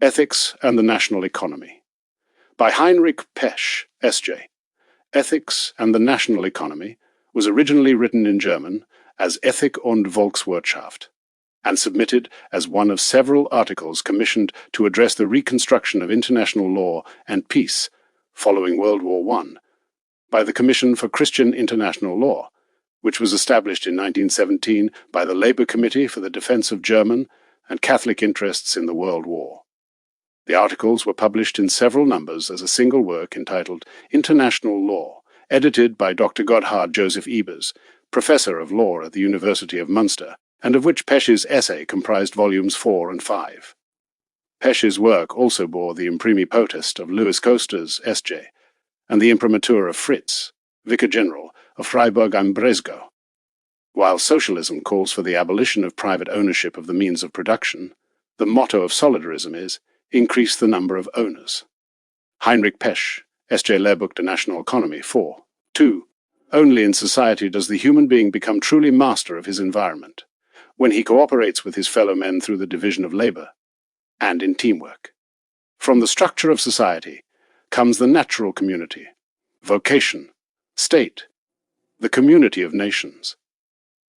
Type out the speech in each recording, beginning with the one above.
Ethics and the National Economy. By Heinrich Pesch, S.J. Ethics and the National Economy was originally written in German as Ethik und Volkswirtschaft, and submitted as one of several articles commissioned to address the reconstruction of international law and peace following World War I by the Commission for Christian International Law, which was established in 1917 by the Labour Committee for the Defence of German and Catholic Interests in the World War. The articles were published in several numbers as a single work entitled International Law, edited by Dr. Godhard Joseph Ebers, Professor of Law at the University of Munster, and of which Pesch's essay comprised volumes 4 and 5. Pesch's work also bore the imprimi potest of Louis Coasters, S.J., and the imprimatur of Fritz, Vicar General of Freiburg am Breisgau. While socialism calls for the abolition of private ownership of the means of production, the motto of Solidarism is, increase the number of owners. Heinrich Pesch, S.J. Lehrbuch der National Economy, 4. 2. Only in society does the human being become truly master of his environment, when he cooperates with his fellow men through the division of labor, and in teamwork. From the structure of society comes the natural community, vocation, state, the community of nations.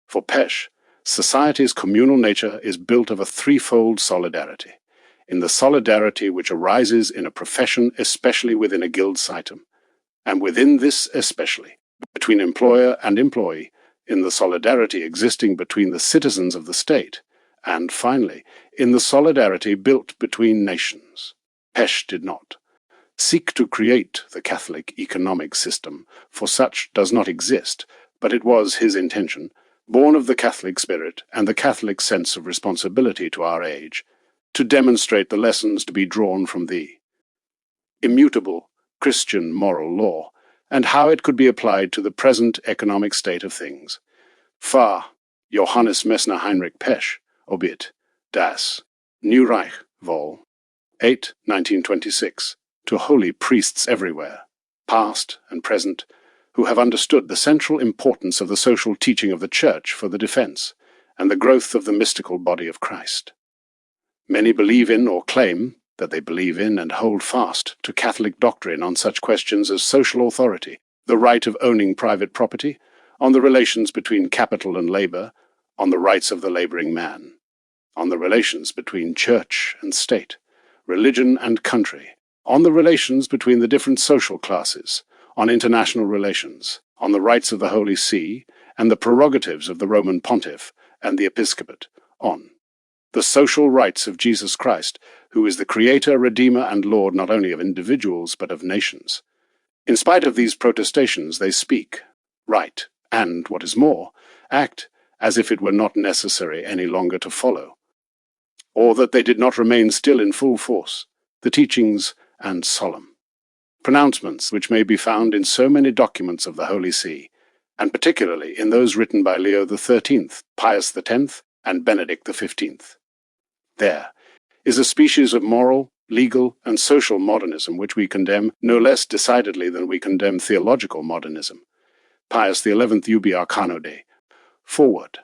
For Pesch, society's communal nature is built of a threefold solidarity. In the solidarity which arises in a profession, especially within a guild situm, and within this especially, between employer and employee, in the solidarity existing between the citizens of the state, and finally, in the solidarity built between nations. Pesch did not seek to create the Catholic economic system, for such does not exist, but it was his intention, born of the Catholic spirit and the Catholic sense of responsibility to our age, to demonstrate the lessons to be drawn from the immutable Christian moral law, and how it could be applied to the present economic state of things. Pfarr Johannes Messner Heinrich Pesch, obit, das New Reich, vol. 8, 1926, to holy priests everywhere, past and present, who have understood the central importance of the social teaching of the Church for the defense and the growth of the mystical body of Christ. Many believe in or claim that they believe in and hold fast to Catholic doctrine on such questions as social authority, the right of owning private property, on the relations between capital and labor, on the rights of the laboring man, on the relations between church and state, religion and country, on the relations between the different social classes, on international relations, on the rights of the Holy See and the prerogatives of the Roman Pontiff and the Episcopate, on the social rights of Jesus Christ, who is the Creator, Redeemer, and Lord not only of individuals but of nations. In spite of these protestations, they speak, write, and, what is more, act as if it were not necessary any longer to follow, or that they did not remain still in full force, the teachings and solemn pronouncements which may be found in so many documents of the Holy See, and particularly in those written by Leo XIII, Pius X, and Benedict XV. There is a species of moral, legal, and social modernism which we condemn no less decidedly than we condemn theological modernism. Pius XI Ubi Arcano Dei. Forward.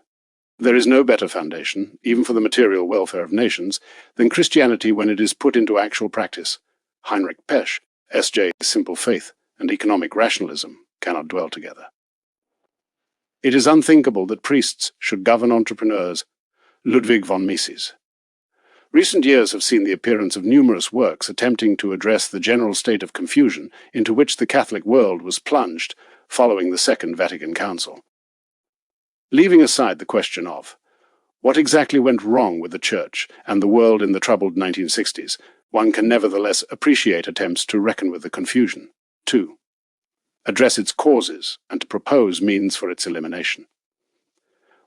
There is no better foundation, even for the material welfare of nations, than Christianity when it is put into actual practice. Heinrich Pesch, S.J. Simple Faith and Economic Rationalism cannot dwell together. It is unthinkable that priests should govern entrepreneurs. Ludwig von Mises. Recent years have seen the appearance of numerous works attempting to address the general state of confusion into which the Catholic world was plunged following the Second Vatican Council. Leaving aside the question of what exactly went wrong with the Church and the world in the troubled 1960s, one can nevertheless appreciate attempts to reckon with the confusion. 2. Address its causes and to propose means for its elimination.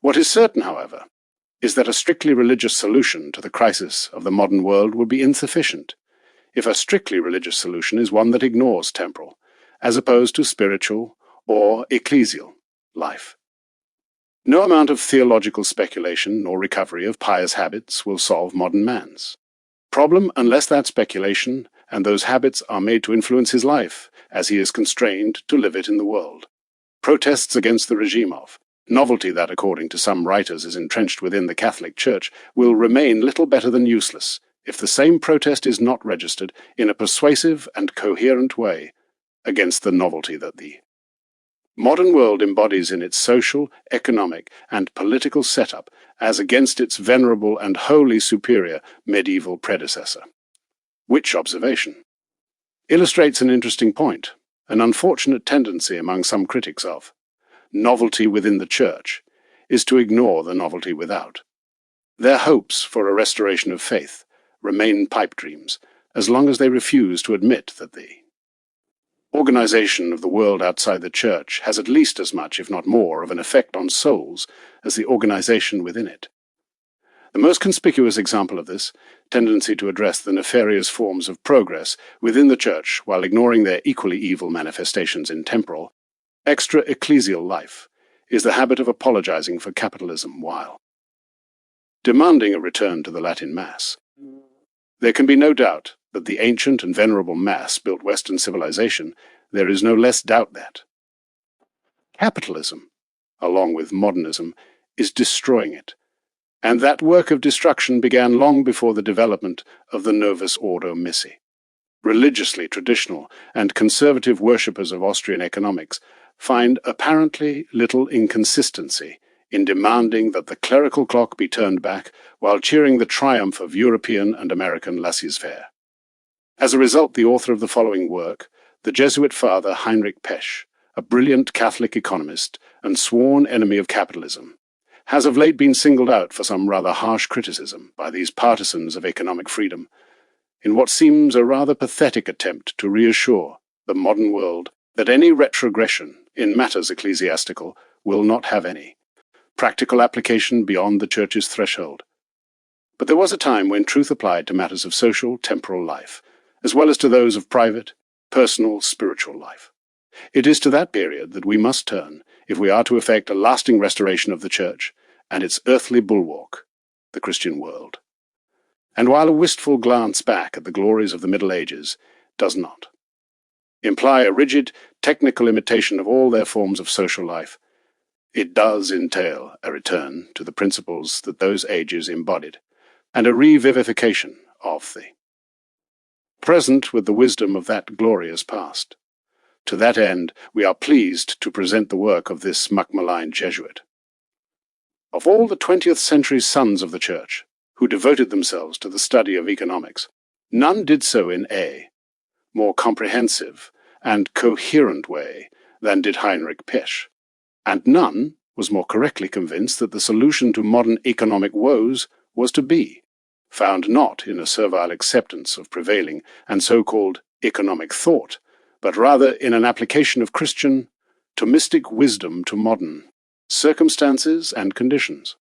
What is certain, however, is that a strictly religious solution to the crisis of the modern world would be insufficient, if a strictly religious solution is one that ignores temporal, as opposed to spiritual or ecclesial life. No amount of theological speculation nor recovery of pious habits will solve modern man's problem unless that speculation and those habits are made to influence his life as he is constrained to live it in the world. Protests against the regime of novelty that, according to some writers, is entrenched within the Catholic Church, will remain little better than useless if the same protest is not registered in a persuasive and coherent way against the novelty that the modern world embodies in its social, economic, and political setup as against its venerable and wholly superior medieval predecessor. Which observation illustrates an interesting point, an unfortunate tendency among some critics of novelty within the Church is to ignore the novelty without. Their hopes for a restoration of faith remain pipe dreams as long as they refuse to admit that the organization of the world outside the Church has at least as much, if not more, of an effect on souls as the organization within it. The most conspicuous example of this tendency to address the nefarious forms of progress within the Church while ignoring their equally evil manifestations in temporal, extra-ecclesial life is the habit of apologizing for capitalism while demanding a return to the Latin Mass. There can be no doubt that the ancient and venerable Mass built Western civilization. There is no less doubt that capitalism, along with modernism, is destroying it, and that work of destruction began long before the development of the Novus Ordo Missi. Religiously traditional and conservative worshippers of Austrian economics find apparently little inconsistency in demanding that the clerical clock be turned back while cheering the triumph of European and American laissez-faire. As a result, the author of the following work, the Jesuit Father Heinrich Pesch, a brilliant Catholic economist and sworn enemy of capitalism, has of late been singled out for some rather harsh criticism by these partisans of economic freedom, in what seems a rather pathetic attempt to reassure the modern world that any retrogression in matters ecclesiastical will not have any practical application beyond the Church's threshold. But there was a time when truth applied to matters of social, temporal life, as well as to those of private, personal, spiritual life. It is to that period that we must turn if we are to effect a lasting restoration of the Church and its earthly bulwark, the Christian world. And while a wistful glance back at the glories of the Middle Ages does not imply a rigid, technical imitation of all their forms of social life, it does entail a return to the principles that those ages embodied, and a revivification of the present with the wisdom of that glorious past. To that end, we are pleased to present the work of this much-maligned Jesuit. Of all the 20th century sons of the Church, who devoted themselves to the study of economics, none did so in a more comprehensive and coherent way than did Heinrich Pesch, and none was more correctly convinced that the solution to modern economic woes was to be found not in a servile acceptance of prevailing and so-called economic thought, but rather in an application of Christian Thomistic wisdom to modern circumstances and conditions.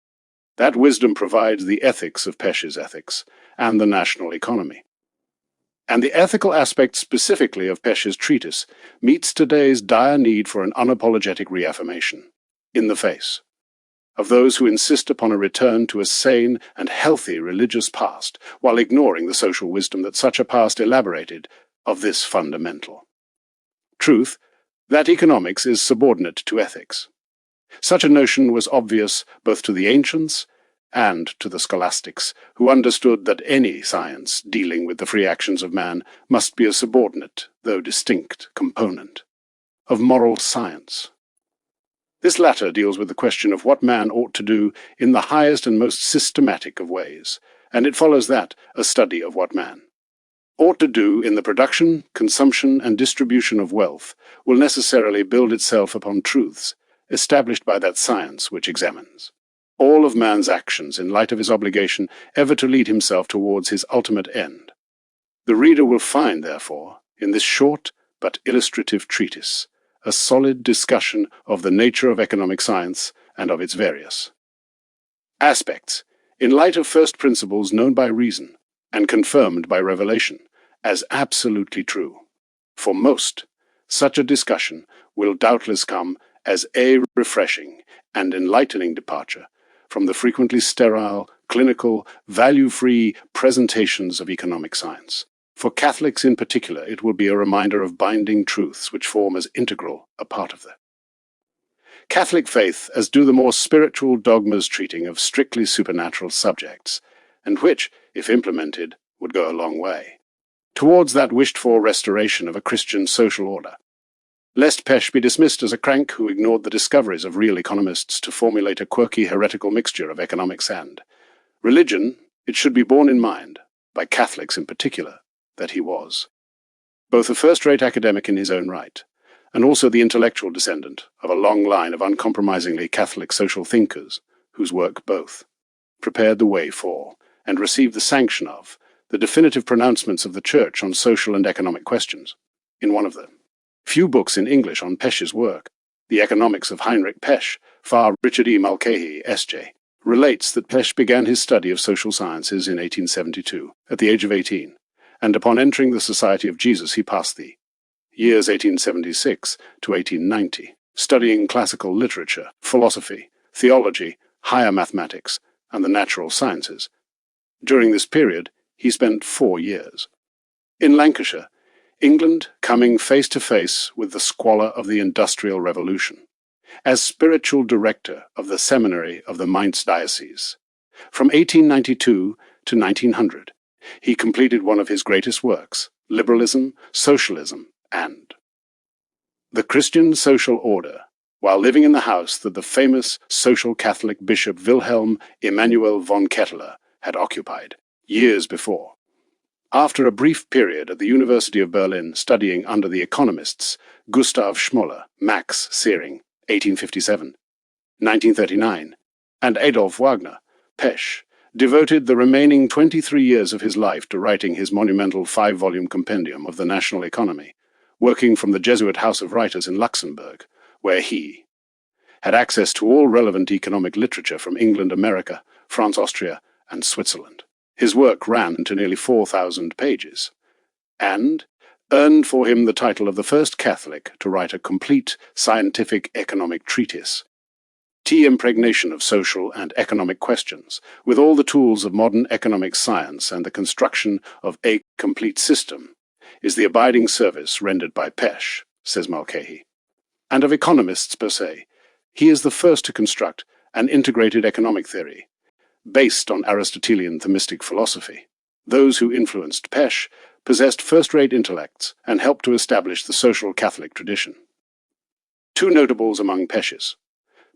That wisdom provides the ethics of Pesch's ethics and the national economy. And the ethical aspect specifically of Pesch's treatise meets today's dire need for an unapologetic reaffirmation, in the face, of those who insist upon a return to a sane and healthy religious past, while ignoring the social wisdom that such a past elaborated of this fundamental truth, that economics is subordinate to ethics. Such a notion was obvious both to the ancients and to the scholastics, who understood that any science dealing with the free actions of man must be a subordinate, though distinct, component of moral science. This latter deals with the question of what man ought to do in the highest and most systematic of ways, and it follows that a study of what man ought to do in the production, consumption, and distribution of wealth will necessarily build itself upon truths established by that science which examines all of man's actions in light of his obligation ever to lead himself towards his ultimate end. The reader will find, therefore, in this short but illustrative treatise, a solid discussion of the nature of economic science and of its various aspects, in light of first principles known by reason and confirmed by revelation as absolutely true. For most, such a discussion will doubtless come as a refreshing and enlightening departure from the frequently sterile, clinical, value-free presentations of economic science. For Catholics in particular, it will be a reminder of binding truths which form as integral a part of the Catholic faith as do the more spiritual dogmas treating of strictly supernatural subjects, and which, if implemented, would go a long way towards that wished-for restoration of a Christian social order. Lest Pesch be dismissed as a crank who ignored the discoveries of real economists to formulate a quirky heretical mixture of economics and religion, it should be borne in mind, by Catholics in particular, that he was both a first-rate academic in his own right, and also the intellectual descendant of a long line of uncompromisingly Catholic social thinkers whose work both prepared the way for and received the sanction of the definitive pronouncements of the Church on social and economic questions. In one of the few books in English on Pesch's work, The Economics of Heinrich Pesch, Fr. Richard E. Mulcahy, S.J., relates that Pesch began his study of social sciences in 1872, at the age of 18, and upon entering the Society of Jesus he passed the years 1876 to 1890, studying classical literature, philosophy, theology, higher mathematics, and the natural sciences. During this period, he spent 4 years in Lancashire, England, coming face to face with the squalor of the Industrial Revolution, as spiritual director of the seminary of the Mainz diocese. From 1892 to 1900, he completed one of his greatest works, Liberalism, Socialism, and the Christian Social Order, while living in the house that the famous social Catholic Bishop Wilhelm Emanuel von Ketteler had occupied years before. After a brief period at the University of Berlin studying under the economists Gustav Schmoller, Max Searing, 1857, 1939, and Adolf Wagner, Pesch devoted the remaining 23 years of his life to writing his monumental 5-volume compendium of the national economy, working from the Jesuit House of Writers in Luxembourg, where he had access to all relevant economic literature from England, America, France, Austria, and Switzerland. His work ran to nearly 4,000 pages, and earned for him the title of the first Catholic to write a complete scientific economic treatise. Impregnation of social and economic questions, with all the tools of modern economic science and the construction of a complete system, is the abiding service rendered by Pesch, says Mulcahy. And of economists per se, he is the first to construct an integrated economic theory, based on Aristotelian Thomistic philosophy. Those who influenced Pesch possessed first-rate intellects and helped to establish the social Catholic tradition. Two notables among Pesch's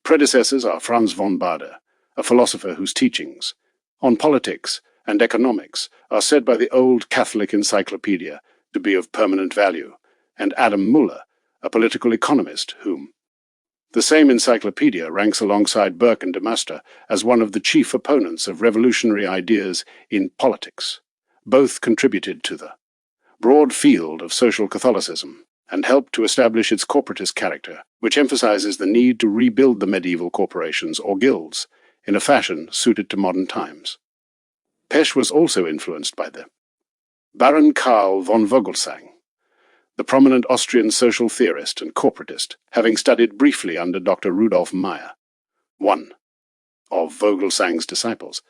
predecessors are Franz von Baader, a philosopher whose teachings on politics and economics are said by the Old Catholic Encyclopedia to be of permanent value, and Adam Müller, a political economist whom the same encyclopedia ranks alongside Burke and de Master as one of the chief opponents of revolutionary ideas in politics. Both contributed to the broad field of social Catholicism and helped to establish its corporatist character, which emphasizes the need to rebuild the medieval corporations or guilds in a fashion suited to modern times. Pesch was also influenced by the Baron Karl von Vogelsang, the prominent Austrian social theorist and corporatist, having studied briefly under Dr. Rudolf Meyer, one of Vogelsang's disciples.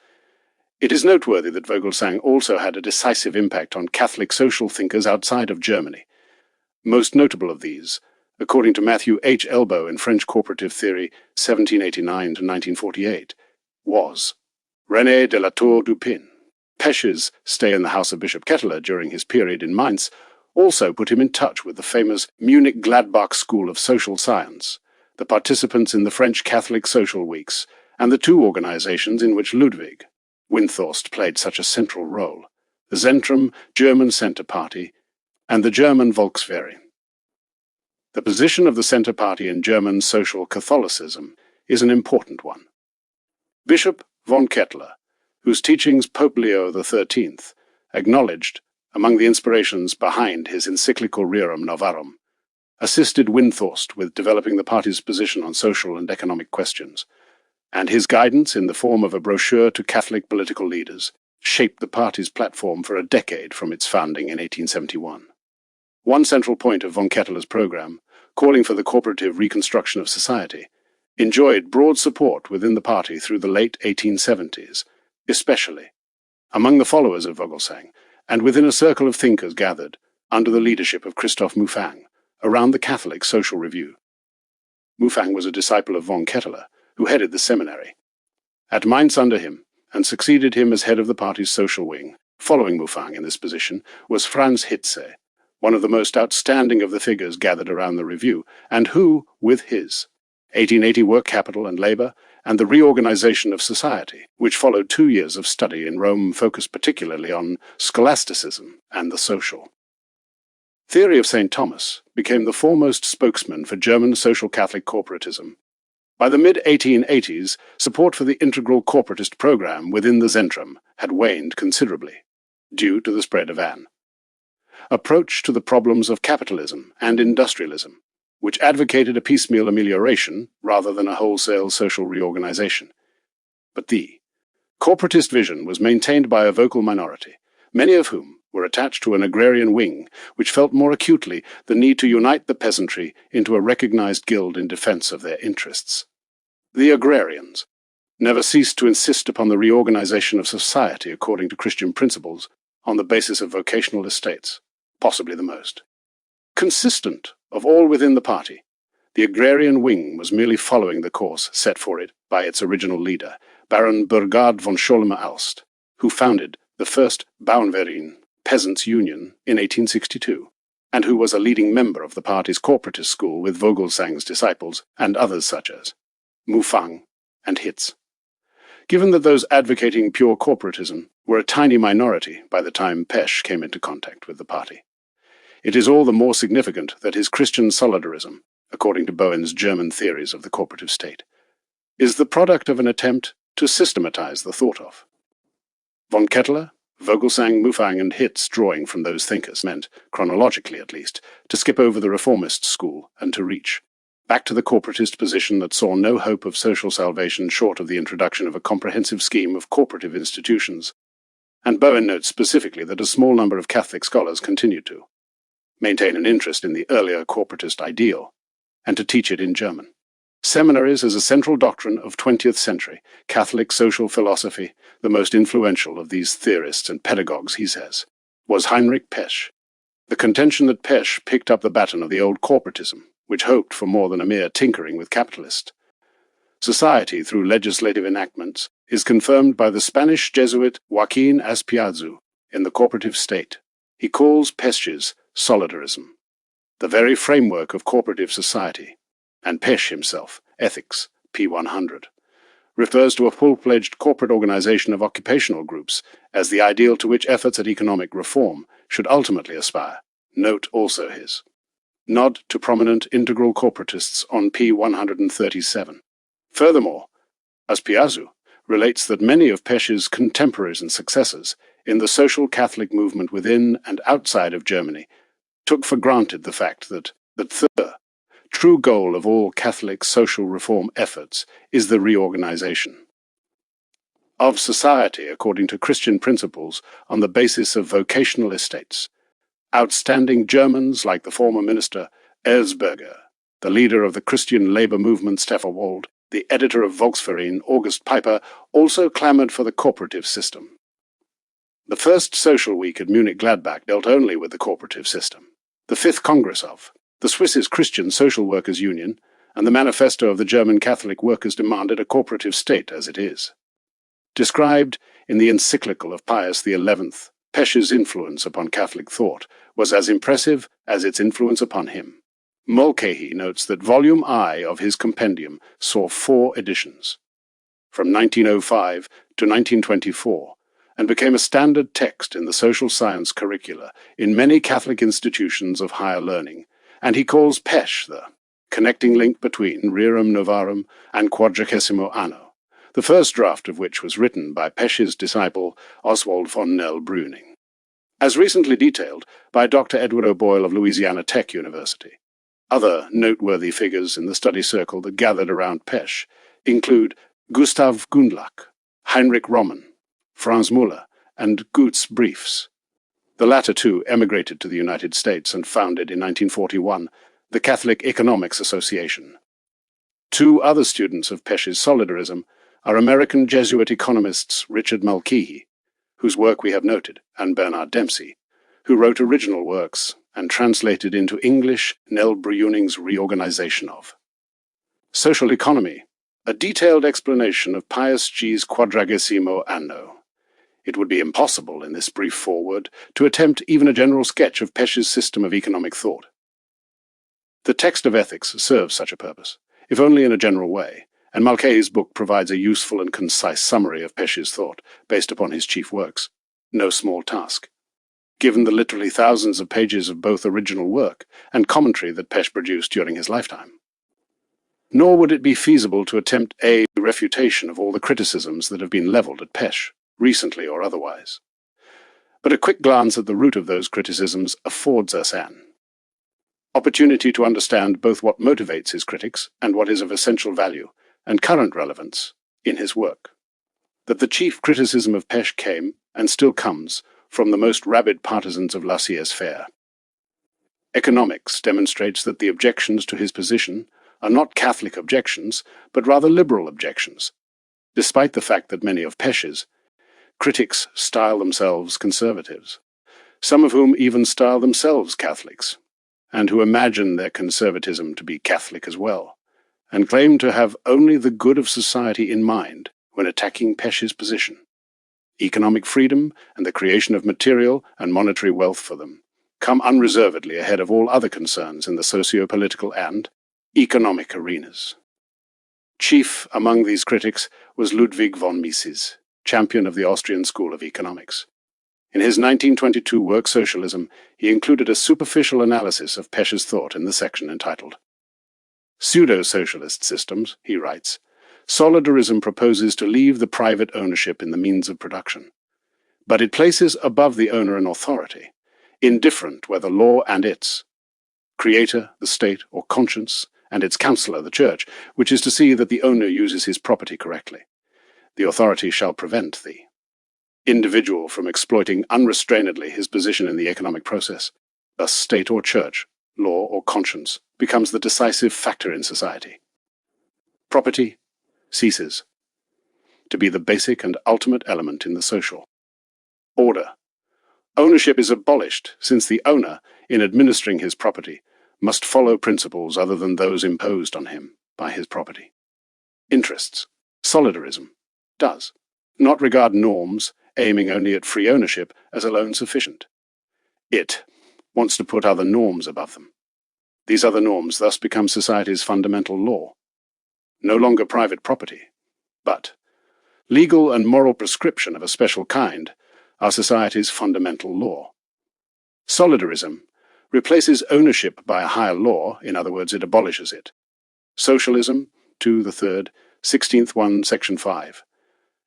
It is noteworthy that Vogelsang also had a decisive impact on Catholic social thinkers outside of Germany. Most notable of these, according to Matthew H. Elbow in French Corporative Theory 1789 to 1948, was René de la Tour du Pin. Pesch's stay in the house of Bishop Ketteler during his period in Mainz also put him in touch with the famous Munich-Gladbach School of Social Science, the participants in the French Catholic Social Weeks, and the two organizations in which Ludwig Windthorst played such a central role, the Zentrum German Centre Party and the German Volksverein. The position of the Centre Party in German social Catholicism is an important one. Bishop von Ketteler, whose teachings Pope Leo XIII acknowledged among the inspirations behind his encyclical Rerum Novarum, assisted Windthorst with developing the party's position on social and economic questions, and his guidance in the form of a brochure to Catholic political leaders shaped the party's platform for a decade from its founding in 1871. One central point of von Ketteler's program, calling for the corporative reconstruction of society, enjoyed broad support within the party through the late 1870s, especially among the followers of Vogelsang, and within a circle of thinkers gathered under the leadership of Christoph Mouffang around the Catholic Social Review. Mouffang was a disciple of von Ketteler, who headed the seminary at Mainz under him, and succeeded him as head of the party's social wing Following Mufang in this position was Franz Hitze, one of the most outstanding of the figures gathered around the review, and who, with his 1880 Work, Capital and Labour, and the Reorganization of Society, which followed 2 years of study in Rome focused particularly on scholasticism and the social. Theory of St. Thomas became the foremost spokesman for German social Catholic corporatism. By the mid-1880s, support for the integral corporatist program within the Zentrum had waned considerably, due to the spread of An approach to the problems of capitalism and industrialism, which advocated a piecemeal amelioration rather than a wholesale social reorganization. But the corporatist vision was maintained by a vocal minority, many of whom were attached to an agrarian wing which felt more acutely the need to unite the peasantry into a recognized guild in defense of their interests. The agrarians never ceased to insist upon the reorganization of society according to Christian principles on the basis of vocational estates, possibly the most consistent of all within the party. The agrarian wing was merely following the course set for it by its original leader, Baron Burghard von Scholem-Alst, who founded the first Bauernverein, Peasants' Union, in 1862, and who was a leading member of the party's corporatist school with Vogelsang's disciples and others such as Mufang and Hitz. Given that those advocating pure corporatism were a tiny minority by the time Pesch came into contact with the party, it is all the more significant that his Christian solidarism, according to Bowen's German theories of the corporative state, is the product of an attempt to systematize the thought of. Von Kettler, Vogelsang, Mufang, and Hitz drawing from those thinkers meant, chronologically at least, to skip over the reformist school and to reach back to the corporatist position that saw no hope of social salvation short of the introduction of a comprehensive scheme of corporative institutions. And Bowen notes specifically that a small number of Catholic scholars continued to maintain an interest in the earlier corporatist ideal, and to teach it in German. Seminaries as a central doctrine of 20th century Catholic social philosophy, the most influential of these theorists and pedagogues, he says, was Heinrich Pesch. The contention that Pesch picked up the baton of the old corporatism, which hoped for more than a mere tinkering with capitalist society through legislative enactments, is confirmed by the Spanish Jesuit Joaquin Azpiazu in The Corporative State. He calls Pesch's Solidarism the very framework of cooperative society, and Pesch himself, Ethics, p. 100, refers to a full-fledged corporate organization of occupational groups as the ideal to which efforts at economic reform should ultimately aspire. Note also his nod to prominent integral corporatists on p. 137. Furthermore, Azpiazu relates that many of Pesch's contemporaries and successors in the social Catholic movement within and outside of Germany took for granted the fact that the true goal of all Catholic social reform efforts is the reorganization of society according to Christian principles on the basis of vocational estates. Outstanding Germans like the former minister Erzberger, the leader of the Christian labor movement Stefferwald, the editor of Volksverein August Peiper, also clamored for the corporative system. The first social week at Munich-Gladbach dealt only with the corporative system. The Fifth Congress of the Swiss's Christian Social Workers' Union and the Manifesto of the German Catholic Workers demanded a corporative state as it is. Described in the encyclical of Pius XI, Pesch's influence upon Catholic thought was as impressive as its influence upon him. Mulcahy notes that Volume I of his compendium saw 4 editions, from 1905 to 1924, and became a standard text in the social science curricula in many Catholic institutions of higher learning, and he calls Pesch the connecting link between Rerum Novarum and Quadragesimo Anno, the first draft of which was written by Pesch's disciple Oswald von Nell-Brüning, as recently detailed by Dr. Edward O'Boyle of Louisiana Tech University. Other noteworthy figures in the study circle that gathered around Pesch include Gustav Gundlach, Heinrich Roman, Franz Müller, and Guts Briefs. The latter two emigrated to the United States and founded in 1941 the Catholic Economics Association. 2 other students of Pesch's Solidarism are American Jesuit economists Richard Mulcahy, whose work we have noted, and Bernard Dempsey, who wrote original works and translated into English Nell-Brüning's Reorganization of Social Economy, a detailed explanation of Pius G's Quadragesimo Anno, It would be impossible in this brief foreword to attempt even a general sketch of Pesch's system of economic thought. The text of ethics serves such a purpose, if only in a general way, and Mulcahy's book provides a useful and concise summary of Pesch's thought, based upon his chief works. No small task, given the literally thousands of pages of both original work and commentary that Pesch produced during his lifetime. Nor would it be feasible to attempt a refutation of all the criticisms that have been levelled at Pesch, recently or otherwise. But a quick glance at the root of those criticisms affords us an opportunity to understand both what motivates his critics and what is of essential value and current relevance in his work. That the chief criticism of Pesch came, and still comes, from the most rabid partisans of laissez-faire. Economics demonstrates that the objections to his position are not Catholic objections, but rather liberal objections, despite the fact that many of Pesch's critics style themselves conservatives, some of whom even style themselves Catholics, and who imagine their conservatism to be Catholic as well, and claim to have only the good of society in mind when attacking Pesch's position. Economic freedom and the creation of material and monetary wealth for them come unreservedly ahead of all other concerns in the socio-political and economic arenas. Chief among these critics was Ludwig von Mises, champion of the Austrian School of Economics. In his 1922 work Socialism, he included a superficial analysis of Pesch's thought in the section entitled Pseudo-Socialist Systems, he writes, Solidarism proposes to leave the private ownership in the means of production, but it places above the owner an authority, indifferent whether law and its creator, the state, or conscience, and its counselor, the church, which is to see that the owner uses his property correctly. The authority shall prevent the individual from exploiting unrestrainedly his position in the economic process. Thus, state or church, law or conscience, becomes the decisive factor in society. Property ceases to be the basic and ultimate element in the social order. Ownership is abolished, since the owner, in administering his property, must follow principles other than those imposed on him by his property. Interests. Solidarism does not regard norms aiming only at free ownership as alone sufficient. It wants to put other norms above them. These other norms thus become society's fundamental law. No longer private property, but legal and moral prescription of a special kind are society's fundamental law. Solidarism replaces ownership by a higher law, in other words, it abolishes it. Socialism, 2 the 3rd, 16th 1, section 5.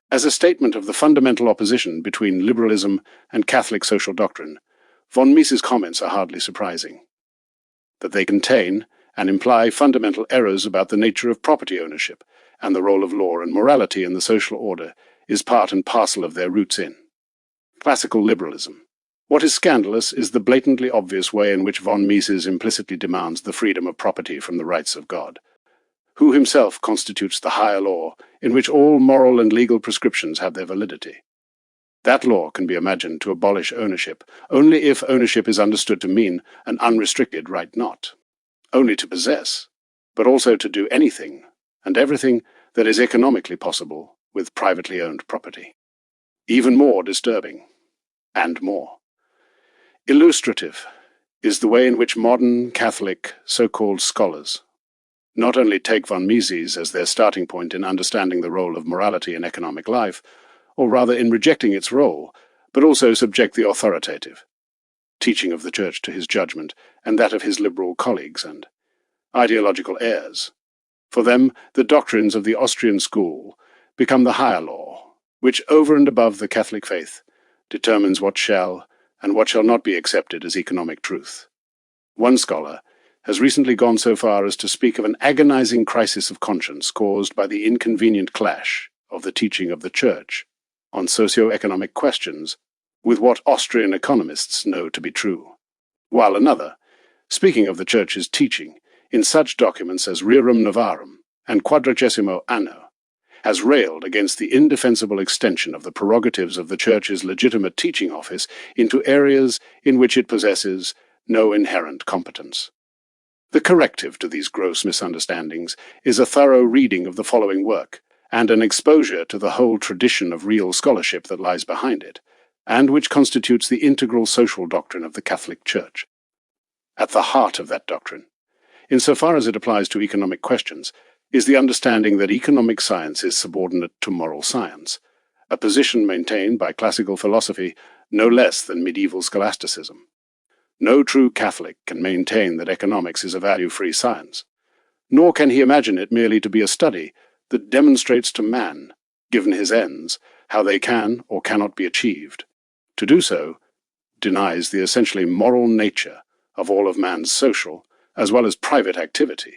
As a statement of the fundamental opposition between liberalism and Catholic social doctrine, von Mises' comments are hardly surprising. That they contain and imply fundamental errors about the nature of property ownership and the role of law and morality in the social order is part and parcel of their roots in classical liberalism. What is scandalous is the blatantly obvious way in which von Mises implicitly demands the freedom of property from the rights of God, who himself constitutes the higher law in which all moral and legal prescriptions have their validity. That law can be imagined to abolish ownership only if ownership is understood to mean an unrestricted right not only to possess, but also to do anything and everything that is economically possible with privately owned property. Even more disturbing, and more illustrative, is the way in which modern Catholic so-called scholars not only take von Mises as their starting point in understanding the role of morality in economic life, or rather in rejecting its role, but also subject the authoritative teaching of the Church to his judgment and that of his liberal colleagues and ideological heirs. For them, the doctrines of the Austrian school become the higher law, which, over and above the Catholic faith, determines what shall and what shall not be accepted as economic truth. One scholar has recently gone so far as to speak of an agonizing crisis of conscience caused by the inconvenient clash of the teaching of the Church on socio-economic questions with what Austrian economists know to be true, while another, speaking of the Church's teaching in such documents as Rerum Novarum and Quadragesimo Anno, has railed against the indefensible extension of the prerogatives of the Church's legitimate teaching office into areas in which it possesses no inherent competence. The corrective to these gross misunderstandings is a thorough reading of the following work, and an exposure to the whole tradition of real scholarship that lies behind it, and which constitutes the integral social doctrine of the Catholic Church. At the heart of that doctrine, insofar as it applies to economic questions, is the understanding that economic science is subordinate to moral science, a position maintained by classical philosophy no less than medieval scholasticism. No true Catholic can maintain that economics is a value-free science, nor can he imagine it merely to be a study that demonstrates to man, given his ends, how they can or cannot be achieved. To do so denies the essentially moral nature of all of man's social as well as private activity.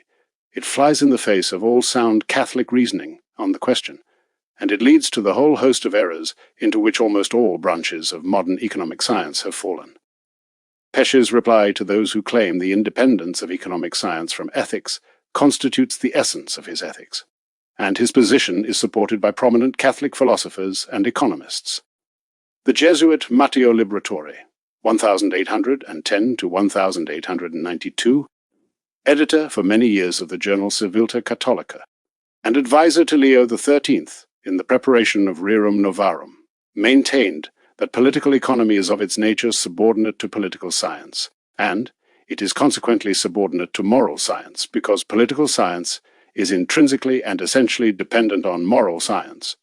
It flies in the face of all sound Catholic reasoning on the question, and it leads to the whole host of errors into which almost all branches of modern economic science have fallen. Pesch's reply to those who claim the independence of economic science from ethics constitutes the essence of his ethics, and his position is supported by prominent Catholic philosophers and economists. The Jesuit Matteo Liberatore, 1810 to 1892, editor for many years of the journal Civilta Catholica, and advisor to Leo XIII in the preparation of Rerum Novarum, maintained that political economy is of its nature subordinate to political science, and it is consequently subordinate to moral science, because political science is intrinsically and essentially dependent on moral science.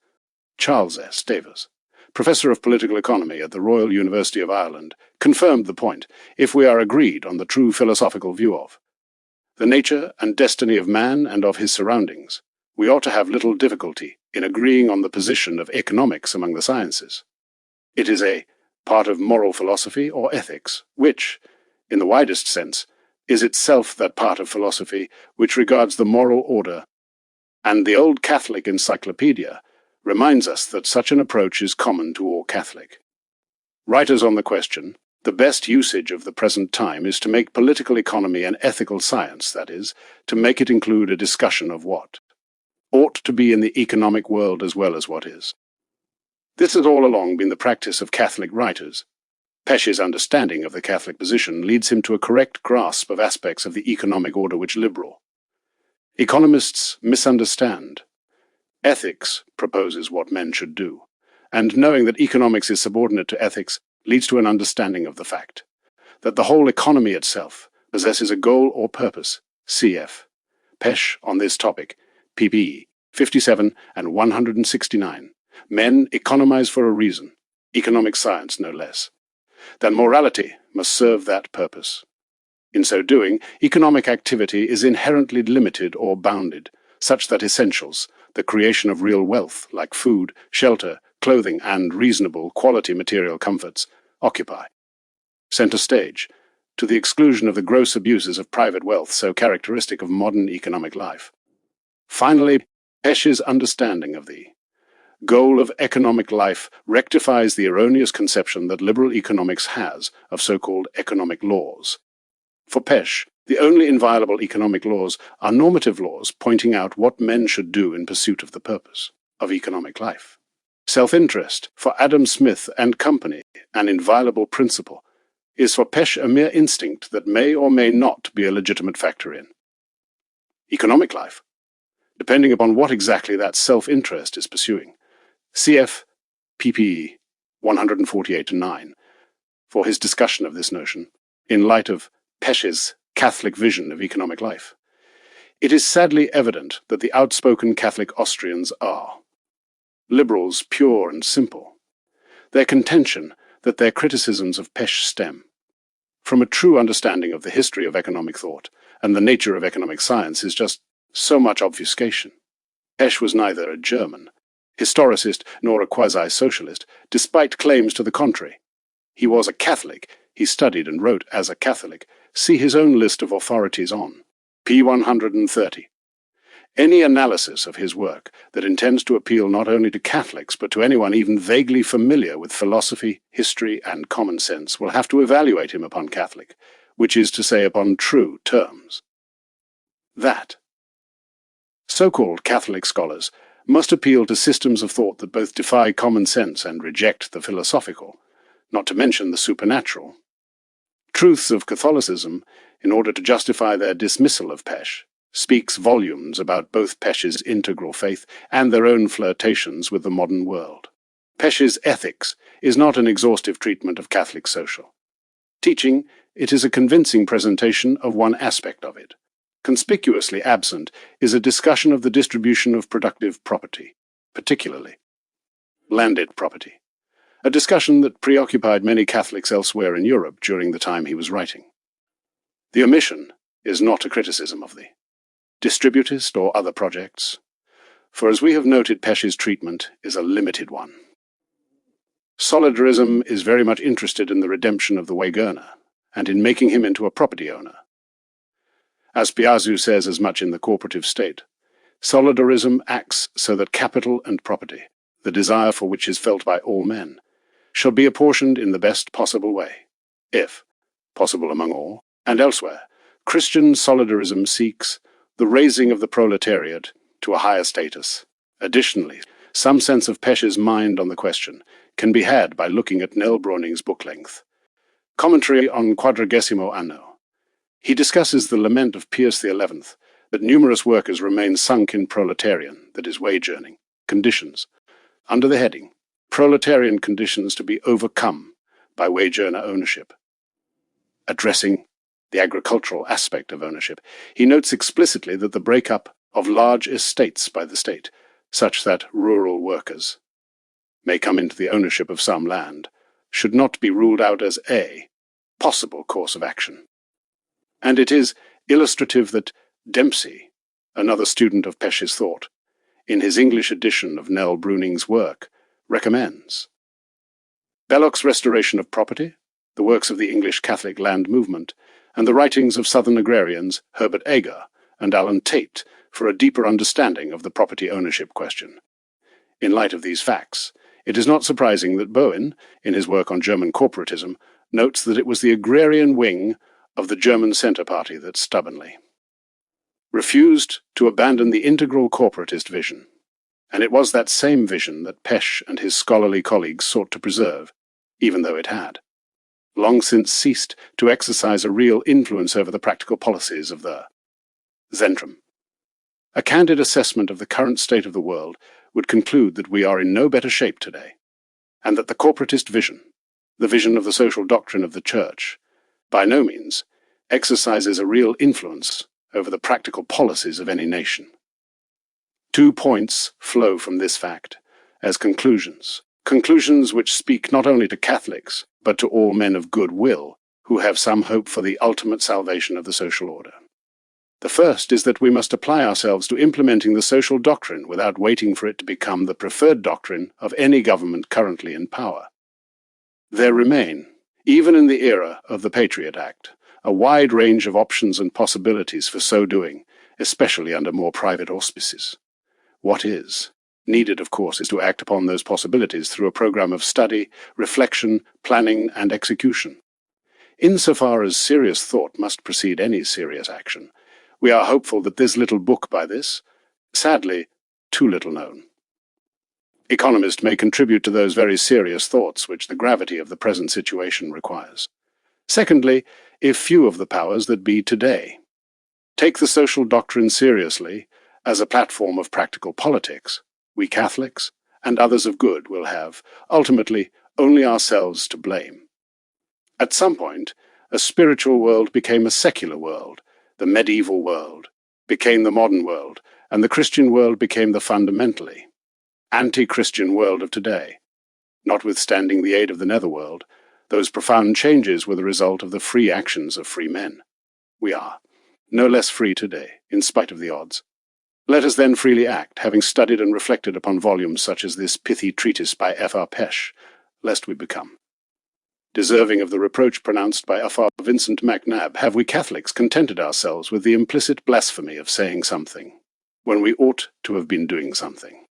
Charles S. Davis, professor of political economy at the Royal University of Ireland, confirmed the point, if we are agreed on the true philosophical view of the nature and destiny of man and of his surroundings, we ought to have little difficulty in agreeing on the position of economics among the sciences. It is a part of moral philosophy or ethics, which, in the widest sense, is itself that part of philosophy which regards the moral order, and the Old Catholic Encyclopedia reminds us that such an approach is common to all Catholic writers on the question. The best usage of the present time is to make political economy an ethical science, that is, to make it include a discussion of what ought to be in the economic world as well as what is. This has all along been the practice of Catholic writers. Pesch's understanding of the Catholic position leads him to a correct grasp of aspects of the economic order which liberal economists misunderstand. Ethics proposes what men should do, and knowing that economics is subordinate to ethics leads to an understanding of the fact that the whole economy itself possesses a goal or purpose. Cf. Pesch on this topic, pp. 57 and 169. Men economize for a reason, economic science no less. Then morality must serve that purpose. In so doing, economic activity is inherently limited or bounded, such that essentials, the creation of real wealth like food, shelter, clothing, and reasonable quality material comforts, occupy center stage, to the exclusion of the gross abuses of private wealth so characteristic of modern economic life. Finally, Pesch's understanding of the goal of economic life rectifies the erroneous conception that liberal economics has of so-called economic laws. For Pesch, the only inviolable economic laws are normative laws pointing out what men should do in pursuit of the purpose of economic life. Self-interest, for Adam Smith and company, an inviolable principle, is for Pesch a mere instinct that may or may not be a legitimate factor in economic life, depending upon what exactly that self-interest is pursuing. Cf. pp. 148-9, for his discussion of this notion, in light of Pesch's Catholic vision of economic life. It is sadly evident that the outspoken Catholic Austrians are liberals pure and simple. Their contention that their criticisms of Pesch stem from a true understanding of the history of economic thought and the nature of economic science is just so much obfuscation. Pesch was neither a German historicist nor a quasi-socialist, despite claims to the contrary. He was a Catholic. He studied and wrote as a Catholic. See his own list of authorities on p. 130. Any analysis of his work that intends to appeal not only to Catholics but to anyone even vaguely familiar with philosophy, history, and common sense will have to evaluate him upon Catholic, which is to say upon true terms. That so-called Catholic scholars must appeal to systems of thought that both defy common sense and reject the philosophical, not to mention the supernatural, truths of Catholicism in order to justify their dismissal of Pesch, speaks volumes about both Pesch's integral faith and their own flirtations with the modern world. Pesch's Ethics is not an exhaustive treatment of Catholic social teaching, it is a convincing presentation of one aspect of it. Conspicuously absent is a discussion of the distribution of productive property, particularly landed property, a discussion that preoccupied many Catholics elsewhere in Europe during the time he was writing. The omission is not a criticism of the distributist or other projects, for as we have noted, Pesch's treatment is a limited one. Solidarism is very much interested in the redemption of the wage earner and in making him into a property owner. As Piazu says as much in The Corporative State, Solidarism acts so that capital and property, the desire for which is felt by all men, shall be apportioned in the best possible way, if possible among all, and elsewhere. Christian solidarism seeks the raising of the proletariat to a higher status. Additionally, some sense of Pesch's mind on the question can be had by looking at Nell Browning's book length Commentary on Quadragesimo Anno. He discusses the lament of Pius XI that numerous workers remain sunk in proletarian, that is, wage-earning, conditions, under the heading Proletarian Conditions to be Overcome by Wage-Earner Ownership. Addressing the agricultural aspect of ownership, he notes explicitly that the breakup of large estates by the state, such that rural workers may come into the ownership of some land, should not be ruled out as a possible course of action. And it is illustrative that Dempsey, another student of Pesch's thought, in his English edition of Nell Browning's work, recommends Belloc's Restoration of Property, the works of the English Catholic land movement, and the writings of Southern agrarians Herbert Agar and Alan Tate for a deeper understanding of the property ownership question. In light of these facts, it is not surprising that Bowen, in his work on German corporatism, notes that it was the agrarian wing of the German Centre Party that stubbornly refused to abandon the integral corporatist vision, and it was that same vision that Pesch and his scholarly colleagues sought to preserve, even though it had long since ceased to exercise a real influence over the practical policies of the Zentrum. A candid assessment of the current state of the world would conclude that we are in no better shape today, and that the corporatist vision, the vision of the social doctrine of the Church, by no means exercises a real influence over the practical policies of any nation. 2 points flow from this fact as conclusions which speak not only to Catholics, but to all men of good will who have some hope for the ultimate salvation of the social order. The first is that we must apply ourselves to implementing the social doctrine without waiting for it to become the preferred doctrine of any government currently in power. There remain, even in the era of the Patriot Act, a wide range of options and possibilities for so doing, especially under more private auspices. What is needed, of course, is to act upon those possibilities through a program of study, reflection, planning, and execution. Insofar as serious thought must precede any serious action, we are hopeful that this little book by this, sadly, too little known economist may contribute to those very serious thoughts which the gravity of the present situation requires. Secondly, if few of the powers that be today take the social doctrine seriously as a platform of practical politics, we Catholics and others of good will have, ultimately, only ourselves to blame. At some point, a spiritual world became a secular world, the medieval world became the modern world, and the Christian world became the fundamentally anti-Christian world of today. Notwithstanding the aid of the netherworld, those profound changes were the result of the free actions of free men. We are no less free today, in spite of the odds. Let us then freely act, having studied and reflected upon volumes such as this pithy treatise by Fr. Pesch, lest we become deserving of the reproach pronounced by Fr. Vincent MacNab, have we Catholics contented ourselves with the implicit blasphemy of saying something, when we ought to have been doing something.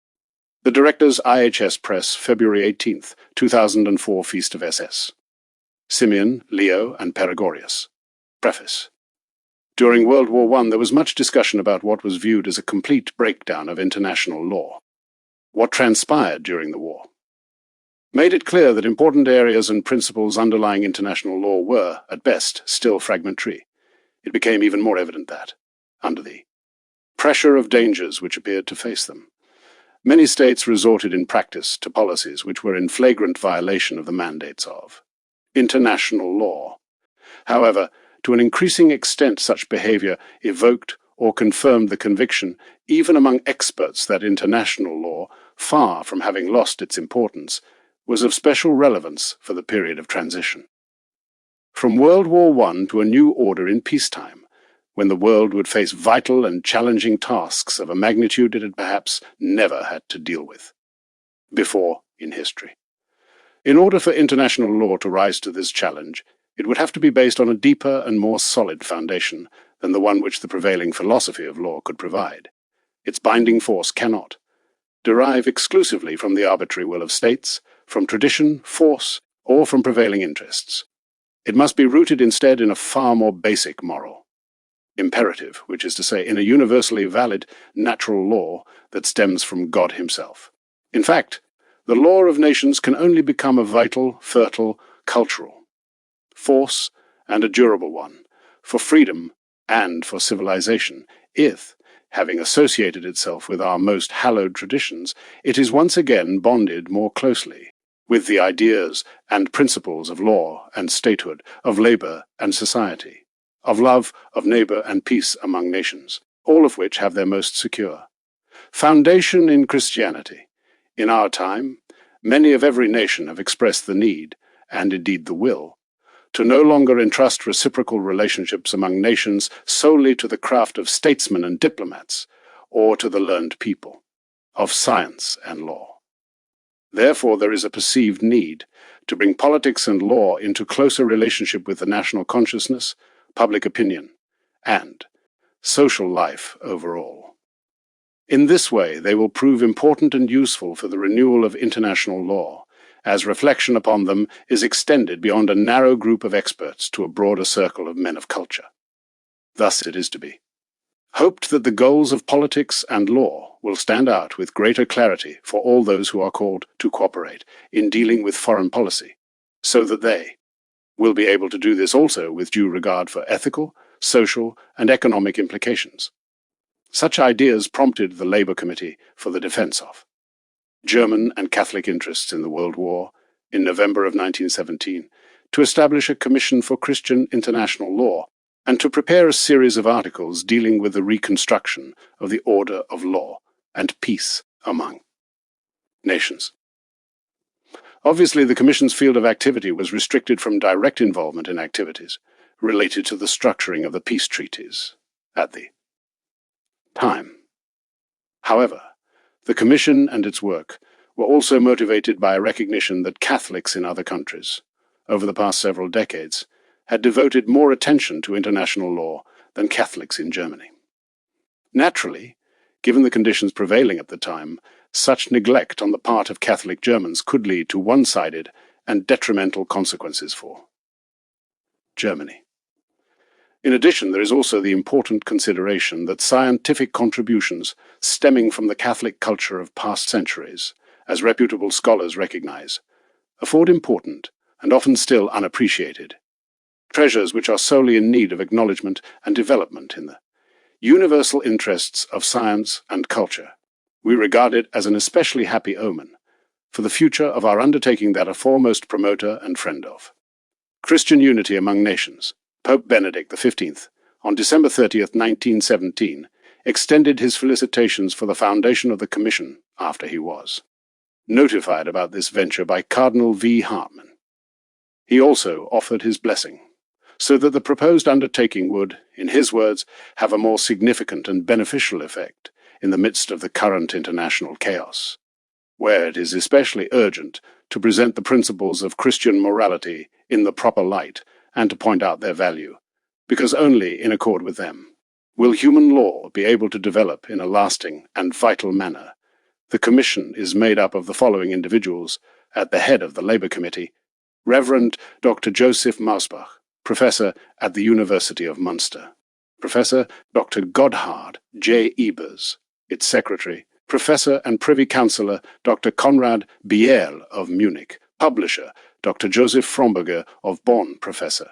The Directors, IHS Press, February 18th, 2004, Feast of SS. Simeon, Leo, and Perigorius. Preface. During World War I, there was much discussion about what was viewed as a complete breakdown of international law. What transpired during the war made it clear that important areas and principles underlying international law were, at best, still fragmentary. It became even more evident that, under the pressure of dangers which appeared to face them. Many states resorted in practice to policies which were in flagrant violation of the mandates of international law. However, to an increasing extent such behavior evoked or confirmed the conviction, even among experts, that international law, far from having lost its importance, was of special relevance for the period of transition. From World War I to a new order in peacetime, when the world would face vital and challenging tasks of a magnitude it had perhaps never had to deal with before in history. In order for international law to rise to this challenge, it would have to be based on a deeper and more solid foundation than the one which the prevailing philosophy of law could provide. Its binding force cannot derive exclusively from the arbitrary will of states, from tradition, force, or from prevailing interests. It must be rooted instead in a far more basic moral imperative, which is to say, in a universally valid natural law that stems from God himself. In fact, the law of nations can only become a vital, fertile, cultural force, and a durable one, for freedom and for civilization, if, having associated itself with our most hallowed traditions, it is once again bonded more closely with the ideas and principles of law and statehood, of labor and society, of love, of neighbor and peace among nations, all of which have their most secure foundation in Christianity. In our time, many of every nation have expressed the need, and indeed the will, to no longer entrust reciprocal relationships among nations solely to the craft of statesmen and diplomats, or to the learned people, of science and law. Therefore, there is a perceived need to bring politics and law into closer relationship with the national consciousness, public opinion, and social life overall. In this way, they will prove important and useful for the renewal of international law, as reflection upon them is extended beyond a narrow group of experts to a broader circle of men of culture. Thus it is to be hoped that the goals of politics and law will stand out with greater clarity for all those who are called to cooperate in dealing with foreign policy, so that they will be able to do this also with due regard for ethical, social, and economic implications. Such ideas prompted the Labour Committee for the Defence of German and Catholic interests in the World War in November of 1917 to establish a Commission for Christian International Law and to prepare a series of articles dealing with the reconstruction of the order of law and peace among nations. Obviously, the Commission's field of activity was restricted from direct involvement in activities related to the structuring of the peace treaties at the time. However, the Commission and its work were also motivated by a recognition that Catholics in other countries, over the past several decades, had devoted more attention to international law than Catholics in Germany. Naturally, given the conditions prevailing at the time, such neglect on the part of Catholic Germans could lead to one-sided and detrimental consequences for Germany. In addition, there is also the important consideration that scientific contributions stemming from the Catholic culture of past centuries, as reputable scholars recognize, afford important, and often still unappreciated, treasures which are solely in need of acknowledgement and development in the universal interests of science and culture. We regard it as an especially happy omen for the future of our undertaking that a foremost promoter and friend of Christian unity among nations, Pope Benedict XV, on December 30th, 1917, extended his felicitations for the foundation of the Commission after he was notified about this venture by Cardinal V. Hartmann. He also offered his blessing, so that the proposed undertaking would, in his words, have a more significant and beneficial effect in the midst of the current international chaos, where it is especially urgent to present the principles of Christian morality in the proper light and to point out their value, because only in accord with them will human law be able to develop in a lasting and vital manner. The Commission is made up of the following individuals at the head of the Labour Committee: Reverend Dr. Joseph Mausbach, Professor at the University of Munster; Professor Dr. Godhard J. Ebers, its Secretary; Professor and Privy Councillor Dr. Konrad Biel of Munich; Publisher Dr. Joseph Fromberger of Bonn; Professor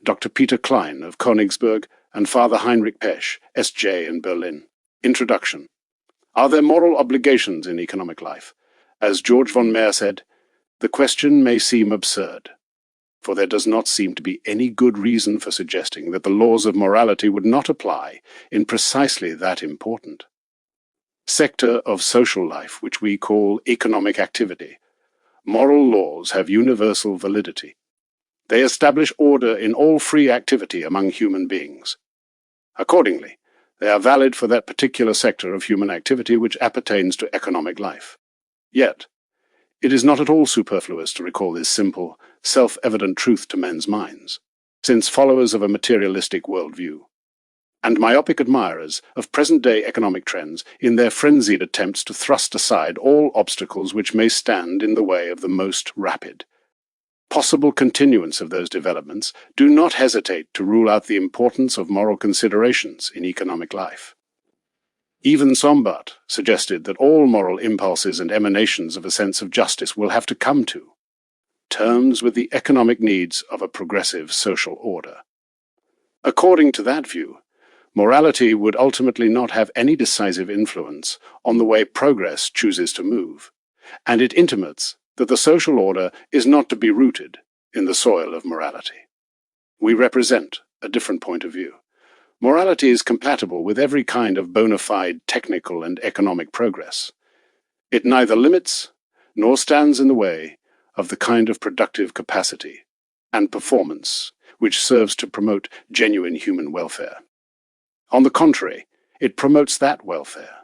Dr. Peter Klein of Königsberg; and Father Heinrich Pesch, S.J. in Berlin. Introduction. Are there moral obligations in economic life? As George von Meyer said, the question may seem absurd, for there does not seem to be any good reason for suggesting that the laws of morality would not apply in precisely that important sector of social life which we call economic activity. Moral laws have universal validity. They establish order in all free activity among human beings. Accordingly, they are valid for that particular sector of human activity which appertains to economic life. Yet, it is not at all superfluous to recall this simple, self-evident truth to men's minds, since followers of a materialistic worldview, and myopic admirers of present-day economic trends in their frenzied attempts to thrust aside all obstacles which may stand in the way of the most rapid possible continuance of those developments, do not hesitate to rule out the importance of moral considerations in economic life. Even Sombart suggested that all moral impulses and emanations of a sense of justice will have to come to terms with the economic needs of a progressive social order. According to that view, morality would ultimately not have any decisive influence on the way progress chooses to move, and it intimates that the social order is not to be rooted in the soil of morality. We represent a different point of view. Morality is compatible with every kind of bona fide technical and economic progress. It neither limits nor stands in the way of the kind of productive capacity and performance which serves to promote genuine human welfare. On the contrary, it promotes that welfare.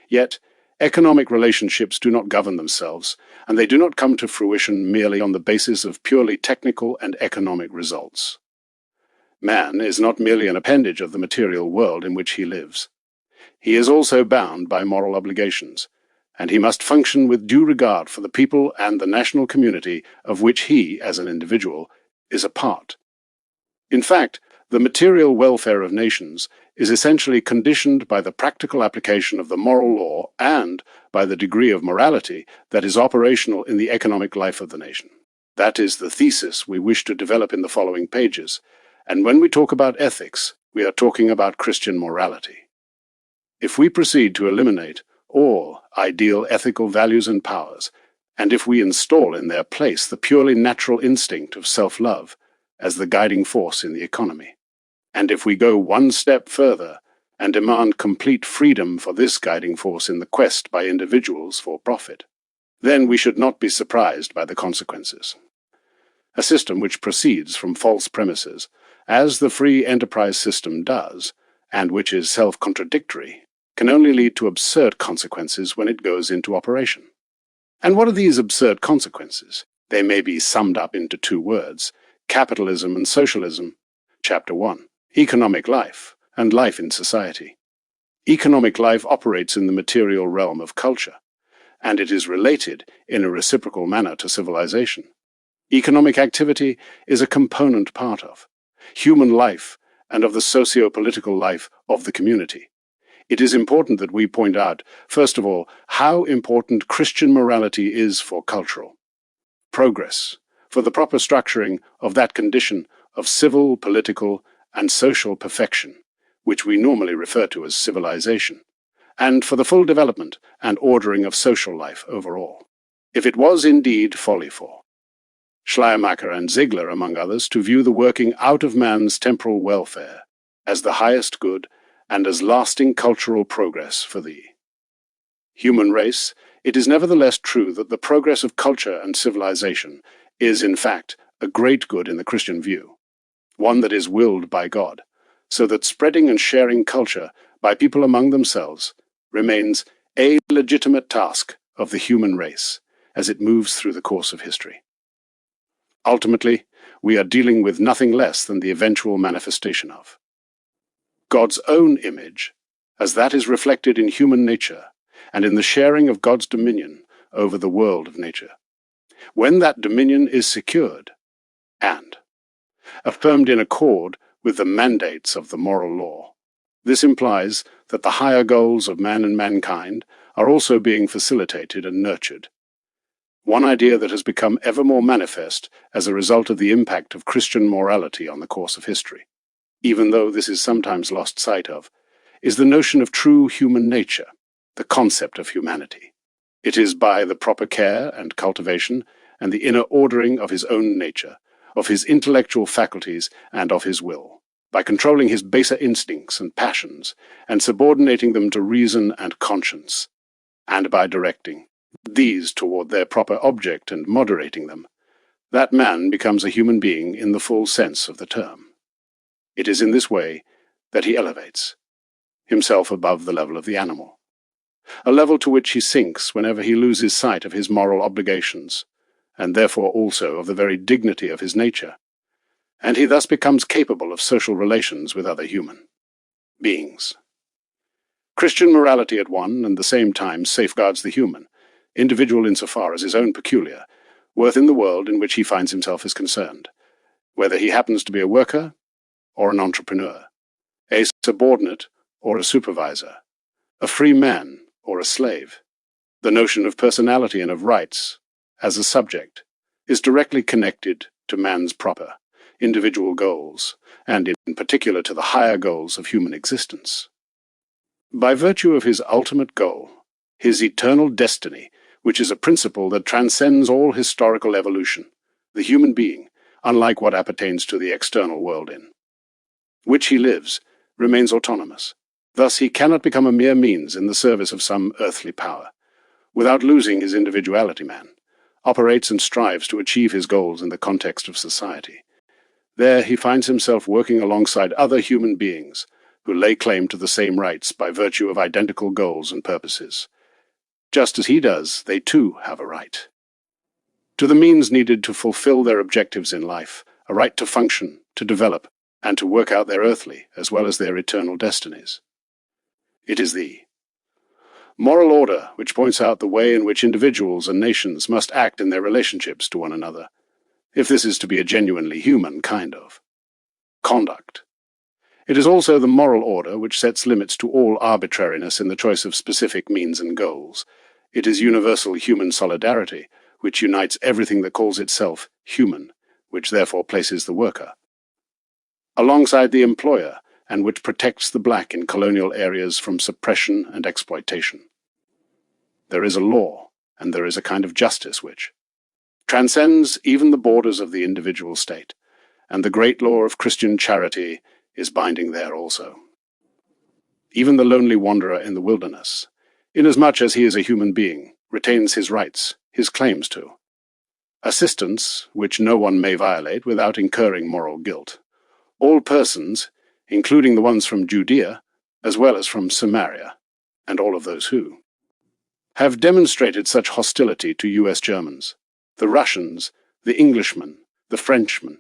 Yet, economic relationships do not govern themselves, and they do not come to fruition merely on the basis of purely technical and economic results. Man is not merely an appendage of the material world in which he lives. He is also bound by moral obligations, and he must function with due regard for the people and the national community of which he, as an individual, is a part. In fact, the material welfare of nations is essentially conditioned by the practical application of the moral law and by the degree of morality that is operational in the economic life of the nation. That is the thesis we wish to develop in the following pages, and when we talk about ethics, we are talking about Christian morality. If we proceed to eliminate all ideal ethical values and powers, and if we install in their place the purely natural instinct of self-love as the guiding force in the economy, and if we go one step further and demand complete freedom for this guiding force in the quest by individuals for profit, then we should not be surprised by the consequences. A system which proceeds from false premises, as the free enterprise system does, and which is self-contradictory, can only lead to absurd consequences when it goes into operation. And what are these absurd consequences? They may be summed up into two words: Capitalism and Socialism. Chapter 1. Economic life and life in society. Economic life operates in the material realm of culture, and it is related in a reciprocal manner to civilization. Economic activity is a component part of human life and of the socio-political life of the community. It is important that we point out, first of all, how important Christian morality is for cultural progress, for the proper structuring of that condition of civil, political, and social perfection, which we normally refer to as civilization, and for the full development and ordering of social life overall. If it was indeed folly for Schleiermacher and Ziegler, among others, to view the working out of man's temporal welfare as the highest good and as lasting cultural progress for the human race, it is nevertheless true that the progress of culture and civilization is, in fact, a great good in the Christian view, one that is willed by God, so that spreading and sharing culture by people among themselves remains a legitimate task of the human race as it moves through the course of history. Ultimately, we are dealing with nothing less than the eventual manifestation of God's own image, as that is reflected in human nature and in the sharing of God's dominion over the world of nature. When that dominion is secured and affirmed in accord with the mandates of the moral law, this implies that the higher goals of man and mankind are also being facilitated and nurtured. One idea that has become ever more manifest as a result of the impact of Christian morality on the course of history, even though this is sometimes lost sight of, is the notion of true human nature, the concept of humanity. It is by the proper care and cultivation and the inner ordering of his own nature, of his intellectual faculties and of his will, by controlling his baser instincts and passions and subordinating them to reason and conscience, and by directing these toward their proper object and moderating them, that man becomes a human being in the full sense of the term. It is in this way that he elevates himself above the level of the animal, a level to which he sinks whenever he loses sight of his moral obligations, and therefore also of the very dignity of his nature, and he thus becomes capable of social relations with other human beings. Christian morality at one and the same time safeguards the human, individual insofar as his own peculiar, worth in the world in which he finds himself is concerned, whether he happens to be a worker or an entrepreneur, a subordinate or a supervisor, a free man or a slave. The notion of personality and of rights, as a subject, is directly connected to man's proper, individual goals, and in particular to the higher goals of human existence. By virtue of his ultimate goal, his eternal destiny, which is a principle that transcends all historical evolution, the human being, unlike what appertains to the external world in which he lives, remains autonomous. Thus he cannot become a mere means in the service of some earthly power. Without losing his individuality, man operates and strives to achieve his goals in the context of society. There he finds himself working alongside other human beings who lay claim to the same rights by virtue of identical goals and purposes. Just as he does, they too have a right to the means needed to fulfill their objectives in life, a right to function, to develop, and to work out their earthly as well as their eternal destinies. It is the moral order which points out the way in which individuals and nations must act in their relationships to one another, if this is to be a genuinely human kind of conduct. It is also the moral order which sets limits to all arbitrariness in the choice of specific means and goals. It is universal human solidarity which unites everything that calls itself human, which therefore places the worker alongside the employer, and which protects the black in colonial areas from suppression and exploitation. There is a law, and there is a kind of justice which transcends even the borders of the individual state, and the great law of Christian charity is binding there also. Even the lonely wanderer in the wilderness, inasmuch as he is a human being, retains his rights, his claims to assistance, which no one may violate without incurring moral guilt. All persons, including the ones from Judea, as well as from Samaria, and all of those who have demonstrated such hostility to US Germans, the Russians, the Englishmen, the Frenchmen,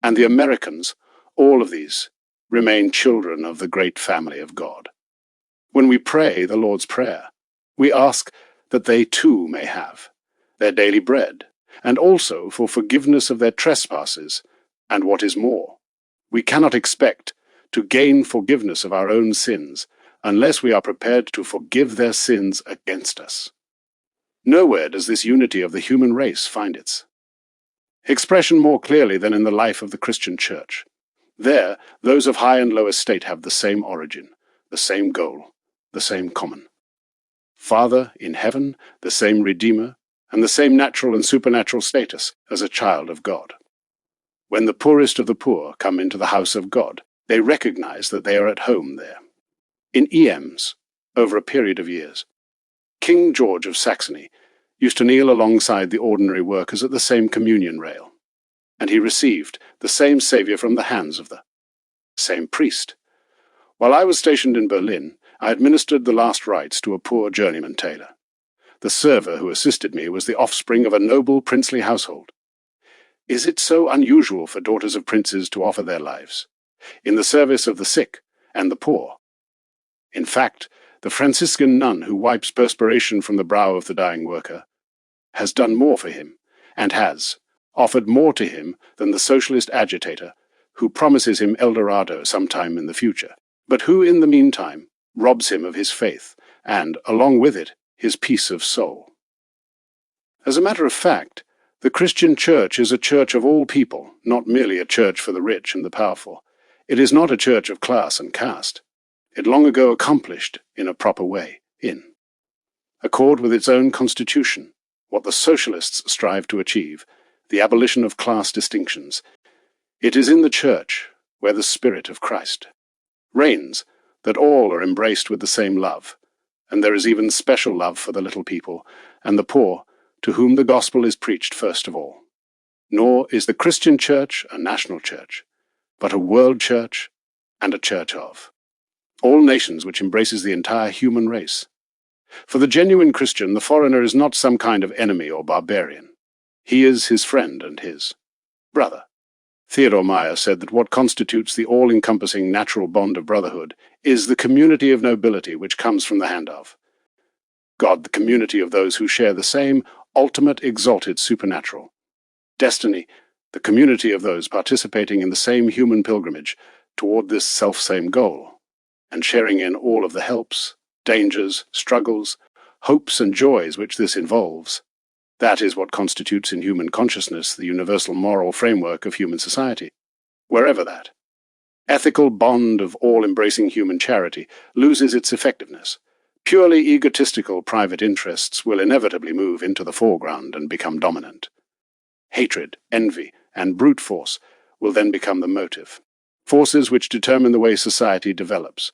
and the Americans, all of these remain children of the great family of God. When we pray the Lord's Prayer, we ask that they too may have their daily bread, and also for forgiveness of their trespasses, and what is more, we cannot expect to gain forgiveness of our own sins unless we are prepared to forgive their sins against us. Nowhere does this unity of the human race find its expression more clearly than in the life of the Christian Church. There, those of high and low estate have the same origin, the same goal, the same common Father in heaven, the same Redeemer, and the same natural and supernatural status as a child of God. When the poorest of the poor come into the house of God, they recognize that they are at home there. In Ems, over a period of years, King George of Saxony used to kneel alongside the ordinary workers at the same communion rail, and he received the same Saviour from the hands of the same priest. While I was stationed in Berlin, I administered the last rites to a poor journeyman tailor. The server who assisted me was the offspring of a noble princely household. Is it so unusual for daughters of princes to offer their lives in the service of the sick and the poor? In fact, the Franciscan nun who wipes perspiration from the brow of the dying worker has done more for him, and has offered more to him than the socialist agitator who promises him El Dorado sometime in the future, but who in the meantime robs him of his faith and, along with it, his peace of soul. As a matter of fact, the Christian Church is a church of all people, not merely a church for the rich and the powerful. It is not a church of class and caste. it long ago accomplished in a proper way, in accord with its own constitution, what the socialists strive to achieve, the abolition of class distinctions. It is in the Church, where the Spirit of Christ reigns, that all are embraced with the same love, and there is even special love for the little people and the poor, to whom the gospel is preached first of all. Nor is the Christian Church a national church, but a world church and a church of all nations, which embraces the entire human race. For the genuine Christian, the foreigner is not some kind of enemy or barbarian. He is his friend and his brother. Theodore Meyer said that what constitutes the all-encompassing natural bond of brotherhood is the community of nobility which comes from the hand of God, the community of those who share the same ultimate exalted supernatural destiny, the community of those participating in the same human pilgrimage toward this self-same goal, and sharing in all of the helps, dangers, struggles, hopes and joys which this involves. That is what constitutes in human consciousness the universal moral framework of human society. Wherever that ethical bond of all-embracing human charity loses its effectiveness, purely egotistical private interests will inevitably move into the foreground and become dominant. Hatred, envy, and brute force will then become the motive, forces which determine the way society develops.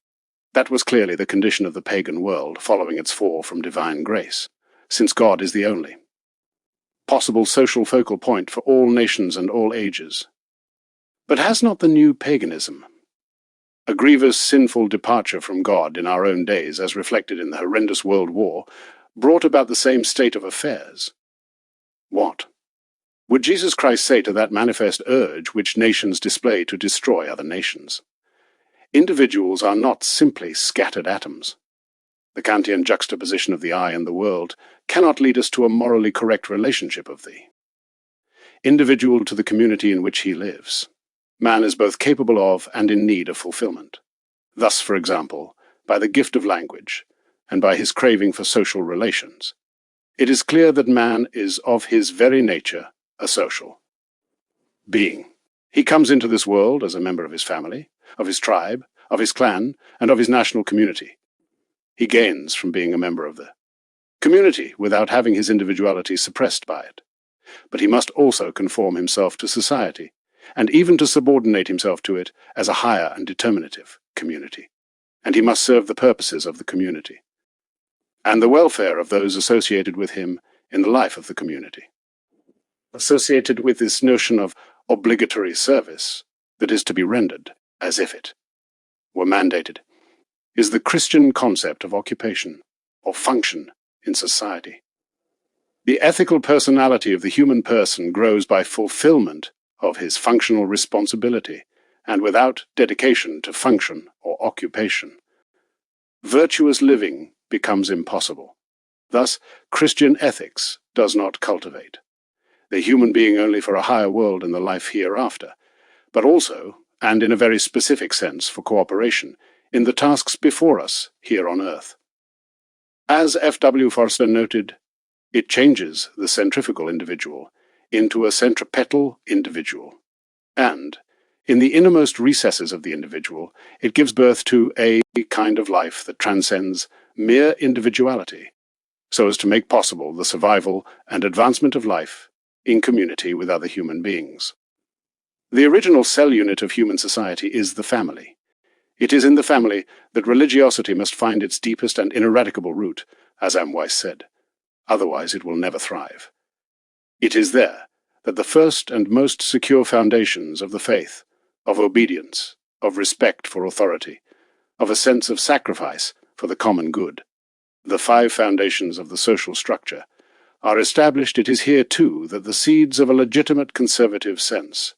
That was clearly the condition of the pagan world following its fall from divine grace, since God is the only possible social focal point for all nations and all ages. But has not the new paganism, a grievous sinful departure from God in our own days as reflected in the horrendous world war, brought about the same state of affairs? What would Jesus Christ say to that manifest urge which nations display to destroy other nations? Individuals are not simply scattered atoms. The Kantian juxtaposition of the I and the world cannot lead us to a morally correct relationship of the individual to the community in which he lives. Man is both capable of and in need of fulfillment. Thus, for example, by the gift of language, and by his craving for social relations, it is clear that man is of his very nature a social being. He comes into this world as a member of his family, of his tribe, of his clan, and of his national community. He gains from being a member of the community without having his individuality suppressed by it. But he must also conform himself to society, and even to subordinate himself to it as a higher and determinative community. And he must serve the purposes of the community, and the welfare of those associated with him in the life of the community. Associated with this notion of obligatory service that is to be rendered as if it were mandated, is the Christian concept of occupation or function in society. The ethical personality of the human person grows by fulfillment of his functional responsibility, and without dedication to function or occupation, virtuous living becomes impossible. Thus, Christian ethics does not cultivate the human being only for a higher world and the life hereafter, but also, and in a very specific sense, for cooperation in the tasks before us here on earth. As F.W. Forster noted, it changes the centrifugal individual into a centripetal individual, and, in the innermost recesses of the individual, it gives birth to a kind of life that transcends mere individuality, so as to make possible the survival and advancement of life in community with other human beings. The original cell unit of human society is the family. It is in the family that religiosity must find its deepest and ineradicable root, as Amwise said. Otherwise it will never thrive. It is there that the first and most secure foundations of the faith, of obedience, of respect for authority, of a sense of sacrifice for the common good, the 5 foundations of the social structure, are established. It is here, too, that the seeds of a legitimate conservative sense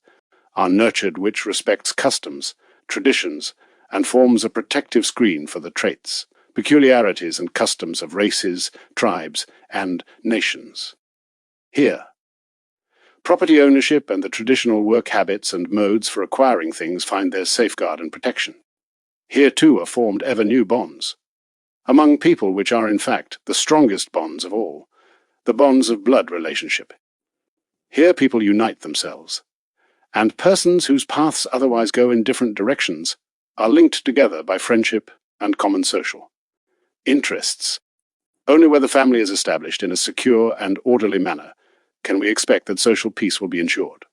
are nurtured which respects customs, traditions, and forms a protective screen for the traits, peculiarities, and customs of races, tribes, and nations. Here, property ownership and the traditional work habits and modes for acquiring things find their safeguard and protection. Here, too, are formed ever new bonds, among people which are, in fact, the strongest bonds of all, the bonds of blood relationship. Here people unite themselves, and persons whose paths otherwise go in different directions are linked together by friendship and common social. Interests. Only where the family is established in a secure and orderly manner can we expect that social peace will be ensured.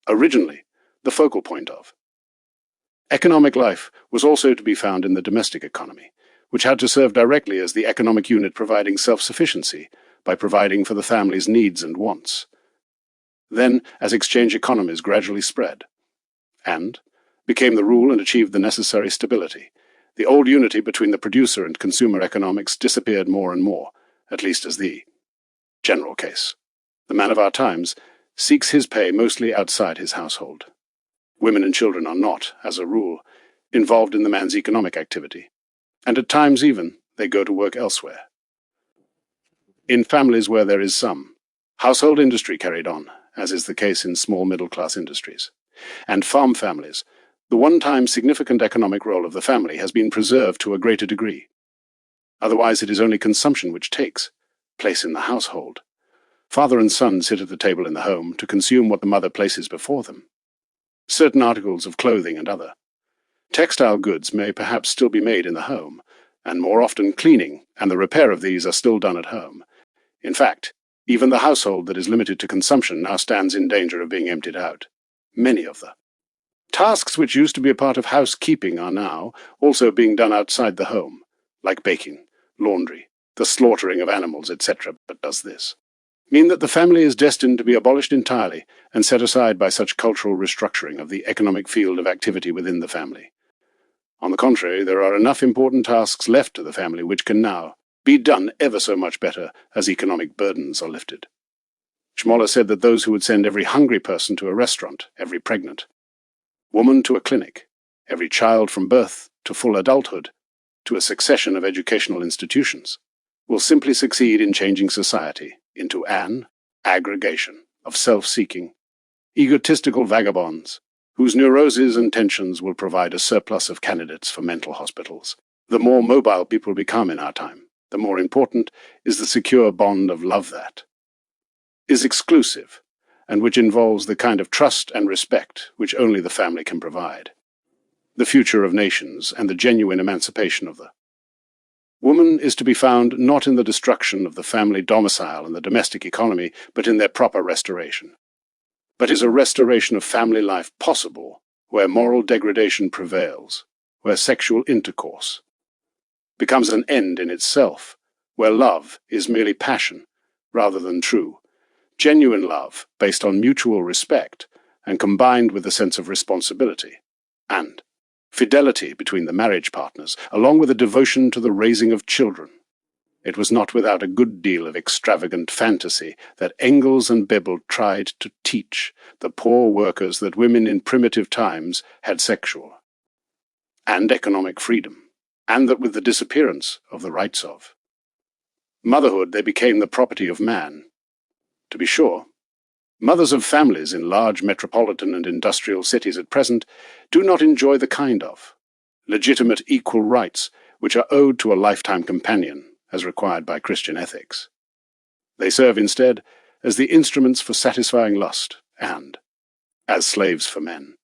Originally, the focal point of. Economic life was also to be found in the domestic economy, which had to serve directly as the economic unit providing self-sufficiency by providing for the family's needs and wants. Then, as exchange economies gradually spread, and became the rule and achieved the necessary stability, the old unity between the producer and consumer economics disappeared more and more, at least as the general case. The man of our times seeks his pay mostly outside his household. Women and children are not, as a rule, involved in the man's economic activity, and at times even they go to work elsewhere. In families where there is some household industry carried on, as is the case in small middle-class industries, and farm families, the one-time significant economic role of the family has been preserved to a greater degree. Otherwise it is only consumption which takes place in the household. Father and son sit at the table in the home to consume what the mother places before them. Certain articles of clothing and other textile goods may perhaps still be made in the home, and more often cleaning and the repair of these are still done at home. In fact, even the household that is limited to consumption now stands in danger of being emptied out. Many of the tasks which used to be a part of housekeeping are now also being done outside the home, like baking, laundry, the slaughtering of animals, etc. But does this mean that the family is destined to be abolished entirely and set aside by such cultural restructuring of the economic field of activity within the family? On the contrary, there are enough important tasks left to the family which can now be done ever so much better as economic burdens are lifted. Schmoller said that those who would send every hungry person to a restaurant, every pregnant woman to a clinic, every child from birth to full adulthood to a succession of educational institutions, will simply succeed in changing society into an aggregation of self-seeking, egotistical vagabonds whose neuroses and tensions will provide a surplus of candidates for mental hospitals. The more mobile people become in our time, the more important is the secure bond of love that is exclusive, and which involves the kind of trust and respect which only the family can provide. The future of nations and the genuine emancipation of the woman is to be found not in the destruction of the family domicile and the domestic economy, but in their proper restoration. But is a restoration of family life possible where moral degradation prevails, where sexual intercourse becomes an end in itself, where love is merely passion rather than true, genuine love based on mutual respect and combined with a sense of responsibility, and fidelity between the marriage partners, along with a devotion to the raising of children. It was not without a good deal of extravagant fantasy that Engels and Bebel tried to teach the poor workers that women in primitive times had sexual and economic freedom, and that with the disappearance of the rights of motherhood they became the property of man. To be sure, mothers of families in large metropolitan and industrial cities at present do not enjoy the kind of legitimate equal rights which are owed to a lifetime companion as required by Christian ethics. They serve instead as the instruments for satisfying lust and as slaves for men.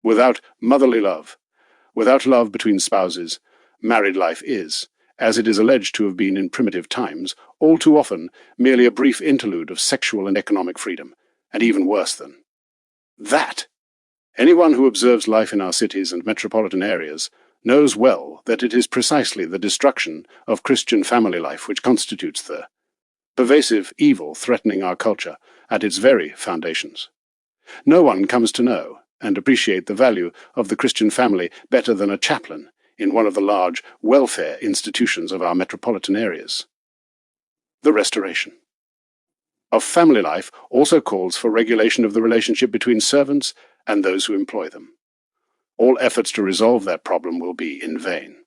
Without motherly love, without love between spouses, married life is, as it is alleged to have been in primitive times, all too often merely a brief interlude of sexual and economic freedom, and even worse than that. Anyone who observes life in our cities and metropolitan areas knows well that it is precisely the destruction of Christian family life which constitutes the pervasive evil threatening our culture at its very foundations. No one comes to know and appreciate the value of the Christian family better than a chaplain in one of the large welfare institutions of our metropolitan areas. The restoration of family life also calls for regulation of the relationship between servants and those who employ them. All efforts to resolve that problem will be in vain,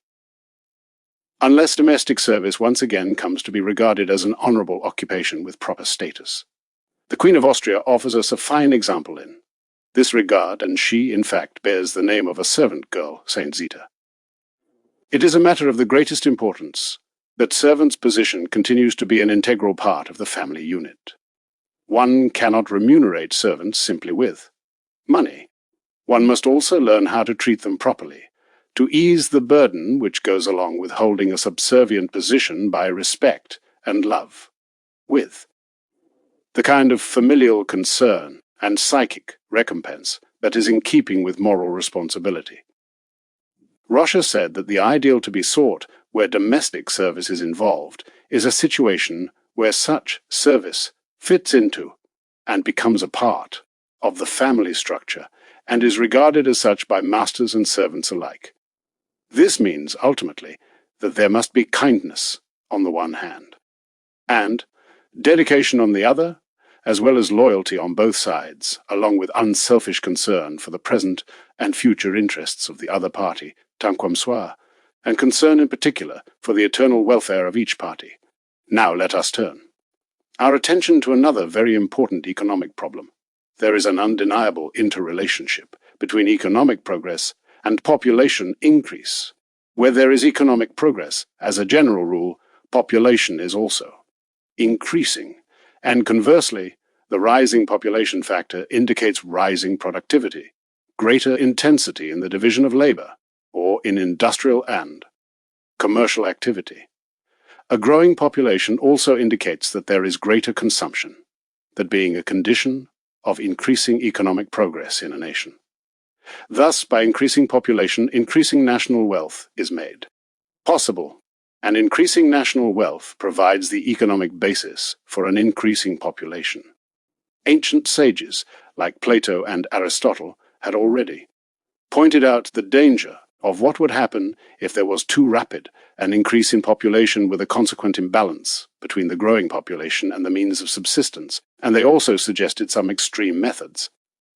unless domestic service once again comes to be regarded as an honourable occupation with proper status. The Queen of Austria offers us a fine example in this regard, and she, in fact, bears the name of a servant girl, Saint Zita. It is a matter of the greatest importance that servants' position continues to be an integral part of the family unit. One cannot remunerate servants simply with money. One must also learn how to treat them properly, to ease the burden which goes along with holding a subservient position by respect and love, with the kind of familial concern and psychic recompense that is in keeping with moral responsibility. Rocher said that the ideal to be sought where domestic service is involved is a situation where such service fits into and becomes a part of the family structure and is regarded as such by masters and servants alike. This means, ultimately, that there must be kindness on the one hand, and dedication on the other, as well as loyalty on both sides, along with unselfish concern for the present and future interests of the other party, tant comme soit, and concern in particular for the eternal welfare of each party. Now let us turn our attention to another very important economic problem. There is an undeniable interrelationship between economic progress and population increase. Where there is economic progress, as a general rule, population is also increasing, and conversely, the rising population factor indicates rising productivity, greater intensity in the division of labor, or in industrial and commercial activity. A growing population also indicates that there is greater consumption, that being a condition of increasing economic progress in a nation. Thus, by increasing population, increasing national wealth is made possible, and increasing national wealth provides the economic basis for an increasing population. Ancient sages, like Plato and Aristotle, had already pointed out the danger of what would happen if there was too rapid an increase in population with a consequent imbalance between the growing population and the means of subsistence, and they also suggested some extreme methods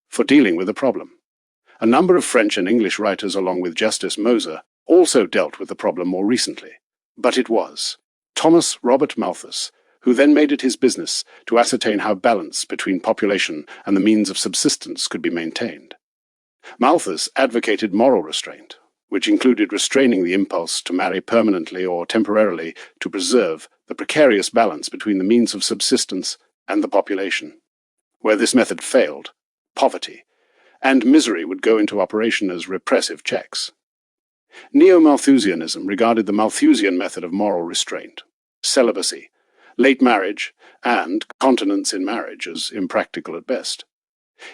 for dealing with the problem. A number of French and English writers, along with Justice Moser, also dealt with the problem more recently, but it was Thomas Robert Malthus who then made it his business to ascertain how balance between population and the means of subsistence could be maintained. Malthus advocated moral restraint, which included restraining the impulse to marry permanently or temporarily to preserve the precarious balance between the means of subsistence and the population. Where this method failed, poverty and misery would go into operation as repressive checks. Neo-Malthusianism regarded the Malthusian method of moral restraint, celibacy, late marriage, and continence in marriage as impractical at best.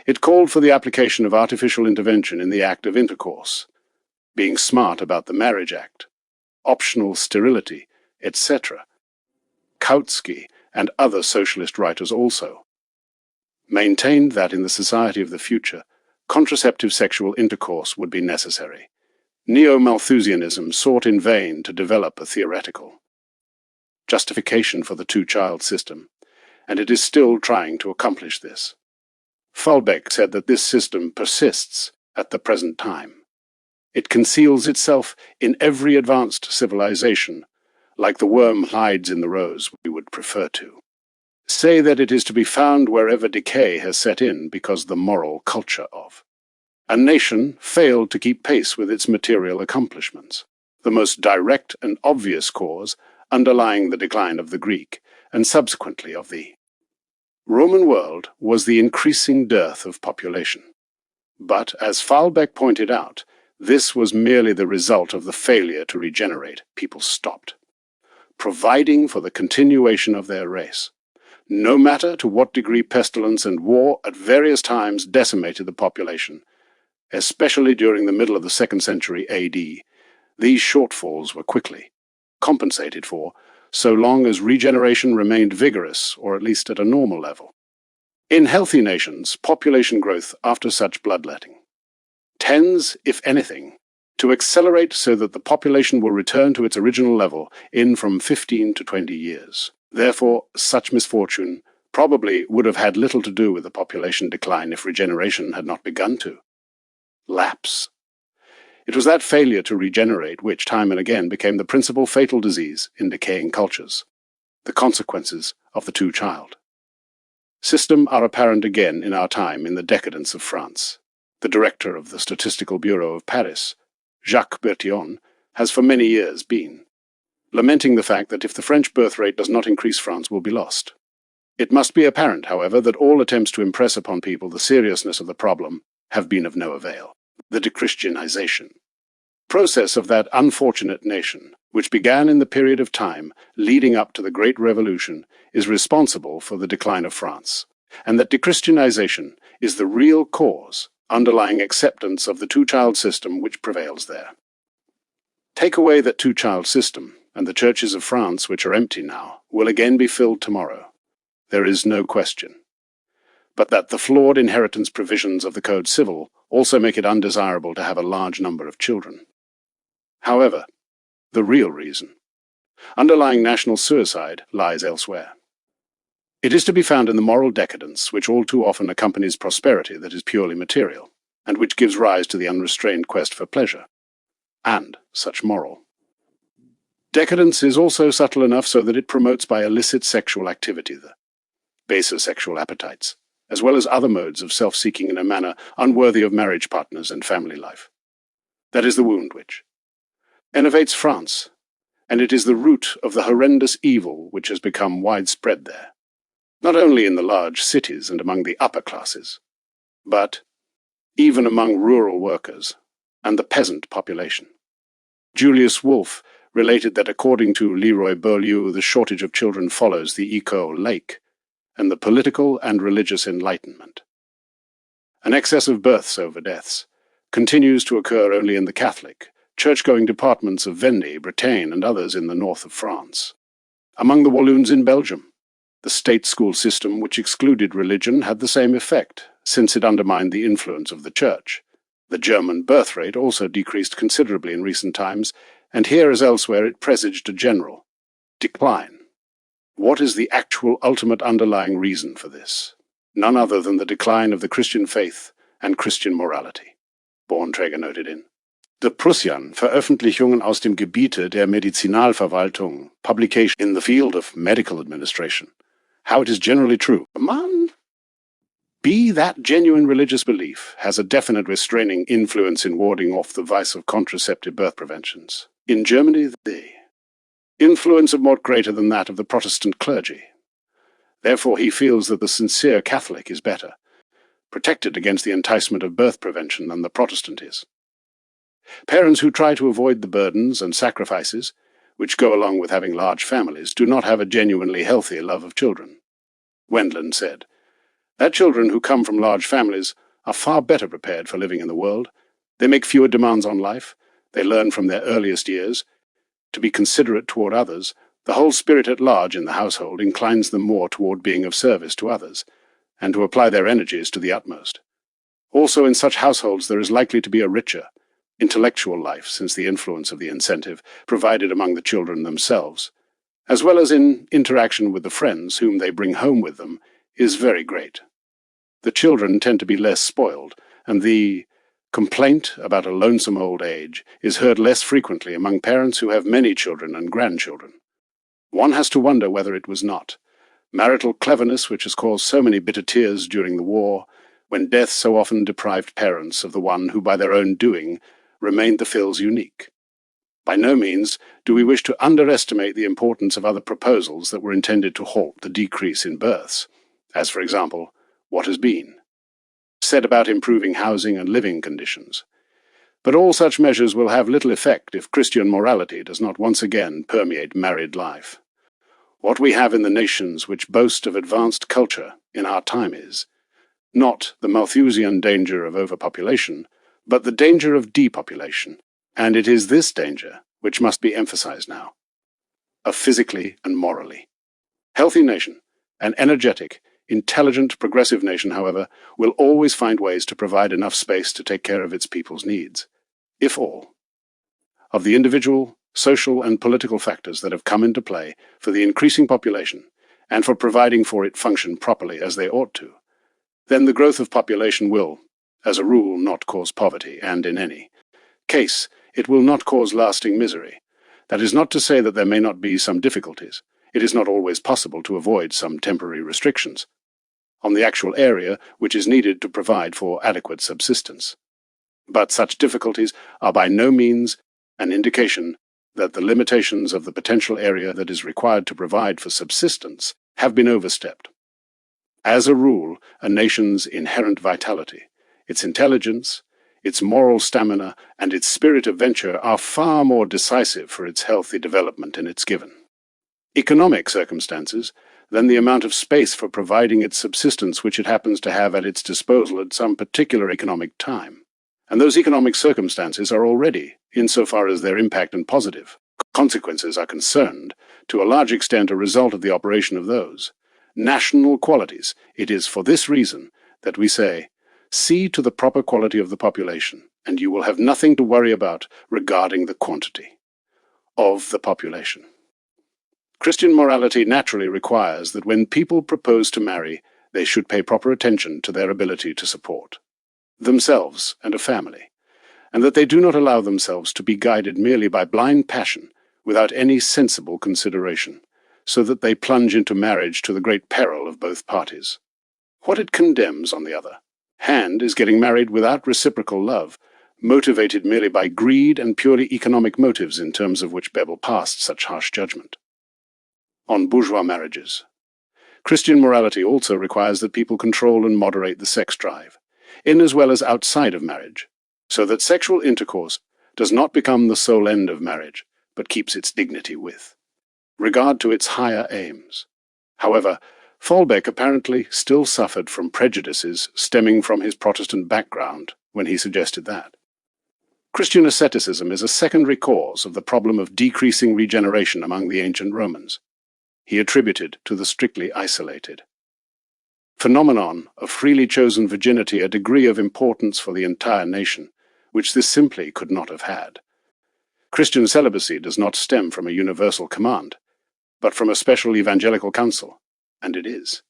It called for the application of artificial intervention in the act of intercourse, being smart about the marriage act, optional sterility, etc. Kautsky and other socialist writers also maintained that in the society of the future, contraceptive sexual intercourse would be necessary. Neo-Malthusianism sought in vain to develop a theoretical justification for the two-child system, and it is still trying to accomplish this. Falbeck said that this system persists at the present time. It conceals itself in every advanced civilization, like the worm hides in the rose we would prefer to say that it is to be found wherever decay has set in because the moral culture of a nation failed to keep pace with its material accomplishments, the most direct and obvious cause underlying the decline of the Greek, and subsequently of the Roman world, was the increasing dearth of population. But, as Falbeck pointed out, this was merely the result of the failure to regenerate. People stopped providing for the continuation of their race. No matter to what degree pestilence and war at various times decimated the population, especially during the middle of the 2nd century AD, these shortfalls were quickly compensated for, so long as regeneration remained vigorous, or at least at a normal level. In healthy nations, population growth after such bloodletting tends, if anything, to accelerate so that the population will return to its original level in from 15 to 20 years. Therefore, such misfortune probably would have had little to do with the population decline if regeneration had not begun to lapse. It was that failure to regenerate which, time and again, became the principal fatal disease in decaying cultures, the consequences of the two-child system are apparent again in our time in the decadence of France. The director of the Statistical Bureau of Paris, Jacques Bertillon, has for many years been lamenting the fact that if the French birth rate does not increase, France will be lost. It must be apparent, however, that all attempts to impress upon people the seriousness of the problem have been of no avail. The dechristianization process of that unfortunate nation, which began in the period of time leading up to the Great Revolution, is responsible for the decline of France, and that dechristianization is the real cause underlying acceptance of the two-child system which prevails there. Take away that two-child system, and the churches of France, which are empty now, will again be filled tomorrow. There is no question. But that the flawed inheritance provisions of the Code Civil also make it undesirable to have a large number of children. However, the real reason, underlying national suicide, lies elsewhere. It is to be found in the moral decadence which all too often accompanies prosperity that is purely material, and which gives rise to the unrestrained quest for pleasure, and such moral. Decadence is also subtle enough so that it promotes by illicit sexual activity the baser sexual appetites, as well as other modes of self-seeking in a manner unworthy of marriage partners and family life. That is the wound which enervates France, and it is the root of the horrendous evil which has become widespread there, not only in the large cities and among the upper classes, but even among rural workers and the peasant population. Julius Wolff related that according to Leroy Beaulieu, the shortage of children follows the eco-lake and the political and religious enlightenment. An excess of births over deaths continues to occur only in the Catholic, church-going departments of Vendée, Bretagne, and others in the north of France. Among the Walloons in Belgium, the state school system which excluded religion had the same effect, since it undermined the influence of the church. The German birth rate also decreased considerably in recent times, and here as elsewhere it presaged a general decline. What is the actual ultimate underlying reason for this? None other than the decline of the Christian faith and Christian morality. Bornträger noted in The Prussian, Veröffentlichungen aus dem Gebiete der Medizinalverwaltung, publication in the field of medical administration. How it is generally true. Man, be that genuine religious belief has a definite restraining influence in warding off the vice of contraceptive birth preventions. In Germany, the influence of more greater than that of the Protestant clergy. Therefore he feels that the sincere Catholic is better, protected against the enticement of birth prevention than the Protestant is. Parents who try to avoid the burdens and sacrifices which go along with having large families do not have a genuinely healthy love of children. Wendland said that children who come from large families are far better prepared for living in the world. They make fewer demands on life. They learn from their earliest years to be considerate toward others. The whole spirit at large in the household inclines them more toward being of service to others, and to apply their energies to the utmost. Also in such households there is likely to be a richer, intellectual life, since the influence of the incentive provided among the children themselves, as well as in interaction with the friends whom they bring home with them, is very great. The children tend to be less spoiled, and the complaint about a lonesome old age is heard less frequently among parents who have many children and grandchildren. One has to wonder whether it was not marital cleverness which has caused so many bitter tears during the war, when death so often deprived parents of the one who by their own doing remained the Phil's unique. By no means do we wish to underestimate the importance of other proposals that were intended to halt the decrease in births, as for example, what has been said about improving housing and living conditions. But all such measures will have little effect if Christian morality does not once again permeate married life. What we have in the nations which boast of advanced culture in our time is not the Malthusian danger of overpopulation, but the danger of depopulation, and it is this danger which must be emphasized now, of physically and morally. Healthy nation, an energetic, intelligent, progressive nation, however, will always find ways to provide enough space to take care of its people's needs, if all, of the individual, social, and political factors that have come into play for the increasing population and for providing for it function properly as they ought to. Then the growth of population will, as a rule, not cause poverty, and in any case, it will not cause lasting misery. That is not to say that there may not be some difficulties. It is not always possible to avoid some temporary restrictions on the actual area which is needed to provide for adequate subsistence. But such difficulties are by no means an indication that the limitations of the potential area that is required to provide for subsistence have been overstepped. As a rule, a nation's inherent vitality, its intelligence, its moral stamina, and its spirit of venture are far more decisive for its healthy development in its given economic circumstances than the amount of space for providing its subsistence which it happens to have at its disposal at some particular economic time. And those economic circumstances are already, insofar as their impact and positive consequences are concerned, to a large extent a result of the operation of those national qualities. It is for this reason that we say, see to the proper quality of the population, and you will have nothing to worry about regarding the quantity of the population. Christian morality naturally requires that when people propose to marry, they should pay proper attention to their ability to support themselves and a family, and that they do not allow themselves to be guided merely by blind passion without any sensible consideration, so that they plunge into marriage to the great peril of both parties. What it condemns, on the other hand, is getting married without reciprocal love, motivated merely by greed and purely economic motives in terms of which Bebel passed such harsh judgment. On bourgeois marriages. Christian morality also requires that people control and moderate the sex drive, in as well as outside of marriage, so that sexual intercourse does not become the sole end of marriage, but keeps its dignity with regard to its higher aims. However, Folbeck apparently still suffered from prejudices stemming from his Protestant background when he suggested that. Christian asceticism is a secondary cause of the problem of decreasing regeneration among the ancient Romans. He attributed to the strictly isolated phenomenon of freely chosen virginity a degree of importance for the entire nation, which this simply could not have had. Christian celibacy does not stem from a universal command, but from a special evangelical counsel, and it is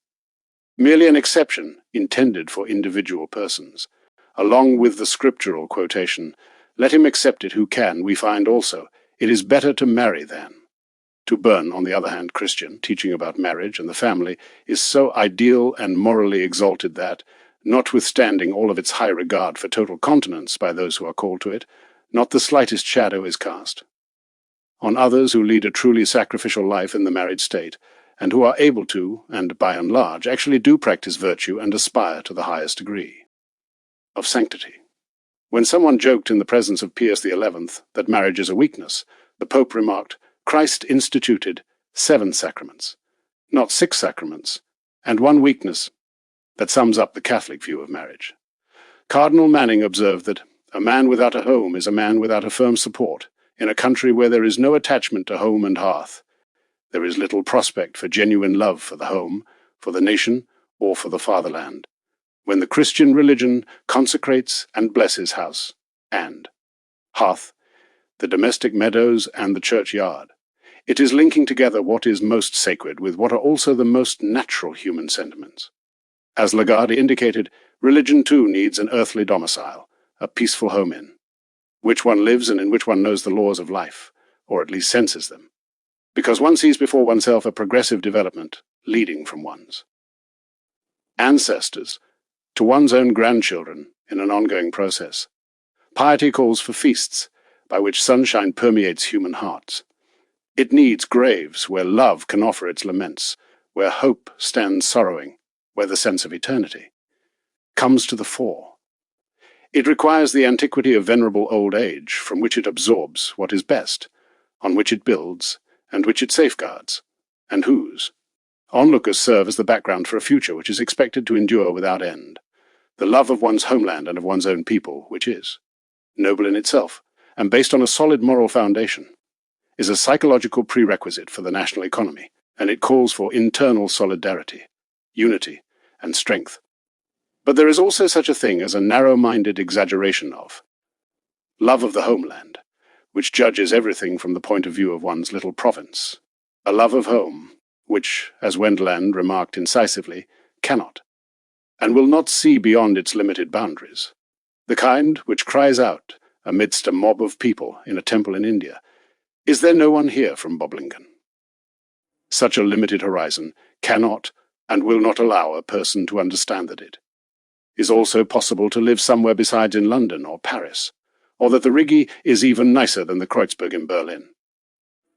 merely an exception intended for individual persons. Along with the scriptural quotation, "Let him accept it who can," we find also, "It is better to marry than to burn." On the other hand, Christian teaching about marriage and the family is so ideal and morally exalted that, notwithstanding all of its high regard for total continence by those who are called to it, not the slightest shadow is cast on others who lead a truly sacrificial life in the married state, and who are able to, and by and large, actually do practice virtue and aspire to the highest degree of sanctity. When someone joked in the presence of Pius XI that marriage is a weakness, the Pope remarked, "Christ instituted 7 sacraments, not 6 sacraments, and 1 weakness." That sums up the Catholic view of marriage. Cardinal Manning observed that a man without a home is a man without a firm support. In a country where there is no attachment to home and hearth, there is little prospect for genuine love for the home, for the nation, or for the fatherland. When the Christian religion consecrates and blesses house and hearth, the domestic meadows and the churchyard, it is linking together what is most sacred with what are also the most natural human sentiments. As Lagarde indicated, religion too needs an earthly domicile, a peaceful home in which one lives and in which one knows the laws of life, or at least senses them, because one sees before oneself a progressive development leading from one's ancestors to one's own grandchildren in an ongoing process. Piety calls for feasts by which sunshine permeates human hearts. It needs graves where love can offer its laments, where hope stands sorrowing, where the sense of eternity comes to the fore. It requires the antiquity of venerable old age, from which it absorbs what is best, on which it builds, and which it safeguards, and whose onlookers serve as the background for a future which is expected to endure without end. The love of one's homeland and of one's own people, which is noble in itself, and based on a solid moral foundation, is a psychological prerequisite for the national economy, and it calls for internal solidarity, unity, and strength. But there is also such a thing as a narrow-minded exaggeration of love of the homeland, which judges everything from the point of view of one's little province. A love of home, which, as Wendland remarked incisively, cannot, and will not see beyond its limited boundaries. The kind which cries out, amidst a mob of people in a temple in India, "Is there no one here from Boblingen?" Such a limited horizon cannot and will not allow a person to understand that it is also possible to live somewhere besides in London or Paris, or that the Rigi is even nicer than the Kreuzberg in Berlin.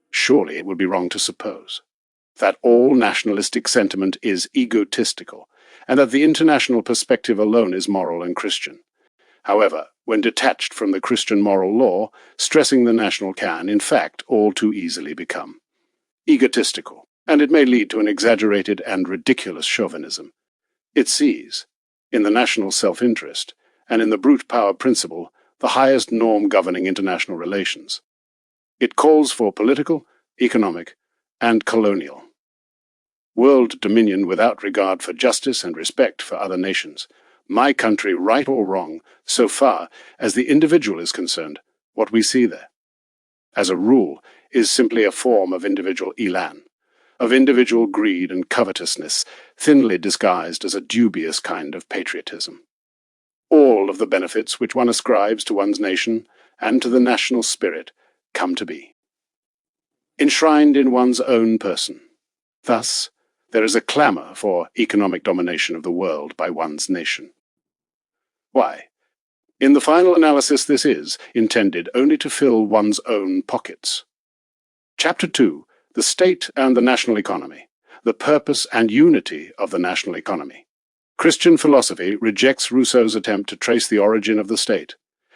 Surely it would be wrong to suppose that all nationalistic sentiment is egotistical, and that the international perspective alone is moral and Christian. However, when detached from the Christian moral law, stressing the national can, in fact, all too easily become egotistical, and it may lead to an exaggerated and ridiculous chauvinism. It sees, in the national self-interest, and in the brute power principle, the highest norm governing international relations. It calls for political, economic, and colonial world dominion without regard for justice and respect for other nations. My country, right or wrong, so far as the individual is concerned, what we see there, as a rule, is simply a form of individual elan, of individual greed and covetousness, thinly disguised as a dubious kind of patriotism. All of the benefits which one ascribes to one's nation and to the national spirit come to be enshrined in one's own person. Thus, there is a clamour for economic domination of the world by one's nation. Why? In the final analysis, this is intended only to fill one's own pockets. Chapter 2, The State and the National Economy, the Purpose and Unity of the National Economy. Christian philosophy rejects Rousseau's attempt to trace the origin of the state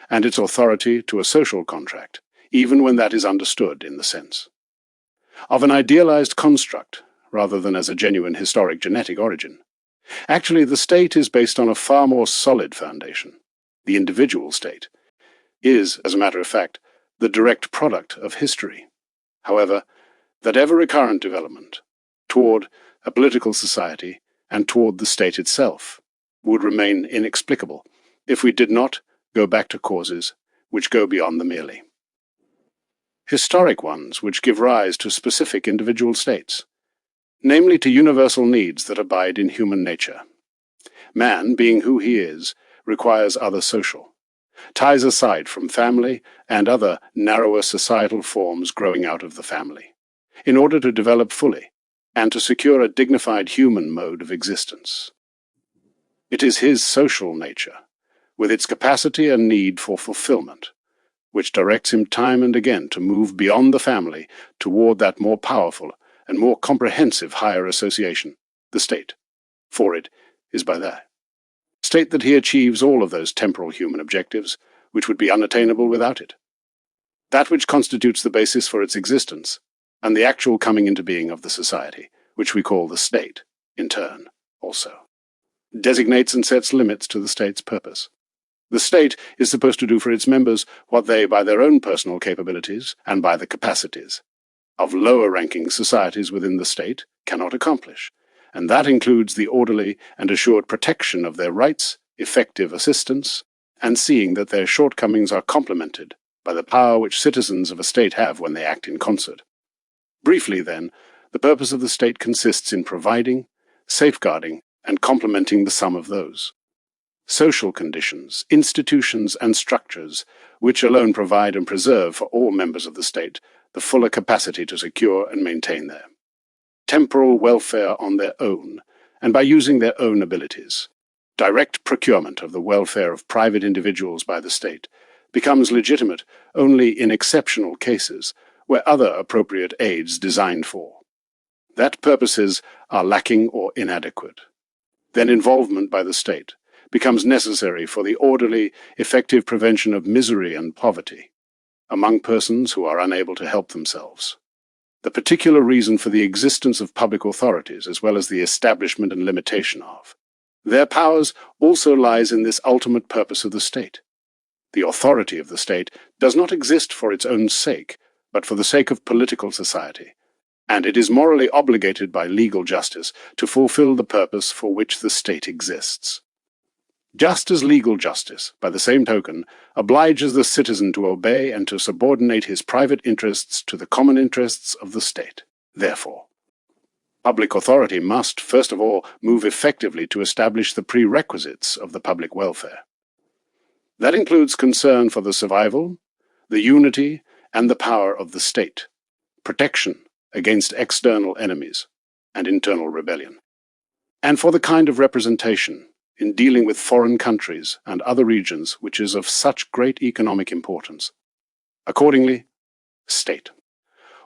and its authority to a social contract, even when that is understood in the sense of an idealized construct, rather than as a genuine historic genetic origin. Actually, the state is based on a far more solid foundation. The individual state is, as a matter of fact, the direct product of history. However, that ever-recurrent development toward a political society and toward the state itself would remain inexplicable if we did not go back to causes which go beyond the merely historic ones which give rise to specific individual states, namely to universal needs that abide in human nature. Man, being who he is, requires other social, ties aside from family and other narrower societal forms growing out of the family, in order to develop fully and to secure a dignified human mode of existence. It is his social nature, with its capacity and need for fulfillment, which directs him time and again to move beyond the family toward that more powerful and more comprehensive higher association, the state, for it is by that state that he achieves all of those temporal human objectives which would be unattainable without it. That which constitutes the basis for its existence, and the actual coming into being of the society, which we call the state, in turn, also, designates and sets limits to the state's purpose. The state is supposed to do for its members what they, by their own personal capabilities and by the capacities of lower-ranking societies within the state, cannot accomplish, and that includes the orderly and assured protection of their rights, effective assistance, and seeing that their shortcomings are complemented by the power which citizens of a state have when they act in concert. Briefly, then, the purpose of the state consists in providing, safeguarding, and complementing the sum of those social conditions, institutions, and structures which alone provide and preserve for all members of the state the fuller capacity to secure and maintain their temporal welfare on their own, and by using their own abilities. Direct procurement of the welfare of private individuals by the state becomes legitimate only in exceptional cases where other appropriate aids designed for that purposes are lacking or inadequate. Then involvement by the state becomes necessary for the orderly, effective prevention of misery and poverty among persons who are unable to help themselves. The particular reason for the existence of public authorities, as well as the establishment and limitation of their powers, also lies in this ultimate purpose of the state. The authority of the state does not exist for its own sake, but for the sake of political society, and it is morally obligated by legal justice to fulfill the purpose for which the state exists. Just as legal justice, by the same token, obliges the citizen to obey and to subordinate his private interests to the common interests of the state. Therefore, public authority must, first of all, move effectively to establish the prerequisites of the public welfare. That includes concern for the survival, the unity, and the power of the state, protection against external enemies and internal rebellion, and for the kind of representation in dealing with foreign countries and other regions which is of such great economic importance. Accordingly, state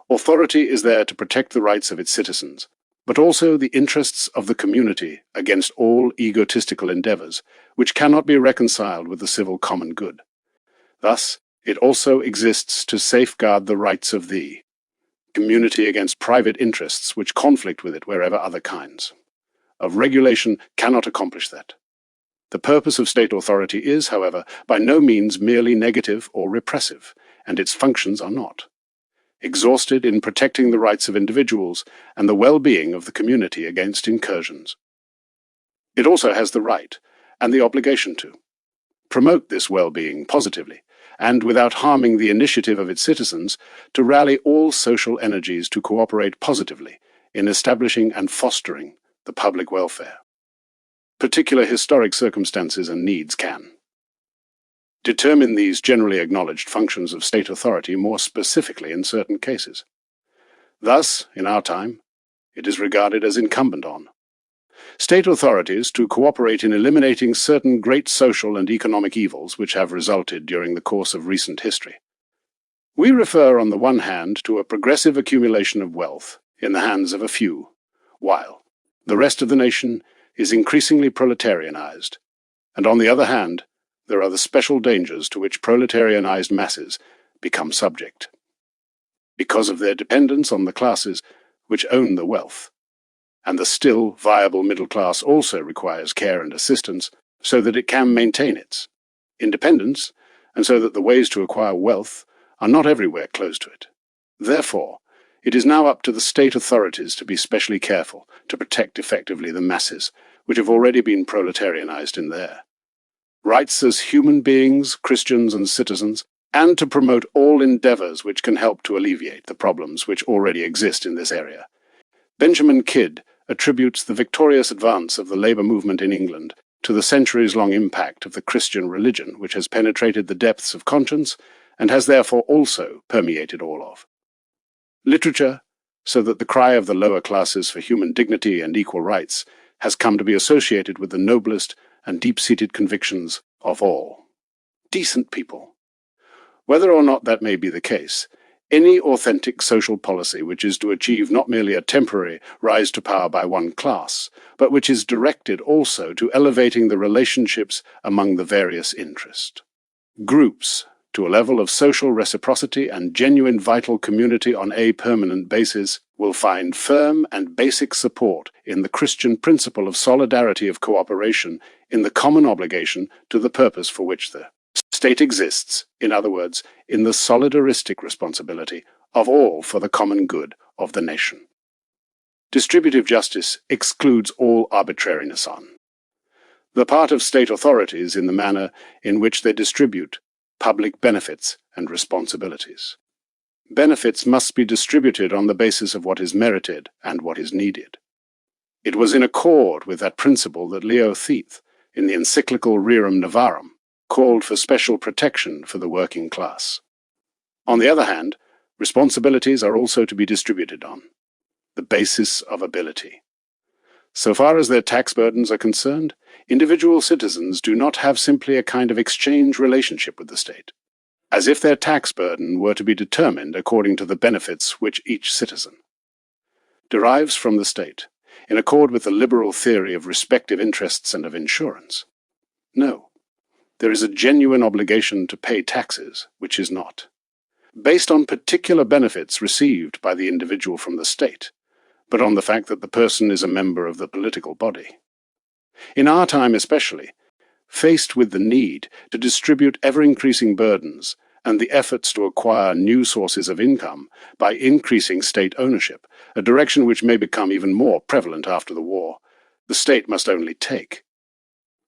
authority is there to protect the rights of its citizens, but also the interests of the community against all egotistical endeavours, which cannot be reconciled with the civil common good. Thus, it also exists to safeguard the rights of the community against private interests which conflict with it wherever other kinds of regulation cannot accomplish that. The purpose of state authority is, however, by no means merely negative or repressive, and its functions are not. Exhausted in protecting the rights of individuals and the well-being of the community against incursions. It also has the right and the obligation to promote this well-being positively, and without harming the initiative of its citizens, to rally all social energies to cooperate positively in establishing and fostering the public welfare. Particular historic circumstances and needs can determine these generally acknowledged functions of state authority more specifically in certain cases. Thus, in our time, it is regarded as incumbent on state authorities to cooperate in eliminating certain great social and economic evils which have resulted during the course of recent history. We refer on the one hand to a progressive accumulation of wealth in the hands of a few, while the rest of the nation is increasingly proletarianized, and on the other hand, there are the special dangers to which proletarianized masses become subject, because of their dependence on the classes which own the wealth. And the still viable middle class also requires care and assistance so that it can maintain its independence, and so that the ways to acquire wealth are not everywhere closed to it. Therefore, it is now up to the state authorities to be specially careful to protect effectively the masses, which have already been proletarianized in their rights as human beings, Christians and citizens, and to promote all endeavors which can help to alleviate the problems which already exist in this area. Benjamin Kidd attributes the victorious advance of the labour movement in England to the centuries-long impact of the Christian religion, which has penetrated the depths of conscience and has therefore also permeated all of literature, so that the cry of the lower classes for human dignity and equal rights has come to be associated with the noblest and deep-seated convictions of all decent people. Whether or not that may be the case, any authentic social policy which is to achieve not merely a temporary rise to power by one class, but which is directed also to elevating the relationships among the various interest groups to a level of social reciprocity and genuine vital community on a permanent basis, will find firm and basic support in the Christian principle of solidarity of cooperation in the common obligation to the purpose for which the state exists, in other words, in the solidaristic responsibility of all for the common good of the nation. Distributive justice excludes all arbitrariness on the part of state authorities in the manner in which they distribute public benefits and responsibilities. Benefits must be distributed on the basis of what is merited and what is needed. It was in accord with that principle that Leo Thieth, in the encyclical Rerum Novarum, called for special protection for the working class. On the other hand, responsibilities are also to be distributed on the basis of ability. So far as their tax burdens are concerned, individual citizens do not have simply a kind of exchange relationship with the state, as if their tax burden were to be determined according to the benefits which each citizen derives from the state, in accord with the liberal theory of respective interests and of insurance. No, there is a genuine obligation to pay taxes, which is not based on particular benefits received by the individual from the state, but on the fact that the person is a member of the political body. In our time especially, faced with the need to distribute ever-increasing burdens and the efforts to acquire new sources of income by increasing state ownership, a direction which may become even more prevalent after the war, the state must only take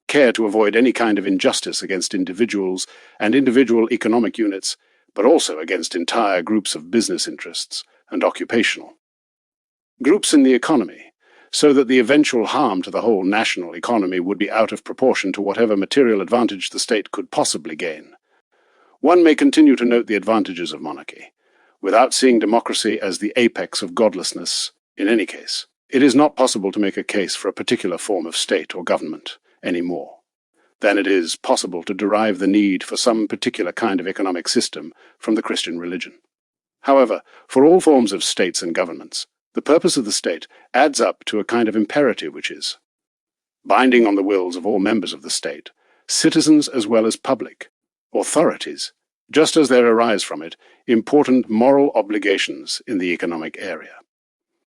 care to avoid any kind of injustice against individuals and individual economic units, but also against entire groups of business interests and occupational groups in the economy, so that the eventual harm to the whole national economy would be out of proportion to whatever material advantage the state could possibly gain. One may continue to note the advantages of monarchy, without seeing democracy as the apex of godlessness. In any case, it is not possible to make a case for a particular form of state or government any more than it is possible to derive the need for some particular kind of economic system from the Christian religion. However, for all forms of states and governments, The purpose of the state adds up to a kind of imperative which is binding on the wills of all members of the state, citizens as well as public, authorities, just as there arise from it important moral obligations in the economic area.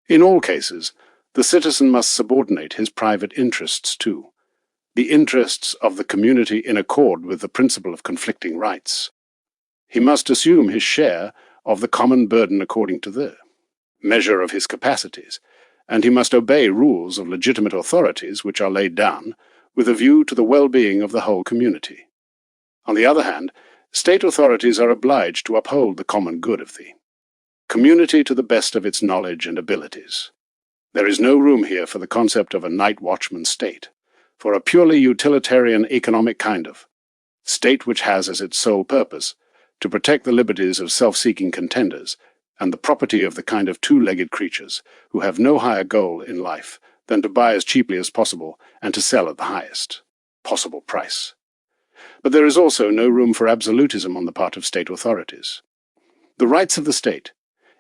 In all cases, the citizen must subordinate his private interests to the interests of the community in accord with the principle of conflicting rights. He must assume his share of the common burden according to the measure of his capacities, and he must obey rules of legitimate authorities which are laid down with a view to the well-being of the whole community. On the other hand, state authorities are obliged to uphold the common good of the community to the best of its knowledge and abilities. There is no room here for the concept of a night watchman state, for a purely utilitarian economic kind of state which has as its sole purpose to protect the liberties of self-seeking contenders and the property of the kind of two-legged creatures who have no higher goal in life than to buy as cheaply as possible and to sell at the highest possible price. But there is also no room for absolutism on the part of state authorities. The rights of the state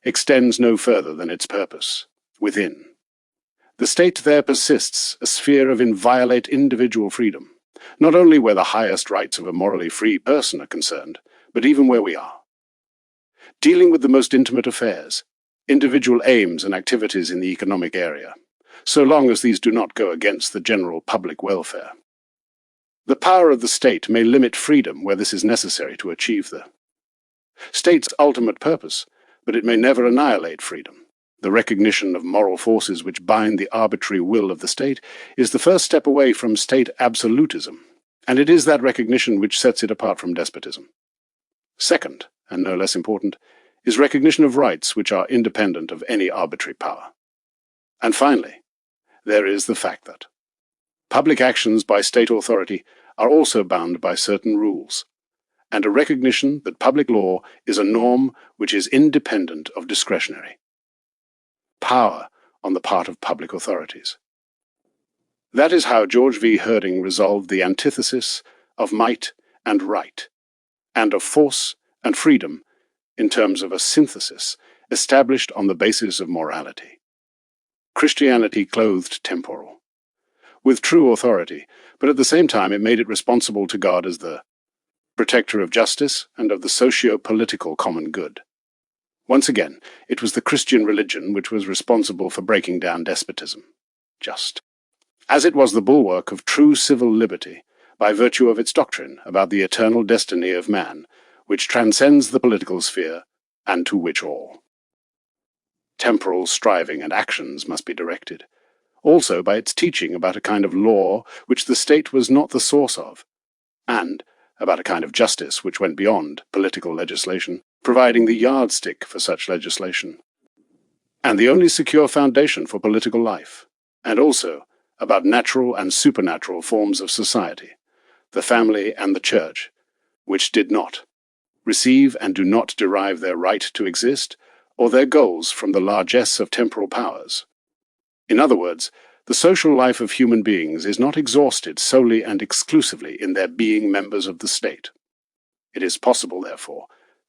extends no further than its purpose, within. The state there persists a sphere of inviolate individual freedom, not only where the highest rights of a morally free person are concerned, but even where we are. Dealing with the most intimate affairs, individual aims and activities in the economic area, so long as these do not go against the general public welfare. The power of the state may limit freedom where this is necessary to achieve the state's ultimate purpose, but it may never annihilate freedom. The recognition of moral forces which bind the arbitrary will of the state is the first step away from state absolutism, and it is that recognition which sets it apart from despotism. Second, and no less important, is recognition of rights which are independent of any arbitrary power. And finally, there is the fact that public actions by state authority are also bound by certain rules, and a recognition that public law is a norm which is independent of discretionary power on the part of public authorities. That is how George V. Herding resolved the antithesis of might and right, and of force and freedom in terms of a synthesis established on the basis of morality. Christianity clothed temporal with true authority, but at the same time it made it responsible to God as the protector of justice and of the socio-political common good. Once again, it was the Christian religion which was responsible for breaking down despotism, just as it was the bulwark of true civil liberty by virtue of its doctrine about the eternal destiny of man, which transcends the political sphere and to which all temporal striving and actions must be directed. Also by its teaching about a kind of law which the state was not the source of, and about a kind of justice which went beyond political legislation, providing the yardstick for such legislation, and the only secure foundation for political life, and also about natural and supernatural forms of society, the family and the church, which did not receive and do not derive their right to exist or their goals from the largesse of temporal powers. In other words, the social life of human beings is not exhausted solely and exclusively in their being members of the state. It is possible, therefore,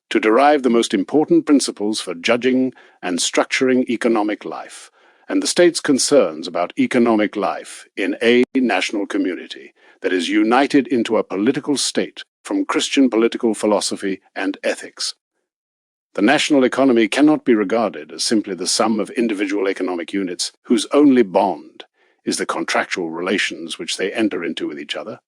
to derive the most important principles for judging and structuring economic life, and the state's concerns about economic life in a national community that is united into a political state from Christian political philosophy and ethics. The national economy cannot be regarded as simply the sum of individual economic units whose only bond is the contractual relations which they enter into with each other,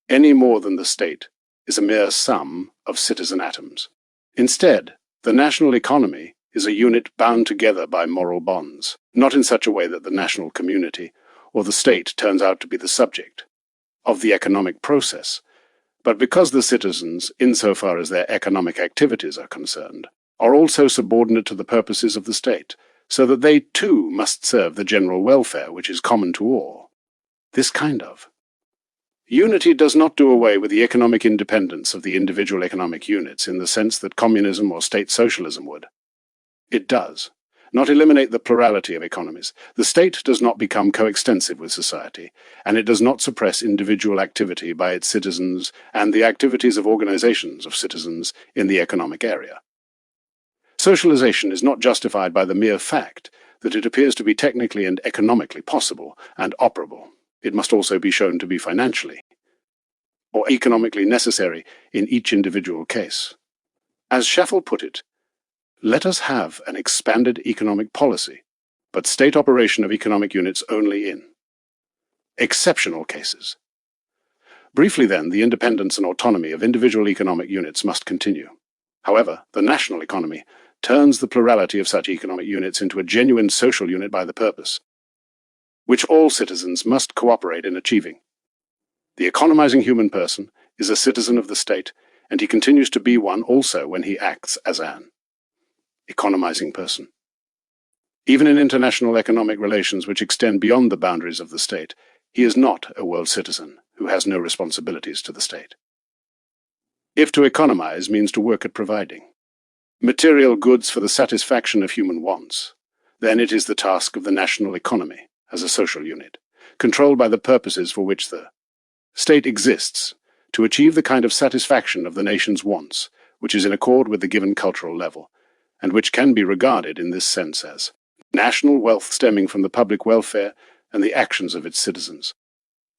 any more than the state is a mere sum of citizen atoms. Instead, the national economy is a unit bound together by moral bonds, not in such a way that the national community or the state turns out to be the subject of the economic process, but because the citizens, insofar as their economic activities are concerned, are also subordinate to the purposes of the state, so that they too must serve the general welfare which is common to all. This kind of unity does not do away with the economic independence of the individual economic units in the sense that communism or state socialism would. It does not eliminate the plurality of economies. The state does not become coextensive with society, and it does not suppress individual activity by its citizens and the activities of organizations of citizens in the economic area. Socialization is not justified by the mere fact that it appears to be technically and economically possible and operable, it must also be shown to be financially or economically necessary in each individual case. As Schaffel put it, let us have an expanded economic policy, but state operation of economic units only in exceptional cases. Briefly then, the independence and autonomy of individual economic units must continue. However, the national economy turns the plurality of such economic units into a genuine social unit by the purpose, which all citizens must cooperate in achieving. The economizing human person is a citizen of the state, and he continues to be one also when he acts as an economizing person. Even in international economic relations which extend beyond the boundaries of the state, he is not a world citizen who has no responsibilities to the state. If to economize means to work at providing material goods for the satisfaction of human wants, then it is the task of the national economy as a social unit, controlled by the purposes for which the state exists, to achieve the kind of satisfaction of the nation's wants which is in accord with the given cultural level, and which can be regarded in this sense as national wealth stemming from the public welfare and the actions of its citizens.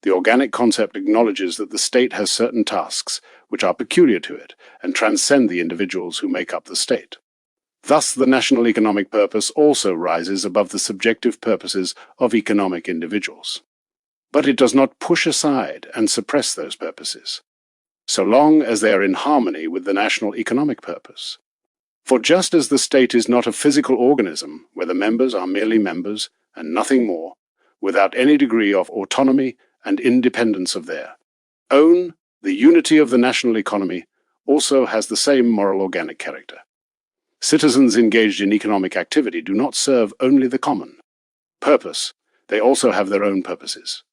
The organic concept acknowledges that the state has certain tasks which are peculiar to it and transcend the individuals who make up the state. Thus, the national economic purpose also rises above the subjective purposes of economic individuals. But it does not push aside and suppress those purposes, so long as they are in harmony with the national economic purpose. For just as the state is not a physical organism where the members are merely members and nothing more, without any degree of autonomy and independence of their own, the unity of the national economy also has the same moral organic character. Citizens engaged in economic activity do not serve only the common purpose, they also have their own purposes.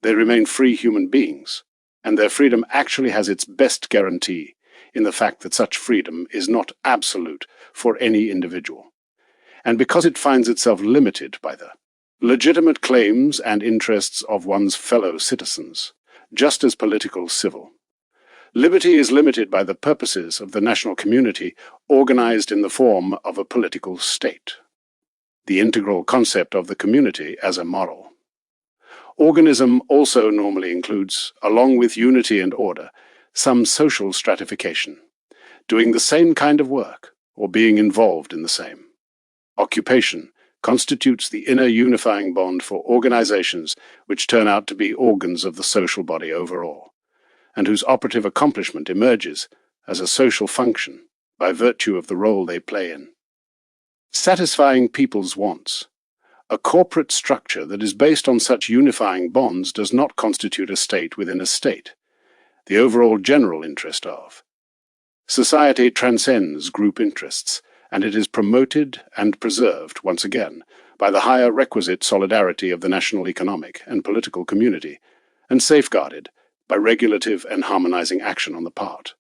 They remain free human beings, and their freedom actually has its best guarantee in the fact that such freedom is not absolute for any individual, and because it finds itself limited by the legitimate claims and interests of one's fellow citizens, just as political civil. Liberty is limited by the purposes of the national community organized in the form of a political state, the integral concept of the community as a moral. Organism also normally includes, along with unity and order, some social stratification, doing the same kind of work or being involved in the same. Occupation constitutes the inner unifying bond for organizations which turn out to be organs of the social body overall, and whose operative accomplishment emerges as a social function by virtue of the role they play in satisfying people's wants. A corporate structure that is based on such unifying bonds does not constitute a state within a state. The overall general interest of society transcends group interests, and it is promoted and preserved, once again, by the higher requisite solidarity of the national economic and political community, and safeguarded by regulative and harmonizing action on the part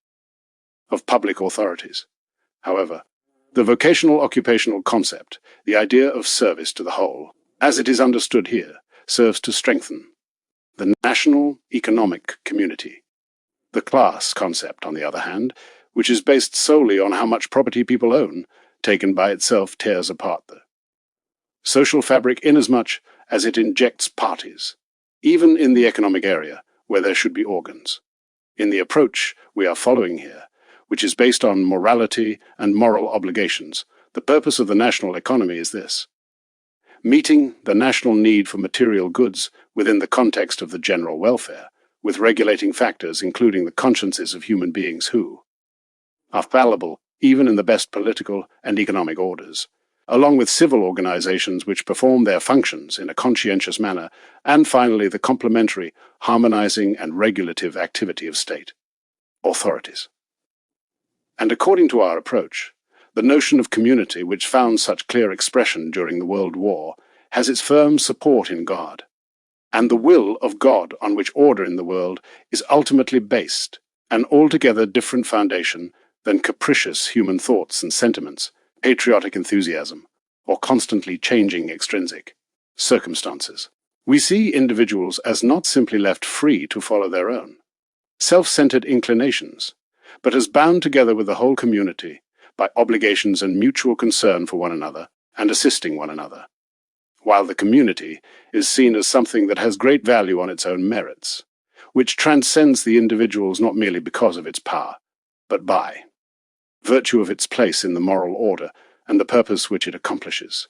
of public authorities. However, the vocational occupational concept, the idea of service to the whole, as it is understood here, serves to strengthen the national economic community. The class concept, on the other hand, which is based solely on how much property people own, taken by itself tears apart the social fabric inasmuch as it injects parties, even in the economic area where there should be organs. In the approach we are following here, which is based on morality and moral obligations, the purpose of the national economy is this: meeting the national need for material goods within the context of the general welfare, with regulating factors including the consciences of human beings who are fallible even in the best political and economic orders, along with civil organizations which perform their functions in a conscientious manner, and finally the complementary, harmonizing and regulative activity of state authorities. And according to our approach, the notion of community, which found such clear expression during the World War, has its firm support in God, and the will of God on which order in the world is ultimately based, an altogether different foundation than capricious human thoughts and sentiments, patriotic enthusiasm, or constantly changing extrinsic circumstances. We see individuals as not simply left free to follow their own self-centered inclinations, but as bound together with the whole community by obligations and mutual concern for one another and assisting one another, while the community is seen as something that has great value on its own merits, which transcends the individuals not merely because of its power, but by virtue of its place in the moral order and the purpose which it accomplishes.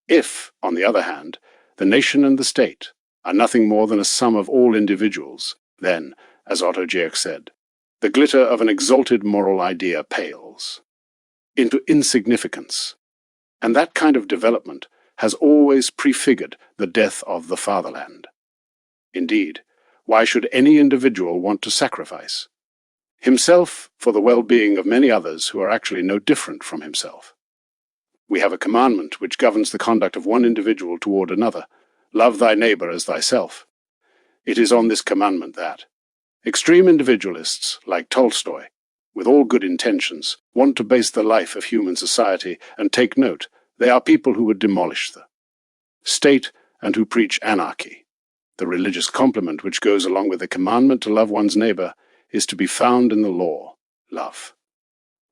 If, on the other hand, the nation and the state are nothing more than a sum of all individuals, then, as Otto Georg said, the glitter of an exalted moral idea pales into insignificance, and that kind of development has always prefigured the death of the fatherland. Indeed, why should any individual want to sacrifice himself for the well-being of many others who are actually no different from himself? We have a commandment which governs the conduct of one individual toward another: love thy neighbor as thyself. It is on this commandment that extreme individualists like Tolstoy, with all good intentions, want to base the life of human society, and take note, they are people who would demolish the state and who preach anarchy. The religious complement which goes along with the commandment to love one's neighbor is to be found in the law: love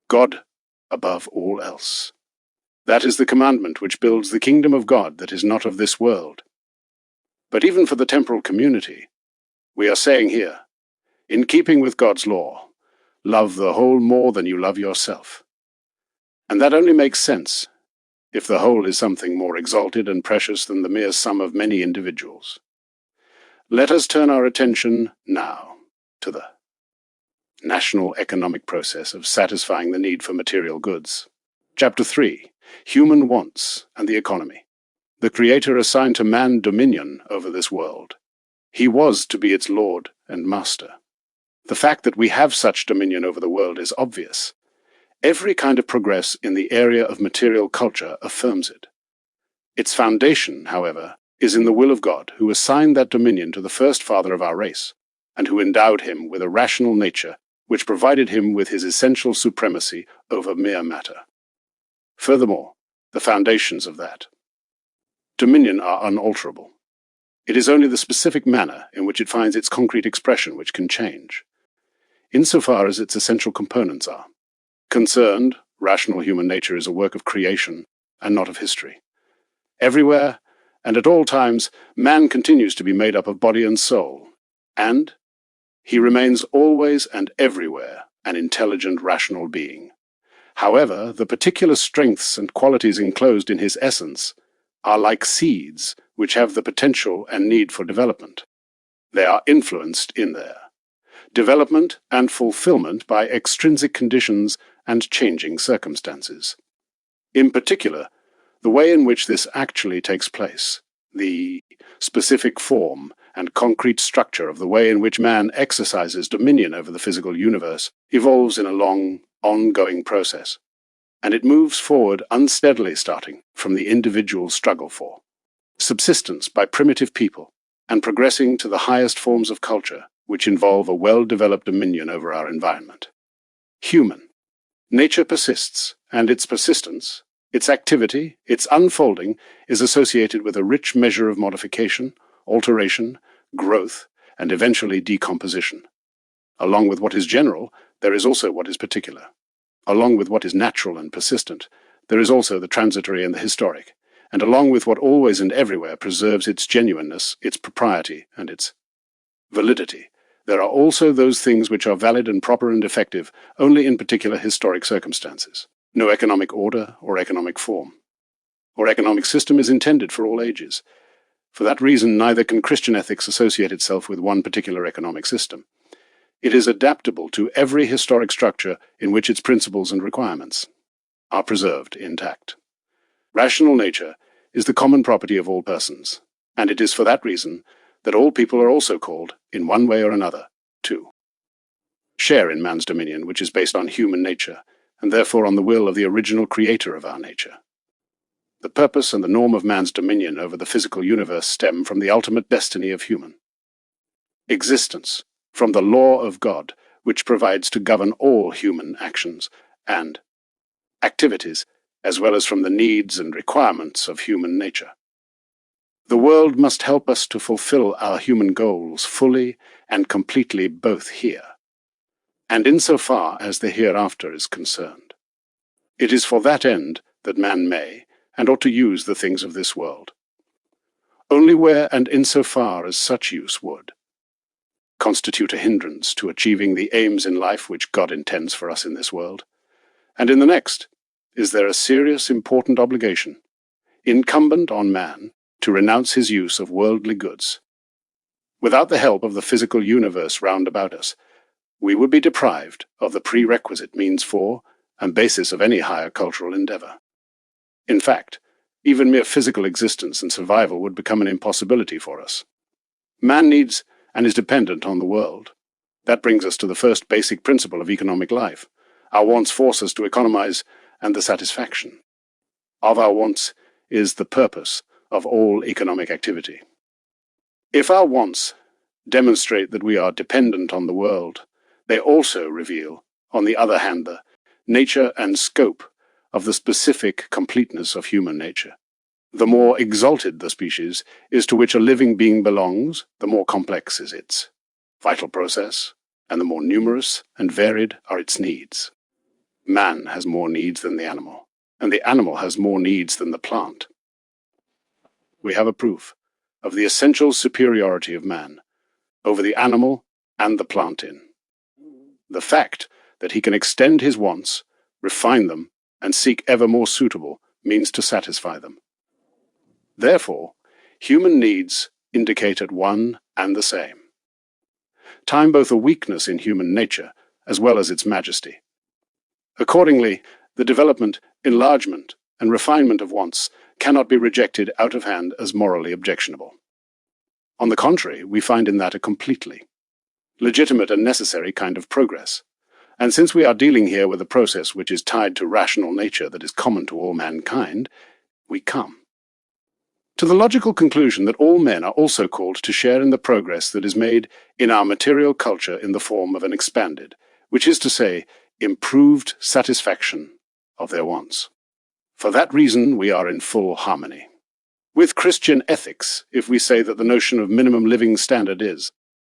God above all else. That is the commandment which builds the kingdom of God that is not of this world. But even for the temporal community, we are saying here, in keeping with God's law, love the whole more than you love yourself. And that only makes sense if the whole is something more exalted and precious than the mere sum of many individuals. Let us turn our attention now to the national economic process of satisfying the need for material goods. Chapter 3. Human Wants and the Economy. The Creator assigned to man dominion over this world. He was to be its Lord and Master. The fact that we have such dominion over the world is obvious. Every kind of progress in the area of material culture affirms it. Its foundation, however, is in the will of God, who assigned that dominion to the first father of our race, and who endowed him with a rational nature which provided him with his essential supremacy over mere matter. Furthermore, the foundations of that dominion are unalterable. It is only the specific manner in which it finds its concrete expression which can change, insofar as its essential components are concerned. Rational human nature is a work of creation and not of history. Everywhere and at all times, man continues to be made up of body and soul, and he remains always and everywhere an intelligent, rational being. However, the particular strengths and qualities enclosed in his essence are like seeds which have the potential and need for development. They are influenced in their development and fulfillment by extrinsic conditions and changing circumstances. In particular, the way in which this actually takes place, the specific form and concrete structure of the way in which man exercises dominion over the physical universe, evolves in a long, ongoing process, and it moves forward unsteadily, starting from the individual struggle for subsistence by primitive people, and progressing to the highest forms of culture, which involve a well-developed dominion over our environment. Human nature persists, and its persistence, its activity, its unfolding, is associated with a rich measure of modification, alteration, growth, and eventually decomposition. Along with what is general, there is also what is particular. Along with what is natural and persistent, there is also the transitory and the historic, and along with what always and everywhere preserves its genuineness, its propriety, and its validity, there are also those things which are valid and proper and effective only in particular historic circumstances. No economic order or economic form or economic system is intended for all ages. For that reason, neither can Christian ethics associate itself with one particular economic system. It is adaptable to every historic structure in which its principles and requirements are preserved intact. Rational nature is the common property of all persons, and it is for that reason that all people are also called, in one way or another, to share in man's dominion, which is based on human nature, and therefore on the will of the original creator of our nature. The purpose and the norm of man's dominion over the physical universe stem from the ultimate destiny of human existence, from the law of God, which provides to govern all human actions and activities, as well as from the needs and requirements of human nature. The world must help us to fulfill our human goals fully and completely, both here and insofar as the hereafter is concerned. It is for that end that man may and ought to use the things of this world. only where and insofar as such use would constitute a hindrance to achieving the aims in life which God intends for us in this world, and in the next, is there a serious, important obligation, incumbent on man, to renounce his use of worldly goods. Without the help of the physical universe round about us, we would be deprived of the prerequisite means for and basis of any higher cultural endeavor. In fact, even mere physical existence and survival would become an impossibility for us. Man needs and is dependent on the world. That brings us to the first basic principle of economic life. Our wants force us to economize, and the satisfaction of our wants is the purpose of all economic activity. If our wants demonstrate that we are dependent on the world, they also reveal, on the other hand, the nature and scope of the specific completeness of human nature. The more exalted the species is to which a living being belongs, the more complex is its vital process, and the more numerous and varied are its needs. Man has more needs than the animal, and the animal has more needs than the plant. We have a proof of the essential superiority of man over the animal and the plant in the fact that he can extend his wants, refine them, and seek ever more suitable means to satisfy them. Therefore, human needs indicate at one and the same time both a weakness in human nature as well as its majesty. Accordingly, the development, enlargement, and refinement of wants cannot be rejected out of hand as morally objectionable. On the contrary, we find in that a completely legitimate and necessary kind of progress. And since we are dealing here with a process which is tied to rational nature that is common to all mankind, we come to the logical conclusion that all men are also called to share in the progress that is made in our material culture in the form of an expanded, which is to say, improved satisfaction of their wants. For that reason, we are in full harmony with Christian ethics if we say that the notion of minimum living standard is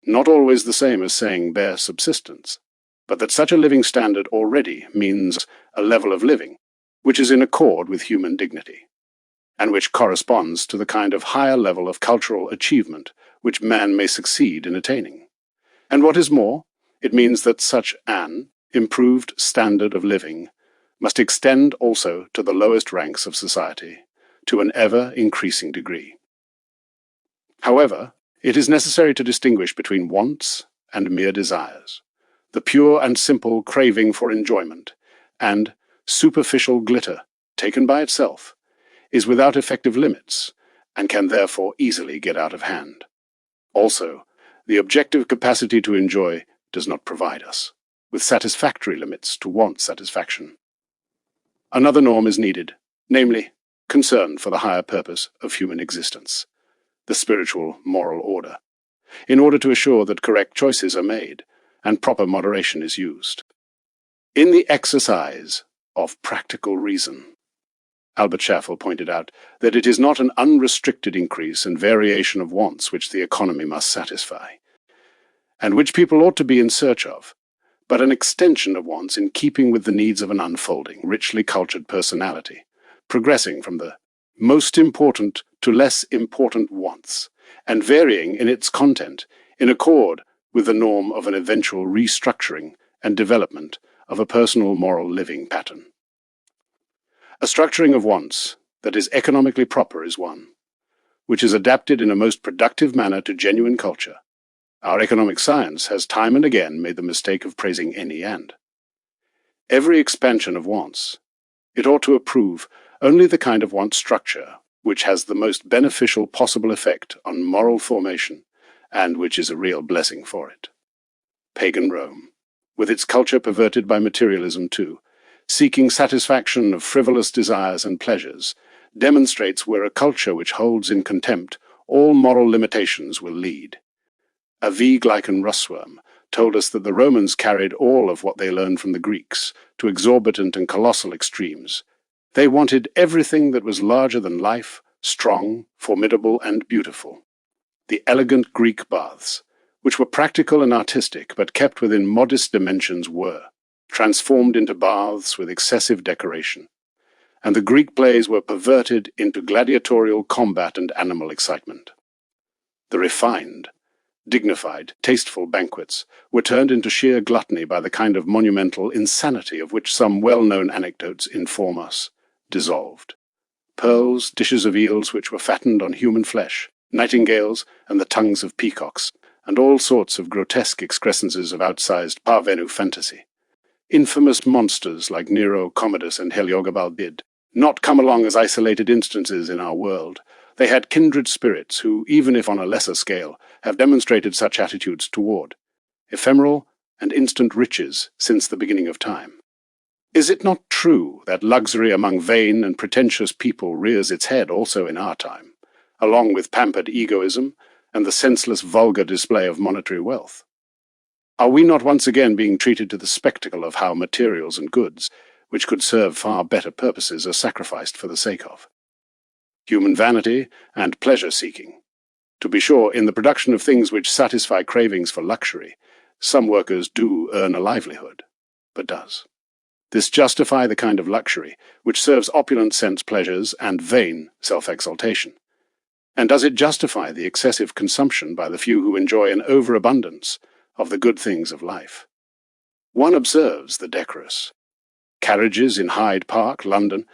not always the same as saying bare subsistence, but that such a living standard already means a level of living which is in accord with human dignity, and which corresponds to the kind of higher level of cultural achievement which man may succeed in attaining. And what is more, it means that such an improved standard of living must extend also to the lowest ranks of society, to an ever-increasing degree. However, it is necessary to distinguish between wants and mere desires, the pure and simple craving for enjoyment, and superficial glitter, taken by itself, is without effective limits, and can therefore easily get out of hand. Also, the objective capacity to enjoy does not provide us with satisfactory limits to want satisfaction. Another norm is needed, namely, concern for the higher purpose of human existence, the spiritual moral order, in order to assure that correct choices are made and proper moderation is used. In the exercise of practical reason, Albert Schäffel pointed out that it is not an unrestricted increase and variation of wants which the economy must satisfy, and which people ought to be in search of, but an extension of wants in keeping with the needs of an unfolding, richly cultured personality, progressing from the most important to less important wants, and varying in its content in accord with the norm of an eventual restructuring and development of a personal moral living pattern. A structuring of wants that is economically proper is one, which is adapted in a most productive manner to genuine culture. Our economic science has time and again made the mistake of praising any end. Every expansion of wants, it ought to approve only the kind of want structure which has the most beneficial possible effect on moral formation and which is a real blessing for it. Pagan Rome, with its culture perverted by materialism too, seeking satisfaction of frivolous desires and pleasures, demonstrates where a culture which holds in contempt all moral limitations will lead. A V. Glycan Russworm told us that the Romans carried all of what they learned from the Greeks to exorbitant and colossal extremes. They wanted everything that was larger than life, strong, formidable, and beautiful. The elegant Greek baths, which were practical and artistic but kept within modest dimensions, were transformed into baths with excessive decoration, and the Greek plays were perverted into gladiatorial combat and animal excitement. The refined, dignified, tasteful banquets were turned into sheer gluttony by the kind of monumental insanity of which some well-known anecdotes inform us, dissolved. Pearls, dishes of eels which were fattened on human flesh, nightingales and the tongues of peacocks, and all sorts of grotesque excrescences of outsized parvenu fantasy. Infamous monsters like Nero, Commodus, and Heliogabalus did not come along as isolated instances in our world. They had kindred spirits who, even if on a lesser scale, have demonstrated such attitudes toward ephemeral and instant riches since the beginning of time. Is it not true that luxury among vain and pretentious people rears its head also in our time, along with pampered egoism and the senseless vulgar display of monetary wealth? Are we not once again being treated to the spectacle of how materials and goods, which could serve far better purposes, are sacrificed for the sake of human vanity and pleasure-seeking? To be sure, in the production of things which satisfy cravings for luxury, some workers do earn a livelihood. But does this justify the kind of luxury which serves opulent sense pleasures and vain self-exaltation? And does it justify the excessive consumption by the few who enjoy an overabundance of the good things of life? One observes the decorous carriages in Hyde Park, London,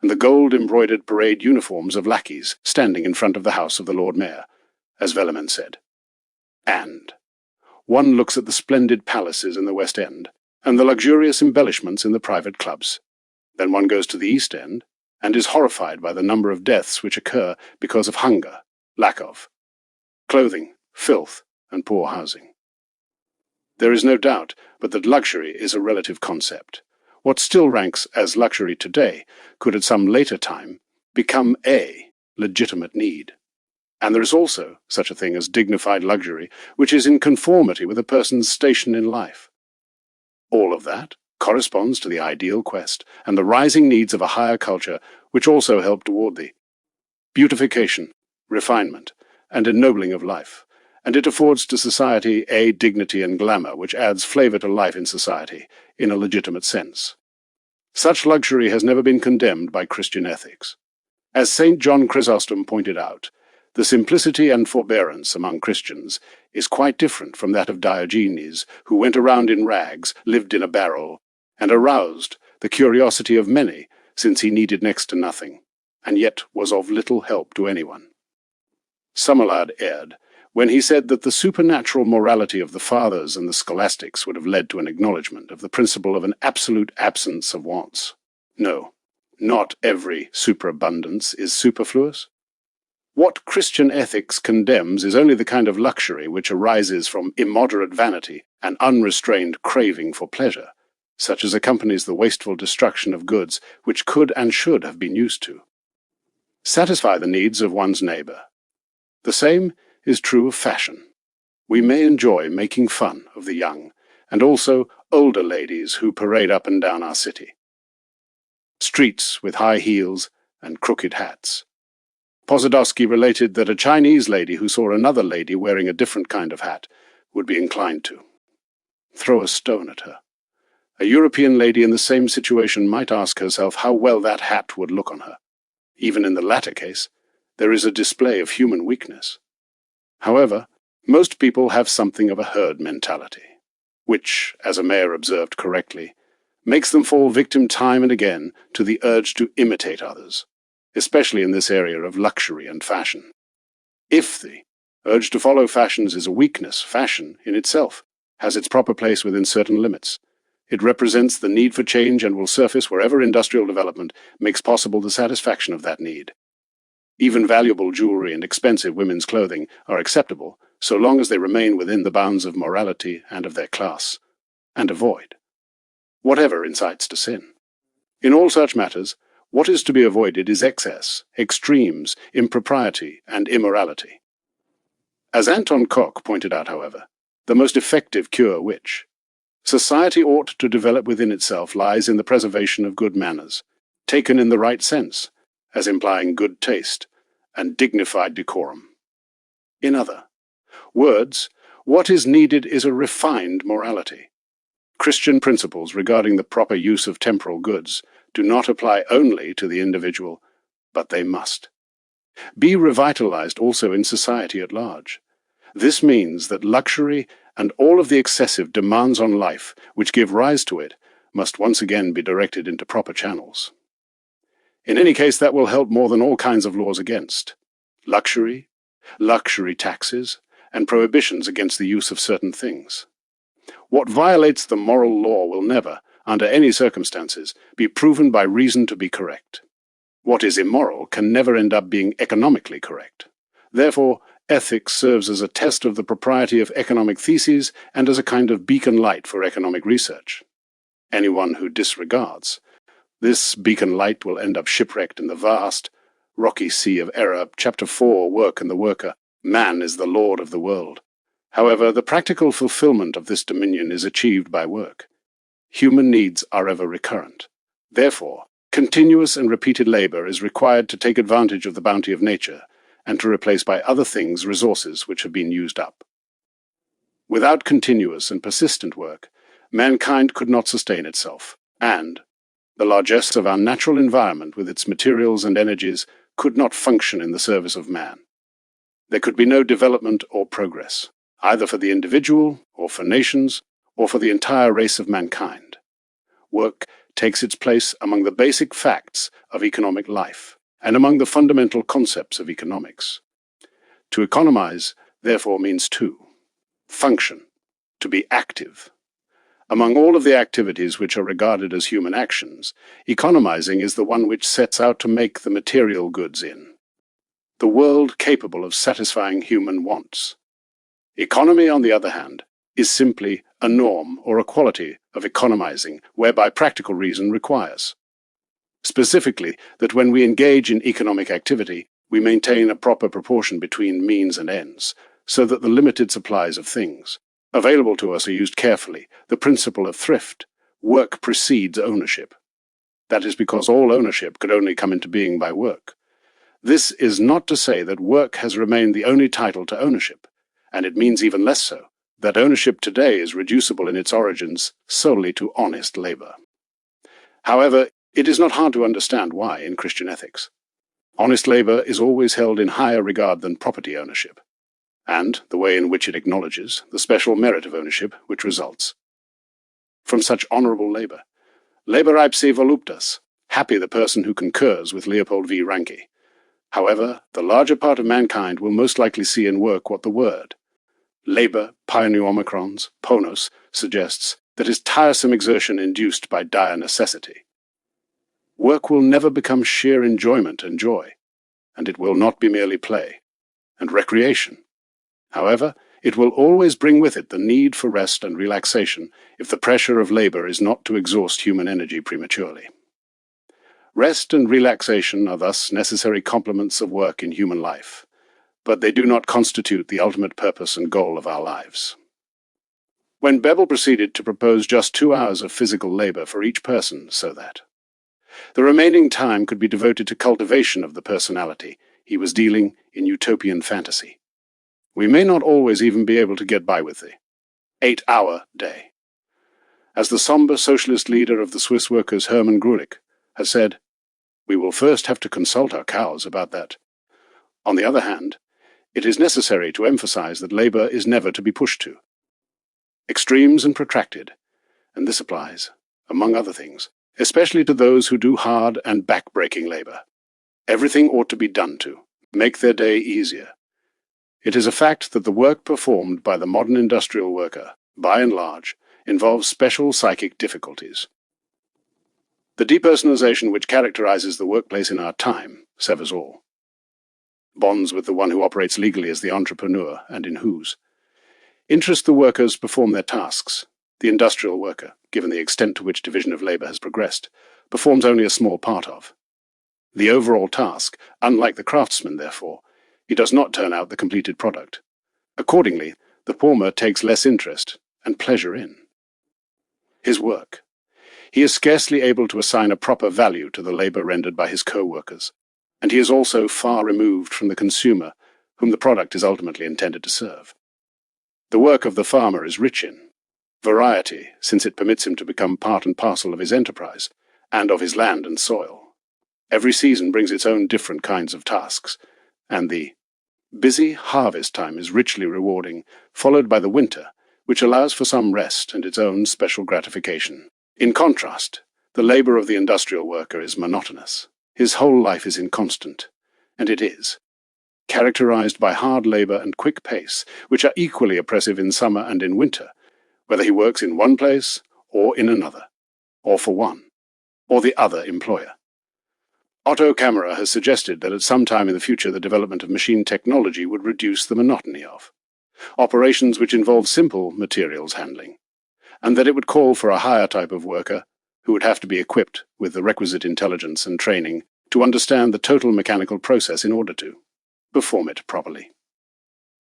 and the gold-embroidered parade uniforms of lackeys standing in front of the house of the Lord Mayor, as Velleman said. And one looks at the splendid palaces in the West End and the luxurious embellishments in the private clubs. Then one goes to the East End and is horrified by the number of deaths which occur because of hunger, lack of clothing, filth, and poor housing. There is no doubt but that luxury is a relative concept. What still ranks as luxury today could at some later time become a legitimate need. And there is also such a thing as dignified luxury, which is in conformity with a person's station in life. All of that corresponds to the ideal quest and the rising needs of a higher culture, which also help toward the beautification, refinement, and ennobling of life, and it affords to society a dignity and glamour which adds flavor to life in society in a legitimate sense. Such luxury has never been condemned by Christian ethics. As St. John Chrysostom pointed out, the simplicity and forbearance among Christians is quite different from that of Diogenes, who went around in rags, lived in a barrel, and aroused the curiosity of many, since he needed next to nothing, and yet was of little help to anyone. Sommerlad erred when he said that the supernatural morality of the fathers and the scholastics would have led to an acknowledgement of the principle of an absolute absence of wants. No, not every superabundance is superfluous. What Christian ethics condemns is only the kind of luxury which arises from immoderate vanity and unrestrained craving for pleasure, such as accompanies the wasteful destruction of goods which could and should have been used to satisfy the needs of one's neighbor. The same is true of fashion. We may enjoy making fun of the young and also older ladies who parade up and down our city. Streets with high heels and crooked hats. Pozadowski related that a Chinese lady who saw another lady wearing a different kind of hat would be inclined to throw a stone at her. A European lady in the same situation might ask herself how well that hat would look on her. Even in the latter case, there is a display of human weakness. However, most people have something of a herd mentality, which, as a mayor observed correctly, makes them fall victim time and again to the urge to imitate others, especially in this area of luxury and fashion. If the urge to follow fashions is a weakness, fashion, in itself, has its proper place within certain limits. It represents the need for change and will surface wherever industrial development makes possible the satisfaction of that need. Even valuable jewelry and expensive women's clothing are acceptable so long as they remain within the bounds of morality and of their class, and avoid whatever incites to sin. In all such matters, what is to be avoided is excess, extremes, impropriety, and immorality. As Anton Koch pointed out, however, the most effective cure which society ought to develop within itself lies in the preservation of good manners, taken in the right sense, as implying good taste and dignified decorum. In other words, what is needed is a refined morality. Christian principles regarding the proper use of temporal goods do not apply only to the individual, but they must. Be revitalized also in society at large. This means that luxury and all of the excessive demands on life which give rise to it must once again be directed into proper channels. In any case, that will help more than all kinds of laws against luxury, luxury taxes, and prohibitions against the use of certain things. What violates the moral law will never, under any circumstances, be proven by reason to be correct. What is immoral can never end up being economically correct. Therefore, ethics serves as a test of the propriety of economic theses and as a kind of beacon light for economic research. Anyone who disregards this beacon light will end up shipwrecked in the vast, rocky sea of error. Chapter 4, Work and the Worker. Man is the Lord of the world. However, the practical fulfillment of this dominion is achieved by work. Human needs are ever recurrent. Therefore, continuous and repeated labor is required to take advantage of the bounty of nature and to replace by other things resources which have been used up. Without continuous and persistent work, mankind could not sustain itself, and the largesse of our natural environment with its materials and energies could not function in the service of man. There could be no development or progress, either for the individual, or for nations, or for the entire race of mankind. Work takes its place among the basic facts of economic life, and among the fundamental concepts of economics. To economize, therefore, means to function, to be active. Among all of the activities which are regarded as human actions, economizing is the one which sets out to make the material goods in the world capable of satisfying human wants. Economy, on the other hand, is simply a norm or a quality of economizing whereby practical reason requires. Specifically, that when we engage in economic activity, we maintain a proper proportion between means and ends, so that the limited supplies of things available to us are used carefully. The principle of thrift, work precedes ownership. That is because all ownership could only come into being by work. This is not to say that work has remained the only title to ownership, and it means even less so, that ownership today is reducible in its origins solely to honest labor. However, it is not hard to understand why in Christian ethics. Honest labor is always held in higher regard than property ownership, and the way in which it acknowledges the special merit of ownership which results from such honorable labor. Labor ipse voluptas, happy the person who concurs with Leopold V. Ranke. However, the larger part of mankind will most likely see in work what the word labor, pioneomicrons, ponos, suggests, that is tiresome exertion induced by dire necessity. Work will never become sheer enjoyment and joy, and it will not be merely play and recreation. However, it will always bring with it the need for rest and relaxation if the pressure of labor is not to exhaust human energy prematurely. Rest and relaxation are thus necessary complements of work in human life, but they do not constitute the ultimate purpose and goal of our lives. When Bebel proceeded to propose just 2 hours of physical labor for each person so that the remaining time could be devoted to cultivation of the personality, he was dealing in utopian fantasy. We may not always even be able to get by with the 8-hour day. As the somber socialist leader of the Swiss workers, Hermann Grulich, has said, we will first have to consult our cows about that. On the other hand, it is necessary to emphasize that labor is never to be pushed to extremes and protracted, and this applies, among other things, especially to those who do hard and back-breaking labor. Everything ought to be done to make their day easier. It is a fact that the work performed by the modern industrial worker, by and large, involves special psychic difficulties. The depersonalization which characterizes the workplace in our time severs all bonds with the one who operates legally as the entrepreneur and in whose interest the workers perform their tasks. The industrial worker, given the extent to which division of labor has progressed, performs only a small part of the overall task. Unlike the craftsman, therefore, he does not turn out the completed product. Accordingly, the former takes less interest and pleasure in his work. He is scarcely able to assign a proper value to the labor rendered by his co-workers, and he is also far removed from the consumer whom the product is ultimately intended to serve. The work of the farmer is rich in variety, since it permits him to become part and parcel of his enterprise, and of his land and soil. Every season brings its own different kinds of tasks, and the busy harvest time is richly rewarding, followed by the winter, which allows for some rest and its own special gratification. In contrast, the labor of the industrial worker is monotonous. His whole life is inconstant, and it is characterized by hard labor and quick pace, which are equally oppressive in summer and in winter, whether he works in one place or in another, or for one or the other employer. Otto Kammerer has suggested that at some time in the future the development of machine technology would reduce the monotony of operations which involve simple materials handling, and that it would call for a higher type of worker who would have to be equipped with the requisite intelligence and training to understand the total mechanical process in order to perform it properly.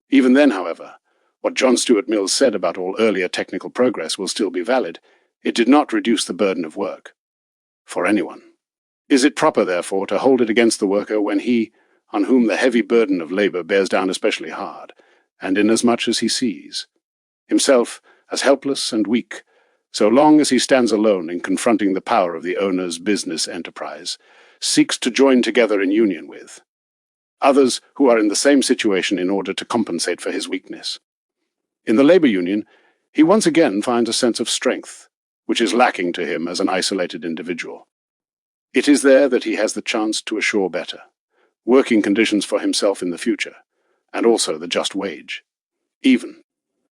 Even then, however, what John Stuart Mill said about all earlier technical progress will still be valid. It did not reduce the burden of work for anyone. Is it proper, therefore, to hold it against the worker when he, on whom the heavy burden of labor bears down especially hard, and inasmuch as he sees himself as helpless and weak, so long as he stands alone in confronting the power of the owner's business enterprise, seeks to join together in union with others who are in the same situation in order to compensate for his weakness? In the labor union, he once again finds a sense of strength, which is lacking to him as an isolated individual. It is there that he has the chance to assure better working conditions for himself in the future, and also the just wage, even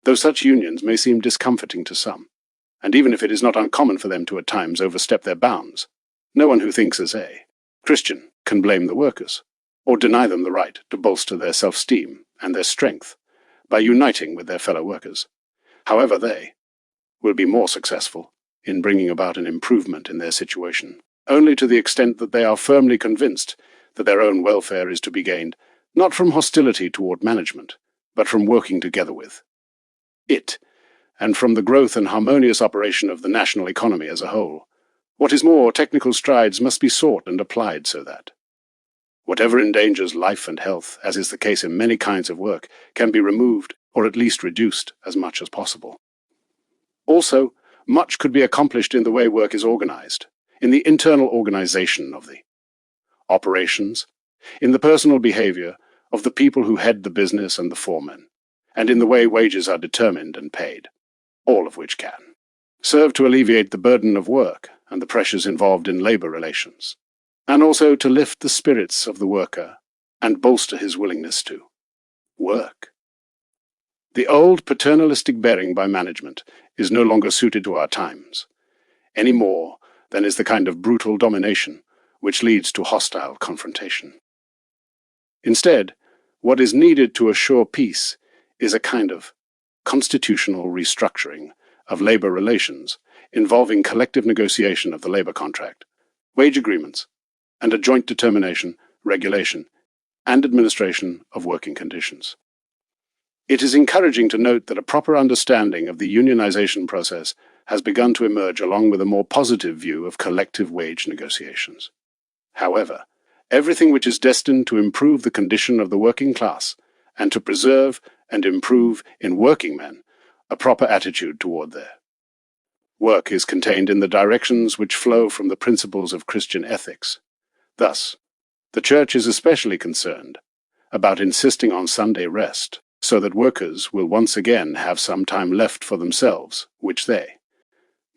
though such unions may seem discomforting to some, and even if it is not uncommon for them to at times overstep their bounds. No one who thinks as a Christian can blame the workers, or deny them the right to bolster their self-esteem and their strength by uniting with their fellow workers. However, they will be more successful in bringing about an improvement in their situation, only to the extent that they are firmly convinced that their own welfare is to be gained not from hostility toward management, but from working together with it, and from the growth and harmonious operation of the national economy as a whole. What is more, technical strides must be sought and applied so that whatever endangers life and health, as is the case in many kinds of work, can be removed or at least reduced as much as possible. Also, much could be accomplished in the way work is organized, in the internal organization of the operations, in the personal behavior of the people who head the business and the foremen, and in the way wages are determined and paid, all of which can serve to alleviate the burden of work and the pressures involved in labor relations, and also to lift the spirits of the worker and bolster his willingness to work. The old paternalistic bearing by management is no longer suited to our times, any more than is the kind of brutal domination which leads to hostile confrontation. Instead, what is needed to assure peace is a kind of constitutional restructuring of labor relations involving collective negotiation of the labor contract, wage agreements, and a joint determination, regulation, and administration of working conditions. It is encouraging to note that a proper understanding of the unionization process has begun to emerge along with a more positive view of collective wage negotiations. However, everything which is destined to improve the condition of the working class and to preserve and improve in working men a proper attitude toward their work is contained in the directions which flow from the principles of Christian ethics. Thus, the Church is especially concerned about insisting on Sunday rest, so that workers will once again have some time left for themselves, which they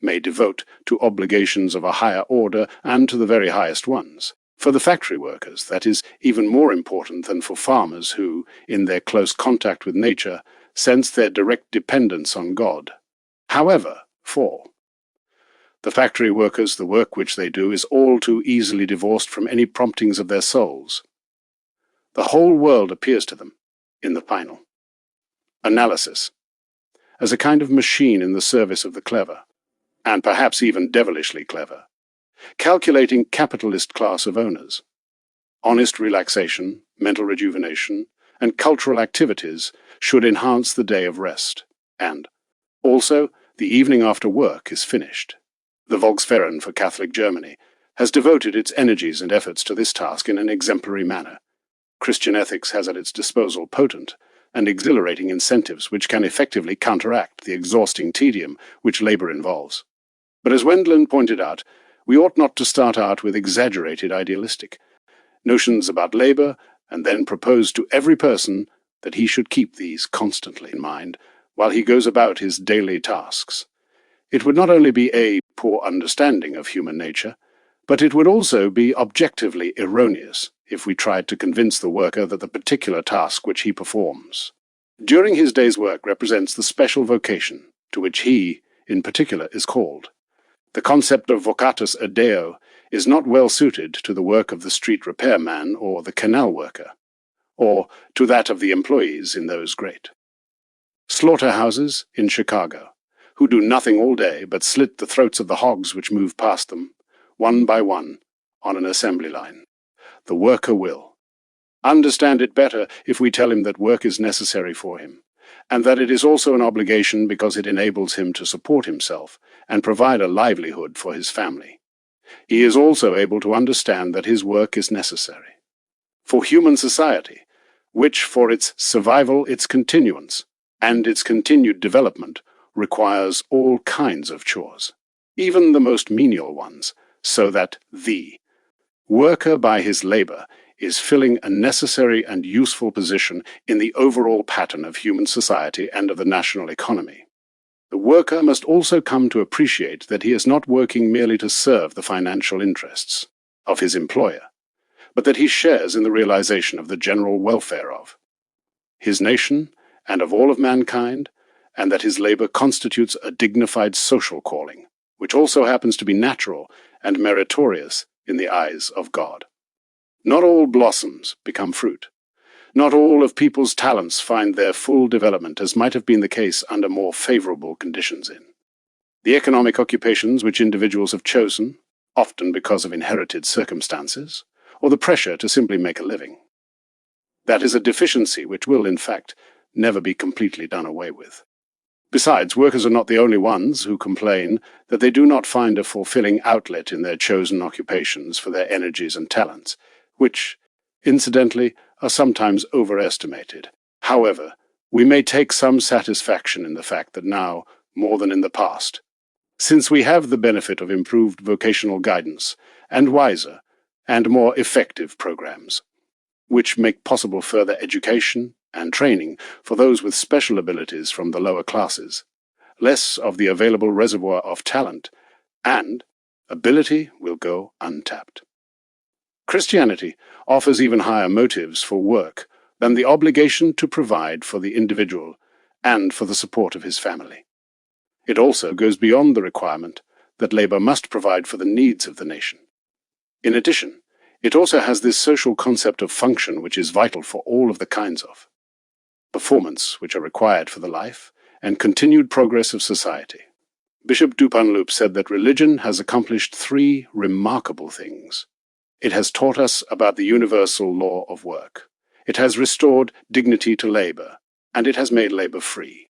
may devote to obligations of a higher order and to the very highest ones. For the factory workers, that is even more important than for farmers who, in their close contact with nature, sense their direct dependence on God. However, for the factory workers, the work which they do is all too easily divorced from any promptings of their souls. The whole world appears to them, in the final analysis, as a kind of machine in the service of the clever, and perhaps even devilishly clever, calculating capitalist class of owners. Honest relaxation, mental rejuvenation, and cultural activities should enhance the day of rest, and also the evening after work is finished. The Volksverein for Catholic Germany has devoted its energies and efforts to this task in an exemplary manner. Christian ethics has at its disposal potent and exhilarating incentives which can effectively counteract the exhausting tedium which labor involves. But as Wendland pointed out, We ought not to start out with exaggerated idealistic notions about labor and then propose to every person that he should keep these constantly in mind while he goes about his daily tasks. It would not only be a poor understanding of human nature, but it would also be objectively erroneous if we tried to convince the worker that the particular task which he performs during his day's work represents the special vocation to which he, in particular, is called. The concept of vocatus ad Deo is not well suited to the work of the street repairman or the canal worker, or to that of the employees in those great slaughterhouses in Chicago, who do nothing all day but slit the throats of the hogs which move past them, one by one, on an assembly line. The worker will understand it better if we tell him that work is necessary for him, and that it is also an obligation because it enables him to support himself and provide a livelihood for his family. He is also able to understand that his work is necessary for human society, which for its survival, its continuance, and its continued development requires all kinds of chores, even the most menial ones, so that the worker by his labor is filling a necessary and useful position in the overall pattern of human society and of the national economy. The worker must also come to appreciate that he is not working merely to serve the financial interests of his employer, but that he shares in the realization of the general welfare of his nation and of all of mankind, and that his labor constitutes a dignified social calling, which also happens to be natural and meritorious in the eyes of God. Not all blossoms become fruit. Not all of people's talents find their full development, as might have been the case under more favorable conditions in the economic occupations which individuals have chosen, often because of inherited circumstances, or the pressure to simply make a living. That is a deficiency which will, in fact, never be completely done away with. Besides, workers are not the only ones who complain that they do not find a fulfilling outlet in their chosen occupations for their energies and talents, which, incidentally, are sometimes overestimated. However, we may take some satisfaction in the fact that now, more than in the past, since we have the benefit of improved vocational guidance and wiser and more effective programs, which make possible further education and training for those with special abilities from the lower classes, less of the available reservoir of talent and ability will go untapped. Christianity offers even higher motives for work than the obligation to provide for the individual and for the support of his family. It also goes beyond the requirement that labor must provide for the needs of the nation. In addition, it also has this social concept of function which is vital for all of the kinds of performance which are required for the life and continued progress of society. Bishop Dupanloup said that religion has accomplished three remarkable things. It has taught us about the universal law of work. It has restored dignity to labor, and it has made labor free.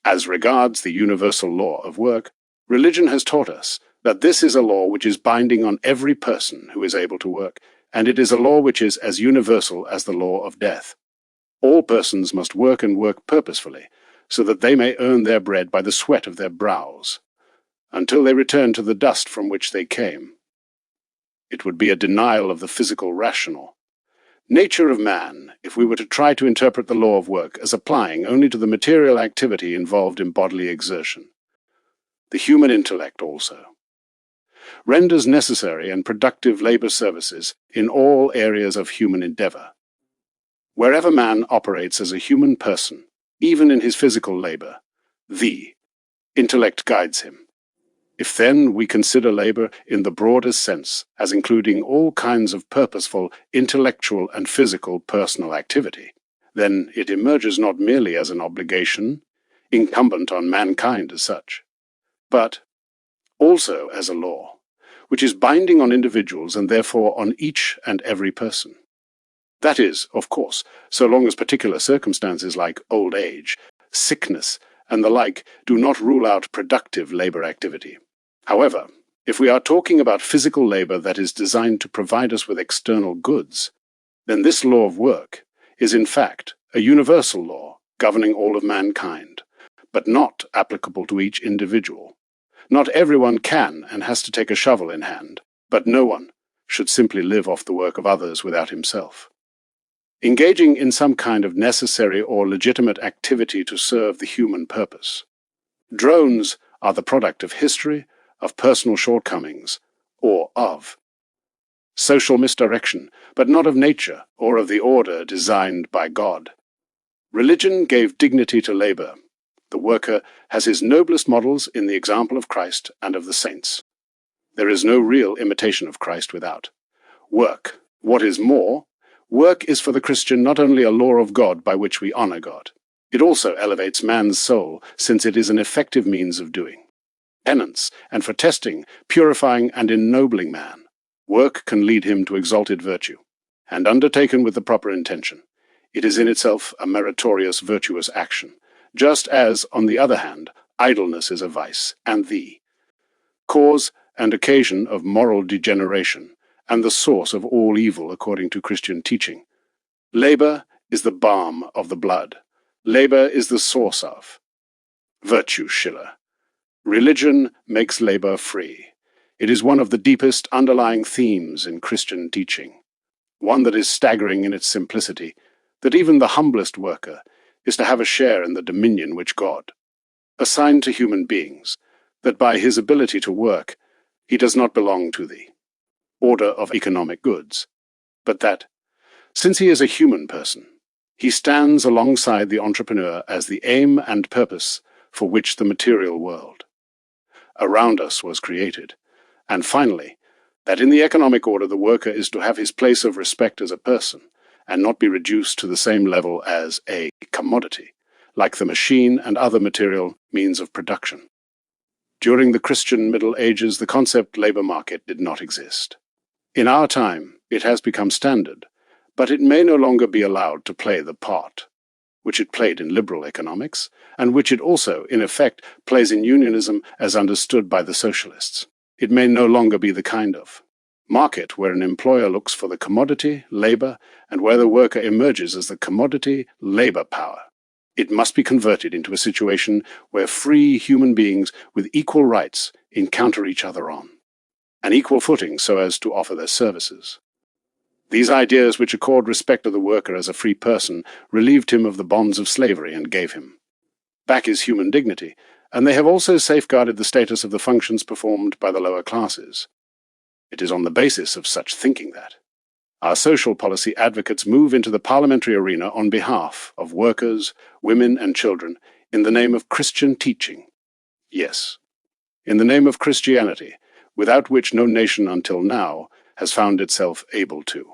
As regards the universal law of work, religion has taught us that this is a law which is binding on every person who is able to work, and it is a law which is as universal as the law of death. All persons must work and work purposefully, so that they may earn their bread by the sweat of their brows, until they return to the dust from which they came. It would be a denial of the physical rational nature of man if we were to try to interpret the law of work as applying only to the material activity involved in bodily exertion. The human intellect also renders necessary and productive labor services in all areas of human endeavor. Wherever man operates as a human person, even in his physical labor, the intellect guides him. If then we consider labor in the broadest sense as including all kinds of purposeful, intellectual and physical personal activity, then it emerges not merely as an obligation incumbent on mankind as such, but also as a law, which is binding on individuals and therefore on each and every person. That is, of course, so long as particular circumstances like old age, sickness, and the like do not rule out productive labor activity. However, if we are talking about physical labor that is designed to provide us with external goods, then this law of work is in fact a universal law governing all of mankind, but not applicable to each individual. Not everyone can and has to take a shovel in hand, but no one should simply live off the work of others without himself. Engaging in some kind of necessary or legitimate activity to serve the human purpose. Drones are the product of history, of personal shortcomings, or of social misdirection, but not of nature or of the order designed by God. Religion gave dignity to labor. The worker has his noblest models in the example of Christ and of the saints. There is no real imitation of Christ without work. What is more, work is for the Christian not only a law of God by which we honor God, it also elevates man's soul, since it is an effective means of doing penance, and for testing, purifying, and ennobling man. Work can lead him to exalted virtue, and undertaken with the proper intention, it is in itself a meritorious, virtuous action, just as, on the other hand, idleness is a vice, and the cause and occasion of moral degeneration, and the source of all evil according to Christian teaching. Labor is the balm of the blood. Labor is the source of virtue, Schiller. Religion makes labor free. It is one of the deepest underlying themes in Christian teaching, one that is staggering in its simplicity, that even the humblest worker is to have a share in the dominion which God assigned to human beings, that by his ability to work, he does not belong to the order of economic goods, but that, since he is a human person, he stands alongside the entrepreneur as the aim and purpose for which the material world around us was created, and finally, that in the economic order the worker is to have his place of respect as a person, and not be reduced to the same level as a commodity, like the machine and other material means of production. During the Christian Middle Ages, the concept labor market did not exist. In our time, it has become standard, but it may no longer be allowed to play the part which it played in liberal economics, and which it also, in effect, plays in unionism as understood by the socialists. It may no longer be the kind of market where an employer looks for the commodity, labor, and where the worker emerges as the commodity, labor power. It must be converted into a situation where free human beings with equal rights encounter each other on an equal footing so as to offer their services. These ideas, which accord respect to the worker as a free person, relieved him of the bonds of slavery and gave him back his human dignity, and they have also safeguarded the status of the functions performed by the lower classes. It is on the basis of such thinking that our social policy advocates move into the parliamentary arena on behalf of workers, women, and children in the name of Christian teaching. Yes, in the name of Christianity, without which no nation until now has found itself able to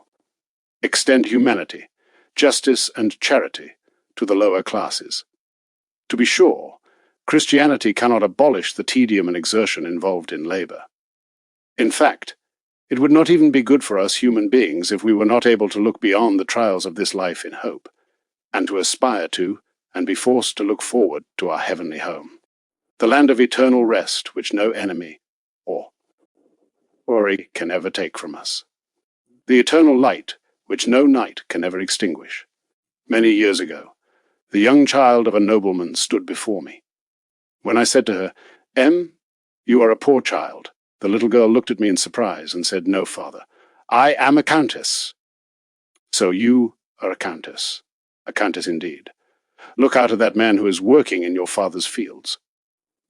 extend humanity, justice, and charity to the lower classes. To be sure, Christianity cannot abolish the tedium and exertion involved in labor. In fact, it would not even be good for us human beings if we were not able to look beyond the trials of this life in hope, and to aspire to, and be forced to look forward to our heavenly home, the land of eternal rest which no enemy or worry can ever take from us, the eternal light which no night can ever extinguish. Many years ago, the young child of a nobleman stood before me. When I said to her, "Em, you are a poor child," the little girl looked at me in surprise and said, "No, father, I am a countess." "So you are a countess indeed. Look out at that man who is working in your father's fields.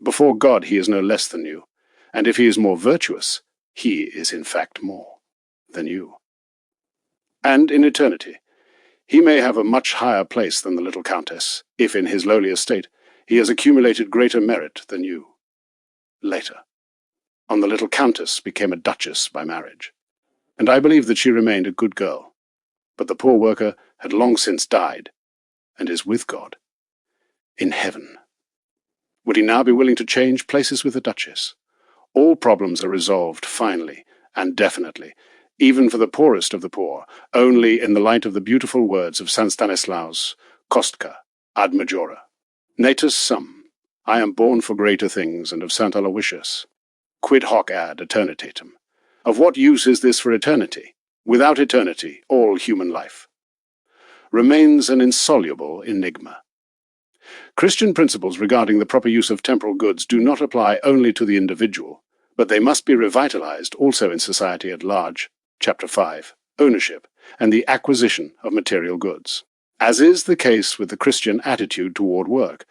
Before God he is no less than you, and if he is more virtuous, he is in fact more than you. And in eternity, he may have a much higher place than the little countess, if in his lowly estate he has accumulated greater merit than you." Later on, the little countess became a duchess by marriage, and I believe that she remained a good girl, but the poor worker had long since died, and is with God in heaven. Would he now be willing to change places with the duchess? All problems are resolved finally and definitely, even for the poorest of the poor, only in the light of the beautiful words of St. Stanislaus, Kostka ad majora. Natus sum, I am born for greater things, and of St. Aloysius, quid hoc ad eternitatem. Of what use is this for eternity? Without eternity, all human life remains an insoluble enigma. Christian principles regarding the proper use of temporal goods do not apply only to the individual, but they must be revitalized also in society at large. Chapter 5. Ownership and the acquisition of material goods. As is the case with the Christian attitude toward work,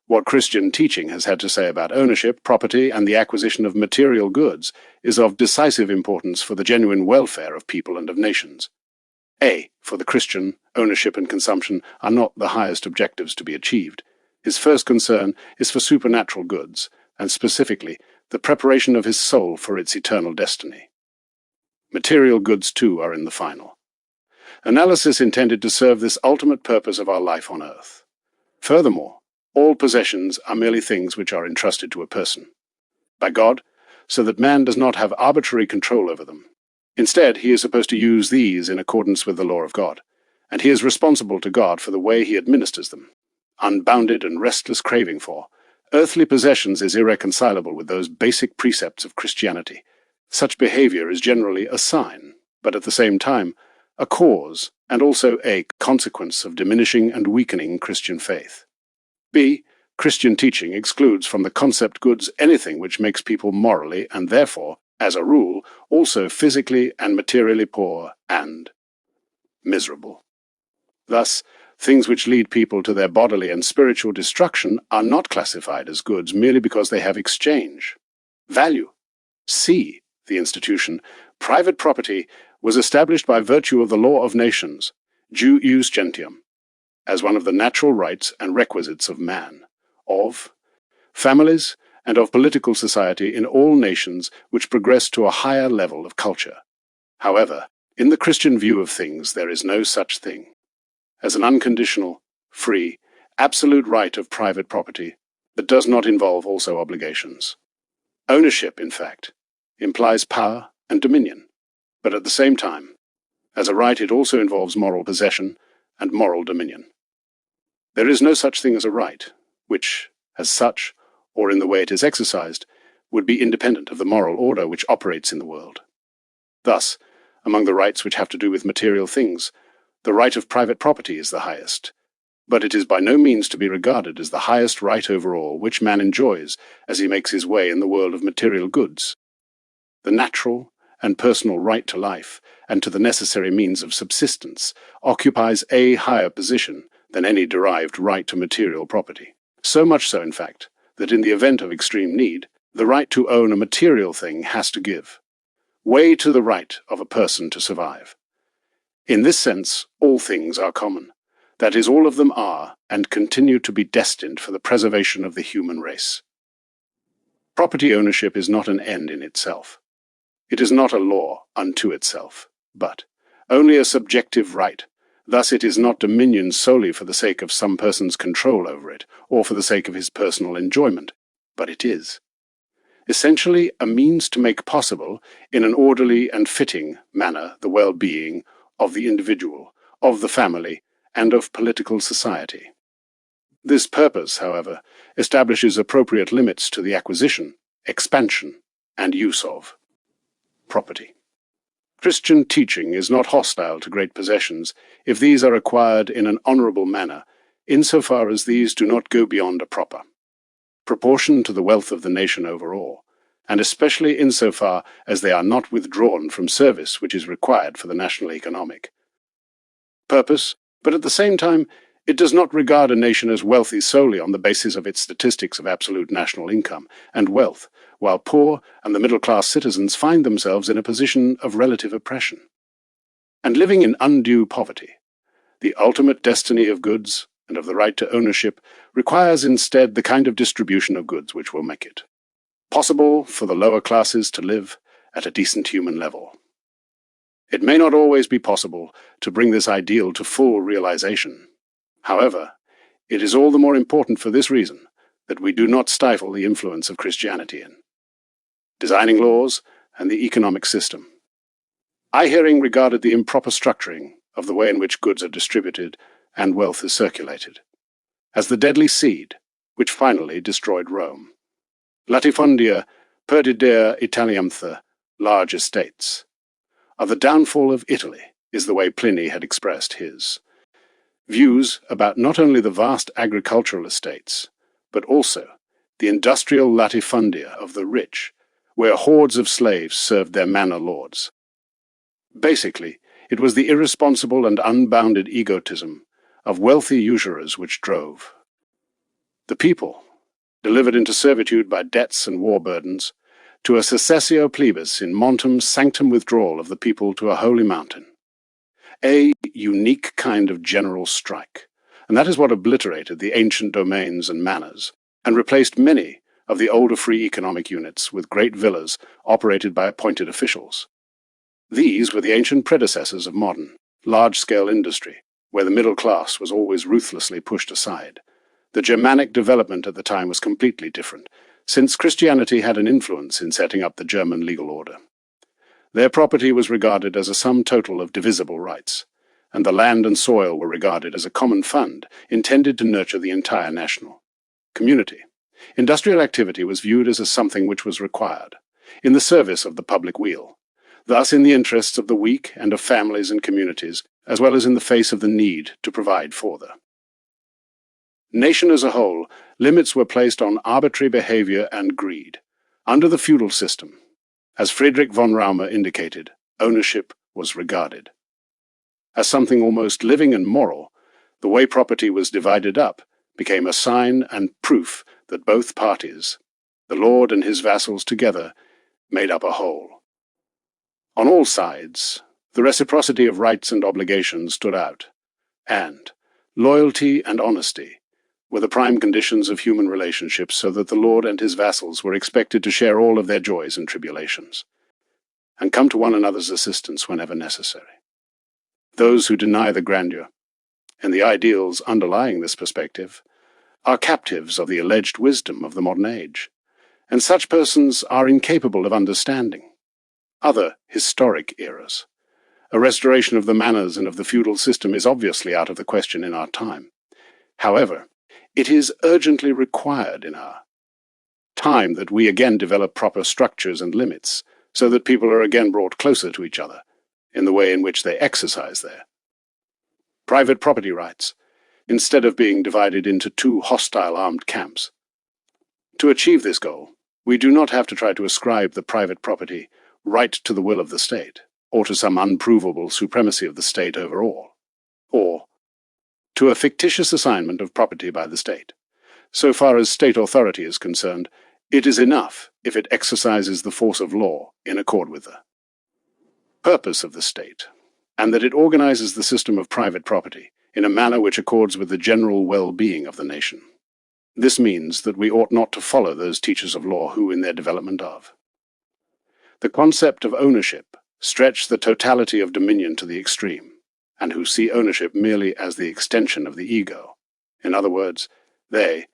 what Christian teaching has had to say about ownership, property, and the acquisition of material goods is of decisive importance for the genuine welfare of people and of nations. For the Christian, ownership and consumption are not the highest objectives to be achieved. His first concern is for supernatural goods, and specifically, the preparation of his soul for its eternal destiny. Material goods, too, are in the final analysis intended to serve this ultimate purpose of our life on earth. Furthermore, all possessions are merely things which are entrusted to a person by God, so that man does not have arbitrary control over them. Instead, he is supposed to use these in accordance with the law of God, and he is responsible to God for the way he administers them. Unbounded and restless craving for earthly possessions is irreconcilable with those basic precepts of Christianity. Such behavior is generally a sign, but at the same time, a cause and also a consequence of diminishing and weakening Christian faith. Christian teaching excludes from the concept goods anything which makes people morally and therefore, as a rule, also physically and materially poor and miserable. Thus, things which lead people to their bodily and spiritual destruction are not classified as goods merely because they have exchange value. The institution, private property, was established by virtue of the law of nations, jus gentium, as one of the natural rights and requisites of man, of families, and of political society in all nations which progress to a higher level of culture. However, in the Christian view of things, there is no such thing as an unconditional, free, absolute right of private property that does not involve also obligations. Ownership, in fact, implies power and dominion, but at the same time, as a right it also involves moral possession and moral dominion. There is no such thing as a right, which, as such, or in the way it is exercised, would be independent of the moral order which operates in the world. Thus, among the rights which have to do with material things, the right of private property is the highest, but it is by no means to be regarded as the highest right overall which man enjoys as he makes his way in the world of material goods. The natural and personal right to life and to the necessary means of subsistence occupies a higher position than any derived right to material property. So much so, in fact, that in the event of extreme need, the right to own a material thing has to give way to the right of a person to survive. In this sense, all things are common. That is, all of them are and continue to be destined for the preservation of the human race. Property ownership is not an end in itself. It is not a law unto itself, but only a subjective right. Thus it is not dominion solely for the sake of some person's control over it, or for the sake of his personal enjoyment, but it is essentially a means to make possible, in an orderly and fitting manner, the well-being of the individual, of the family, and of political society. This purpose, however, establishes appropriate limits to the acquisition, expansion, and use of property. Christian teaching is not hostile to great possessions if these are acquired in an honorable manner, insofar as these do not go beyond a proper proportion to the wealth of the nation overall, and especially insofar as they are not withdrawn from service which is required for the national economic purpose, but at the same time it does not regard a nation as wealthy solely on the basis of its statistics of absolute national income and wealth, while poor and the middle-class citizens find themselves in a position of relative oppression and living in undue poverty. The ultimate destiny of goods and of the right to ownership requires instead the kind of distribution of goods which will make it possible for the lower classes to live at a decent human level. It may not always be possible to bring this ideal to full realization. However, it is all the more important for this reason that we do not stifle the influence of Christianity in designing laws and the economic system. Herein regarded the improper structuring of the way in which goods are distributed and wealth is circulated as the deadly seed which finally destroyed Rome. Latifundia perdidere Italiamtha, large estates. Of the downfall of Italy is the way Pliny had expressed his Views about not only the vast agricultural estates, but also the industrial latifundia of the rich, where hordes of slaves served their manor lords. Basically, it was the irresponsible and unbounded egotism of wealthy usurers which drove the people, delivered into servitude by debts and war burdens, to a secessio plebis in montem sanctum withdrawal of the people to a holy mountain. A unique kind of general strike, and that is what obliterated the ancient domains and manors, and replaced many of the older free economic units with great villas operated by appointed officials. These were the ancient predecessors of modern, large-scale industry, where the middle class was always ruthlessly pushed aside. The Germanic development at the time was completely different, since Christianity had an influence in setting up the German legal order. Their property was regarded as a sum total of divisible rights, and the land and soil were regarded as a common fund intended to nurture the entire national community. Industrial activity was viewed as something which was required, in the service of the public weal, thus in the interests of the weak and of families and communities, as well as in the face of the need to provide for the nation as a whole. Limits were placed on arbitrary behavior and greed. Under the feudal system, as Friedrich von Raumer indicated, ownership was regarded as something almost living and moral. The way property was divided up became a sign and proof that both parties, the lord and his vassals together, made up a whole. On all sides, the reciprocity of rights and obligations stood out, and loyalty and honesty were the prime conditions of human relationships, so that the lord and his vassals were expected to share all of their joys and tribulations, and come to one another's assistance whenever necessary. Those who deny the grandeur and the ideals underlying this perspective are captives of the alleged wisdom of the modern age, and such persons are incapable of understanding other historic eras. A restoration of the manners and of the feudal system is obviously out of the question in our time. However, it is urgently required in our time that we again develop proper structures and limits, so that people are again brought closer to each other in the way in which they exercise their private property rights, instead of being divided into two hostile armed camps. To achieve this goal, we do not have to try to ascribe the private property right to the will of the state, or to some unprovable supremacy of the state over all, or to a fictitious assignment of property by the state. So far as state authority is concerned, it is enough if it exercises the force of law in accord with the purpose of the state, and that it organizes the system of private property in a manner which accords with the general well-being of the nation. This means that we ought not to follow those teachers of law who, in their development of the concept of ownership, stretch the totality of dominion to the extreme, and who see ownership merely as the extension of the ego. In other words, they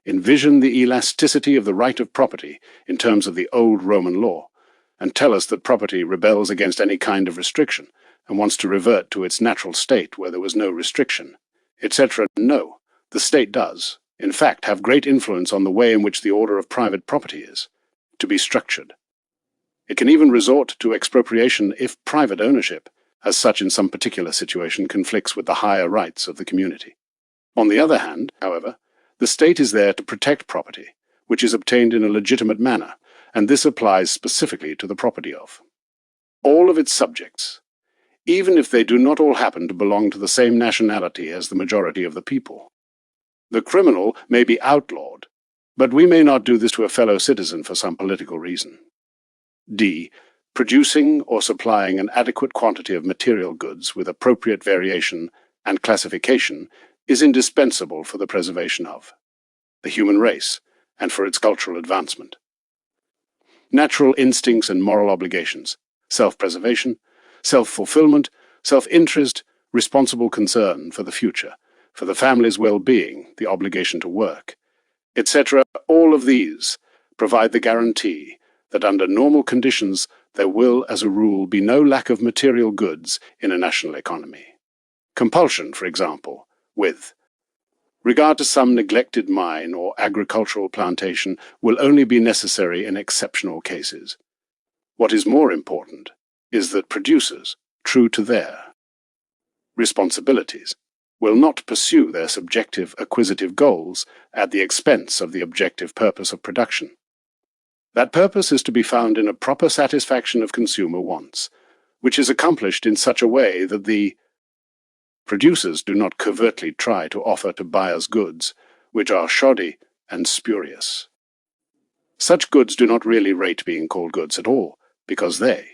envision the elasticity of the right of property in terms of the old Roman law, and tell us that property rebels against any kind of restriction and wants to revert to its natural state where there was no restriction, etc. No, the state does, in fact, have great influence on the way in which the order of private property is to be structured. It can even resort to expropriation if private ownership, as such in some particular situation, conflicts with the higher rights of the community. On the other hand, however, the state is there to protect property, which is obtained in a legitimate manner, and this applies specifically to the property of all of its subjects, even if they do not all happen to belong to the same nationality as the majority of the people. The criminal may be outlawed, but we may not do this to a fellow citizen for some political reason. D. Producing or supplying an adequate quantity of material goods with appropriate variation and classification is indispensable for the preservation of the human race and for its cultural advancement. Natural instincts and moral obligations, self-preservation, self-fulfillment, self-interest, responsible concern for the future, for the family's well-being, the obligation to work, etc., all of these provide the guarantee that under normal conditions there will, as a rule, be no lack of material goods in a national economy. Compulsion, for example, with regard to some neglected mine or agricultural plantation, will only be necessary in exceptional cases. What is more important is that producers, true to their responsibilities, will not pursue their subjective acquisitive goals at the expense of the objective purpose of production. That purpose is to be found in a proper satisfaction of consumer wants, which is accomplished in such a way that the producers do not covertly try to offer to buyers goods which are shoddy and spurious. Such goods do not really rate being called goods at all, because they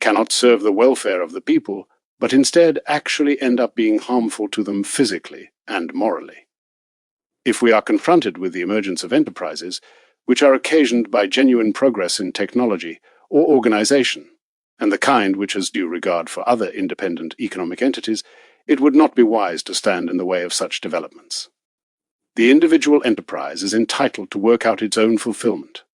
cannot serve the welfare of the people, but instead actually end up being harmful to them physically and morally. If we are confronted with the emergence of enterprises which are occasioned by genuine progress in technology or organization, and the kind which has due regard for other independent economic entities, it would not be wise to stand in the way of such developments. The individual enterprise is entitled to work out its own fulfillment.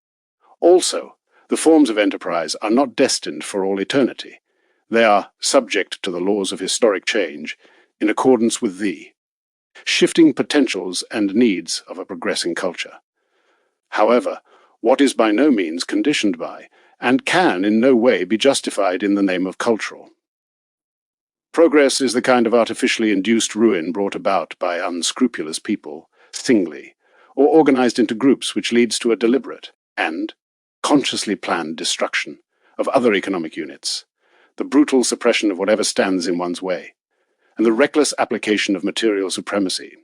Also, the forms of enterprise are not destined for all eternity. They are subject to the laws of historic change in accordance with the shifting potentials and needs of a progressing culture. However, what is by no means conditioned by, and can in no way be justified in the name of cultural. Progress is the kind of artificially induced ruin brought about by unscrupulous people, singly, or organized into groups, which leads to a deliberate and consciously planned destruction of other economic units, the brutal suppression of whatever stands in one's way, and the reckless application of material supremacy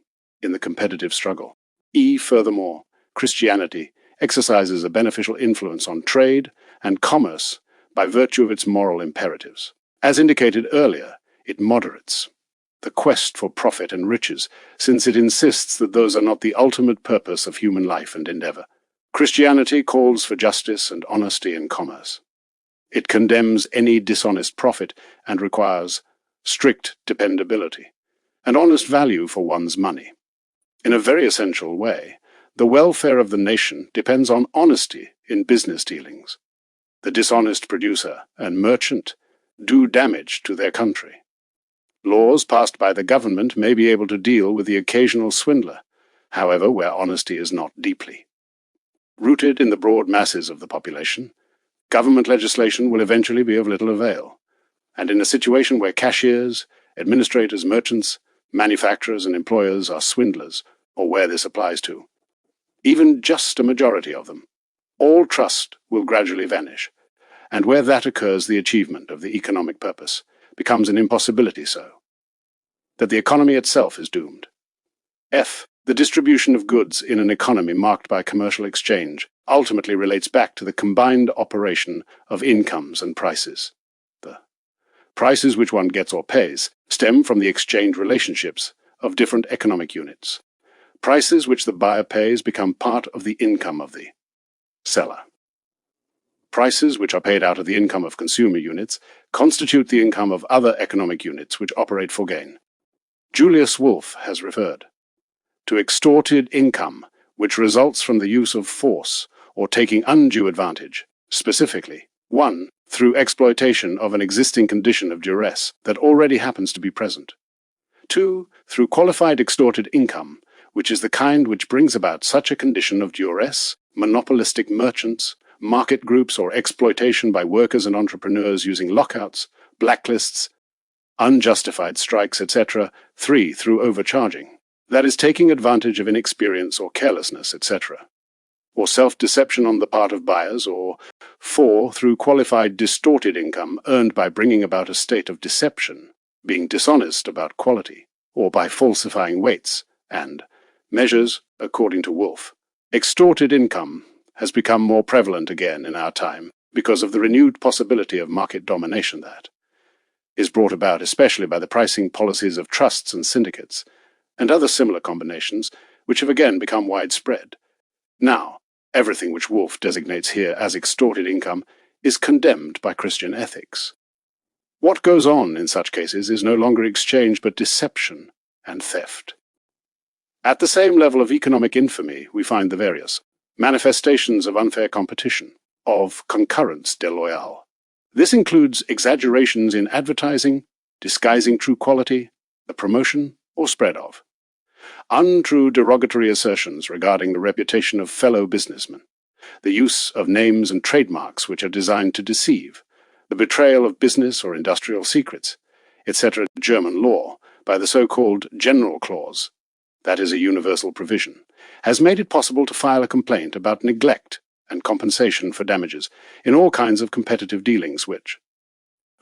in the competitive struggle. Furthermore, Christianity exercises a beneficial influence on trade and commerce by virtue of its moral imperatives. As indicated earlier, it moderates the quest for profit and riches, since it insists that those are not the ultimate purpose of human life and endeavor. Christianity calls for justice and honesty in commerce. It condemns any dishonest profit and requires strict dependability and honest value for one's money. In a very essential way, the welfare of the nation depends on honesty in business dealings. The dishonest producer and merchant do damage to their country. Laws passed by the government may be able to deal with the occasional swindler, however, where honesty is not deeply rooted in the broad masses of the population, government legislation will eventually be of little avail, and in a situation where cashiers, administrators, merchants, manufacturers, and employers are swindlers, or where this applies to even just a majority of them, all trust will gradually vanish, and where that occurs, the achievement of the economic purpose becomes an impossibility so that the economy itself is doomed. The distribution of goods in an economy marked by commercial exchange ultimately relates back to the combined operation of incomes and prices. The prices which one gets or pays stem from the exchange relationships of different economic units. Prices which the buyer pays become part of the income of the seller. Prices which are paid out of the income of consumer units constitute the income of other economic units which operate for gain. Julius Wolff has referred to extorted income which results from the use of force or taking undue advantage, specifically, 1. Through exploitation of an existing condition of duress that already happens to be present. 2. Through qualified extorted income, which is the kind which brings about such a condition of duress, monopolistic merchants, market groups, or exploitation by workers and entrepreneurs using lockouts, blacklists, unjustified strikes, etc. 3. Through overcharging, that is, taking advantage of inexperience or carelessness, etc., or self-deception on the part of buyers, or 4. Through qualified distorted income earned by bringing about a state of deception, being dishonest about quality, or by falsifying weights and measures, according to Wolff. Extorted income has become more prevalent again in our time because of the renewed possibility of market domination that is brought about especially by the pricing policies of trusts and syndicates, and other similar combinations which have again become widespread. Now, everything which Wolff designates here as extorted income is condemned by Christian ethics. What goes on in such cases is no longer exchange but deception and theft. At the same level of economic infamy, we find the various manifestations of unfair competition, of concurrence déloyale. This includes exaggerations in advertising, disguising true quality, the promotion or spread of untrue derogatory assertions regarding the reputation of fellow businessmen, the use of names and trademarks which are designed to deceive, the betrayal of business or industrial secrets, etc. German law by the so-called general clause, that is a universal provision, has made it possible to file a complaint about neglect and compensation for damages in all kinds of competitive dealings which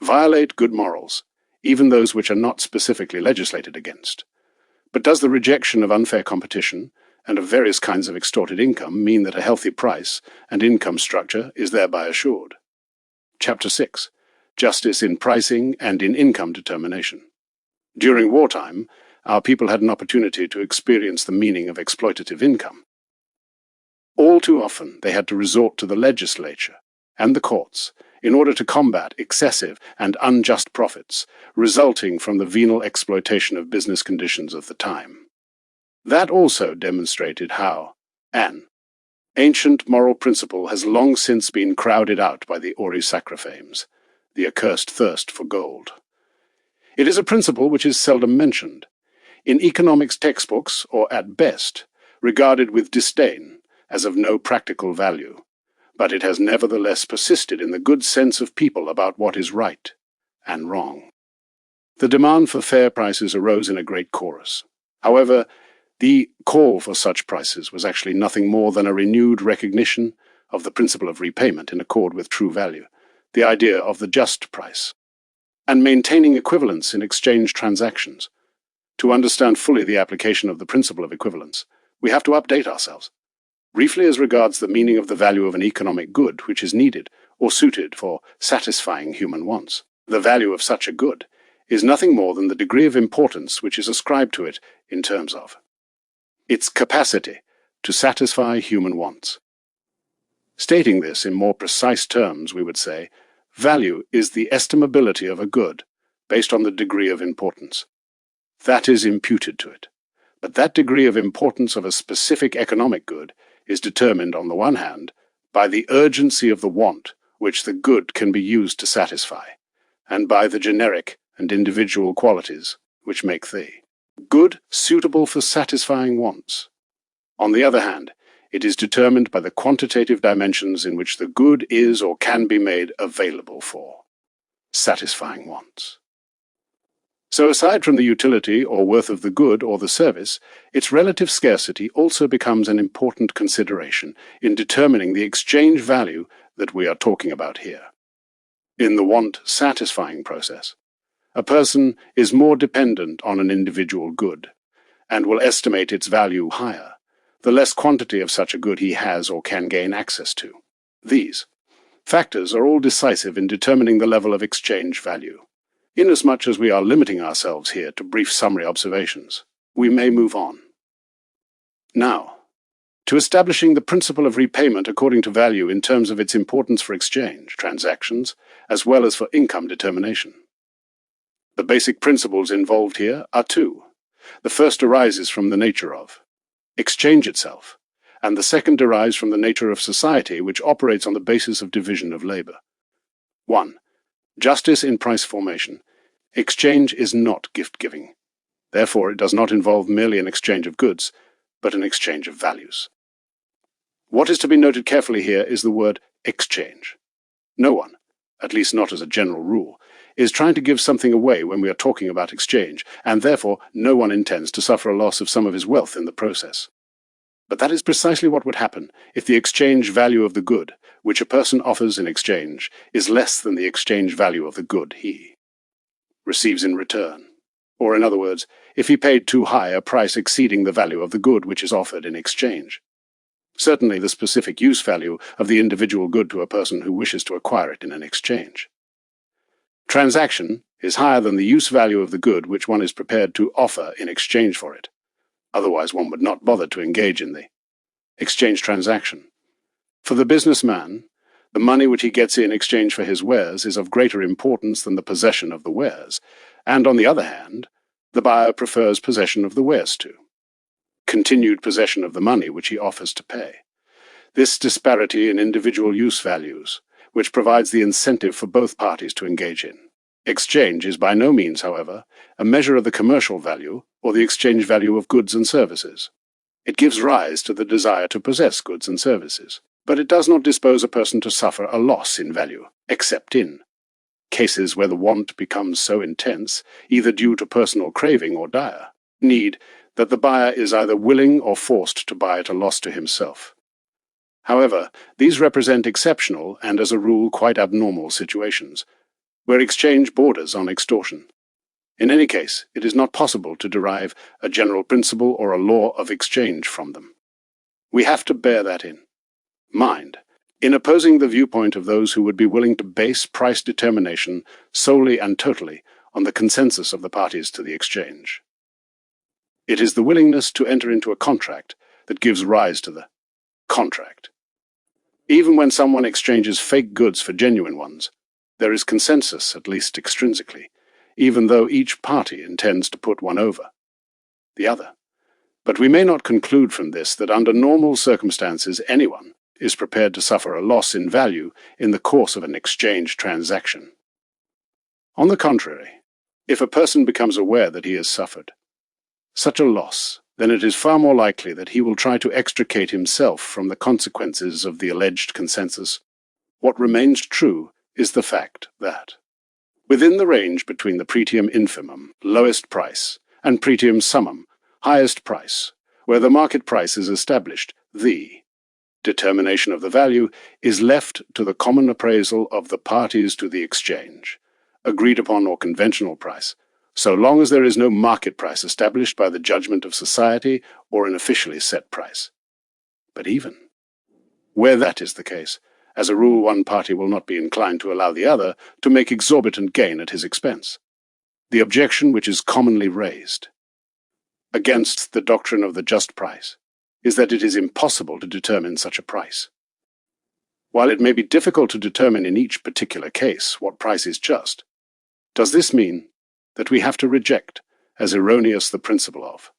violate good morals, even those which are not specifically legislated against. But does the rejection of unfair competition and of various kinds of extorted income mean that a healthy price and income structure is thereby assured? Chapter 6. Justice in Pricing and in Income Determination. During wartime, our people had an opportunity to experience the meaning of exploitative income. All too often they had to resort to the legislature and the courts in order to combat excessive and unjust profits resulting from the venal exploitation of business conditions of the time. That also demonstrated how an ancient moral principle has long since been crowded out by the hoary sacrifames, the accursed thirst for gold. It is a principle which is seldom mentioned, in economics textbooks, or at best, regarded with disdain as of no practical value, but it has nevertheless persisted in the good sense of people about what is right and wrong. The demand for fair prices arose in a great chorus. However, the call for such prices was actually nothing more than a renewed recognition of the principle of repayment in accord with true value, the idea of the just price, and maintaining equivalence in exchange transactions. To understand fully the application of the principle of equivalence, we have to update ourselves. Briefly as regards the meaning of the value of an economic good which is needed or suited for satisfying human wants. The value of such a good is nothing more than the degree of importance which is ascribed to it in terms of its capacity to satisfy human wants. Stating this in more precise terms, we would say, value is the estimability of a good based on the degree of importance that is imputed to it. But that degree of importance of a specific economic good is determined, on the one hand, by the urgency of the want which the good can be used to satisfy, and by the generic and individual qualities which make the good suitable for satisfying wants. On the other hand, it is determined by the quantitative dimensions in which the good is or can be made available for satisfying wants. So aside from the utility or worth of the good or the service, its relative scarcity also becomes an important consideration in determining the exchange value that we are talking about here. In the want-satisfying process, a person is more dependent on an individual good, and will estimate its value higher, the less quantity of such a good he has or can gain access to. These factors are all decisive in determining the level of exchange value. Inasmuch as we are limiting ourselves here to brief summary observations, we may move on. Now, to establishing the principle of repayment according to value in terms of its importance for exchange transactions, as well as for income determination. The basic principles involved here are two. The first arises from the nature of exchange itself, and the second derives from the nature of society, which operates on the basis of division of labor. 1. Justice in price formation. Exchange is not gift-giving. Therefore, it does not involve merely an exchange of goods, but an exchange of values. What is to be noted carefully here is the word exchange. No one, at least not as a general rule, is trying to give something away when we are talking about exchange, and therefore no one intends to suffer a loss of some of his wealth in the process. But that is precisely what would happen if the exchange value of the good, which a person offers in exchange, is less than the exchange value of the good he receives in return. Or, in other words, if he paid too high a price exceeding the value of the good which is offered in exchange. Certainly the specific use value of the individual good to a person who wishes to acquire it in an exchange. Transaction is higher than the use value of the good which one is prepared to offer in exchange for it. Otherwise one would not bother to engage in the exchange transaction. For the businessman, the money which he gets in exchange for his wares is of greater importance than the possession of the wares, and on the other hand, the buyer prefers possession of the wares to continued possession of the money which he offers to pay. This disparity in individual use values, which provides the incentive for both parties to engage in exchange, is by no means, however, a measure of the commercial value or the exchange value of goods and services. It gives rise to the desire to possess goods and services, but it does not dispose a person to suffer a loss in value, except in cases where the want becomes so intense, either due to personal craving or dire need, that the buyer is either willing or forced to buy at a loss to himself. However, these represent exceptional and, as a rule, quite abnormal situations, where exchange borders on extortion. In any case, it is not possible to derive a general principle or a law of exchange from them. We have to bear that in mind in opposing the viewpoint of those who would be willing to base price determination solely and totally on the consensus of the parties to the exchange. It is the willingness to enter into a contract that gives rise to the contract. Even when someone exchanges fake goods for genuine ones, there is consensus, at least extrinsically, even though each party intends to put one over the other. But we may not conclude from this that under normal circumstances anyone is prepared to suffer a loss in value in the course of an exchange transaction. On the contrary, if a person becomes aware that he has suffered such a loss, then it is far more likely that he will try to extricate himself from the consequences of the alleged consensus. What remains true is the fact that, within the range between the pretium infimum, lowest price, and pretium summum, highest price, where the market price is established, the determination of the value is left to the common appraisal of the parties to the exchange, agreed upon or conventional price, so long as there is no market price established by the judgment of society or an officially set price. But even where that is the case, as a rule, one party will not be inclined to allow the other to make exorbitant gain at his expense. The objection which is commonly raised against the doctrine of the just price is that it is impossible to determine such a price. While it may be difficult to determine in each particular case what price is just, does this mean that we have to reject as erroneous the principle of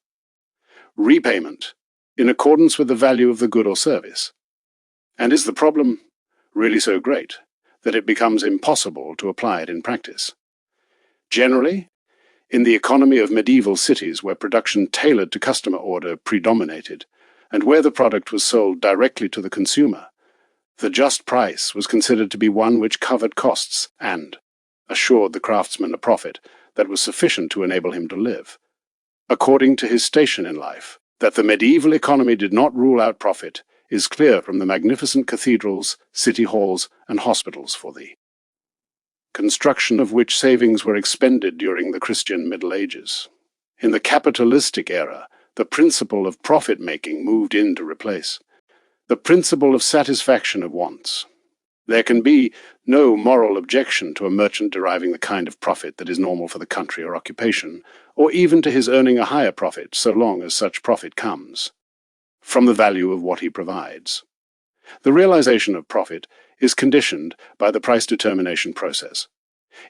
repayment in accordance with the value of the good or service? And is the problem really so great that it becomes impossible to apply it in practice? Generally, in the economy of medieval cities where production tailored to customer order predominated, and where the product was sold directly to the consumer, the just price was considered to be one which covered costs and assured the craftsman a profit that was sufficient to enable him to live. According to his station in life, that the medieval economy did not rule out profit is clear from the magnificent cathedrals, city halls, and hospitals for the construction of which savings were expended during the Christian Middle Ages. In the capitalistic era, the principle of profit-making moved in to replace the principle of satisfaction of wants. There can be no moral objection to a merchant deriving the kind of profit that is normal for the country or occupation, or even to his earning a higher profit, so long as such profit comes from the value of what he provides. The realization of profit is conditioned by the price determination process.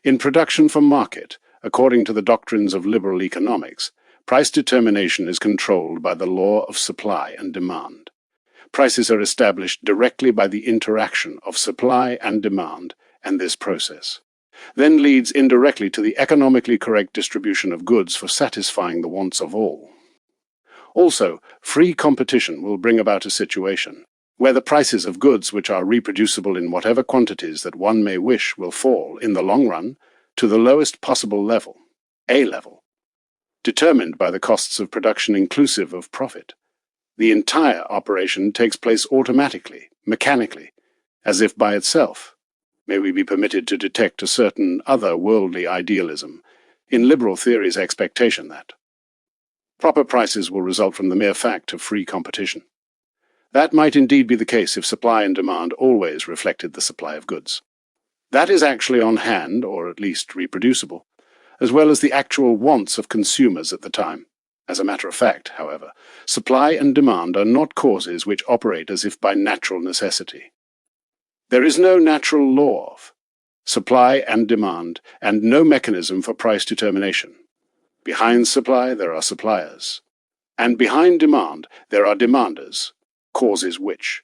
In production for market, according to the doctrines of liberal economics, price determination is controlled by the law of supply and demand. Prices are established directly by the interaction of supply and demand, and this process then leads indirectly to the economically correct distribution of goods for satisfying the wants of all. Also, free competition will bring about a situation where the prices of goods which are reproducible in whatever quantities that one may wish will fall, in the long run, to the lowest possible level, A level, determined by the costs of production inclusive of profit. The entire operation takes place automatically, mechanically, as if by itself. May we be permitted to detect a certain other-worldly idealism in liberal theory's expectation that proper prices will result from the mere fact of free competition. That might indeed be the case if supply and demand always reflected the supply of goods. That is actually on hand, or at least reproducible, as well as the actual wants of consumers at the time. As a matter of fact, however, supply and demand are not causes which operate as if by natural necessity. There is no natural law of supply and demand, and no mechanism for price determination. Behind supply there are suppliers, and behind demand there are demanders, causes which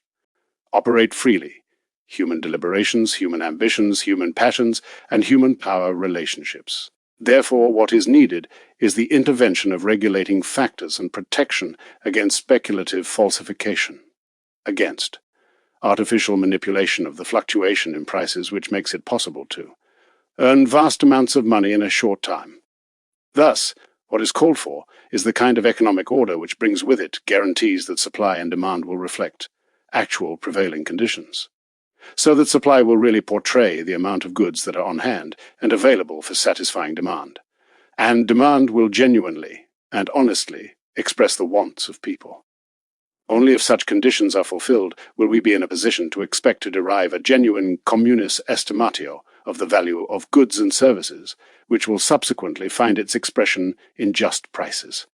operate freely: human deliberations, human ambitions, human passions, and human power relationships. Therefore, what is needed is the intervention of regulating factors and protection against speculative falsification, against artificial manipulation of the fluctuation in prices which makes it possible to earn vast amounts of money in a short time. Thus, what is called for is the kind of economic order which brings with it guarantees that supply and demand will reflect actual prevailing conditions, so that supply will really portray the amount of goods that are on hand and available for satisfying demand, and demand will genuinely and honestly express the wants of people. Only if such conditions are fulfilled will we be in a position to expect to derive a genuine communis estimatio of the value of goods and services, which will subsequently find its expression in just prices.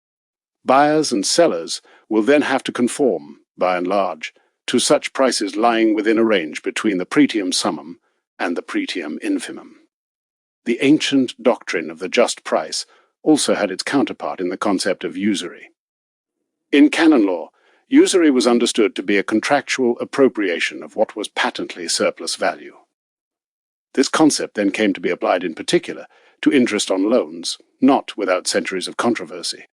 Buyers and sellers will then have to conform, by and large, to such prices lying within a range between the pretium summum and the pretium infimum. The ancient doctrine of the just price also had its counterpart in the concept of usury. In canon law, usury was understood to be a contractual appropriation of what was patently surplus value. This concept then came to be applied in particular to interest on loans, not without centuries of controversy.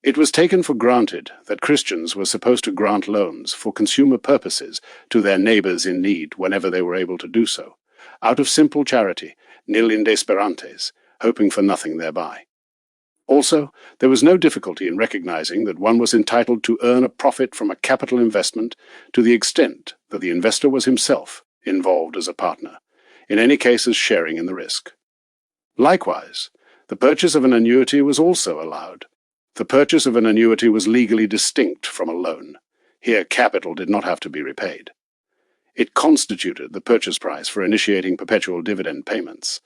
It was taken for granted that Christians were supposed to grant loans for consumer purposes to their neighbors in need whenever they were able to do so, out of simple charity, nil inde sperantes, hoping for nothing thereby. Also, there was no difficulty in recognizing that one was entitled to earn a profit from a capital investment to the extent that the investor was himself involved as a partner, in any cases sharing in the risk. Likewise, the purchase of an annuity was also allowed. The purchase of an annuity was legally distinct from a loan. Here capital did not have to be repaid. It constituted the purchase price for initiating perpetual dividend payments.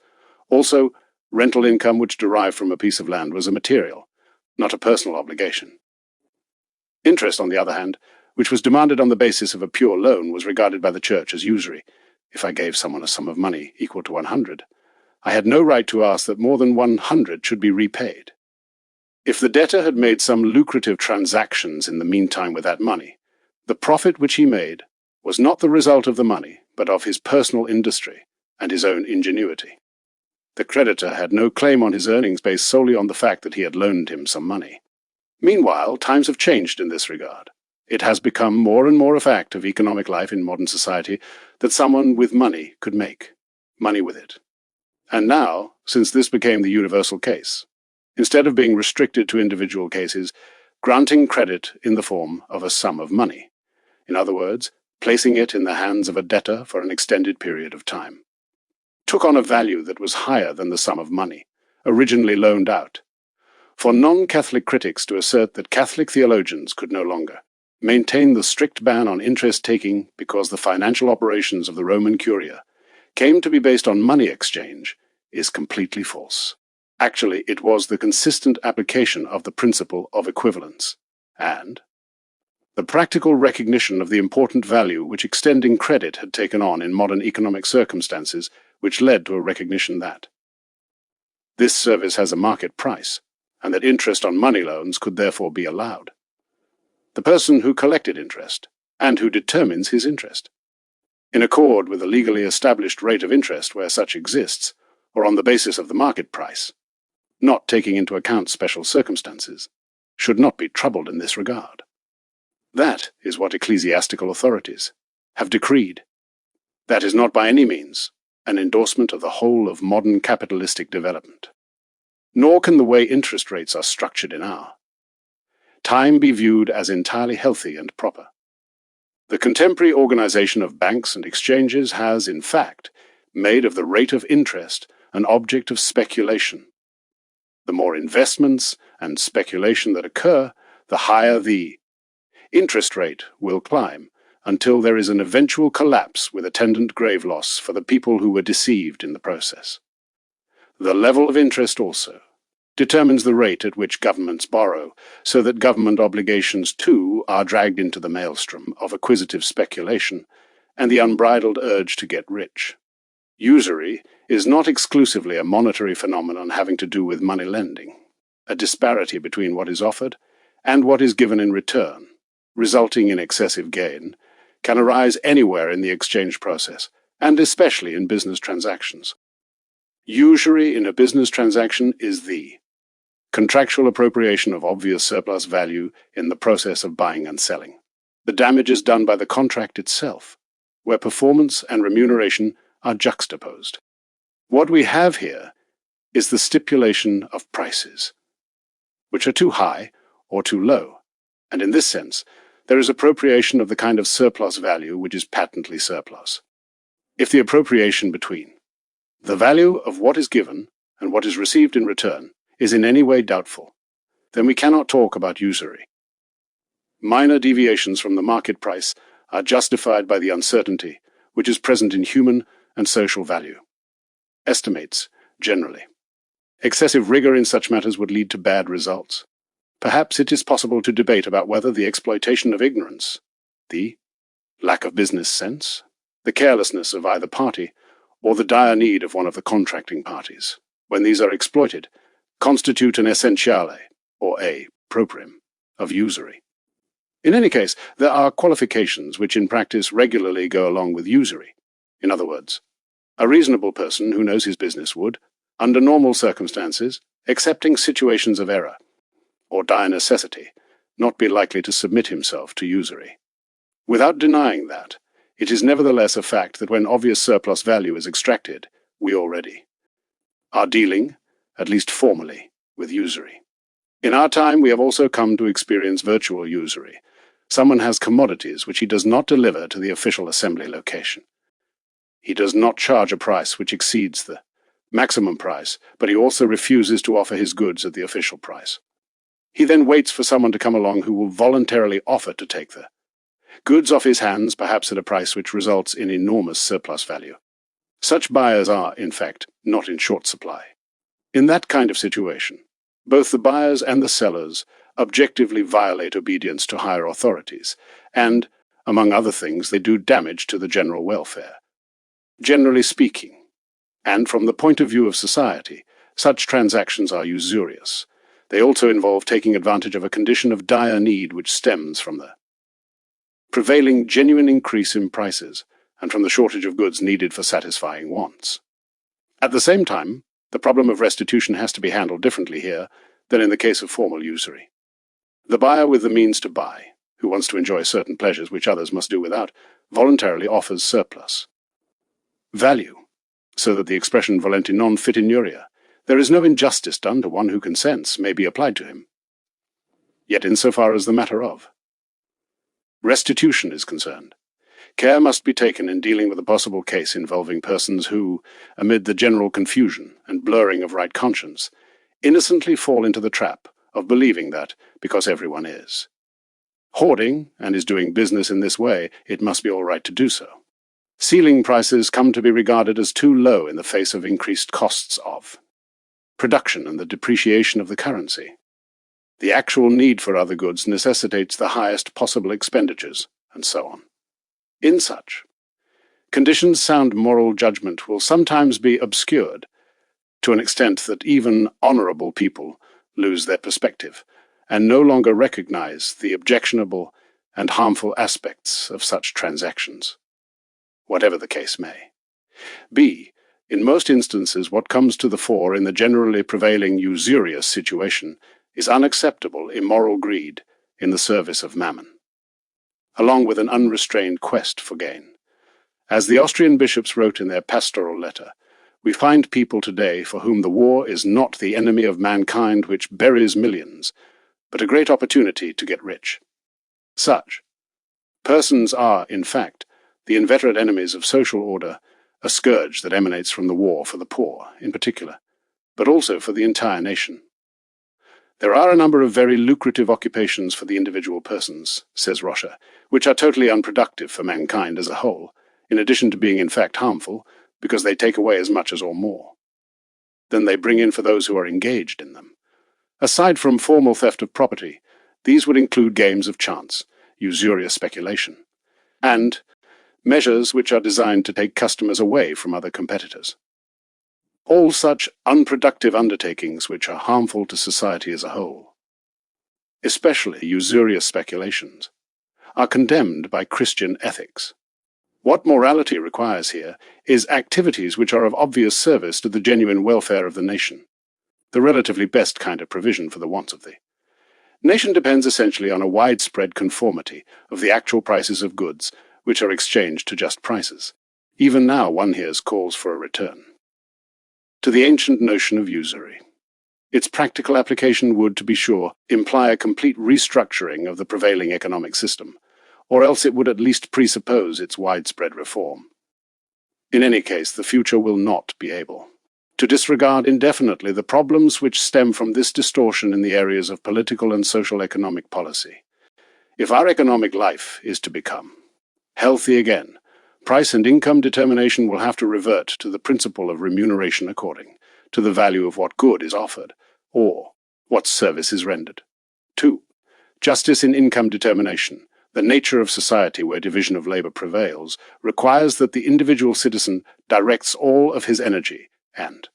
Also, rental income which derived from a piece of land was a material, not a personal obligation. Interest, on the other hand, which was demanded on the basis of a pure loan, was regarded by the Church as usury. If I gave someone a sum of money equal to 100, I had no right to ask that more than 100 should be repaid. If the debtor had made some lucrative transactions in the meantime with that money, the profit which he made was not the result of the money, but of his personal industry and his own ingenuity. The creditor had no claim on his earnings based solely on the fact that he had loaned him some money. Meanwhile, times have changed in this regard. It has become more and more a fact of economic life in modern society that someone with money could make money with it. And now, since this became the universal case, instead of being restricted to individual cases, granting credit in the form of a sum of money, in other words, placing it in the hands of a debtor for an extended period of time, took on a value that was higher than the sum of money, originally loaned out. For non-Catholic critics to assert that Catholic theologians could no longer maintain the strict ban on interest-taking because the financial operations of the Roman Curia came to be based on money exchange is completely false. Actually, it was the consistent application of the principle of equivalence, and the practical recognition of the important value which extending credit had taken on in modern economic circumstances, which led to a recognition that this service has a market price, and that interest on money loans could therefore be allowed. The person who collected interest, and who determines his interest, in accord with a legally established rate of interest where such exists, or on the basis of the market price, not taking into account special circumstances, should not be troubled in this regard. That is what ecclesiastical authorities have decreed. That is not by any means an endorsement of the whole of modern capitalistic development. Nor can the way interest rates are structured in our time be viewed as entirely healthy and proper. The contemporary organization of banks and exchanges has, in fact, made of the rate of interest an object of speculation. The more investments and speculation that occur, the higher the interest rate will climb, until there is an eventual collapse with attendant grave loss for the people who were deceived in the process. The level of interest also determines the rate at which governments borrow, so that government obligations too are dragged into the maelstrom of acquisitive speculation and the unbridled urge to get rich. Usury is not exclusively a monetary phenomenon having to do with money lending. A disparity between what is offered and what is given in return, resulting in excessive gain, can arise anywhere in the exchange process, and especially in business transactions. Usury in a business transaction is the contractual appropriation of obvious surplus value in the process of buying and selling. The damage is done by the contract itself, where performance and remuneration are juxtaposed. What we have here is the stipulation of prices, which are too high or too low, and in this sense, there is appropriation of the kind of surplus value which is patently surplus. If the appropriation between the value of what is given and what is received in return is in any way doubtful, then we cannot talk about usury. Minor deviations from the market price are justified by the uncertainty which is present in human and social value. Estimates, generally. Excessive rigor in such matters would lead to bad results. Perhaps it is possible to debate about whether the exploitation of ignorance, the lack of business sense, the carelessness of either party, or the dire need of one of the contracting parties, when these are exploited, constitute an essentiale, or a proprium, of usury. In any case, there are qualifications which in practice regularly go along with usury. In other words, a reasonable person who knows his business would, under normal circumstances, excepting situations of error, or dire necessity, not be likely to submit himself to usury. Without denying that, it is nevertheless a fact that when obvious surplus value is extracted, we already are dealing, at least formally, with usury. In our time, we have also come to experience virtual usury. Someone has commodities which he does not deliver to the official assembly location. He does not charge a price which exceeds the maximum price, but he also refuses to offer his goods at the official price. He then waits for someone to come along who will voluntarily offer to take the goods off his hands, perhaps at a price which results in enormous surplus value. Such buyers are, in fact, not in short supply. In that kind of situation, both the buyers and the sellers objectively violate obedience to higher authorities, and, among other things, they do damage to the general welfare. Generally speaking, and from the point of view of society, such transactions are usurious. They also involve taking advantage of a condition of dire need which stems from the prevailing genuine increase in prices and from the shortage of goods needed for satisfying wants. At the same time, the problem of restitution has to be handled differently here than in the case of formal usury. The buyer with the means to buy, who wants to enjoy certain pleasures which others must do without, voluntarily offers surplus value, so that the expression volenti non fit inuria, there is no injustice done to one who consents, may be applied to him. Yet insofar as the matter of restitution is concerned, care must be taken in dealing with a possible case involving persons who, amid the general confusion and blurring of right conscience, innocently fall into the trap of believing that, because everyone is hoarding and is doing business in this way, it must be all right to do so. Ceiling prices come to be regarded as too low in the face of increased costs of production and the depreciation of the currency. The actual need for other goods necessitates the highest possible expenditures, and so on. In such conditions, sound moral judgment will sometimes be obscured to an extent that even honorable people lose their perspective and no longer recognize the objectionable and harmful aspects of such transactions, whatever the case may be. In most instances, what comes to the fore in the generally prevailing usurious situation is unacceptable immoral greed in the service of mammon, along with an unrestrained quest for gain. As the Austrian bishops wrote in their pastoral letter, we find people today for whom the war is not the enemy of mankind which buries millions, but a great opportunity to get rich. Such persons are, in fact, the inveterate enemies of social order, a scourge that emanates from the war for the poor, in particular, but also for the entire nation. There are a number of very lucrative occupations for the individual persons, says Rocha, which are totally unproductive for mankind as a whole, in addition to being in fact harmful, because they take away as much as or more than they bring in for those who are engaged in them. Aside from formal theft of property, these would include games of chance, usurious speculation, and measures which are designed to take customers away from other competitors. All such unproductive undertakings which are harmful to society as a whole, especially usurious speculations, are condemned by Christian ethics. What morality requires here is activities which are of obvious service to the genuine welfare of the nation, the relatively best kind of provision for the wants of the nation depends essentially on a widespread conformity of the actual prices of goods which are exchanged to just prices. Even now one hears calls for a return to the ancient notion of usury. Its practical application would, to be sure, imply a complete restructuring of the prevailing economic system, or else it would at least presuppose its widespread reform. In any case, the future will not be able to disregard indefinitely the problems which stem from this distortion in the areas of political and social economic policy. If our economic life is to become healthy again, price and income determination will have to revert to the principle of remuneration according to the value of what good is offered, or what service is rendered. 2. Justice in income determination, the nature of society where division of labor prevails, requires that the individual citizen directs all of his energy and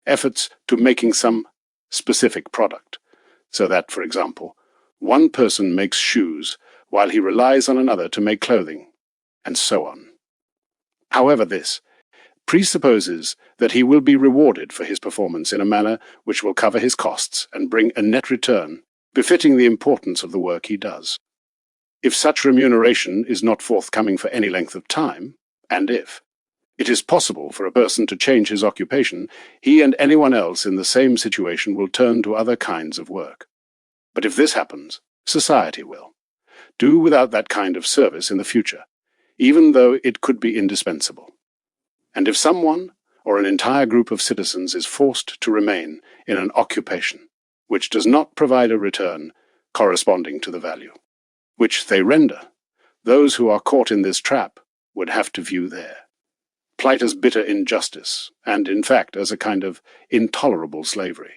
efforts to making some specific product, so that, for example, one person makes shoes while he relies on another to make clothing, and so on. However, this presupposes that he will be rewarded for his performance in a manner which will cover his costs and bring a net return befitting the importance of the work he does. If such remuneration is not forthcoming for any length of time, and if it is possible for a person to change his occupation, he and anyone else in the same situation will turn to other kinds of work. But if this happens, society will do without that kind of service in the future, even though it could be indispensable. And if someone or an entire group of citizens is forced to remain in an occupation which does not provide a return corresponding to the value which they render, those who are caught in this trap would have to view their plight as bitter injustice, and in fact as a kind of intolerable slavery.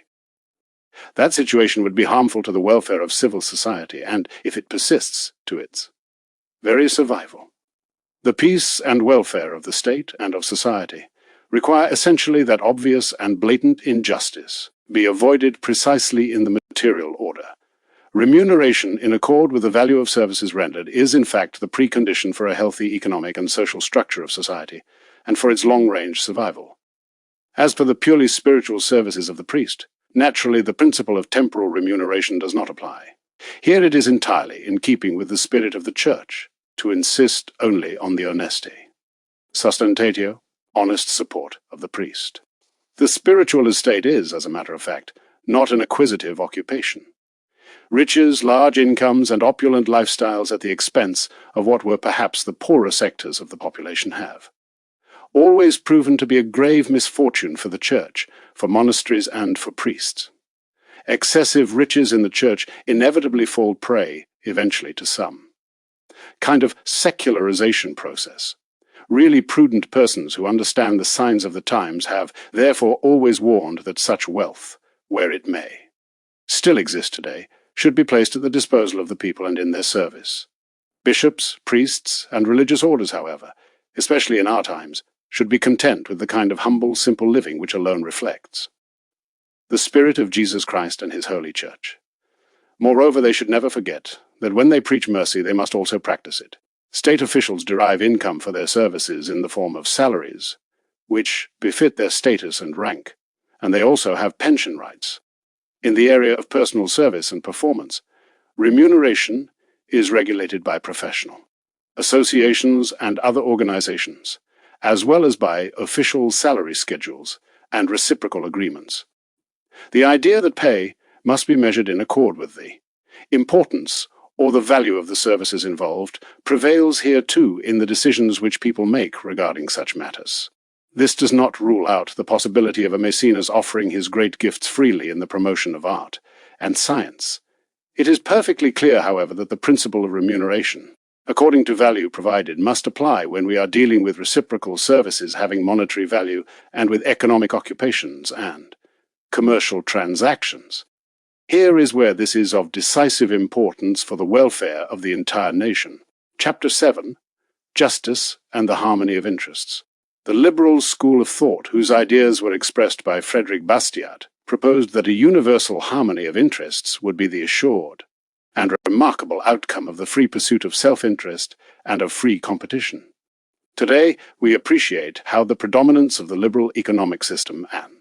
That situation would be harmful to the welfare of civil society, and, if it persists, to its very survival. The peace and welfare of the state and of society require essentially that obvious and blatant injustice be avoided precisely in the material order. Remuneration in accord with the value of services rendered is, in fact, the precondition for a healthy economic and social structure of society, and for its long-range survival. As for the purely spiritual services of the priest, naturally the principle of temporal remuneration does not apply. Here it is entirely in keeping with the spirit of the Church to insist only on the honeste, sustentatio, honest support of the priest. The spiritual estate is, as a matter of fact, not an acquisitive occupation. Riches, large incomes, and opulent lifestyles at the expense of what were perhaps the poorer sectors of the population have always proven to be a grave misfortune for the Church, for monasteries, and for priests. Excessive riches in the Church inevitably fall prey, eventually, to some kind of secularization process. Really prudent persons who understand the signs of the times have, therefore, always warned that such wealth, where it may still exist today, should be placed at the disposal of the people and in their service. Bishops, priests, and religious orders, however, especially in our times, should be content with the kind of humble, simple living which alone reflects the spirit of Jesus Christ and his Holy Church. Moreover, they should never forget that when they preach mercy, they must also practice it. State officials derive income for their services in the form of salaries, which befit their status and rank, and they also have pension rights. In the area of personal service and performance, remuneration is regulated by professional associations and other organizations, as well as by official salary schedules and reciprocal agreements. The idea that pay must be measured in accord with the importance or the value of the services involved prevails here too in the decisions which people make regarding such matters. This does not rule out the possibility of a Maecenas offering his great gifts freely in the promotion of art and science. It is perfectly clear, however, that the principle of remuneration, according to value provided, must apply when we are dealing with reciprocal services having monetary value and with economic occupations and commercial transactions. Here is where this is of decisive importance for the welfare of the entire nation. Chapter 7, Justice and the Harmony of Interests. The liberal school of thought, whose ideas were expressed by Frederick Bastiat, proposed that a universal harmony of interests would be the assured and remarkable outcome of the free pursuit of self-interest and of free competition. Today, we appreciate how the predominance of the liberal economic system and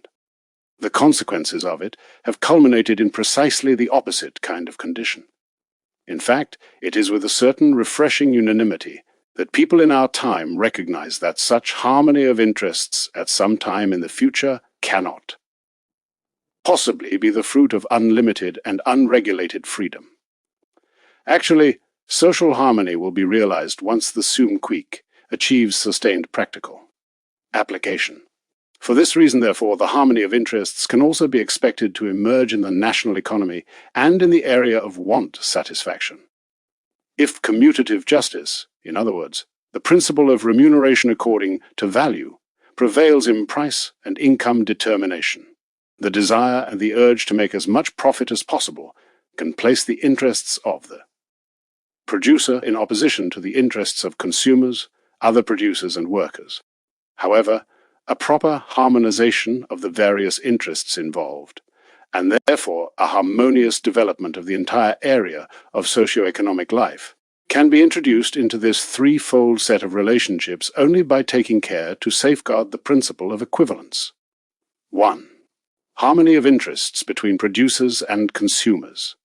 the consequences of it have culminated in precisely the opposite kind of condition. In fact, it is with a certain refreshing unanimity that people in our time recognize that such harmony of interests at some time in the future cannot possibly be the fruit of unlimited and unregulated freedom. Actually, social harmony will be realized once the sum quic achieves sustained practical application. For this reason, therefore, the harmony of interests can also be expected to emerge in the national economy and in the area of want satisfaction. If commutative justice, in other words, the principle of remuneration according to value, prevails in price and income determination, the desire and the urge to make as much profit as possible can place the interests of the producer in opposition to the interests of consumers, other producers and workers. However, a proper harmonization of the various interests involved, and therefore a harmonious development of the entire area of socio-economic life, can be introduced into this threefold set of relationships only by taking care to safeguard the principle of equivalence. 1. Harmony of interests between producers and consumers.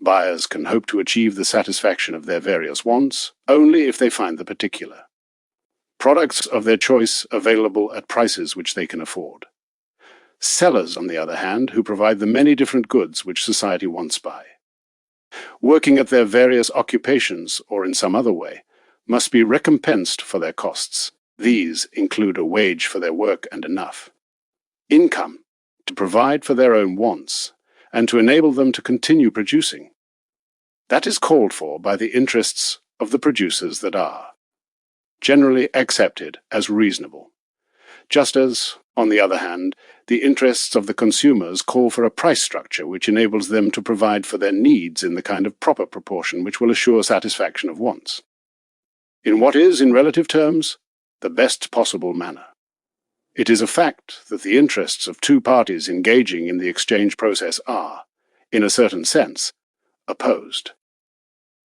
Buyers can hope to achieve the satisfaction of their various wants only if they find the particular products of their choice available at prices which they can afford. Sellers, on the other hand, who provide the many different goods which society wants buy, working at their various occupations or in some other way, must be recompensed for their costs. These include a wage for their work and enough income to provide for their own wants and to enable them to continue producing. That is called for by the interests of the producers that are generally accepted as reasonable, just as, on the other hand, the interests of the consumers call for a price structure which enables them to provide for their needs in the kind of proper proportion which will assure satisfaction of wants, in what is, in relative terms, the best possible manner. It is a fact that the interests of two parties engaging in the exchange process are, in a certain sense, opposed.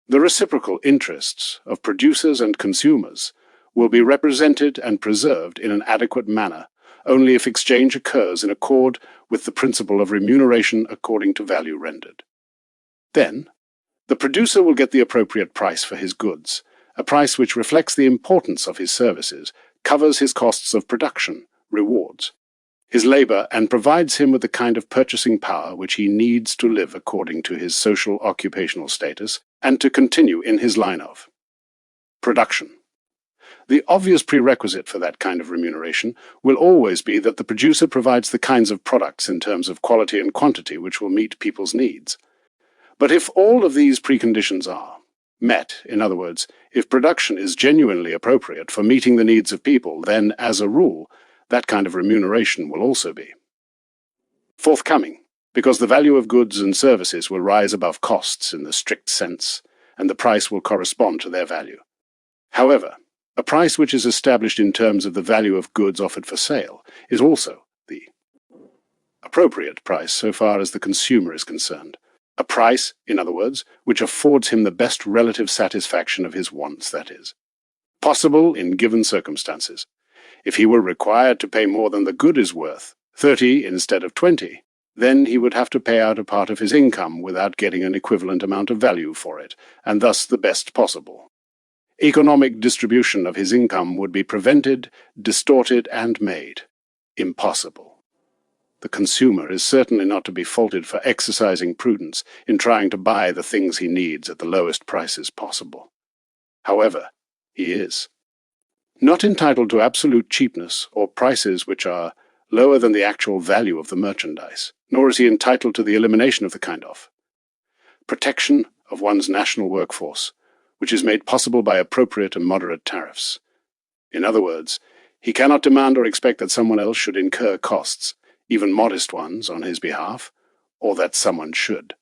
The reciprocal interests of producers and consumers will be represented and preserved in an adequate manner only if exchange occurs in accord with the principle of remuneration according to value rendered. Then, the producer will get the appropriate price for his goods, a price which reflects the importance of his services, covers his costs of production, rewards his labor, and provides him with the kind of purchasing power which he needs to live according to his social occupational status and to continue in his line of production. The obvious prerequisite for that kind of remuneration will always be that the producer provides the kinds of products in terms of quality and quantity which will meet people's needs. But if all of these preconditions are met, in other words, if production is genuinely appropriate for meeting the needs of people, then, as a rule, that kind of remuneration will also be forthcoming, because the value of goods and services will rise above costs in the strict sense, and the price will correspond to their value. However, a price which is established in terms of the value of goods offered for sale is also the appropriate price so far as the consumer is concerned. A price, in other words, which affords him the best relative satisfaction of his wants, that is, possible in given circumstances. If he were required to pay more than the good is worth, 30 instead of 20, then he would have to pay out a part of his income without getting an equivalent amount of value for it, and thus the best possible. Economic distribution of his income would be prevented, distorted, and made impossible. The consumer is certainly not to be faulted for exercising prudence in trying to buy the things he needs at the lowest prices possible. However, he is not entitled to absolute cheapness or prices which are lower than the actual value of the merchandise, nor is he entitled to the elimination of the kind of protection of one's national workforce, which is made possible by appropriate and moderate tariffs. In other words, he cannot demand or expect that someone else should incur costs, even modest ones, on his behalf, or that someone should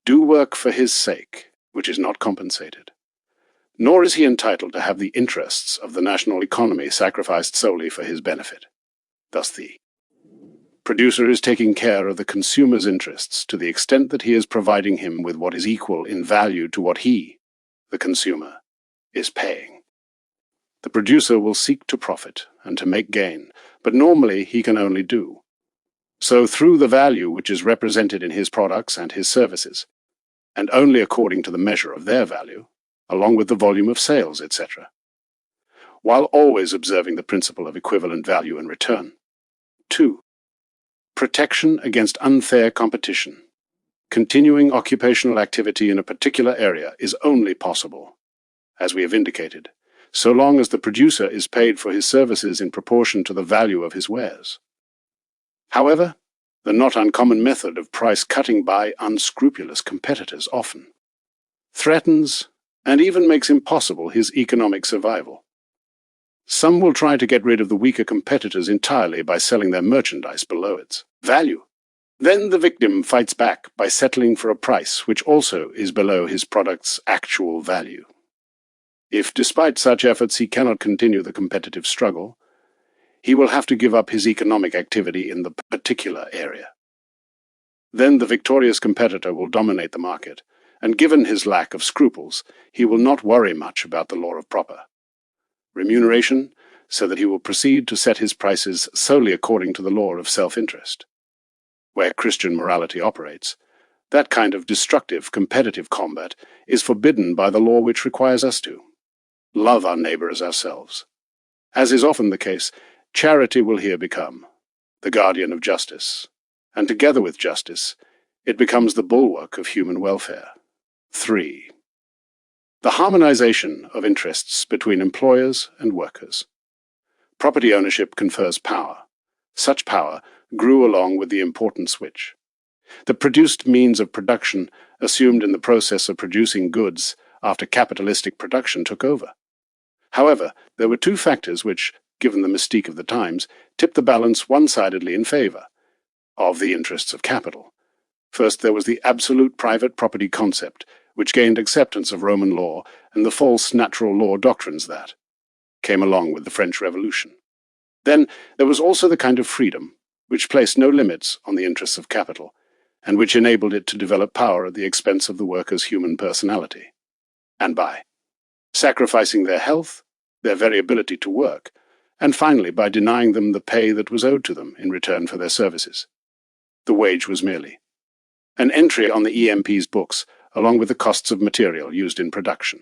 do work for his sake, which is not compensated. Nor is he entitled to have the interests of the national economy sacrificed solely for his benefit. Thus the producer is taking care of the consumer's interests to the extent that he is providing him with what is equal in value to what he, the consumer, is paying. The producer will seek to profit and to make gain, but normally he can only do so through the value which is represented in his products and his services, and only according to the measure of their value, along with the volume of sales, etc., while always observing the principle of equivalent value in return. 2. protection against unfair competition. Continuing occupational activity in a particular area is only possible, as we have indicated, so long as the producer is paid for his services in proportion to the value of his wares. However, the not uncommon method of price cutting by unscrupulous competitors often threatens and even makes impossible his economic survival. Some will try to get rid of the weaker competitors entirely by selling their merchandise below its value. Then the victim fights back by settling for a price which also is below his product's actual value. If, despite such efforts, he cannot continue the competitive struggle, he will have to give up his economic activity in the particular area. Then the victorious competitor will dominate the market, and given his lack of scruples, he will not worry much about the law of proper remuneration, so that he will proceed to set his prices solely according to the law of self-interest. Where Christian morality operates, that kind of destructive competitive combat is forbidden by the law which requires us to love our neighbor as ourselves. As is often the case, charity will here become the guardian of justice, and together with justice, it becomes the bulwark of human welfare. 3. The harmonization of interests between employers and workers. Property ownership confers power. Such power grew along with the importance which the produced means of production assumed in the process of producing goods after capitalistic production took over. However, there were two factors which, given the mystique of the times, tipped the balance one-sidedly in favor of the interests of capital. First, there was the absolute private property concept, which gained acceptance of Roman law and the false natural law doctrines that came along with the French Revolution. Then there was also the kind of freedom which placed no limits on the interests of capital, and which enabled it to develop power at the expense of the workers' human personality, and by sacrificing their health, their very ability to work, and finally by denying them the pay that was owed to them in return for their services. The wage was merely an entry on the EMP's books, along with the costs of material used in production.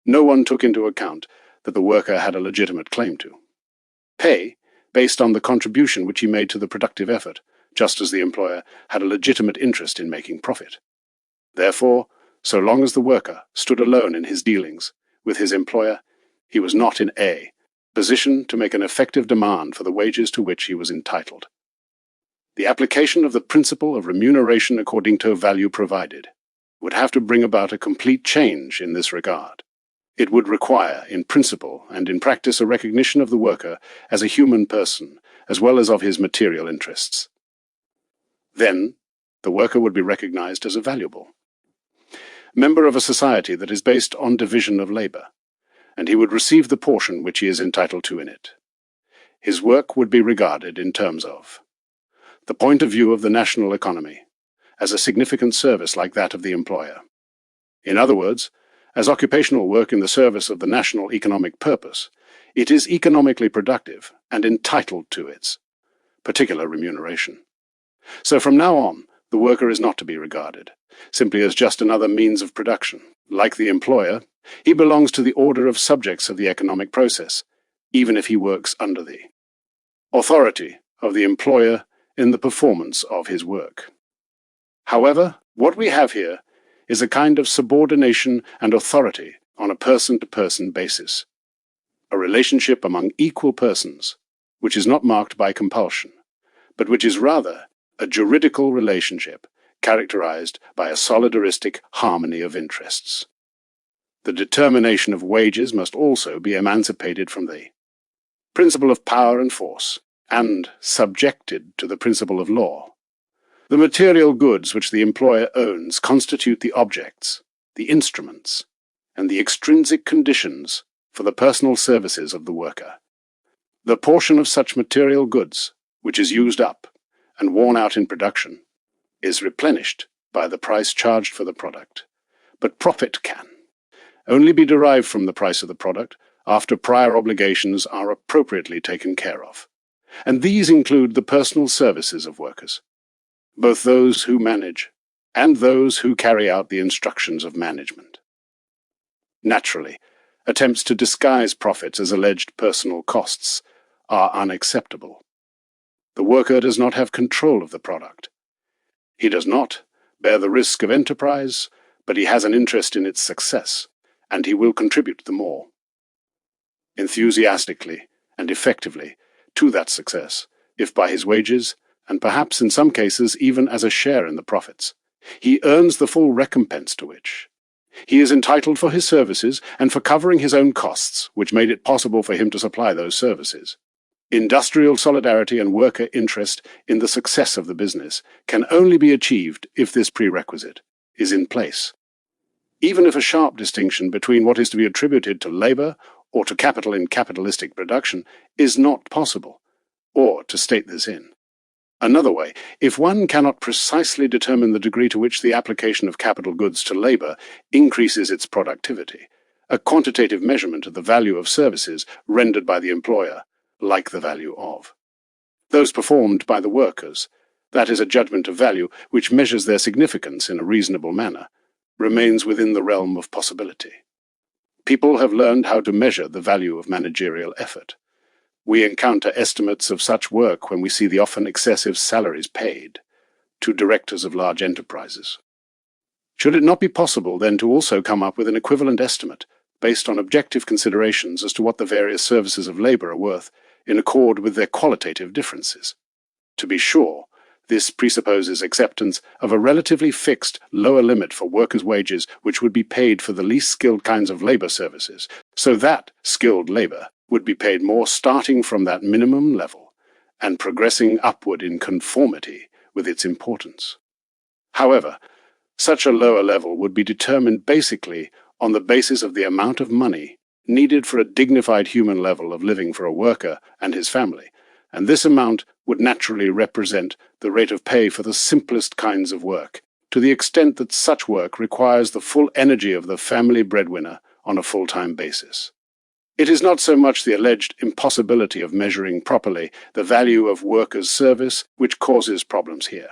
No one took into account that the worker had a legitimate claim to pay based on the contribution which he made to the productive effort, just as the employer had a legitimate interest in making profit. Therefore, so long as the worker stood alone in his dealings with his employer, he was not in a position to make an effective demand for the wages to which he was entitled. The application of the principle of remuneration according to value provided would have to bring about a complete change in this regard. It would require, in principle and in practice, a recognition of the worker as a human person, as well as of his material interests. Then, the worker would be recognized as a valuable member of a society that is based on division of labor, and he would receive the portion which he is entitled to in it. His work would be regarded in terms of the point of view of the national economy, as a significant service like that of the employer. In other words, as occupational work in the service of the national economic purpose, it is economically productive and entitled to its particular remuneration. So from now on, the worker is not to be regarded simply as just another means of production. Like the employer, he belongs to the order of subjects of the economic process, even if he works under the authority of the employer in the performance of his work. However, what we have here is a kind of subordination and authority on a person-to-person basis, a relationship among equal persons, which is not marked by compulsion, but which is rather a juridical relationship characterized by a solidaristic harmony of interests. The determination of wages must also be emancipated from the principle of power and force, and subjected to the principle of law. The material goods which the employer owns constitute the objects, the instruments, and the extrinsic conditions for the personal services of the worker. The portion of such material goods which is used up and worn out in production is replenished by the price charged for the product, but profit can only be derived from the price of the product after prior obligations are appropriately taken care of. And these include the personal services of workers, both those who manage and those who carry out the instructions of management. Naturally, attempts to disguise profits as alleged personal costs are unacceptable. The worker does not have control of the product. He does not bear the risk of enterprise, but he has an interest in its success, and he will contribute the more, enthusiastically and effectively, to that success, if by his wages, and perhaps in some cases even as a share in the profits. He earns the full recompense to which he is entitled for his services and for covering his own costs, which made it possible for him to supply those services. Industrial solidarity and worker interest in the success of the business can only be achieved if this prerequisite is in place. Even if a sharp distinction between what is to be attributed to labor or to capital in capitalistic production is not possible, or to state this in another way, if one cannot precisely determine the degree to which the application of capital goods to labor increases its productivity, a quantitative measurement of the value of services rendered by the employer, like the value of those performed by the workers, that is, a judgment of value which measures their significance in a reasonable manner, remains within the realm of possibility. People have learned how to measure the value of managerial effort. We encounter estimates of such work when we see the often excessive salaries paid to directors of large enterprises. Should it not be possible, then, to also come up with an equivalent estimate based on objective considerations as to what the various services of labor are worth in accord with their qualitative differences? To be sure, this presupposes acceptance of a relatively fixed lower limit for workers' wages which would be paid for the least skilled kinds of labor services, so that skilled labor would be paid more starting from that minimum level and progressing upward in conformity with its importance. However, such a lower level would be determined basically on the basis of the amount of money needed for a dignified human level of living for a worker and his family, and this amount would naturally represent the rate of pay for the simplest kinds of work, to the extent that such work requires the full energy of the family breadwinner on a full-time basis. It is not so much the alleged impossibility of measuring properly the value of workers' service which causes problems here.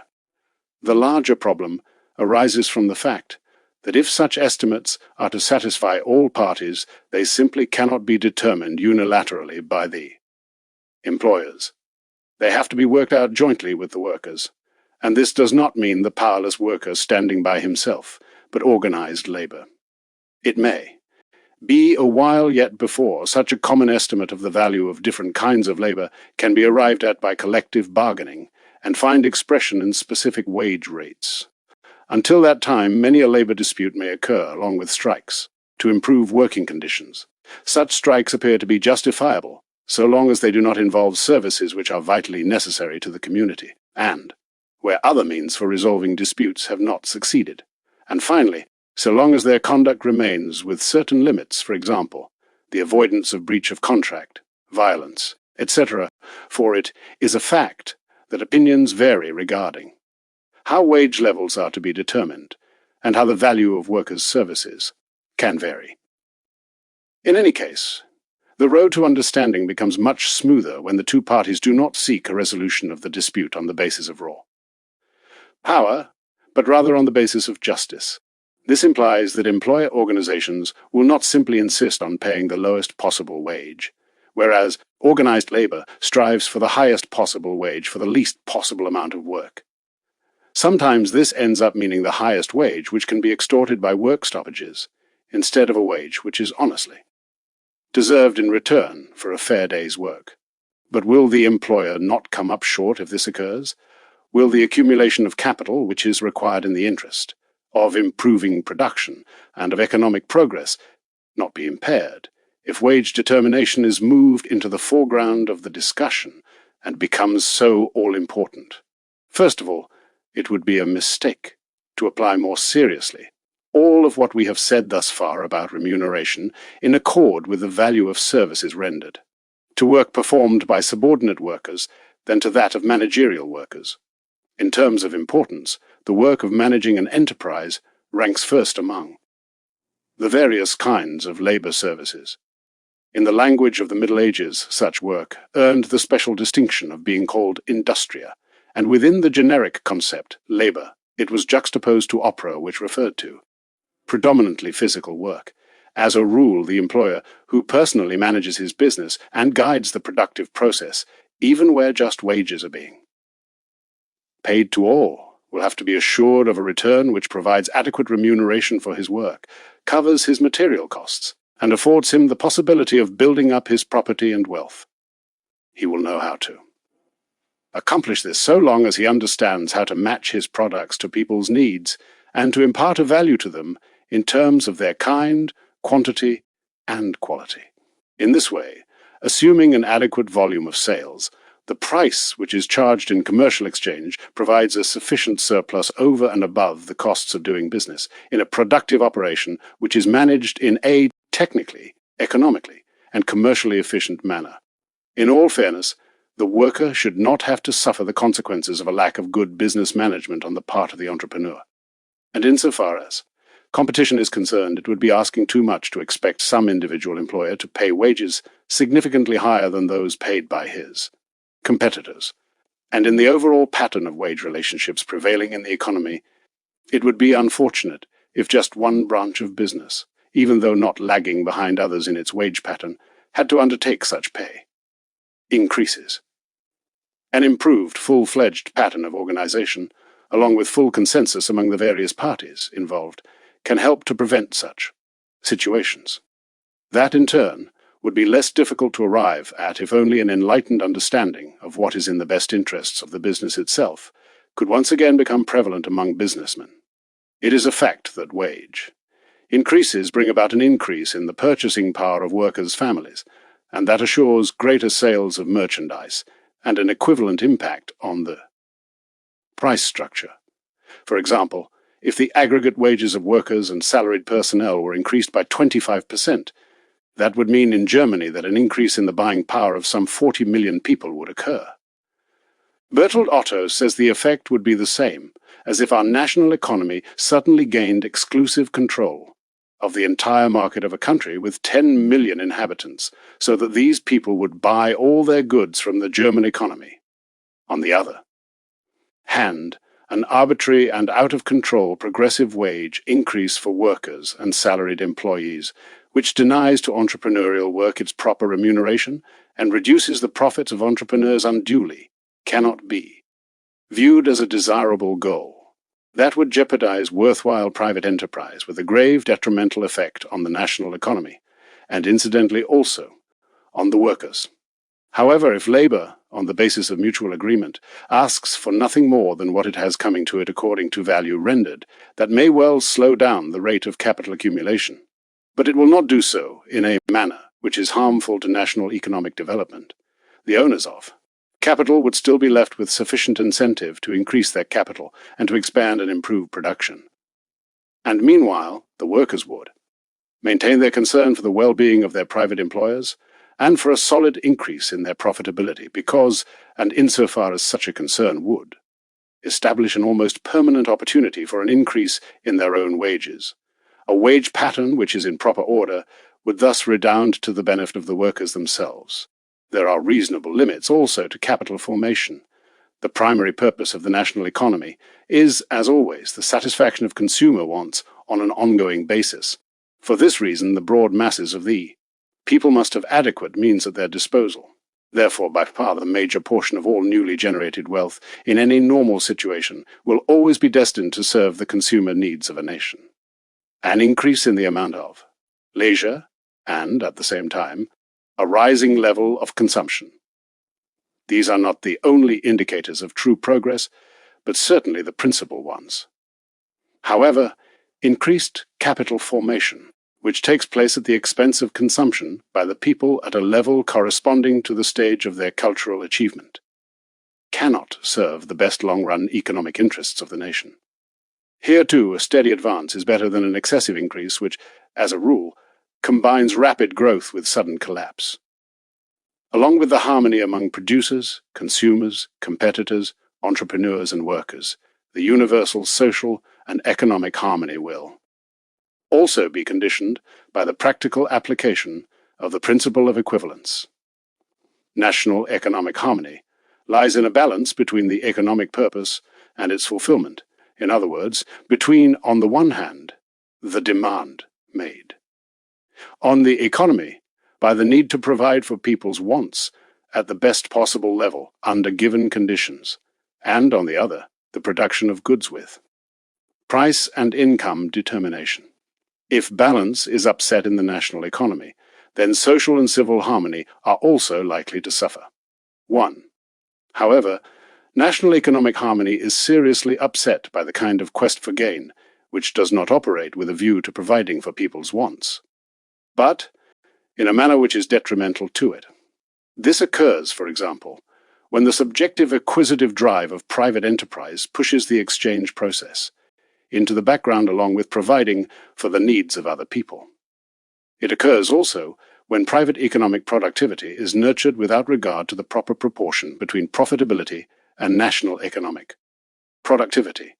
The larger problem arises from the fact that if such estimates are to satisfy all parties, they simply cannot be determined unilaterally by the employers. They have to be worked out jointly with the workers, and this does not mean the powerless worker standing by himself, but organized labor. It may be a while yet before such a common estimate of the value of different kinds of labor can be arrived at by collective bargaining and find expression in specific wage rates. Until that time, many a labor dispute may occur, along with strikes, to improve working conditions. Such strikes appear to be justifiable, so long as they do not involve services which are vitally necessary to the community, and where other means for resolving disputes have not succeeded. And finally, so long as their conduct remains with certain limits, for example, the avoidance of breach of contract, violence, etc., for it is a fact that opinions vary regarding how wage levels are to be determined, and how the value of workers' services can vary. In any case, the road to understanding becomes much smoother when the two parties do not seek a resolution of the dispute on the basis of raw power, but rather on the basis of justice. This implies that employer organizations will not simply insist on paying the lowest possible wage, whereas organized labor strives for the highest possible wage for the least possible amount of work. Sometimes this ends up meaning the highest wage which can be extorted by work stoppages, instead of a wage which is honestly deserved in return for a fair day's work. But will the employer not come up short if this occurs? Will the accumulation of capital, which is required in the interest of improving production and of economic progress, not be impaired if wage determination is moved into the foreground of the discussion and becomes so all-important? First of all, it would be a mistake to apply more seriously all of what we have said thus far about remuneration in accord with the value of services rendered, to work performed by subordinate workers than to that of managerial workers. In terms of importance, the work of managing an enterprise ranks first among the various kinds of labor services. In the language of the Middle Ages, such work earned the special distinction of being called industria, and within the generic concept, labor, it was juxtaposed to opera, which referred to predominantly physical work. As a rule, the employer, who personally manages his business and guides the productive process, even where just wages are being paid to all, will have to be assured of a return which provides adequate remuneration for his work, covers his material costs, and affords him the possibility of building up his property and wealth. He will know how to accomplish this so long as he understands how to match his products to people's needs and to impart a value to them in terms of their kind, quantity, and quality. In this way, assuming an adequate volume of sales, the price which is charged in commercial exchange provides a sufficient surplus over and above the costs of doing business in a productive operation which is managed in a technically, economically, and commercially efficient manner. In all fairness, the worker should not have to suffer the consequences of a lack of good business management on the part of the entrepreneur. And insofar as competition is concerned, it would be asking too much to expect some individual employer to pay wages significantly higher than those paid by his competitors. And in the overall pattern of wage relationships prevailing in the economy, it would be unfortunate if just one branch of business, even though not lagging behind others in its wage pattern, had to undertake such pay increases. An improved, full-fledged pattern of organization, along with full consensus among the various parties involved, can help to prevent such situations. That, in turn, would be less difficult to arrive at if only an enlightened understanding of what is in the best interests of the business itself could once again become prevalent among businessmen. It is a fact that wage increases bring about an increase in the purchasing power of workers' families, and that assures greater sales of merchandise and an equivalent impact on the price structure. For example, if the aggregate wages of workers and salaried personnel were increased by 25%, that would mean in Germany that an increase in the buying power of some 40 million people would occur. Bertolt Otto says the effect would be the same as if our national economy suddenly gained exclusive control of the entire market of a country with 10 million inhabitants, so that these people would buy all their goods from the German economy. On the other hand, an arbitrary and out-of-control progressive wage increase for workers and salaried employees, which denies to entrepreneurial work its proper remuneration and reduces the profits of entrepreneurs unduly, cannot be viewed as a desirable goal. That would jeopardize worthwhile private enterprise with a grave detrimental effect on the national economy, and incidentally also on the workers. However, if labor, on the basis of mutual agreement, asks for nothing more than what it has coming to it according to value rendered, that may well slow down the rate of capital accumulation. But it will not do so in a manner which is harmful to national economic development. The owners of capital would still be left with sufficient incentive to increase their capital and to expand and improve production. And meanwhile, the workers would maintain their concern for the well-being of their private employers and for a solid increase in their profitability because, and insofar as such a concern would, establish an almost permanent opportunity for an increase in their own wages. A wage pattern which is in proper order would thus redound to the benefit of the workers themselves. There are reasonable limits also to capital formation. The primary purpose of the national economy is, as always, the satisfaction of consumer wants on an ongoing basis. For this reason, the broad masses of the people must have adequate means at their disposal. Therefore, by far the major portion of all newly generated wealth in any normal situation will always be destined to serve the consumer needs of a nation. An increase in the amount of leisure and, at the same time, a rising level of consumption. These are not the only indicators of true progress, but certainly the principal ones. However, increased capital formation, which takes place at the expense of consumption by the people at a level corresponding to the stage of their cultural achievement, cannot serve the best long-run economic interests of the nation. Here, too, a steady advance is better than an excessive increase which, as a rule, combines rapid growth with sudden collapse. Along with the harmony among producers, consumers, competitors, entrepreneurs, and workers, the universal social and economic harmony will also be conditioned by the practical application of the principle of equivalence. National economic harmony lies in a balance between the economic purpose and its fulfillment, in other words, between, on the one hand, the demand made, on the economy, by the need to provide for people's wants, at the best possible level under given conditions, and, on the other, the production of goods with. Price and income determination. If balance is upset in the national economy, then social and civil harmony are also likely to suffer. 1. However, national economic harmony is seriously upset by the kind of quest for gain which does not operate with a view to providing for people's wants, but in a manner which is detrimental to it. This occurs, for example, when the subjective acquisitive drive of private enterprise pushes the exchange process into the background along with providing for the needs of other people. It occurs also when private economic productivity is nurtured without regard to the proper proportion between profitability and national economic productivity.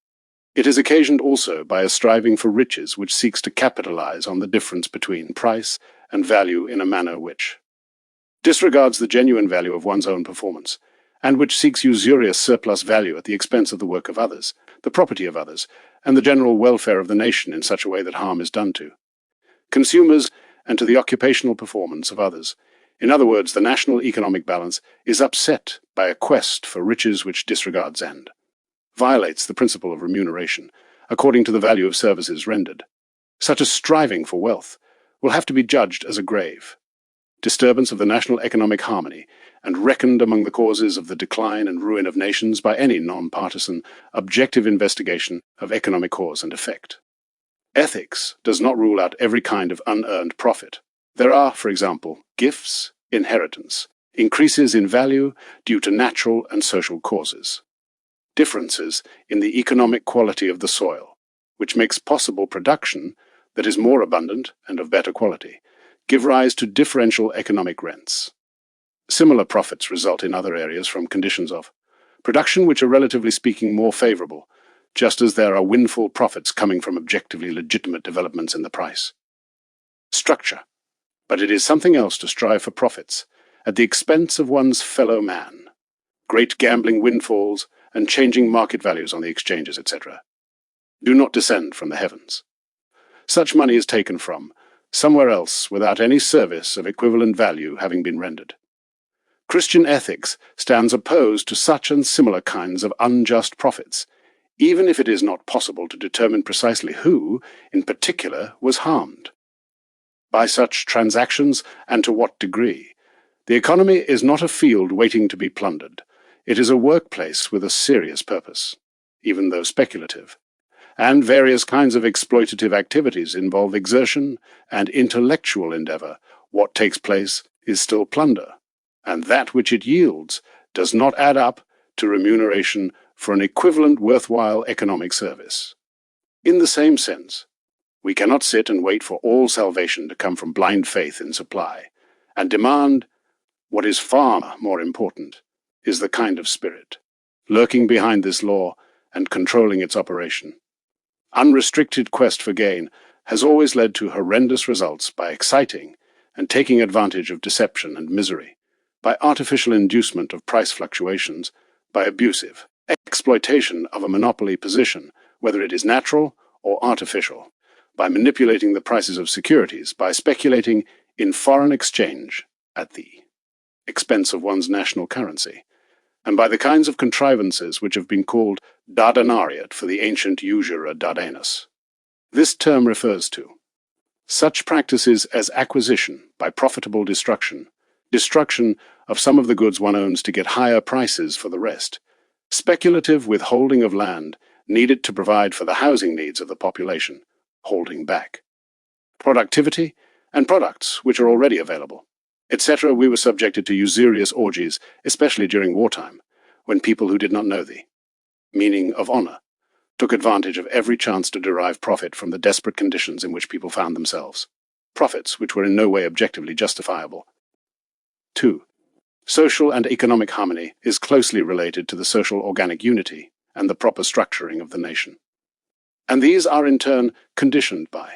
It is occasioned also by a striving for riches which seeks to capitalize on the difference between price and value in a manner which disregards the genuine value of one's own performance, and which seeks usurious surplus value at the expense of the work of others, the property of others, and the general welfare of the nation in such a way that harm is done to consumers and to the occupational performance of others. In other words, the national economic balance is upset by a quest for riches which disregards and violates the principle of remuneration according to the value of services rendered. Such a striving for wealth will have to be judged as a grave disturbance of the national economic harmony and reckoned among the causes of the decline and ruin of nations by any non-partisan, objective investigation of economic cause and effect. Ethics does not rule out every kind of unearned profit. There are, for example, gifts, inheritance, increases in value due to natural and social causes, differences in the economic quality of the soil, which makes possible production that is more abundant and of better quality, give rise to differential economic rents. Similar profits result in other areas from conditions of production which are relatively speaking more favorable, just as there are windfall profits coming from objectively legitimate developments in the price structure. But it is something else to strive for profits at the expense of one's fellow man, great gambling windfalls and changing market values on the exchanges, etc. do not descend from the heavens. Such money is taken from somewhere else without any service of equivalent value having been rendered. Christian ethics stands opposed to such and similar kinds of unjust profits, even if it is not possible to determine precisely who, in particular, was harmed by such transactions and to what degree. The economy is not a field waiting to be plundered. It is a workplace with a serious purpose, even though speculative, and various kinds of exploitative activities involve exertion and intellectual endeavor. What takes place is still plunder, and that which it yields does not add up to remuneration for an equivalent worthwhile economic service. In the same sense, we cannot sit and wait for all salvation to come from blind faith in supply, and demand what is far more important is the kind of spirit lurking behind this law and controlling its operation. Unrestricted quest for gain has always led to horrendous results by exciting and taking advantage of deception and misery, by artificial inducement of price fluctuations, by abusive exploitation of a monopoly position, whether it is natural or artificial, by manipulating the prices of securities, by speculating in foreign exchange at the expense of one's national currency, and by the kinds of contrivances which have been called Dardanariat for the ancient usurer Dardanus. This term refers to such practices as acquisition by profitable destruction, destruction of some of the goods one owns to get higher prices for the rest, speculative withholding of land needed to provide for the housing needs of the population, holding back productivity and products which are already available, etc. We were subjected to usurious orgies, especially during wartime, when people who did not know the meaning of honor took advantage of every chance to derive profit from the desperate conditions in which people found themselves, profits which were in no way objectively justifiable. 2. Social and economic harmony is closely related to the social organic unity and the proper structuring of the nation. And these are in turn conditioned by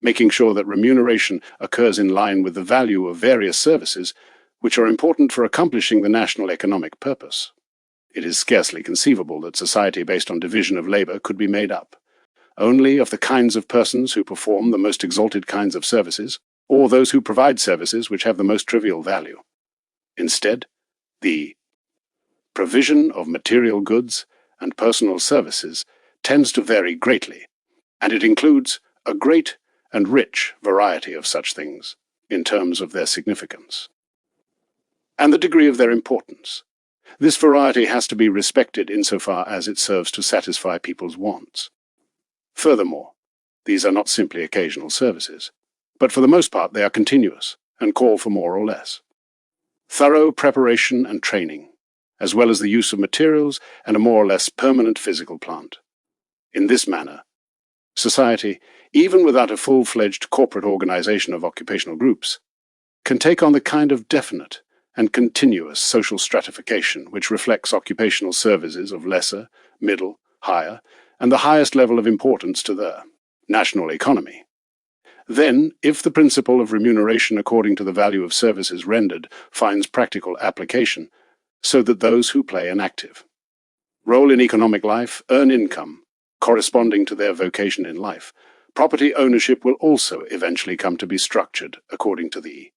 making sure that remuneration occurs in line with the value of various services which are important for accomplishing the national economic purpose. It is scarcely conceivable that society based on division of labor could be made up only of the kinds of persons who perform the most exalted kinds of services, or those who provide services which have the most trivial value. Instead, The provision of material goods and personal services tends to vary greatly, and it includes a great and rich variety of such things in terms of their significance and the degree of their importance. This variety has to be respected insofar as it serves to satisfy people's wants. Furthermore, these are not simply occasional services, but for the most part they are continuous and call for more or less thorough preparation and training, as well as the use of materials and a more or less permanent physical plant. In this manner, society, even without a full-fledged corporate organization of occupational groups, can take on the kind of definite and continuous social stratification which reflects occupational services of lesser, middle, higher, and the highest level of importance to the national economy. Then, if the principle of remuneration according to the value of services rendered finds practical application, so that those who play an active role in economic life earn income corresponding to their vocation in life, property ownership will also eventually come to be structured according to the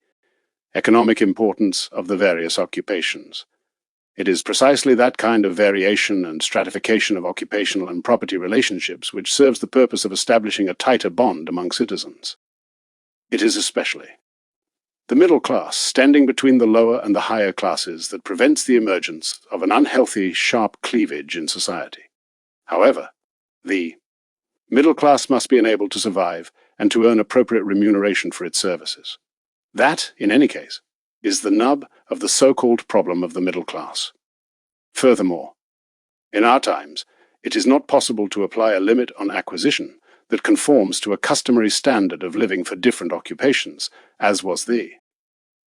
economic importance of the various occupations. It is precisely that kind of variation and stratification of occupational and property relationships which serves the purpose of establishing a tighter bond among citizens. It is especially the middle class, standing between the lower and the higher classes, that prevents the emergence of an unhealthy, sharp cleavage in society. However, the middle class must be enabled to survive and to earn appropriate remuneration for its services. That, in any case, is the nub of the so-called problem of the middle class. Furthermore, in our times, it is not possible to apply a limit on acquisition that conforms to a customary standard of living for different occupations, as was the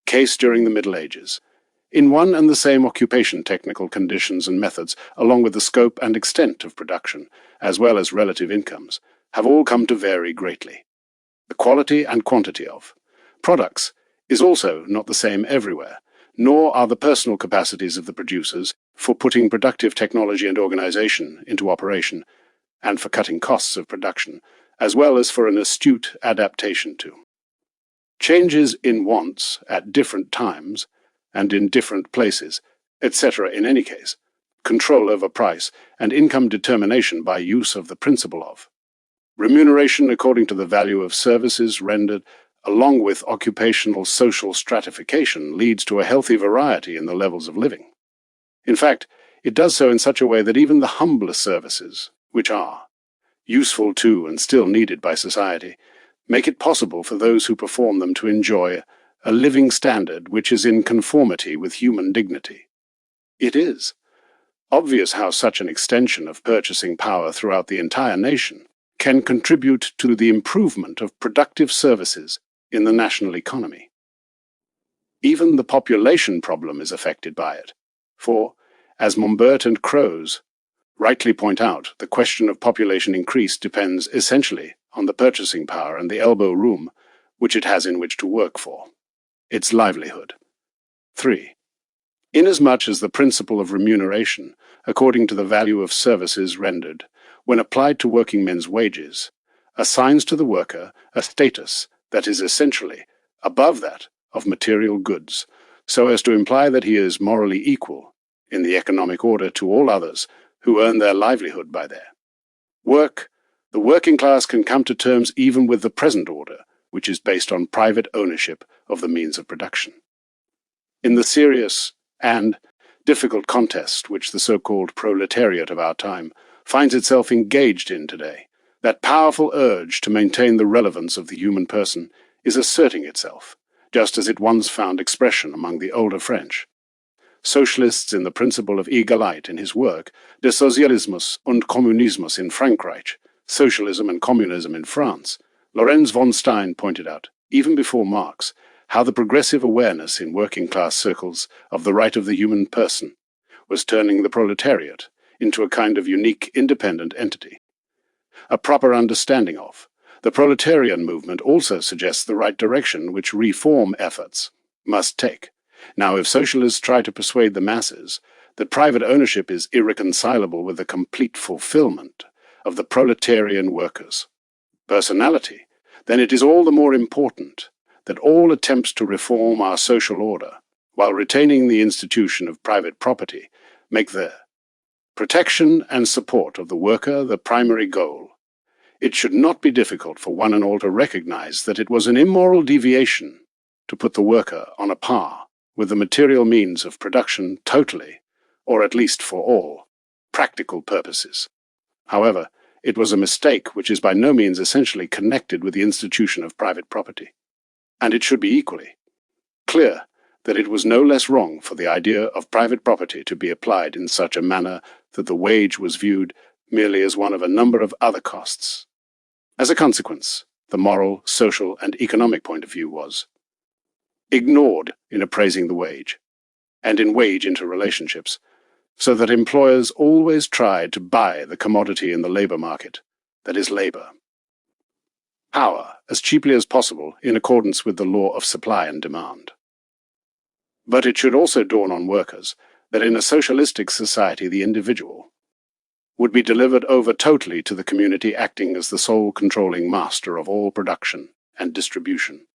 case during the Middle Ages. In one and the same occupation, technical conditions and methods, along with the scope and extent of production, as well as relative incomes, have all come to vary greatly. The quality and quantity of products is also not the same everywhere, nor are the personal capacities of the producers for putting productive technology and organization into operation, and for cutting costs of production, as well as for an astute adaptation to changes in wants at different times and in different places, etc. In any case, control over price and income determination by use of the principle of remuneration according to the value of services rendered, along with occupational social stratification, leads to a healthy variety in the levels of living. In fact, it does so in such a way that even the humbler services, which are useful to and still needed by society, make it possible for those who perform them to enjoy a living standard which is in conformity with human dignity. It is obvious how such an extension of purchasing power throughout the entire nation can contribute to the improvement of productive services in the national economy. Even the population problem is affected by it, for, as Mombert and Crows rightly point out, the question of population increase depends essentially on the purchasing power and the elbow room which it has in which to work for its livelihood. 3. Inasmuch as the principle of remuneration, according to the value of services rendered, when applied to working men's wages, assigns to the worker a status that is essentially above that of material goods, so as to imply that he is morally equal in the economic order to all others who earn their livelihood by their work, the working class can come to terms even with the present order, which is based on private ownership of the means of production. In the serious and difficult contest which the so-called proletariat of our time finds itself engaged in today, that powerful urge to maintain the relevance of the human person is asserting itself, just as it once found expression among the older French socialists in the principle of Egalite in his work De Socialismus und Kommunismus in Frankreich, Socialism and Communism in France. Lorenz von Stein pointed out, even before Marx, how the progressive awareness in working-class circles of the right of the human person was turning the proletariat into a kind of unique independent entity. A proper understanding of the proletarian movement also suggests the right direction which reform efforts must take. Now, if socialists try to persuade the masses that private ownership is irreconcilable with the complete fulfillment of the proletarian workers' personality, then it is all the more important that all attempts to reform our social order, while retaining the institution of private property, make the protection and support of the worker the primary goal, it should not be difficult for one and all to recognize that it was an immoral deviation to put the worker on a par with the material means of production totally, or at least for all, practical purposes. However, it was a mistake which is by no means essentially connected with the institution of private property, and it should be equally clear that it was no less wrong for the idea of private property to be applied in such a manner that the wage was viewed merely as one of a number of other costs. As a consequence, the moral, social, and economic point of view was ignored in appraising the wage, and in wage interrelationships, so that employers always tried to buy the commodity in the labor market, that is, labor. Power, as cheaply as possible in accordance with the law of supply and demand. But it should also dawn on workers that in a socialistic society the individual would be delivered over totally to the community, acting as the sole controlling master of all production and distribution.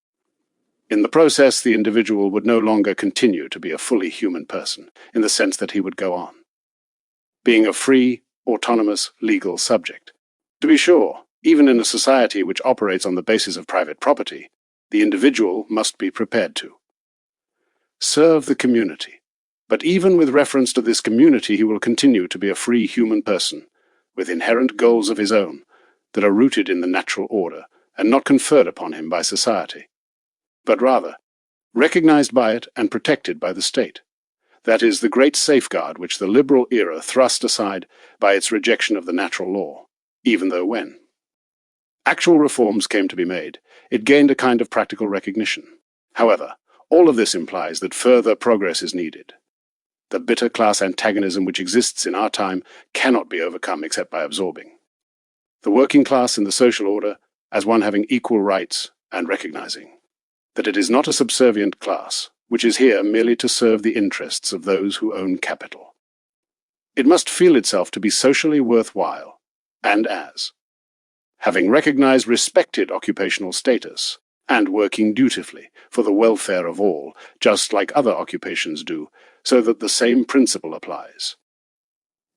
In the process, the individual would no longer continue to be a fully human person, in the sense that he would go on being a free, autonomous, legal subject. To be sure, even in a society which operates on the basis of private property, the individual must be prepared to serve the community. But even with reference to this community, he will continue to be a free human person, with inherent goals of his own that are rooted in the natural order and not conferred upon him by society, but rather recognized by it and protected by the state. That is the great safeguard which the liberal era thrust aside by its rejection of the natural law, even though when actual reforms came to be made, it gained a kind of practical recognition. However, all of this implies that further progress is needed. The bitter class antagonism which exists in our time cannot be overcome except by absorbing the working class in the social order as one having equal rights and recognizing that it is not a subservient class, which is here merely to serve the interests of those who own capital. It must feel itself to be socially worthwhile, and as having recognized respected occupational status, and working dutifully for the welfare of all, just like other occupations do, so that the same principle applies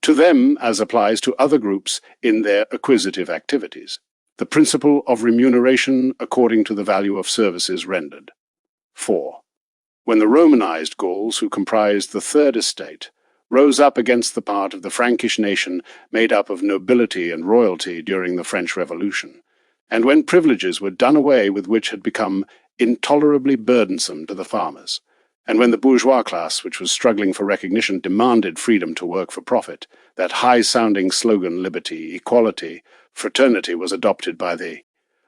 to them as applies to other groups in their acquisitive activities, the principle of remuneration according to the value of services rendered. 4. When the Romanized Gauls, who comprised the Third Estate, rose up against the part of the Frankish nation made up of nobility and royalty during the French Revolution, and when privileges were done away with which had become intolerably burdensome to the farmers, and when the bourgeois class, which was struggling for recognition, demanded freedom to work for profit, that high-sounding slogan, liberty, equality, fraternity, was adopted by the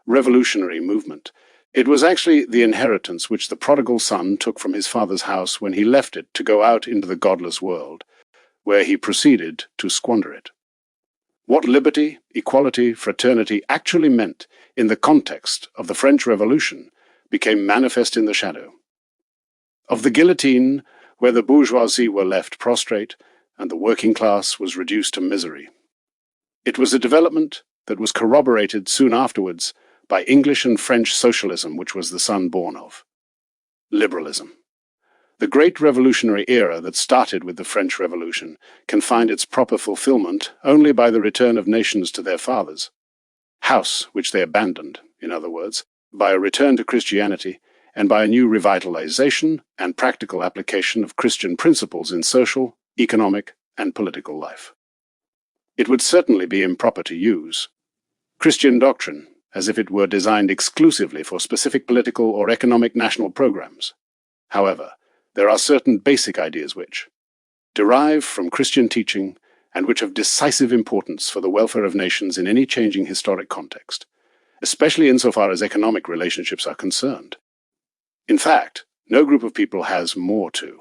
revolutionary movement. It was actually the inheritance which the prodigal son took from his father's house when he left it to go out into the godless world, where he proceeded to squander it. What liberty, equality, fraternity actually meant in the context of the French Revolution became manifest in the shadow of the guillotine, where the bourgeoisie were left prostrate and the working class was reduced to misery. It was a development that was corroborated soon afterwards by English and French socialism, which was the son born of liberalism. The great revolutionary era that started with the French Revolution can find its proper fulfillment only by the return of nations to their fathers' house, which they abandoned, in other words, by a return to Christianity, and by a new revitalization and practical application of Christian principles in social, economic, and political life. It would certainly be improper to use Christian doctrine as if it were designed exclusively for specific political or economic national programs. However, there are certain basic ideas which derive from Christian teaching and which have decisive importance for the welfare of nations in any changing historic context, especially insofar as economic relationships are concerned. In fact, no group of people has more to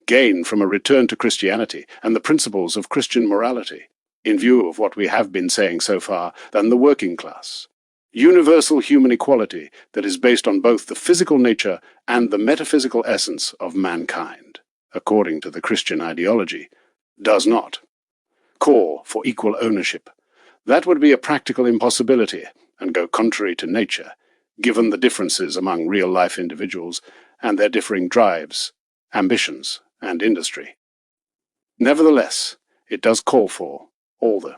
gain from a return to Christianity and the principles of Christian morality, in view of what we have been saying so far, than the working class. Universal human equality that is based on both the physical nature and the metaphysical essence of mankind, according to the Christian ideology, does not call for equal ownership. That would be a practical impossibility and go contrary to nature, given the differences among real-life individuals and their differing drives ambitions, and industry. Nevertheless, it does call for all the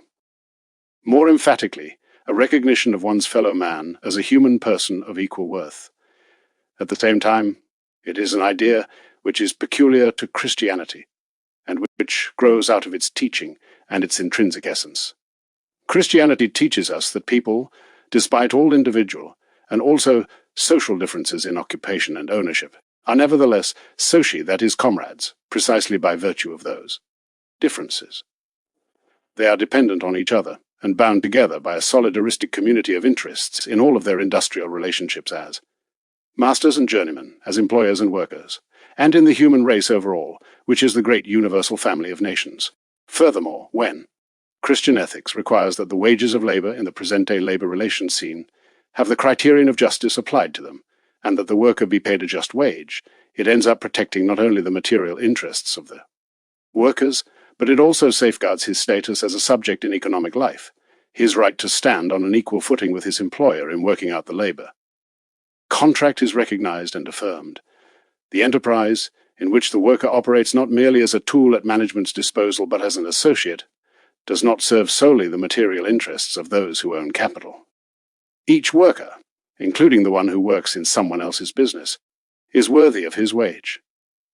more emphatically, a recognition of one's fellow man as a human person of equal worth. At the same time, it is an idea which is peculiar to Christianity, and which grows out of its teaching and its intrinsic essence. Christianity teaches us that people, despite all individual and also social differences in occupation and ownership, are nevertheless soci, that is, comrades, precisely by virtue of those differences. They are dependent on each other and bound together by a solidaristic community of interests in all of their industrial relationships as masters and journeymen, as employers and workers, and in the human race overall, which is the great universal family of nations. Furthermore, when Christian ethics requires that the wages of labor in the present-day labor relations scene have the criterion of justice applied to them, and that the worker be paid a just wage, it ends up protecting not only the material interests of the workers, but it also safeguards his status as a subject in economic life, his right to stand on an equal footing with his employer in working out the labor. Contract is recognized and affirmed. The enterprise, in which the worker operates not merely as a tool at management's disposal but as an associate, does not serve solely the material interests of those who own capital. Each worker, including the one who works in someone else's business, is worthy of his wage.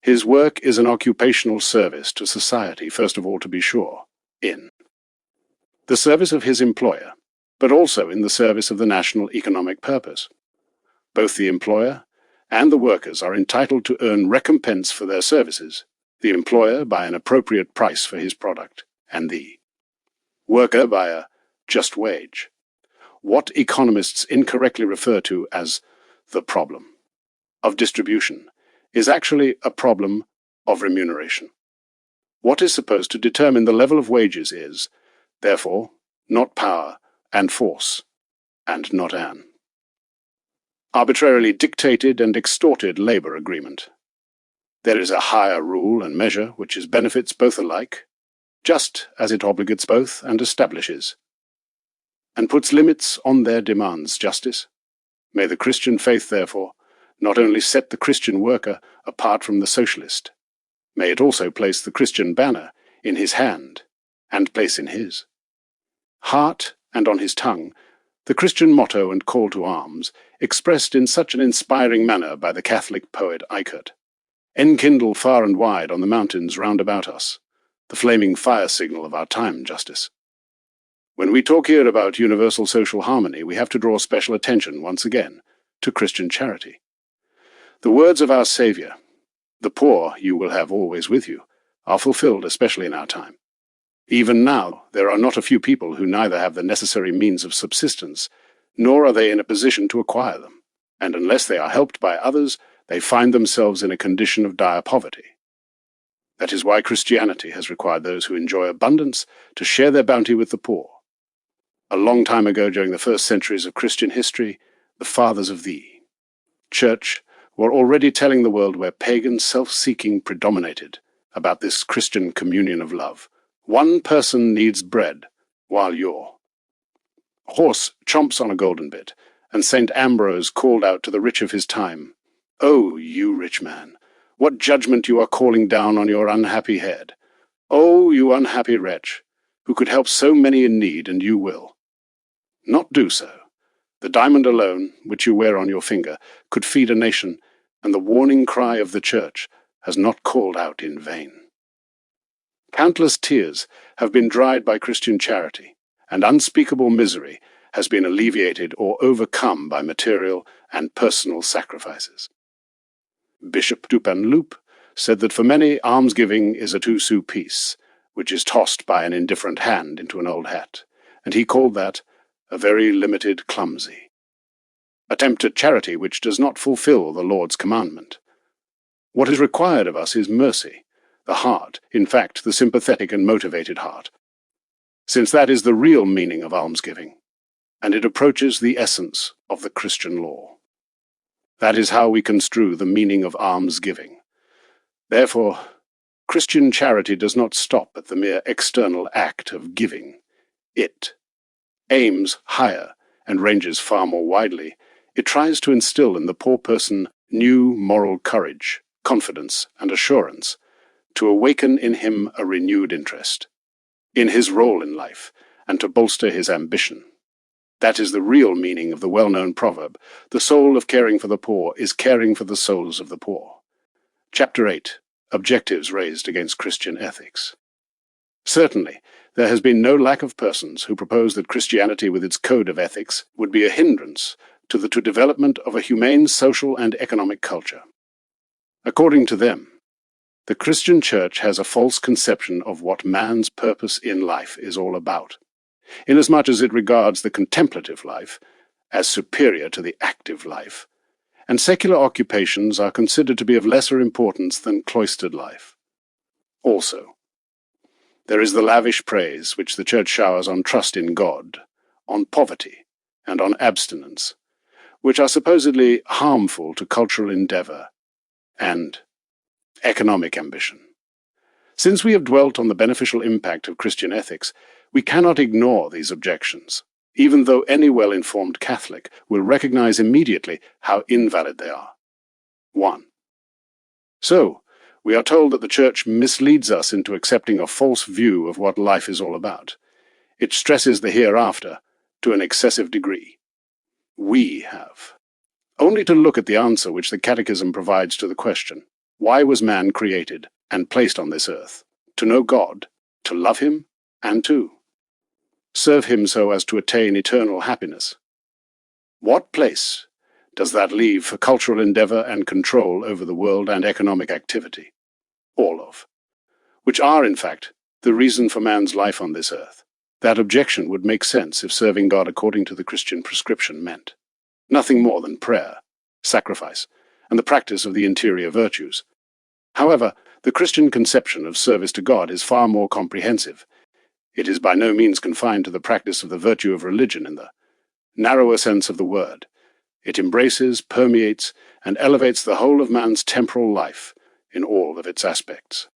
His work is an occupational service to society, first of all, to be sure, in the service of his employer, but also in the service of the national economic purpose. Both the employer and the workers are entitled to earn recompense for their services, the employer by an appropriate price for his product, and the worker by a just wage. What economists incorrectly refer to as the problem of distribution is actually a problem of remuneration. What is supposed to determine the level of wages is, therefore, not power and force, and not an arbitrarily dictated and extorted labor agreement. There is a higher rule and measure which benefits both alike, just as it obligates both and establishes, and puts limits on their demands. Justice. May the Christian faith, therefore, not only set the Christian worker apart from the socialist, may it also place the Christian banner in his hand and place in his heart and on his tongue the Christian motto and call to arms, expressed in such an inspiring manner by the Catholic poet Eichert: enkindle far and wide on the mountains round about us, the flaming fire signal of our time, justice. When we talk here about universal social harmony, we have to draw special attention, once again, to Christian charity. The words of our Saviour, "The poor you will have always with you," are fulfilled especially in our time. Even now, there are not a few people who neither have the necessary means of subsistence, nor are they in a position to acquire them, and unless they are helped by others, they find themselves in a condition of dire poverty. That is why Christianity has required those who enjoy abundance to share their bounty with the poor. A long time ago, during the first centuries of Christian history, the fathers of the Church were already telling the world where pagan self-seeking predominated about this Christian communion of love. One person needs bread, while your horse chomps on a golden bit, and St. Ambrose called out to the rich of his time, "Oh, you rich man, what judgment you are calling down on your unhappy head! Oh, you unhappy wretch, who could help so many in need, and you will not do so. The diamond alone, which you wear on your finger, could feed a nation, and the warning cry of the Church has not called out in vain." Countless tears have been dried by Christian charity, and unspeakable misery has been alleviated or overcome by material and personal sacrifices. Bishop Dupanloup said that for many, almsgiving is a 2-sou piece, which is tossed by an indifferent hand into an old hat, and he called that a very limited, clumsy attempt at charity which does not fulfill the Lord's commandment. What is required of us is mercy, the heart, in fact, the sympathetic and motivated heart, since that is the real meaning of almsgiving, and it approaches the essence of the Christian law. That is how we construe the meaning of almsgiving. Therefore, Christian charity does not stop at the mere external act of giving. It aims higher and ranges far more widely. It tries to instill in the poor person new moral courage, confidence, and assurance, to awaken in him a renewed interest in his role in life, and to bolster his ambition. That is the real meaning of the well-known proverb, "The soul of caring for the poor is caring for the souls of the poor." Chapter 8. Objectives raised against Christian ethics. Certainly, there has been no lack of persons who propose that Christianity with its code of ethics would be a hindrance to the development of a humane social and economic culture. According to them, the Christian Church has a false conception of what man's purpose in life is all about, inasmuch as it regards the contemplative life as superior to the active life, and secular occupations are considered to be of lesser importance than cloistered life. Also, there is the lavish praise which the Church showers on trust in God, on poverty, and on abstinence, which are supposedly harmful to cultural endeavor and economic ambition. Since we have dwelt on the beneficial impact of Christian ethics, we cannot ignore these objections, even though any well-informed Catholic will recognize immediately how invalid they are. 1. So, we are told that the Church misleads us into accepting a false view of what life is all about. It stresses the hereafter to an excessive degree. We have only to look at the answer which the Catechism provides to the question, why was man created and placed on this earth? To know God, to love him, and to serve him so as to attain eternal happiness. What place does that leave for cultural endeavor and control over the world and economic activity? All of which are, in fact, the reason for man's life on this earth. That objection would make sense if serving God according to the Christian prescription meant nothing more than prayer, sacrifice, and the practice of the interior virtues. However, the Christian conception of service to God is far more comprehensive. It is by no means confined to the practice of the virtue of religion in the narrower sense of the word. It embraces, permeates, and elevates the whole of man's temporal life in all of its aspects.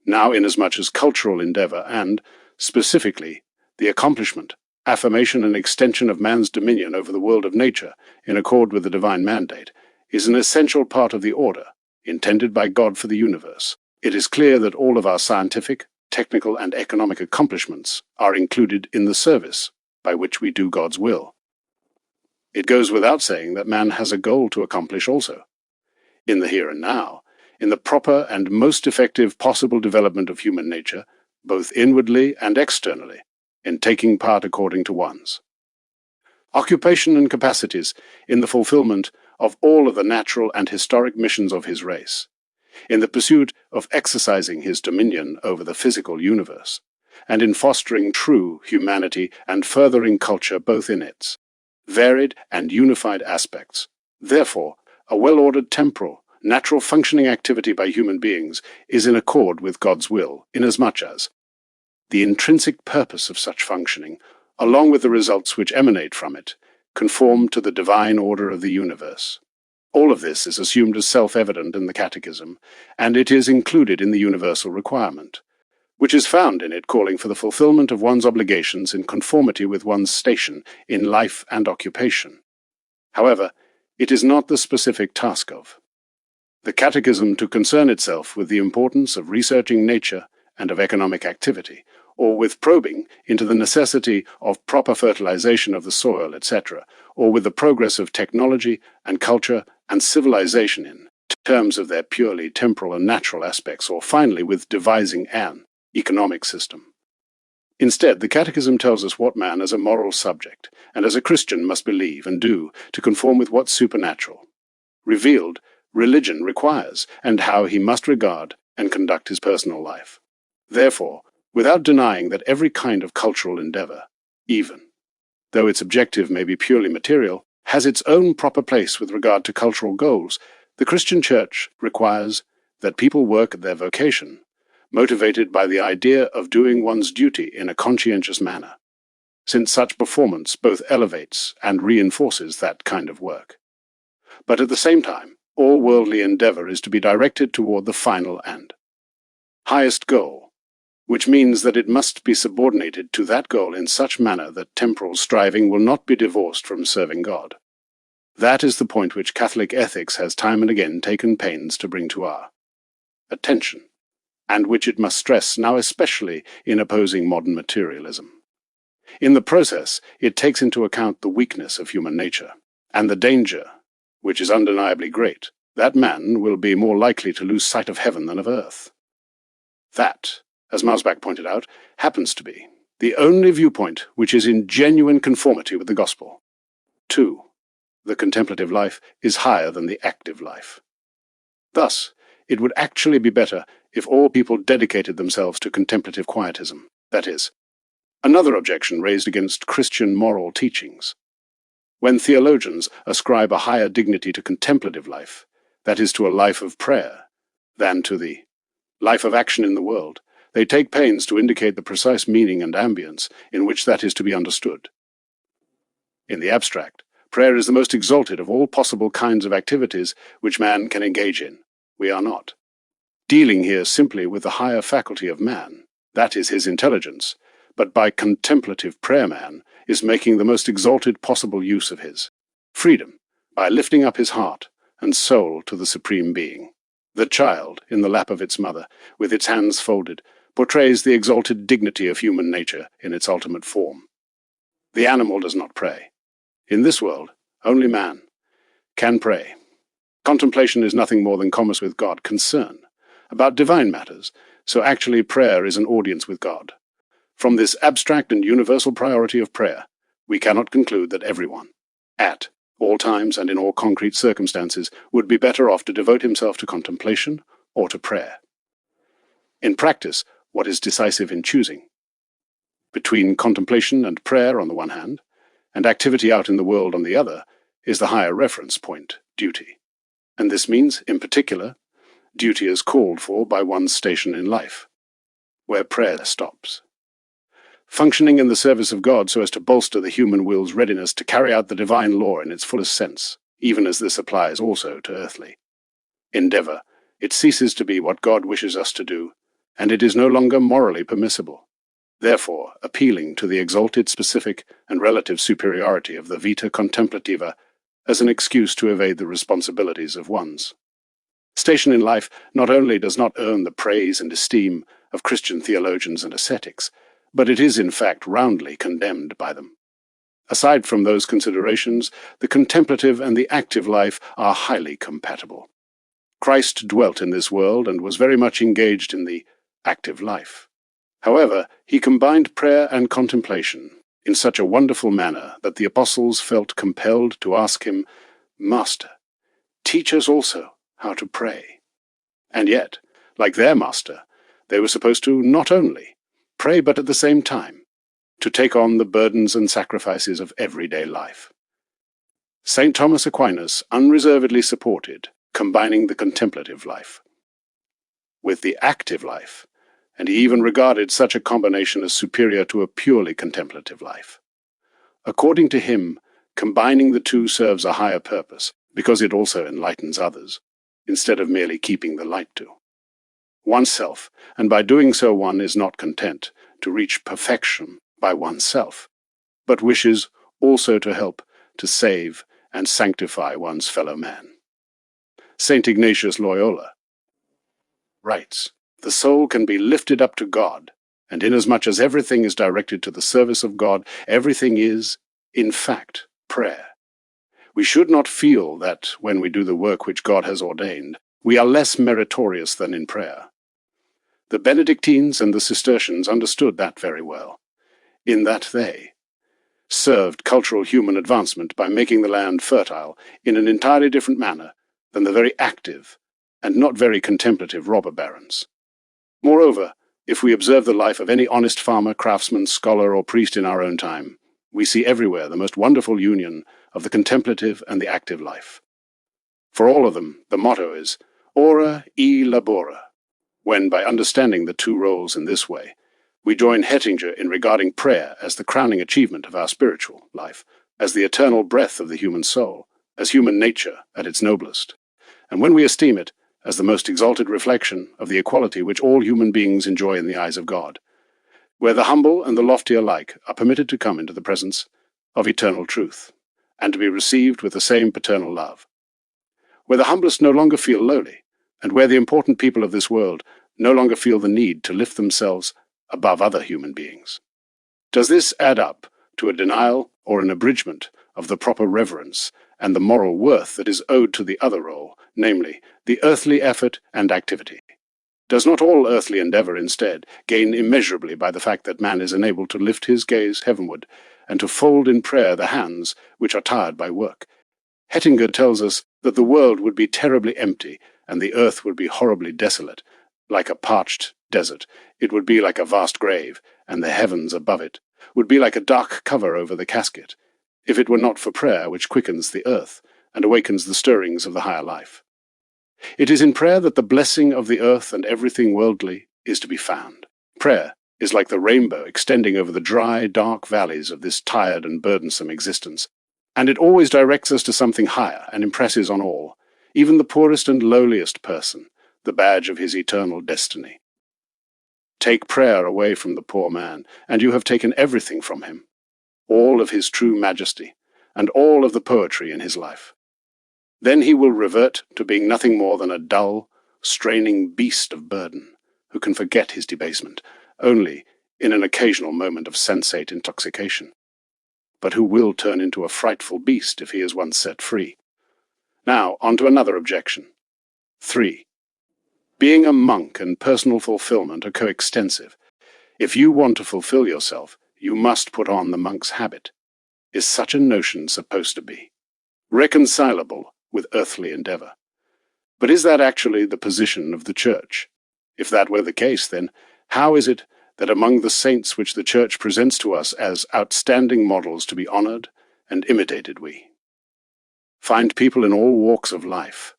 Now, inasmuch as cultural endeavor and, specifically, the accomplishment, affirmation, and extension of man's dominion over the world of nature, in accord with the divine mandate, is an essential part of the order intended by God for the universe, it is clear that all of our scientific, technical, and economic accomplishments are included in the service by which we do God's will. It goes without saying that man has a goal to accomplish also. In the here and now, in the proper and most effective possible development of human nature, both inwardly and externally, in taking part according to one's occupation and capacities in the fulfillment of all of the natural and historic missions of his race, in the pursuit of exercising his dominion over the physical universe, and in fostering true humanity and furthering culture both in its varied and unified aspects. Therefore, a well-ordered temporal, natural functioning activity by human beings is in accord with God's will, inasmuch as the intrinsic purpose of such functioning, along with the results which emanate from it, conform to the divine order of the universe. All of this is assumed as self-evident in the Catechism, and it is included in the universal requirement, which is found in it calling for the fulfillment of one's obligations in conformity with one's station in life and occupation. However, it is not the specific task of the Catechism to concern itself with the importance of researching nature and of economic activity, or with probing into the necessity of proper fertilization of the soil, etc., or with the progress of technology and culture and civilization in terms of their purely temporal and natural aspects, or finally with devising an economic system. Instead, the Catechism tells us what man as a moral subject and as a Christian must believe and do to conform with what supernatural, revealed religion requires, and how he must regard and conduct his personal life. Therefore, without denying that every kind of cultural endeavor, even though its objective may be purely material, has its own proper place with regard to cultural goals, the Christian Church requires that people work at their vocation, motivated by the idea of doing one's duty in a conscientious manner, since such performance both elevates and reinforces that kind of work. But at the same time, all worldly endeavor is to be directed toward the final and highest goal, which means that it must be subordinated to that goal in such manner that temporal striving will not be divorced from serving God. That is the point which Catholic ethics has time and again taken pains to bring to our attention, and which it must stress now especially in opposing modern materialism. In the process, it takes into account the weakness of human nature, and the danger, which is undeniably great, that man will be more likely to lose sight of heaven than of earth. That, as Mausbach pointed out, happens to be the only viewpoint which is in genuine conformity with the gospel. 2. The contemplative life is higher than the active life. Thus, it would actually be better if all people dedicated themselves to contemplative quietism, that is, another objection raised against Christian moral teachings. When theologians ascribe a higher dignity to contemplative life, that is, to a life of prayer, than to the life of action in the world, they take pains to indicate the precise meaning and ambience in which that is to be understood. In the abstract, prayer is the most exalted of all possible kinds of activities which man can engage in. We are not dealing here simply with the higher faculty of man, that is his intelligence, but by contemplative prayer man is making the most exalted possible use of his freedom by lifting up his heart and soul to the Supreme Being. The child, in the lap of its mother, with its hands folded, portrays the exalted dignity of human nature in its ultimate form. The animal does not pray. In this world, only man can pray. Contemplation is nothing more than commerce with God, concern about divine matters, so actually prayer is an audience with God. From this abstract and universal priority of prayer, we cannot conclude that everyone, at all times and in all concrete circumstances, would be better off to devote himself to contemplation or to prayer. In practice, what is decisive in choosing between contemplation and prayer on the one hand, and activity out in the world on the other, is the higher reference point, duty. And this means, in particular, duty as called for by one's station in life, where prayer stops. Functioning in the service of God so as to bolster the human will's readiness to carry out the divine law in its fullest sense, even as this applies also to earthly endeavor, it ceases to be what God wishes us to do, and it is no longer morally permissible, therefore appealing to the exalted specific and relative superiority of the vita contemplativa as an excuse to evade the responsibilities of one's station in life. Not only does not earn the praise and esteem of Christian theologians and ascetics, but it is in fact roundly condemned by them. Aside from those considerations, the contemplative and the active life are highly compatible. Christ dwelt in this world and was very much engaged in the active life. However, he combined prayer and contemplation in such a wonderful manner that the apostles felt compelled to ask him, "Master, teach us also how to pray." And yet, like their master, they were supposed to not only pray but at the same time to take on the burdens and sacrifices of everyday life. St. Thomas Aquinas unreservedly supported combining the contemplative life with the active life, and he even regarded such a combination as superior to a purely contemplative life. According to him, combining the two serves a higher purpose, because it also enlightens others, instead of merely keeping the light to oneself, and by doing so one is not content to reach perfection by oneself, but wishes also to help to save and sanctify one's fellow man. St. Ignatius Loyola writes, "The soul can be lifted up to God, and inasmuch as everything is directed to the service of God, everything is, in fact, prayer. We should not feel that, when we do the work which God has ordained, we are less meritorious than in prayer." The Benedictines and the Cistercians understood that very well, in that they served cultural human advancement by making the land fertile in an entirely different manner than the very active and not very contemplative robber barons. Moreover, if we observe the life of any honest farmer, craftsman, scholar, or priest in our own time, we see everywhere the most wonderful union of the contemplative and the active life. For all of them, the motto is ora e labora, when, by understanding the two roles in this way, we join Hettinger in regarding prayer as the crowning achievement of our spiritual life, as the eternal breath of the human soul, as human nature at its noblest, and when we esteem it as the most exalted reflection of the equality which all human beings enjoy in the eyes of God, where the humble and the lofty alike are permitted to come into the presence of eternal truth, and to be received with the same paternal love. Where the humblest no longer feel lowly, and where the important people of this world no longer feel the need to lift themselves above other human beings. Does this add up to a denial or an abridgment of the proper reverence and the moral worth that is owed to the other role, namely, the earthly effort and activity? Does not all earthly endeavor instead gain immeasurably by the fact that man is enabled to lift his gaze heavenward and to fold in prayer the hands which are tired by work? Hettinger tells us that the world would be terribly empty and the earth would be horribly desolate, like a parched desert. It would be like a vast grave, and the heavens above it would be like a dark cover over the casket, if it were not for prayer which quickens the earth and awakens the stirrings of the higher life. It is in prayer that the blessing of the earth and everything worldly is to be found. Prayer is like the rainbow extending over the dry, dark valleys of this tired and burdensome existence, and it always directs us to something higher and impresses on all, even the poorest and lowliest person, the badge of his eternal destiny. Take prayer away from the poor man, and you have taken everything from him, all of his true majesty, and all of the poetry in his life. Then he will revert to being nothing more than a dull, straining beast of burden, who can forget his debasement only in an occasional moment of sensate intoxication, but who will turn into a frightful beast if he is once set free. Now, on to another objection. 3. Being a monk and personal fulfillment are coextensive. If you want to fulfill yourself, you must put on the monk's habit. Is such a notion supposed to be reconcilable with earthly endeavor? But is that actually the position of the Church? If that were the case, then how is it that among the saints which the Church presents to us as outstanding models to be honored and imitated we find people in all walks of life?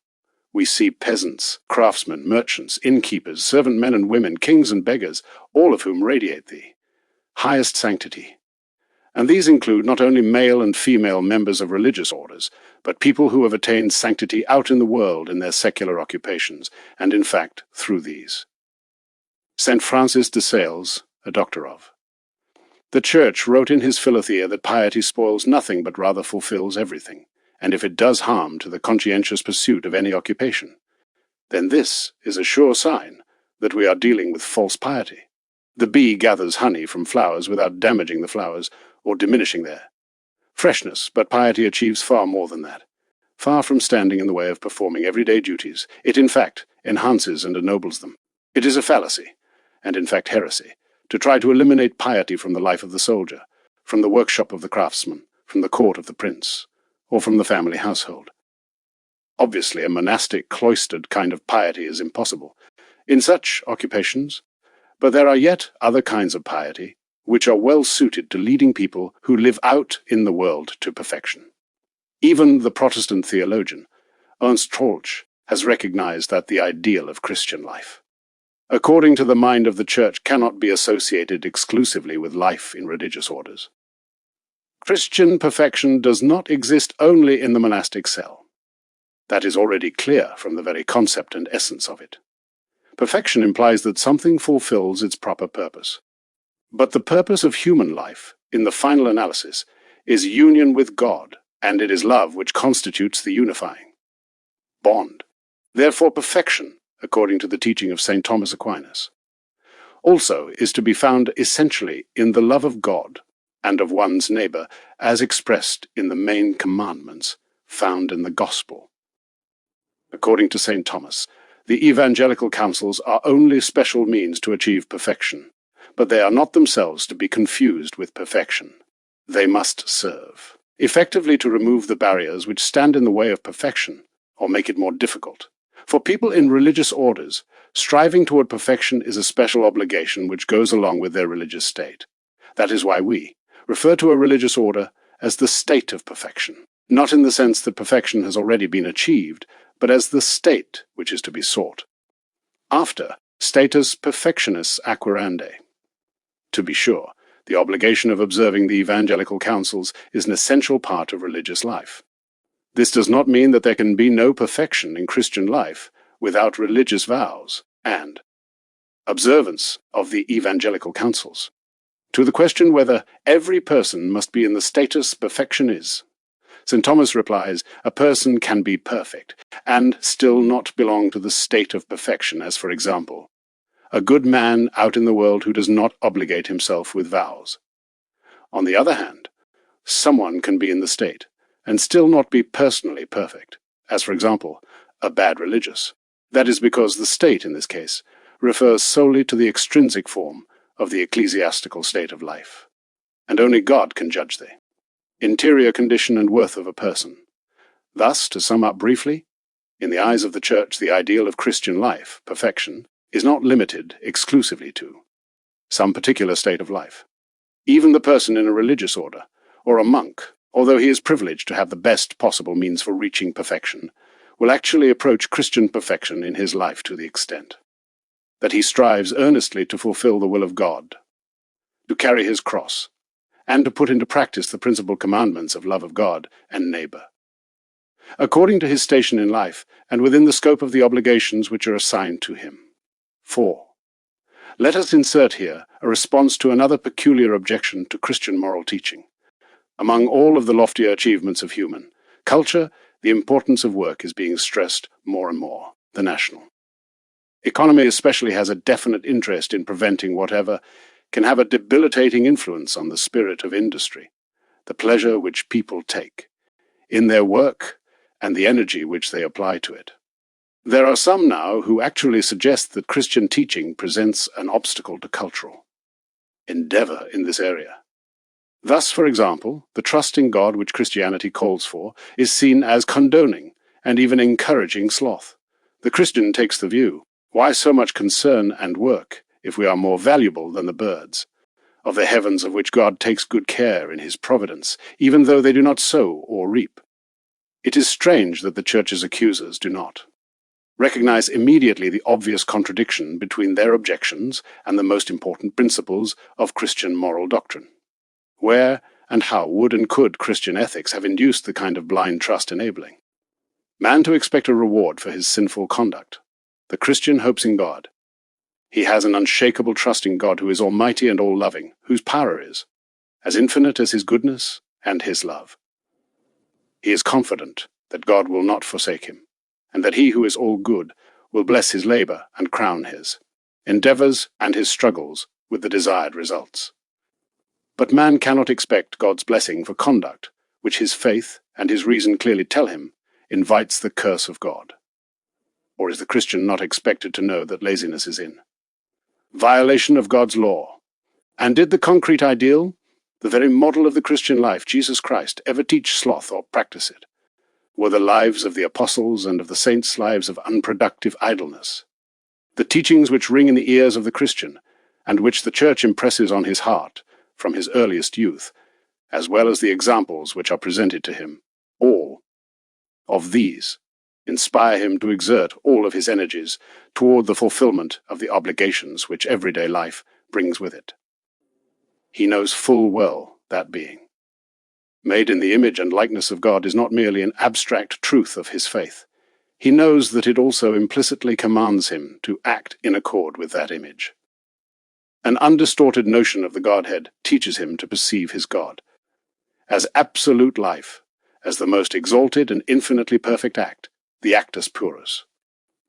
We see peasants, craftsmen, merchants, innkeepers, servant men and women, kings and beggars, all of whom radiate the highest sanctity. And these include not only male and female members of religious orders, but people who have attained sanctity out in the world in their secular occupations, and in fact through these. St. Francis de Sales, a doctor of. The Church wrote in his Philothea that piety spoils nothing but rather fulfills everything, and if it does harm to the conscientious pursuit of any occupation, then this is a sure sign that we are dealing with false piety. The bee gathers honey from flowers without damaging the flowers or diminishing their freshness, but piety achieves far more than that. Far from standing in the way of performing everyday duties, it in fact enhances and ennobles them. It is a fallacy, and in fact heresy, to try to eliminate piety from the life of the soldier, from the workshop of the craftsman, from the court of the prince, or from the family household. Obviously, a monastic, cloistered kind of piety is impossible in such occupations, but there are yet other kinds of piety which are well suited to leading people who live out in the world to perfection. Even the Protestant theologian, Ernst Troeltsch, has recognized that the ideal of Christian life, according to the mind of the Church, cannot be associated exclusively with life in religious orders. Christian perfection does not exist only in the monastic cell. That is already clear from the very concept and essence of it. Perfection implies that something fulfills its proper purpose. But the purpose of human life, in the final analysis, is union with God, and it is love which constitutes the unifying bond. Therefore, perfection, according to the teaching of St. Thomas Aquinas, also is to be found essentially in the love of God and of one's neighbor, as expressed in the main commandments found in the Gospel. According to St. Thomas, the evangelical counsels are only special means to achieve perfection, but they are not themselves to be confused with perfection. They must serve effectively to remove the barriers which stand in the way of perfection or make it more difficult. For people in religious orders, striving toward perfection is a special obligation which goes along with their religious state. That is why we refer to a religious order as the state of perfection, not in the sense that perfection has already been achieved, but as the state which is to be sought. After status perfectionis acquirandi. To be sure, the obligation of observing the evangelical counsels is an essential part of religious life. This does not mean that there can be no perfection in Christian life without religious vows and observance of the evangelical counsels. To the question whether every person must be in the status perfectionis, St. Thomas replies, a person can be perfect, and still not belong to the state of perfection, as for example, a good man out in the world who does not obligate himself with vows. On the other hand, someone can be in the state, and still not be personally perfect, as for example, a bad religious. That is because the state, in this case, refers solely to the extrinsic form of the ecclesiastical state of life, and only God can judge the interior condition and worth of a person. Thus, to sum up briefly, in the eyes of the Church, the ideal of Christian life, perfection, is not limited exclusively to some particular state of life. Even the person in a religious order, or a monk, although he is privileged to have the best possible means for reaching perfection, will actually approach Christian perfection in his life to the extent that he strives earnestly to fulfill the will of God, to carry his cross, and to put into practice the principal commandments of love of God and neighbor, according to his station in life and within the scope of the obligations which are assigned to him. 4. Let us insert here a response to another peculiar objection to Christian moral teaching. Among all of the loftier achievements of human culture, the importance of work is being stressed more and more. The national economy especially has a definite interest in preventing whatever can have a debilitating influence on the spirit of industry, the pleasure which people take in their work and the energy which they apply to it. There are some now who actually suggest that Christian teaching presents an obstacle to cultural endeavor in this area. Thus, for example, the trust in God which Christianity calls for is seen as condoning and even encouraging sloth. The Christian takes the view, why so much concern and work if we are more valuable than the birds of the heavens, of which God takes good care in his providence, even though they do not sow or reap? It is strange that the Church's accusers do not recognize immediately the obvious contradiction between their objections and the most important principles of Christian moral doctrine. Where and how would and could Christian ethics have induced the kind of blind trust enabling man to expect a reward for his sinful conduct? The Christian hopes in God. He has an unshakable trust in God, who is almighty and all-loving, whose power is as infinite as his goodness and his love. He is confident that God will not forsake him, and that he who is all good will bless his labor and crown his endeavors and his struggles with the desired results. But man cannot expect God's blessing for conduct which his faith and his reason clearly tell him invites the curse of God. Or is the Christian not expected to know that laziness is in violation of God's law? And did the concrete ideal, the very model of the Christian life, Jesus Christ, ever teach sloth or practice it? Were the lives of the apostles and of the saints lives of unproductive idleness? The teachings which ring in the ears of the Christian, and which the Church impresses on his heart from his earliest youth, as well as the examples which are presented to him, all of these inspire him to exert all of his energies toward the fulfillment of the obligations which everyday life brings with it. He knows full well that being made in the image and likeness of God is not merely an abstract truth of his faith. He knows that it also implicitly commands him to act in accord with that image. An undistorted notion of the Godhead teaches him to perceive his God as absolute life, as the most exalted and infinitely perfect act, the actus purus,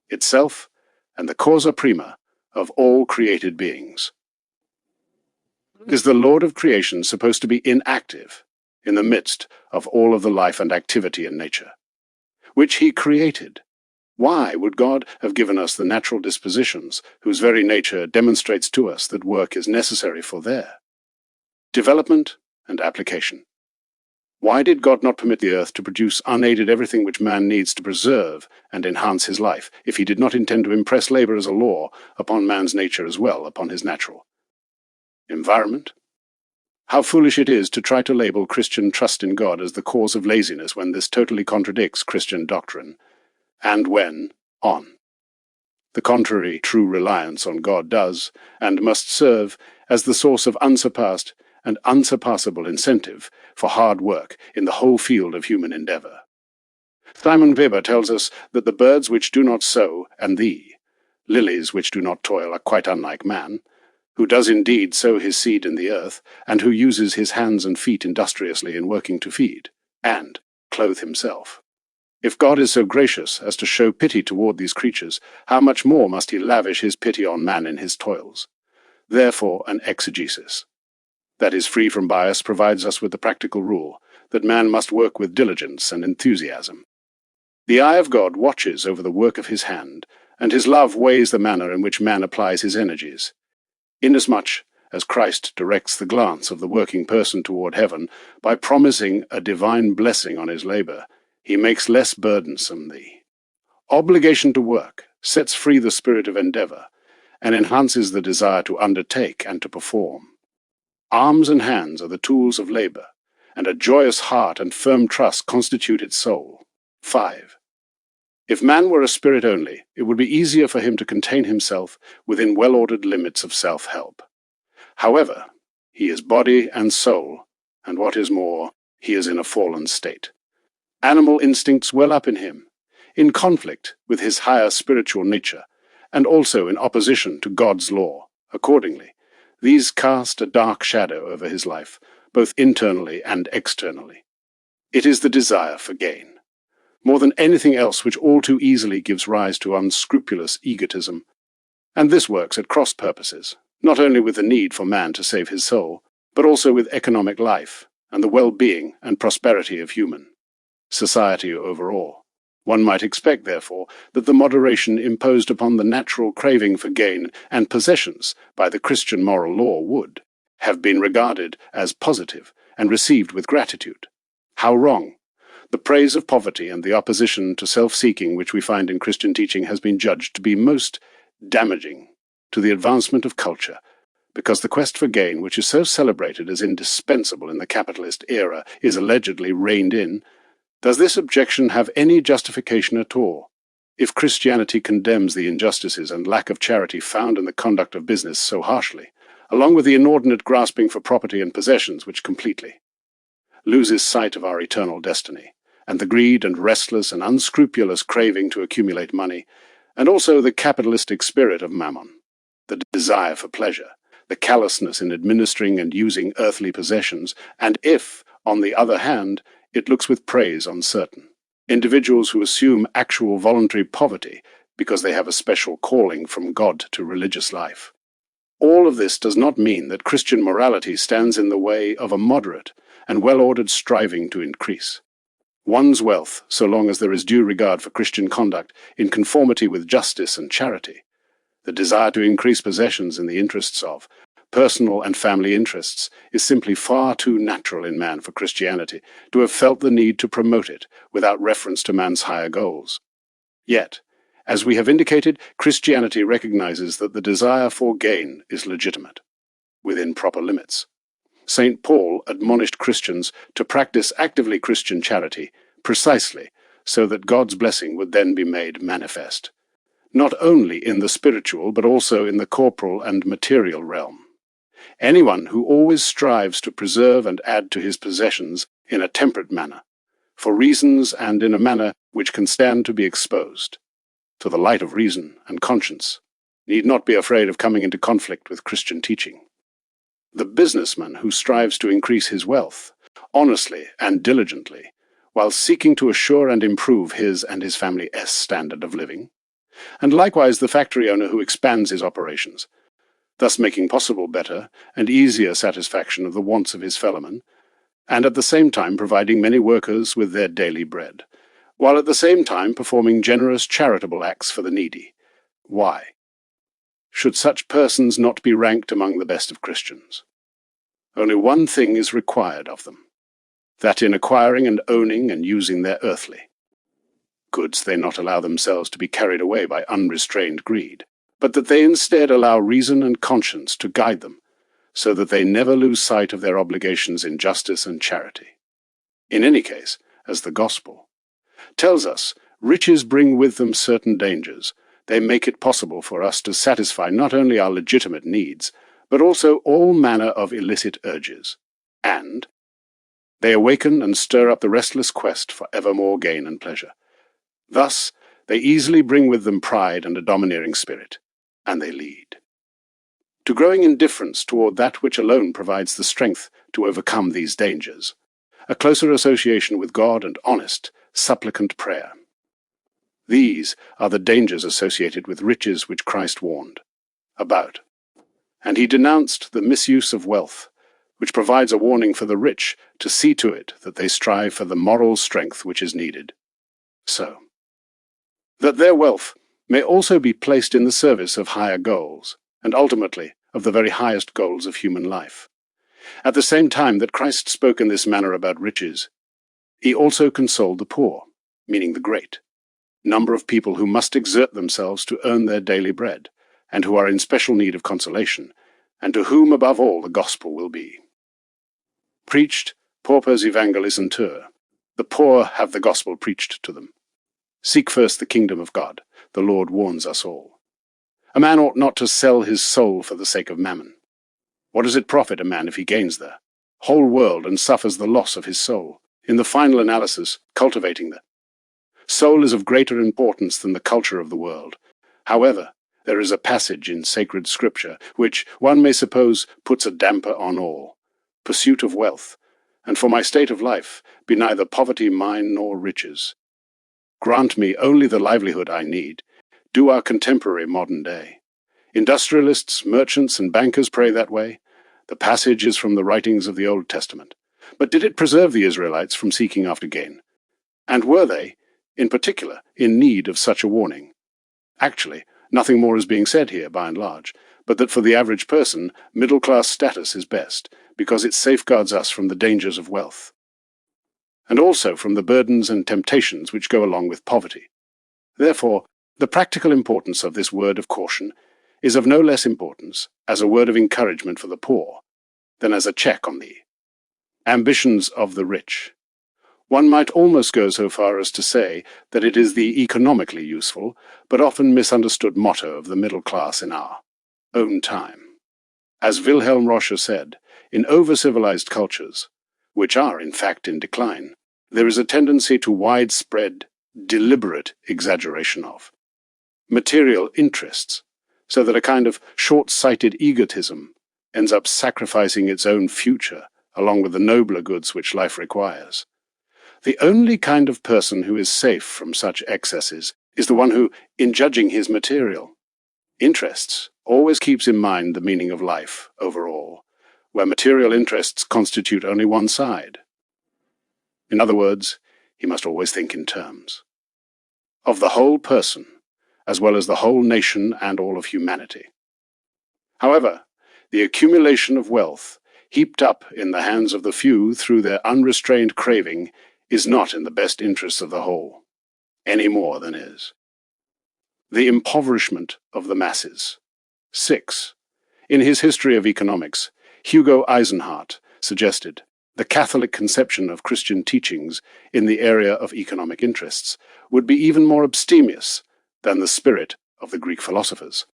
itself and the causa prima of all created beings. Is the Lord of creation supposed to be inactive in the midst of all of the life and activity in nature, which he created? Why would God have given us the natural dispositions whose very nature demonstrates to us that work is necessary for their development and application? Why did God not permit the earth to produce unaided everything which man needs to preserve and enhance his life, if he did not intend to impress labor as a law upon man's nature as well upon his natural environment? How foolish it is to try to label Christian trust in God as the cause of laziness when this totally contradicts Christian doctrine, and when, on the contrary, true reliance on God does and must serve as the source of unsurpassed and unsurpassable incentive for hard work in the whole field of human endeavor. Simon Weber tells us that the birds which do not sow and the lilies which do not toil are quite unlike man, who does indeed sow his seed in the earth, and who uses his hands and feet industriously in working to feed and clothe himself. If God is so gracious as to show pity toward these creatures, how much more must he lavish his pity on man in his toils? Therefore, an exegesis that is free from bias provides us with the practical rule that man must work with diligence and enthusiasm. The eye of God watches over the work of his hand, and his love weighs the manner in which man applies his energies. Inasmuch as Christ directs the glance of the working person toward heaven by promising a divine blessing on his labor, he makes less burdensome the obligation to work, sets free the spirit of endeavor, and enhances the desire to undertake and to perform. Arms and hands are the tools of labor, and a joyous heart and firm trust constitute its soul. 5. If man were a spirit only, it would be easier for him to contain himself within well-ordered limits of self-help. However, he is body and soul, and what is more, he is in a fallen state. Animal instincts well up in him, in conflict with his higher spiritual nature, and also in opposition to God's law. Accordingly, these cast a dark shadow over his life, both internally and externally. It is the desire for gain, more than anything else, which all too easily gives rise to unscrupulous egotism. And this works at cross purposes, not only with the need for man to save his soul, but also with economic life and the well-being and prosperity of human society overall. One might expect, therefore, that the moderation imposed upon the natural craving for gain and possessions by the Christian moral law would have been regarded as positive and received with gratitude. How wrong! The praise of poverty and the opposition to self-seeking which we find in Christian teaching has been judged to be most damaging to the advancement of culture, because the quest for gain, which is so celebrated as indispensable in the capitalist era, is allegedly reined in. Does this objection have any justification at all? If Christianity condemns the injustices and lack of charity found in the conduct of business so harshly, along with the inordinate grasping for property and possessions which completely loses sight of our eternal destiny, and the greed and restless and unscrupulous craving to accumulate money, and also the capitalistic spirit of mammon, the desire for pleasure, the callousness in administering and using earthly possessions, and if, on the other hand, it looks with praise on certain individuals who assume actual voluntary poverty because they have a special calling from God to religious life. All of this does not mean that Christian morality stands in the way of a moderate and well-ordered striving to increase one's wealth, so long as there is due regard for Christian conduct in conformity with justice and charity. The desire to increase possessions in the interests of personal and family interests is simply far too natural in man for Christianity to have felt the need to promote it without reference to man's higher goals. Yet, as we have indicated, Christianity recognizes that the desire for gain is legitimate, within proper limits. St. Paul admonished Christians to practice actively Christian charity precisely so that God's blessing would then be made manifest, not only in the spiritual but also in the corporal and material realm. Anyone who always strives to preserve and add to his possessions in a temperate manner, for reasons and in a manner which can stand to be exposed to the light of reason and conscience, need not be afraid of coming into conflict with Christian teaching. The businessman who strives to increase his wealth, honestly and diligently, while seeking to assure and improve his and his family's standard of living, and likewise the factory owner who expands his operations, thus making possible better and easier satisfaction of the wants of his fellowmen, and at the same time providing many workers with their daily bread, while at the same time performing generous charitable acts for the needy. Why should such persons not be ranked among the best of Christians? Only one thing is required of them, that in acquiring and owning and using their earthly goods they not allow themselves to be carried away by unrestrained greed, but that they instead allow reason and conscience to guide them, so that they never lose sight of their obligations in justice and charity. In any case, as the Gospel tells us, riches bring with them certain dangers. They make it possible for us to satisfy not only our legitimate needs, but also all manner of illicit urges, and they awaken and stir up the restless quest for ever more gain and pleasure. Thus, they easily bring with them pride and a domineering spirit, and they lead to growing indifference toward that which alone provides the strength to overcome these dangers, a closer association with God and honest, supplicant prayer. These are the dangers associated with riches which Christ warned about. And he denounced the misuse of wealth, which provides a warning for the rich to see to it that they strive for the moral strength which is needed. So, that their wealth may also be placed in the service of higher goals, and ultimately of the very highest goals of human life. At the same time that Christ spoke in this manner about riches, he also consoled the poor, meaning the great number of people who must exert themselves to earn their daily bread, and who are in special need of consolation, and to whom above all the gospel will be preached. Paupers evangelisantur, the poor have the gospel preached to them. Seek first the kingdom of God, the Lord warns us all. A man ought not to sell his soul for the sake of mammon. What does it profit a man if he gains the whole world and suffers the loss of his soul, in the final analysis cultivating the soul is of greater importance than the culture of the world. However, there is a passage in sacred scripture which, one may suppose, puts a damper on all. Pursuit of wealth, and for my state of life, be neither poverty mine nor riches. Grant me only the livelihood I need, do our contemporary modern day. Industrialists, merchants, and bankers pray that way. The passage is from the writings of the Old Testament. But did it preserve the Israelites from seeking after gain? And were they, in particular, in need of such a warning? Actually, nothing more is being said here, by and large, but that for the average person, middle-class status is best, because it safeguards us from the dangers of wealth, and also from the burdens and temptations which go along with poverty. Therefore, the practical importance of this word of caution is of no less importance as a word of encouragement for the poor than as a check on the ambitions of the rich. One might almost go so far as to say that it is the economically useful, but often misunderstood motto of the middle class in our own time. As Wilhelm Roscher said, in over-civilized cultures, which are in fact in decline, there is a tendency to widespread, deliberate exaggeration of material interests, so that a kind of short-sighted egotism ends up sacrificing its own future along with the nobler goods which life requires. The only kind of person who is safe from such excesses is the one who, in judging his material interests, always keeps in mind the meaning of life overall, where material interests constitute only one side. In other words, he must always think in terms of the whole person, as well as the whole nation and all of humanity. However, the accumulation of wealth, heaped up in the hands of the few through their unrestrained craving, is not in the best interests of the whole, any more than is the impoverishment of the masses. 6. In his History of Economics, Hugo Eisenhardt suggested the Catholic conception of Christian teachings in the area of economic interests would be even more abstemious than the spirit of the Greek philosophers.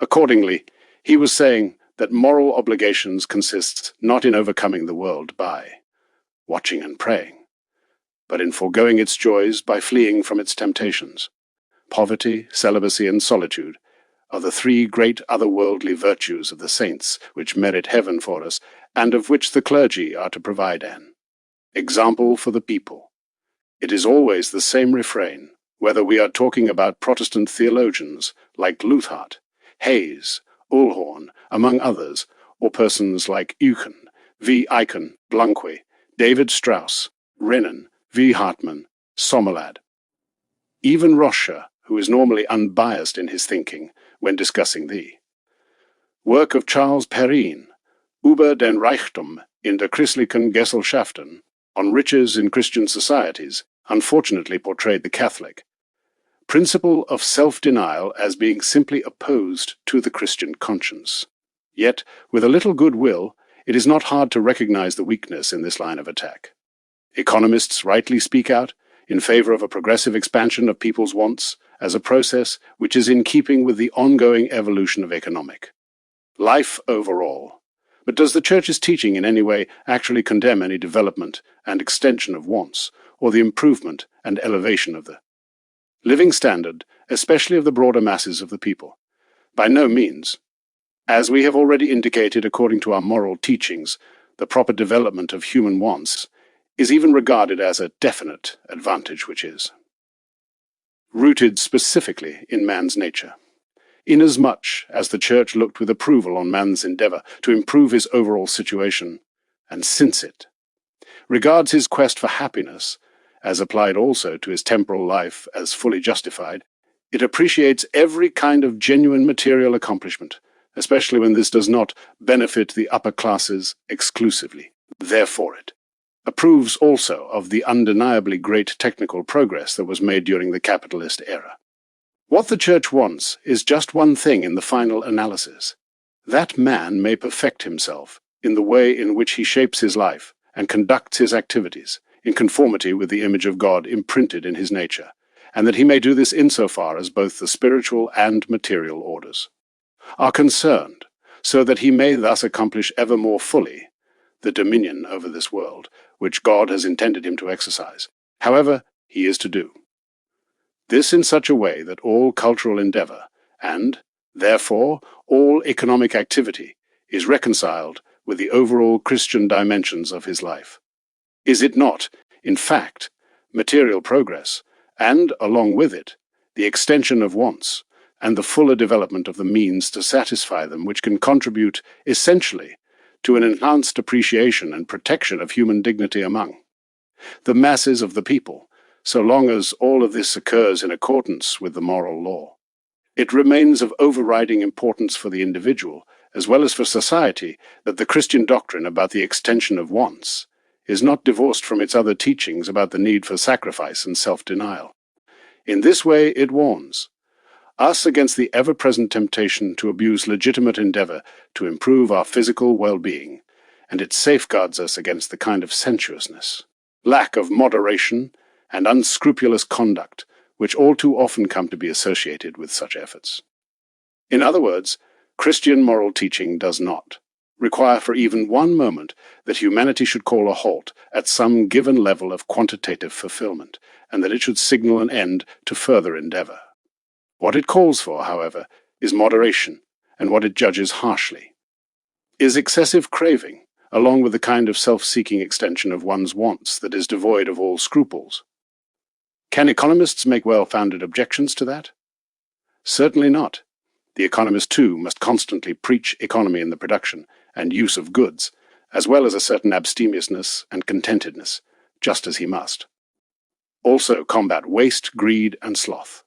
Accordingly, he was saying that moral obligations consists not in overcoming the world by watching and praying, but in foregoing its joys by fleeing from its temptations. Poverty, celibacy, and solitude are the three great otherworldly virtues of the saints which merit heaven for us, and of which the clergy are to provide an example for the people. It is always the same refrain, whether we are talking about Protestant theologians like Luther, Hayes, Ulhorn, among others, or persons like Eucken, V. Eichen, Blanque, David Strauss, Renan, V. Hartmann, Sommerlad. Even Roscher, who is normally unbiased in his thinking when discussing the work of Charles Perrine, Über den Reichtum in der christlichen Gesellschaften, on riches in Christian societies, unfortunately portrayed the Catholic principle of self-denial as being simply opposed to the Christian conscience. Yet, with a little goodwill, it is not hard to recognize the weakness in this line of attack. Economists rightly speak out in favor of a progressive expansion of people's wants as a process which is in keeping with the ongoing evolution of economic life overall. But does the Church's teaching in any way actually condemn any development and extension of wants, or the improvement and elevation of the living standard, especially of the broader masses of the people? By no means. As we have already indicated, according to our moral teachings, the proper development of human wants is even regarded as a definite advantage, which is rooted specifically in man's nature. Inasmuch as the Church looked with approval on man's endeavour to improve his overall situation, and since it regards his quest for happiness, as applied also to his temporal life, as fully justified, it appreciates every kind of genuine material accomplishment, especially when this does not benefit the upper classes exclusively. Therefore, it approves also of the undeniably great technical progress that was made during the capitalist era. What the Church wants is just one thing in the final analysis: that man may perfect himself in the way in which he shapes his life and conducts his activities in conformity with the image of God imprinted in his nature, and that he may do this insofar as both the spiritual and material orders are concerned, so that he may thus accomplish ever more fully the dominion over this world, which God has intended him to exercise, however he is to do this in such a way that all cultural endeavour, and, therefore, all economic activity, is reconciled with the overall Christian dimensions of his life. Is it not, in fact, material progress, and, along with it, the extension of wants, and the fuller development of the means to satisfy them, which can contribute, essentially, to an enhanced appreciation and protection of human dignity among the masses of the people, so long as all of this occurs in accordance with the moral law? It remains of overriding importance for the individual, as well as for society, that the Christian doctrine about the extension of wants is not divorced from its other teachings about the need for sacrifice and self-denial. In this way, it warns us against the ever-present temptation to abuse legitimate endeavour to improve our physical well-being, and it safeguards us against the kind of sensuousness, lack of moderation, and unscrupulous conduct which all too often come to be associated with such efforts. In other words, Christian moral teaching does not require for even one moment that humanity should call a halt at some given level of quantitative fulfillment, and that it should signal an end to further endeavour. What it calls for, however, is moderation, and what it judges harshly is excessive craving, along with the kind of self-seeking extension of one's wants that is devoid of all scruples. Can economists make well-founded objections to that? Certainly not. The economist, too, must constantly preach economy in the production and use of goods, as well as a certain abstemiousness and contentedness, just as he must also combat waste, greed, and sloth.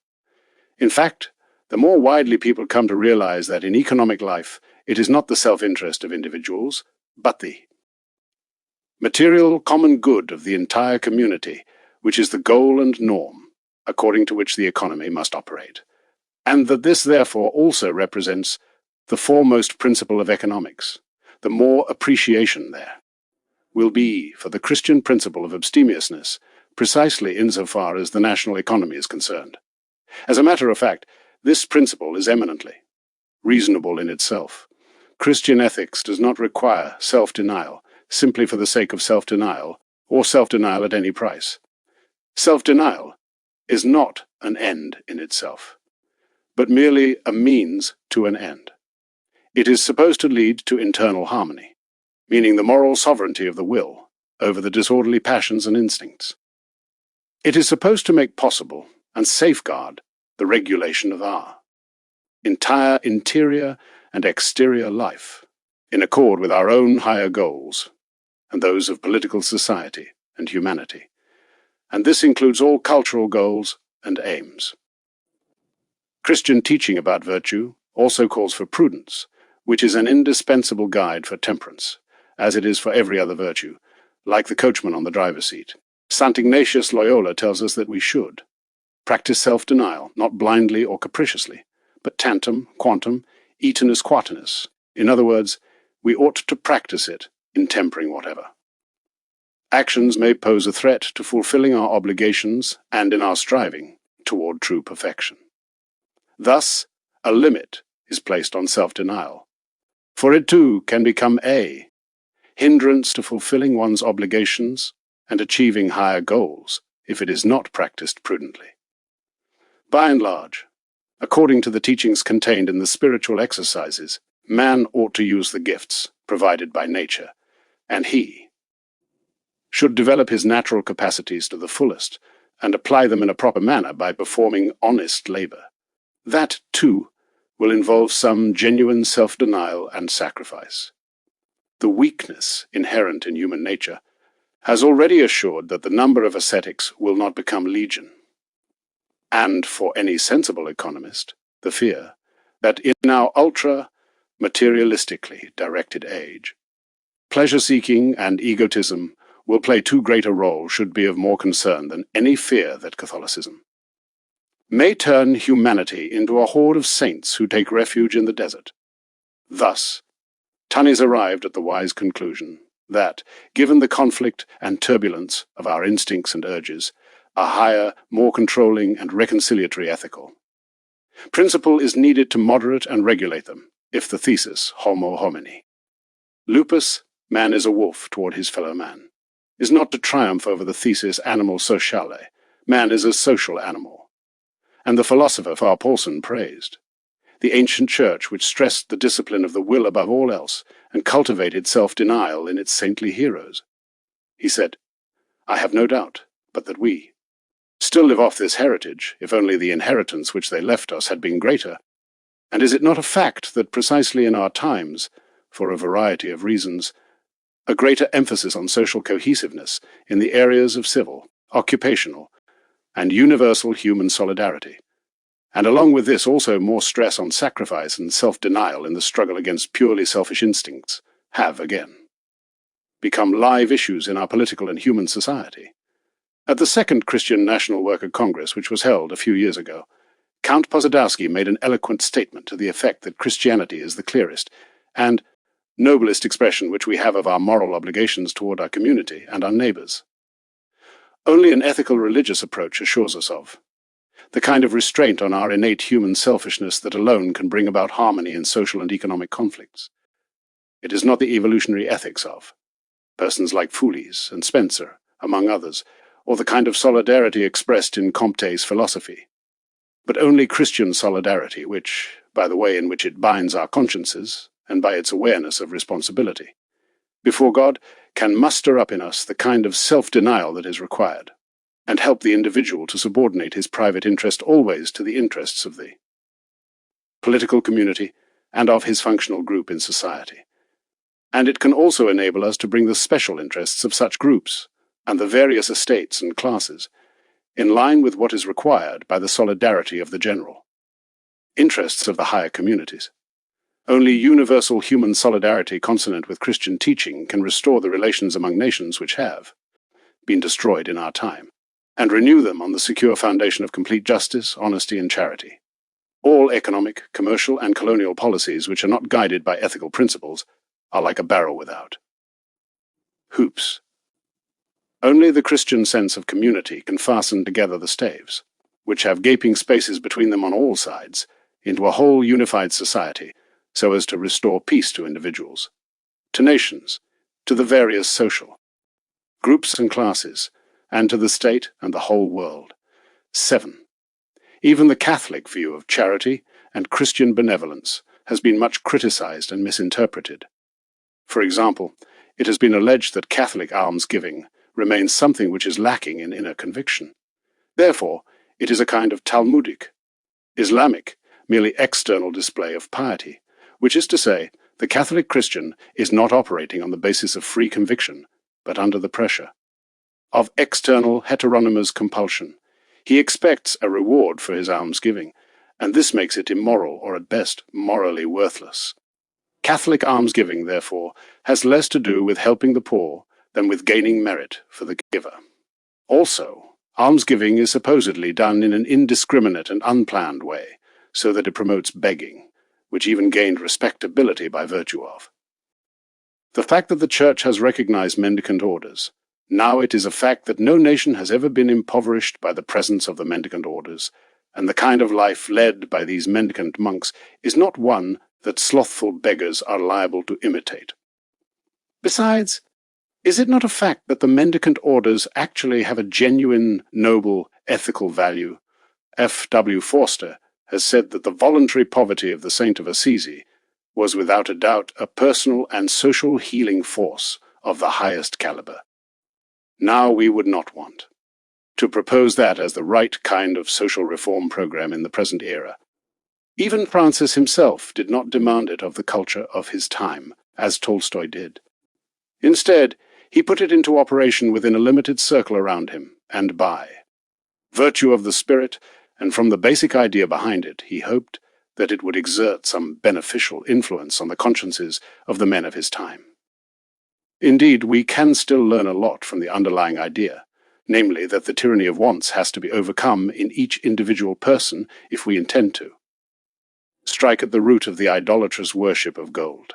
In fact, the more widely people come to realize that in economic life it is not the self-interest of individuals, but the material common good of the entire community, which is the goal and norm according to which the economy must operate, and that this therefore also represents the foremost principle of economics, the more appreciation there will be for the Christian principle of abstemiousness, precisely insofar as the national economy is concerned. As a matter of fact, this principle is eminently reasonable in itself. Christian ethics does not require self-denial simply for the sake of self-denial, or self-denial at any price. Self-denial is not an end in itself, but merely a means to an end. It is supposed to lead to internal harmony, meaning the moral sovereignty of the will over the disorderly passions and instincts. It is supposed to make possible and safeguard the regulation of our entire interior and exterior life, in accord with our own higher goals and those of political society and humanity. And this includes all cultural goals and aims. Christian teaching about virtue also calls for prudence, which is an indispensable guide for temperance, as it is for every other virtue, like the coachman on the driver's seat. St. Ignatius Loyola tells us that we should practice self-denial, not blindly or capriciously, but tantum, quantum, etenus quatenus. In other words, we ought to practice it in tempering whatever. Actions may pose a threat to fulfilling our obligations and in our striving toward true perfection. Thus, a limit is placed on self-denial, for it too can become a hindrance to fulfilling one's obligations and achieving higher goals if it is not practiced prudently. By and large, according to the teachings contained in the spiritual exercises, man ought to use the gifts provided by nature, and he should develop his natural capacities to the fullest and apply them in a proper manner by performing honest labor. That, too, will involve some genuine self-denial and sacrifice. The weakness inherent in human nature has already assured that the number of ascetics will not become legion. And for any sensible economist, the fear that in our ultra-materialistically directed age, pleasure-seeking and egotism will play too great a role should be of more concern than any fear that Catholicism may turn humanity into a horde of saints who take refuge in the desert. Thus, Tunney's arrived at the wise conclusion that, given the conflict and turbulence of our instincts and urges, a higher, more controlling and reconciliatory ethical principle is needed to moderate and regulate them, if the thesis homo homini, lupus, man is a wolf toward his fellow man, is not to triumph over the thesis animal sociale, man is a social animal. And the philosopher Fr. Paulsen praised the ancient church which stressed the discipline of the will above all else and cultivated self-denial in its saintly heroes. He said, "I have no doubt but that we still live off this heritage, if only the inheritance which they left us had been greater. And is it not a fact that precisely in our times, for a variety of reasons, a greater emphasis on social cohesiveness in the areas of civil, occupational, and universal human solidarity, and along with this also more stress on sacrifice and self-denial in the struggle against purely selfish instincts, have again become live issues in our political and human society? At the Second Christian National Worker Congress, which was held a few years ago, Count Posadowski made an eloquent statement to the effect that Christianity is the clearest and noblest expression which we have of our moral obligations toward our community and our neighbors. Only an ethical religious approach assures us of the kind of restraint on our innate human selfishness that alone can bring about harmony in social and economic conflicts. It is not the evolutionary ethics of persons like Foulis and Spencer, among others, or the kind of solidarity expressed in Comte's philosophy, but only Christian solidarity which, by the way in which it binds our consciences, and by its awareness of responsibility, before God, can muster up in us the kind of self-denial that is required, and help the individual to subordinate his private interest always to the interests of the political community and of his functional group in society. And it can also enable us to bring the special interests of such groups and the various estates and classes in line with what is required by the solidarity of the general interests of the higher communities. Only universal human solidarity consonant with Christian teaching can restore the relations among nations which have been destroyed in our time, and renew them on the secure foundation of complete justice, honesty, and charity. All economic, commercial, and colonial policies which are not guided by ethical principles are like a barrel without hoops. Only the Christian sense of community can fasten together the staves, which have gaping spaces between them on all sides, into a whole unified society, so as to restore peace to individuals, to nations, to the various social groups and classes, and to the state and the whole world. 7. Even the Catholic view of charity and Christian benevolence has been much criticized and misinterpreted. For example, it has been alleged that Catholic almsgiving remains something which is lacking in inner conviction. Therefore, it is a kind of Talmudic, Islamic, merely external display of piety, which is to say, the Catholic Christian is not operating on the basis of free conviction, but under the pressure of external heteronymous compulsion. He expects a reward for his almsgiving, and this makes it immoral or at best morally worthless. Catholic almsgiving, therefore, has less to do with helping the poor than with gaining merit for the giver. Also, almsgiving is supposedly done in an indiscriminate and unplanned way, so that it promotes begging, which even gained respectability by virtue of the fact that the Church has recognized mendicant orders. Now it is a fact that no nation has ever been impoverished by the presence of the mendicant orders, and the kind of life led by these mendicant monks is not one that slothful beggars are liable to imitate. Besides, is it not a fact that the mendicant orders actually have a genuine, noble, ethical value? F. W. Forster has said that the voluntary poverty of the Saint of Assisi was without a doubt a personal and social healing force of the highest caliber. Now we would not want to propose that as the right kind of social reform program in the present era. Even Francis himself did not demand it of the culture of his time, as Tolstoy did. Instead, he put it into operation within a limited circle around him, and by virtue of the spirit, and from the basic idea behind it, he hoped that it would exert some beneficial influence on the consciences of the men of his time. Indeed, we can still learn a lot from the underlying idea, namely that the tyranny of wants has to be overcome in each individual person if we intend to strike at the root of the idolatrous worship of gold.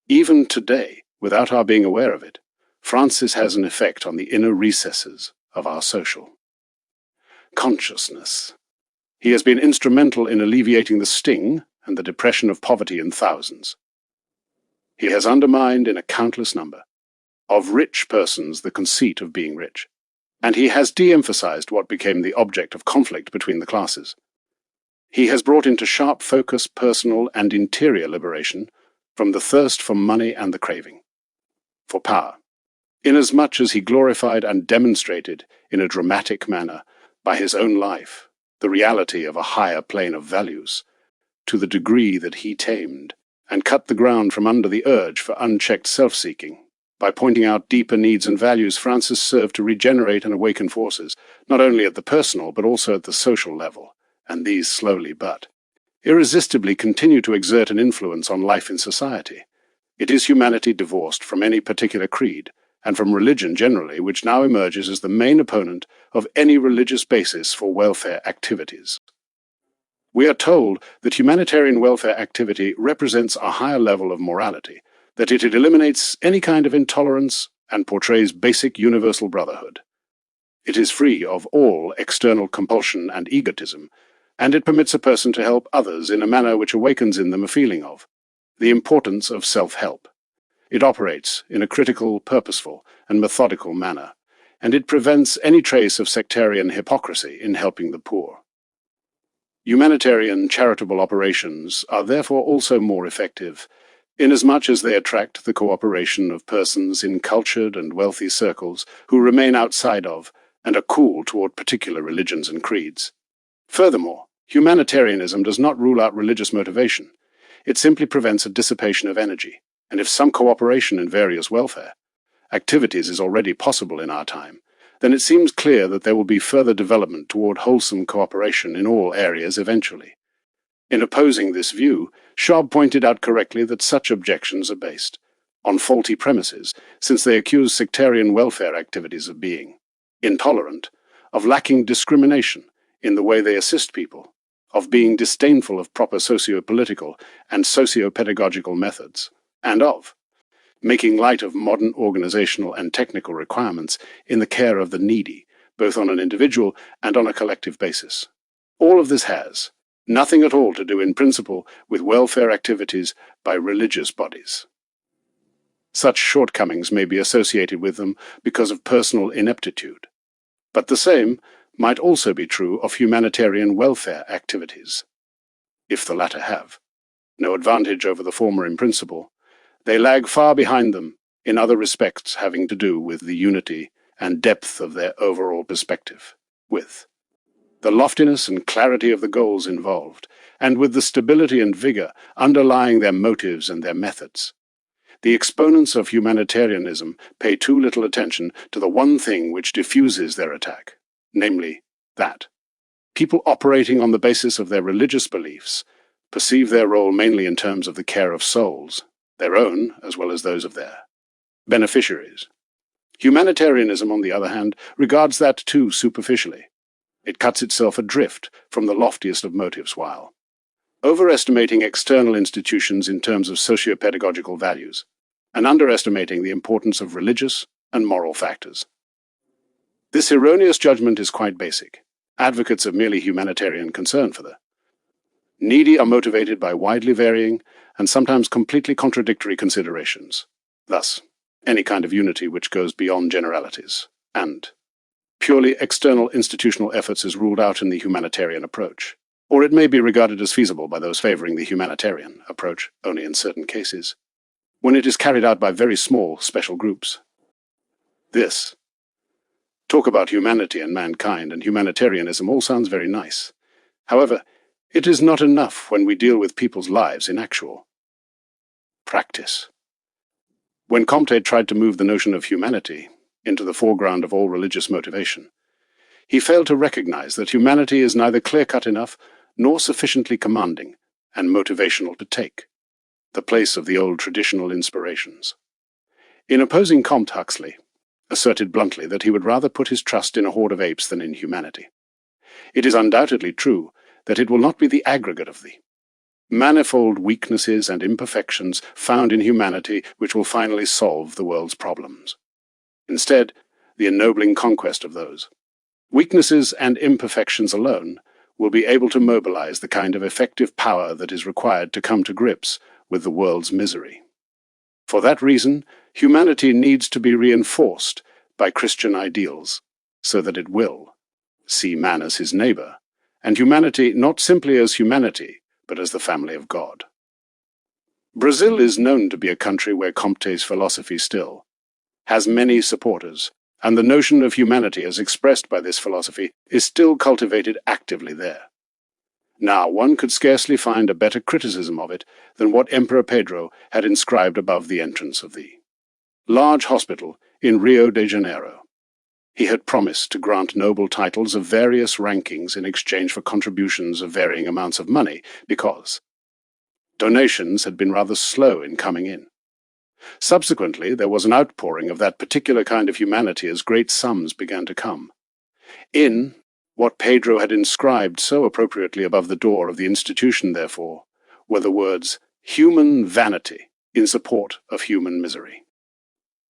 Even today, without our being aware of it, Francis has an effect on the inner recesses of our social consciousness. He has been instrumental in alleviating the sting and the depression of poverty in thousands. He has undermined in a countless number of rich persons the conceit of being rich, and he has de-emphasized what became the object of conflict between the classes. He has brought into sharp focus personal and interior liberation from the thirst for money and the craving for power, inasmuch as he glorified and demonstrated in a dramatic manner by his own life the reality of a higher plane of values, to the degree that he tamed and cut the ground from under the urge for unchecked self-seeking. By pointing out deeper needs and values, Francis served to regenerate and awaken forces, not only at the personal but also at the social level, and these slowly but irresistibly continue to exert an influence on life in society. It is humanity divorced from any particular creed, and from religion generally, which now emerges as the main opponent of any religious basis for welfare activities. We are told that humanitarian welfare activity represents a higher level of morality, that it eliminates any kind of intolerance and portrays basic universal brotherhood. It is free of all external compulsion and egotism, and it permits a person to help others in a manner which awakens in them a feeling of the importance of self-help. It operates in a critical, purposeful, and methodical manner, and it prevents any trace of sectarian hypocrisy in helping the poor. Humanitarian charitable operations are therefore also more effective, inasmuch as they attract the cooperation of persons in cultured and wealthy circles who remain outside of and are cool toward particular religions and creeds. Furthermore, humanitarianism does not rule out religious motivation. It simply prevents a dissipation of energy, and if some cooperation in various welfare activities is already possible in our time, then it seems clear that there will be further development toward wholesome cooperation in all areas eventually. In opposing this view, Schaub pointed out correctly that such objections are based on faulty premises, since they accuse sectarian welfare activities of being intolerant, of lacking discrimination in the way they assist people, of being disdainful of proper socio-political and socio-pedagogical methods, and of making light of modern organizational and technical requirements in the care of the needy, both on an individual and on a collective basis. All of this has nothing at all to do in principle with welfare activities by religious bodies. Such shortcomings may be associated with them because of personal ineptitude, but the same might also be true of humanitarian welfare activities. If the latter have no advantage over the former in principle, they lag far behind them in other respects having to do with the unity and depth of their overall perspective, with the loftiness and clarity of the goals involved, and with the stability and vigor underlying their motives and their methods. The exponents of humanitarianism pay too little attention to the one thing which diffuses their attack, namely that people operating on the basis of their religious beliefs perceive their role mainly in terms of the care of souls, their own as well as those of their beneficiaries. Humanitarianism, on the other hand, regards that too superficially. It cuts itself adrift from the loftiest of motives while overestimating external institutions in terms of socio-pedagogical values, and underestimating the importance of religious and moral factors. This erroneous judgment is quite basic. Advocates of merely humanitarian concern for the needy are motivated by widely varying and sometimes completely contradictory considerations. Thus, any kind of unity which goes beyond generalities and purely external institutional efforts is ruled out in the humanitarian approach, or it may be regarded as feasible by those favoring the humanitarian approach only in certain cases, when it is carried out by very small special groups. This Talk about humanity and mankind and humanitarianism all sounds very nice. However, it is not enough when we deal with people's lives in actual practice. When Comte tried to move the notion of humanity into the foreground of all religious motivation, he failed to recognize that humanity is neither clear-cut enough nor sufficiently commanding and motivational to take the place of the old traditional inspirations. In opposing Comte, Huxley asserted bluntly that he would rather put his trust in a horde of apes than in humanity. It is undoubtedly true that it will not be the aggregate of the manifold weaknesses and imperfections found in humanity which will finally solve the world's problems. Instead, the ennobling conquest of those weaknesses and imperfections alone will be able to mobilize the kind of effective power that is required to come to grips with the world's misery. For that reason, humanity needs to be reinforced by Christian ideals so that it will see man as his neighbor, and humanity not simply as humanity, but as the family of God. Brazil is known to be a country where Comte's philosophy still has many supporters, and the notion of humanity as expressed by this philosophy is still cultivated actively there. Now, one could scarcely find a better criticism of it than what Emperor Pedro had inscribed above the entrance of the large hospital in Rio de Janeiro. He had promised to grant noble titles of various rankings in exchange for contributions of varying amounts of money, because donations had been rather slow in coming in. Subsequently, there was an outpouring of that particular kind of humanity as great sums began to come. In what Pedro had inscribed so appropriately above the door of the institution, therefore, were the words, "human vanity in support of human misery."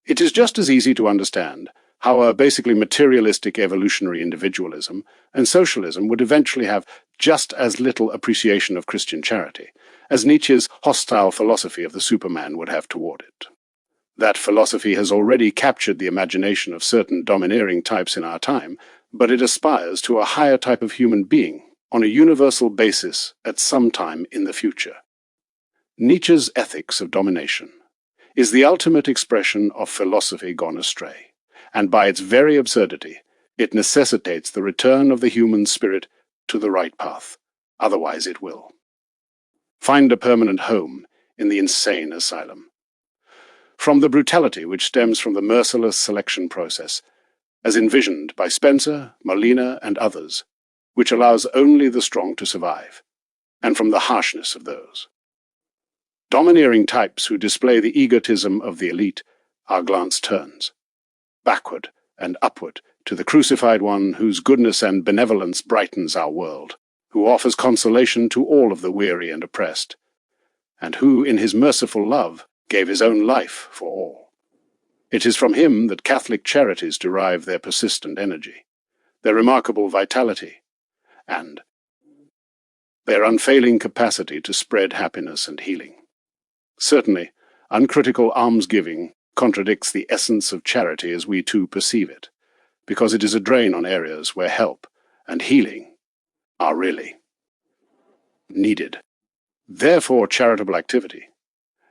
It is just as easy to understand how a basically materialistic evolutionary individualism and socialism would eventually have just as little appreciation of Christian charity as Nietzsche's hostile philosophy of the Superman would have toward it. That philosophy has already captured the imagination of certain domineering types in our time, but it aspires to a higher type of human being on a universal basis at some time in the future. Nietzsche's ethics of domination is the ultimate expression of philosophy gone astray, and by its very absurdity, it necessitates the return of the human spirit to the right path. Otherwise it will find a permanent home in the insane asylum. From the brutality which stems from the merciless selection process, as envisioned by Spencer, Molina, and others, which allows only the strong to survive, and from the harshness of those domineering types who display the egotism of the elite, our glance turns backward and upward to the crucified one whose goodness and benevolence brightens our world, who offers consolation to all of the weary and oppressed, and who, in his merciful love, gave his own life for all. It is from him that Catholic charities derive their persistent energy, their remarkable vitality, and their unfailing capacity to spread happiness and healing. Certainly, uncritical almsgiving contradicts the essence of charity as we too perceive it, because it is a drain on areas where help and healing are really needed. Therefore, charitable activity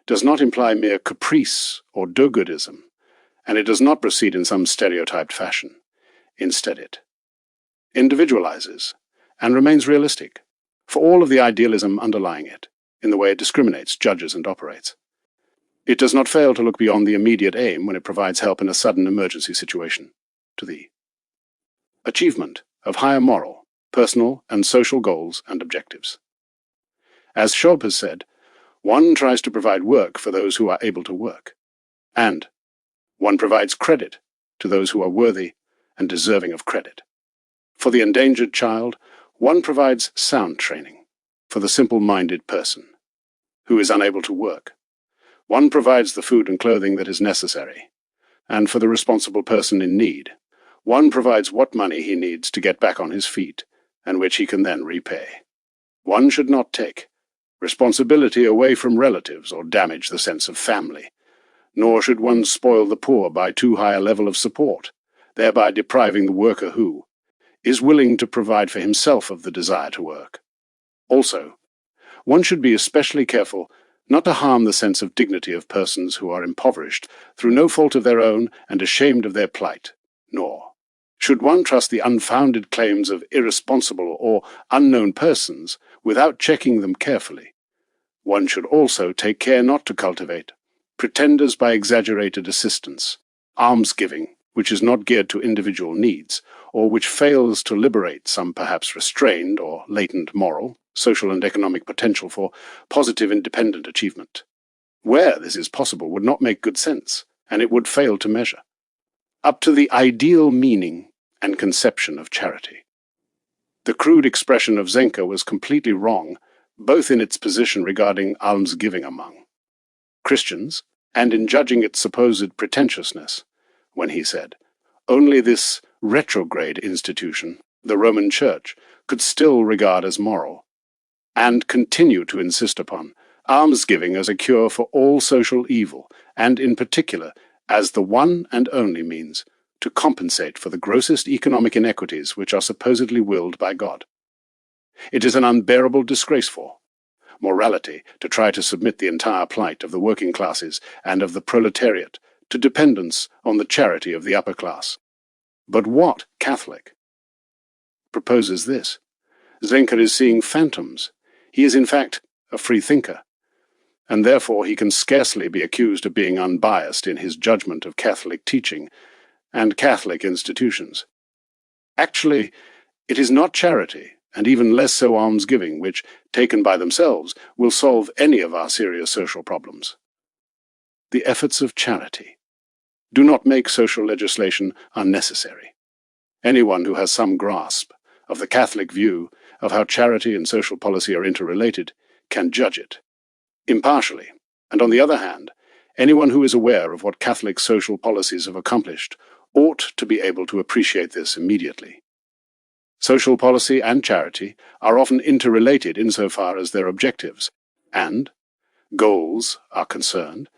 does not imply mere caprice or do-goodism, and it does not proceed in some stereotyped fashion. Instead, it individualizes and remains realistic, for all of the idealism underlying it, in the way it discriminates, judges, and operates. It does not fail to look beyond the immediate aim when it provides help in a sudden emergency situation, to the achievement of higher moral, personal, and social goals and objectives. As Schob has said, one tries to provide work for those who are able to work, and one provides credit to those who are worthy and deserving of credit. For the endangered child, one provides sound training for the simple-minded person who is unable to work. One provides the food and clothing that is necessary, and for the responsible person in need, one provides what money he needs to get back on his feet, and which he can then repay. One should not take responsibility away from relatives or damage the sense of family, nor should one spoil the poor by too high a level of support, thereby depriving the worker who is willing to provide for himself of the desire to work. Also, one should be especially careful not to harm the sense of dignity of persons who are impoverished through no fault of their own and ashamed of their plight, nor Should one trust the unfounded claims of irresponsible or unknown persons without checking them carefully? One should also take care not to cultivate pretenders by exaggerated assistance, almsgiving, which is not geared to individual needs, or which fails to liberate some perhaps restrained or latent moral, social and economic potential for positive independent achievement. Where this is possible would not make good sense, and it would fail to measure up to the ideal meaning and conception of charity. The crude expression of Zenker was completely wrong, both in its position regarding almsgiving among Christians and in judging its supposed pretentiousness, when he said, only this retrograde institution, the Roman Church, could still regard as moral, and continue to insist upon almsgiving as a cure for all social evil, and in particular as the one and only means to compensate for the grossest economic inequities which are supposedly willed by God. It is an unbearable disgrace for morality to try to submit the entire plight of the working classes and of the proletariat to dependence on the charity of the upper class. But what Catholic proposes this? Zenker is seeing phantoms. He is in fact a free thinker, and therefore he can scarcely be accused of being unbiased in his judgment of Catholic teaching and Catholic institutions. Actually, it is not charity, and even less so almsgiving, which, taken by themselves, will solve any of our serious social problems. The efforts of charity do not make social legislation unnecessary. Anyone who has some grasp of the Catholic view of how charity and social policy are interrelated can judge it impartially, and on the other hand, anyone who is aware of what Catholic social policies have accomplished ought to be able to appreciate this immediately. Social policy and charity are often interrelated insofar as their objectives and goals are concerned,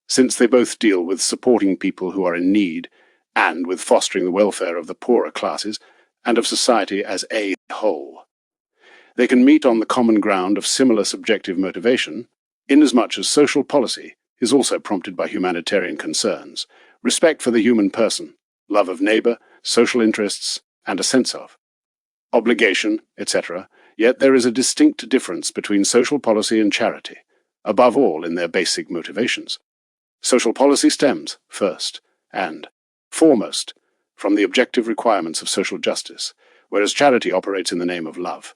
since they both deal with supporting people who are in need and with fostering the welfare of the poorer classes and of society as a whole. They can meet on the common ground of similar subjective motivation, inasmuch as social policy is also prompted by humanitarian concerns, respect for the human person, love of neighbour, social interests, and a sense of obligation, etc., yet there is a distinct difference between social policy and charity, above all in their basic motivations. Social policy stems, first and foremost, from the objective requirements of social justice, whereas charity operates in the name of love.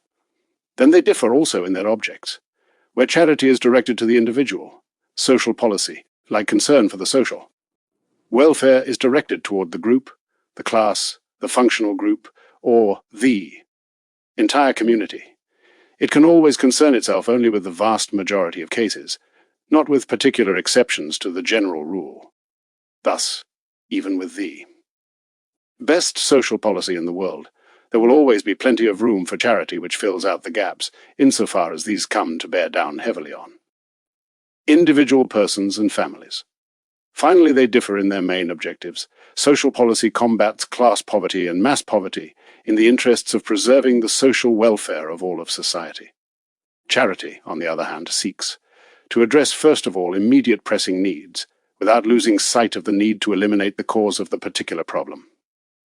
Then they differ also in their objects. Where charity is directed to the individual, social policy, like concern for the social. Welfare is directed toward the group, the class, the functional group, or the entire community. It can always concern itself only with the vast majority of cases, not with particular exceptions to the general rule. Thus, even with the best social policy in the world, there will always be plenty of room for charity which fills out the gaps, insofar as these come to bear down heavily on individual persons and families. Finally, they differ in their main objectives. Social policy combats class poverty and mass poverty in the interests of preserving the social welfare of all of society. Charity, on the other hand, seeks to address first of all immediate pressing needs, without losing sight of the need to eliminate the cause of the particular problem.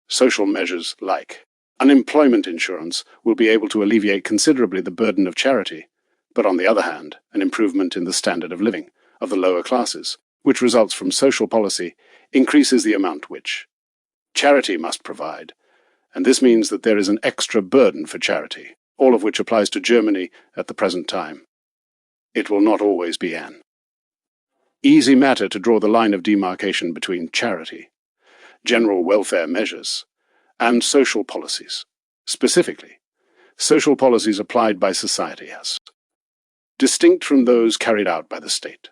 Social measures like unemployment insurance will be able to alleviate considerably the burden of charity, but on the other hand, an improvement in the standard of living of the lower classes, which results from social policy, increases the amount which charity must provide, and this means that there is an extra burden for charity, all of which applies to Germany at the present time. It will not always be an easy matter to draw the line of demarcation between charity, general welfare measures, and social policies, specifically, social policies applied by society as distinct from those carried out by the state.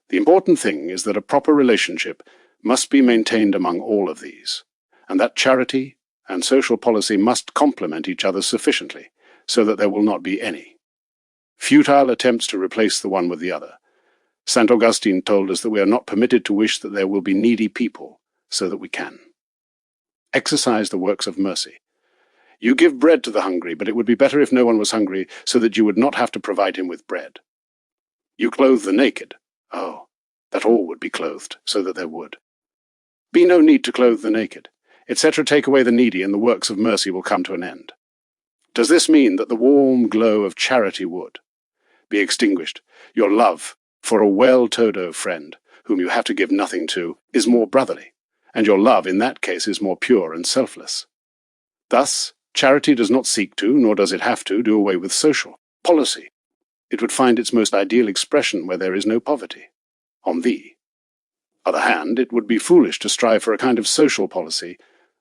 The important thing is that a proper relationship must be maintained among all of these, and that charity and social policy must complement each other sufficiently so that there will not be any futile attempts to replace the one with the other. St. Augustine told us that we are not permitted to wish that there will be needy people so that we can exercise the works of mercy. You give bread to the hungry, but it would be better if no one was hungry, so that you would not have to provide him with bread. You clothe the naked. Oh, that all would be clothed, so that there would be no need to clothe the naked. etc. take away the needy and the works of mercy will come to an end. Does this mean that the warm glow of charity would be extinguished? Your love for a well-to-do friend, whom you have to give nothing to, is more brotherly, and your love in that case is more pure and selfless. Thus, charity does not seek to, nor does it have to, do away with social policy. It would find its most ideal expression where there is no poverty. On the other hand, it would be foolish to strive for a kind of social policy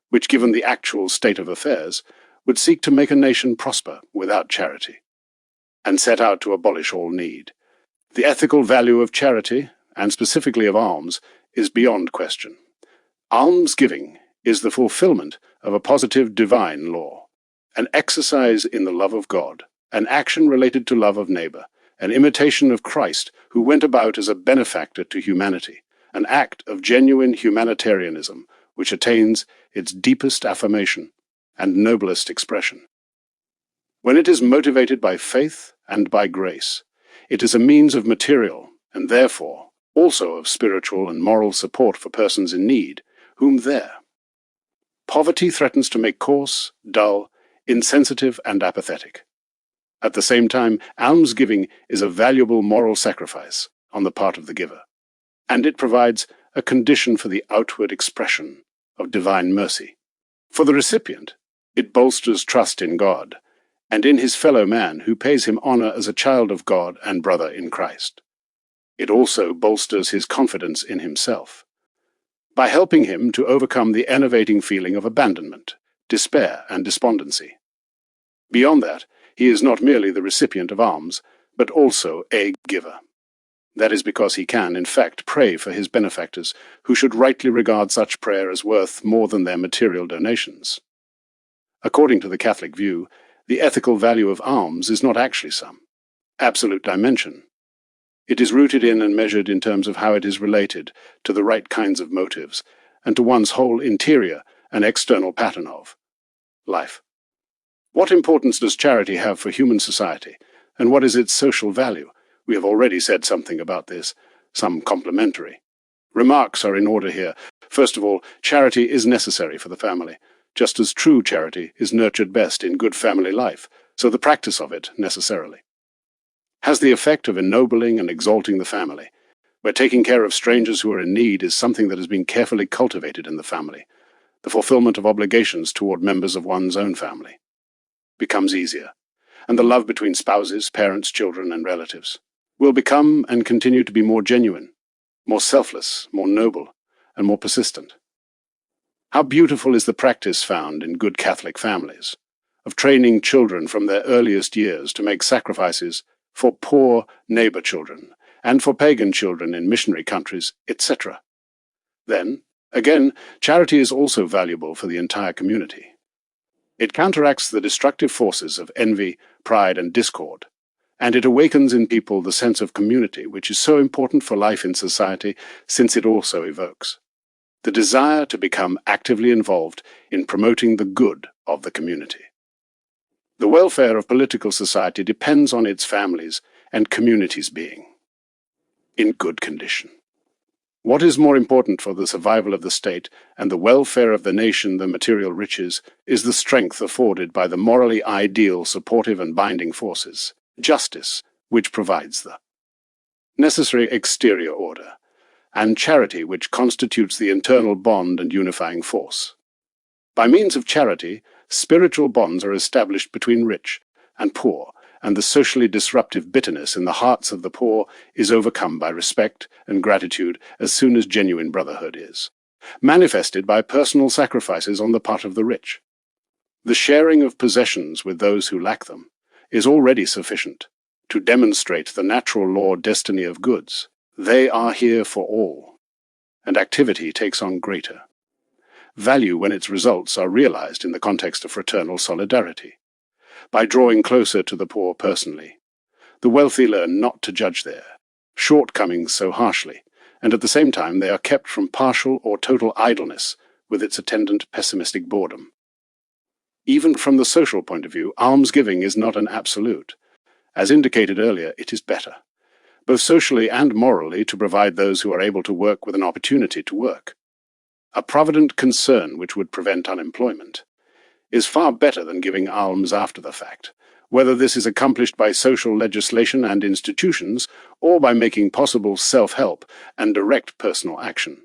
which, given the actual state of affairs, would seek to make a nation prosper without charity, and set out to abolish all need. The ethical value of charity, and specifically of alms, is beyond question. Almsgiving is the fulfillment of a positive divine law, an exercise in the love of God, an action related to love of neighbor, an imitation of Christ who went about as a benefactor to humanity, an act of genuine humanitarianism which attains its deepest affirmation and noblest expression. When it is motivated by faith and by grace, it is a means of material, and therefore also of spiritual and moral support for persons in need, whom there. Poverty threatens to make coarse, dull, insensitive, and apathetic. At the same time, almsgiving is a valuable moral sacrifice on the part of the giver, and it provides a condition for the outward expression of divine mercy. For the recipient, it bolsters trust in God and in his fellow man who pays him honor as a child of God and brother in Christ. It also bolsters his confidence in himself, by helping him to overcome the enervating feeling of abandonment, despair, and despondency. Beyond that, he is not merely the recipient of alms, but also a giver. That is because he can, in fact, pray for his benefactors, who should rightly regard such prayer as worth more than their material donations. According to the Catholic view, the ethical value of alms is not actually some absolute dimension. It is rooted in and measured in terms of how it is related to the right kinds of motives, and to one's whole interior and external pattern of life. What importance does charity have for human society, and what is its social value? We have already said something about this, some complimentary. Remarks are in order here. First of all, charity is necessary for the family, just as true charity is nurtured best in good family life, so the practice of it necessarily has the effect of ennobling and exalting the family, where taking care of strangers who are in need is something that has been carefully cultivated in the family. The fulfillment of obligations toward members of one's own family becomes easier, and the love between spouses, parents, children, and relatives will become and continue to be more genuine, more selfless, more noble, and more persistent. How beautiful is the practice found in good Catholic families of training children from their earliest years to make sacrifices for poor neighbor children and for pagan children in missionary countries, etc. Then, again, charity is also valuable for the entire community. It counteracts the destructive forces of envy, pride, and discord, and it awakens in people the sense of community, which is so important for life in society, since it also evokes the desire to become actively involved in promoting the good of the community. The welfare of political society depends on its families and communities being in good condition. What is more important for the survival of the state and the welfare of the nation than material riches is the strength afforded by the morally ideal, supportive, and binding forces, justice, which provides the necessary exterior order, and charity, which constitutes the internal bond and unifying force. By means of charity, spiritual bonds are established between rich and poor, and the socially disruptive bitterness in the hearts of the poor is overcome by respect and gratitude as soon as genuine brotherhood is manifested by personal sacrifices on the part of the rich. The sharing of possessions with those who lack them is already sufficient to demonstrate the natural law destiny of goods. They are here for all, and activity takes on greater value when its results are realized in the context of fraternal solidarity. By drawing closer to the poor personally, the wealthy learn not to judge their shortcomings so harshly, and at the same time they are kept from partial or total idleness with its attendant pessimistic boredom. Even from the social point of view, almsgiving is not an absolute. As indicated earlier, it is better, both socially and morally, to provide those who are able to work with an opportunity to work. a provident concern which would prevent unemployment, is far better than giving alms after the fact, whether this is accomplished by social legislation and institutions or by making possible self-help and direct personal action.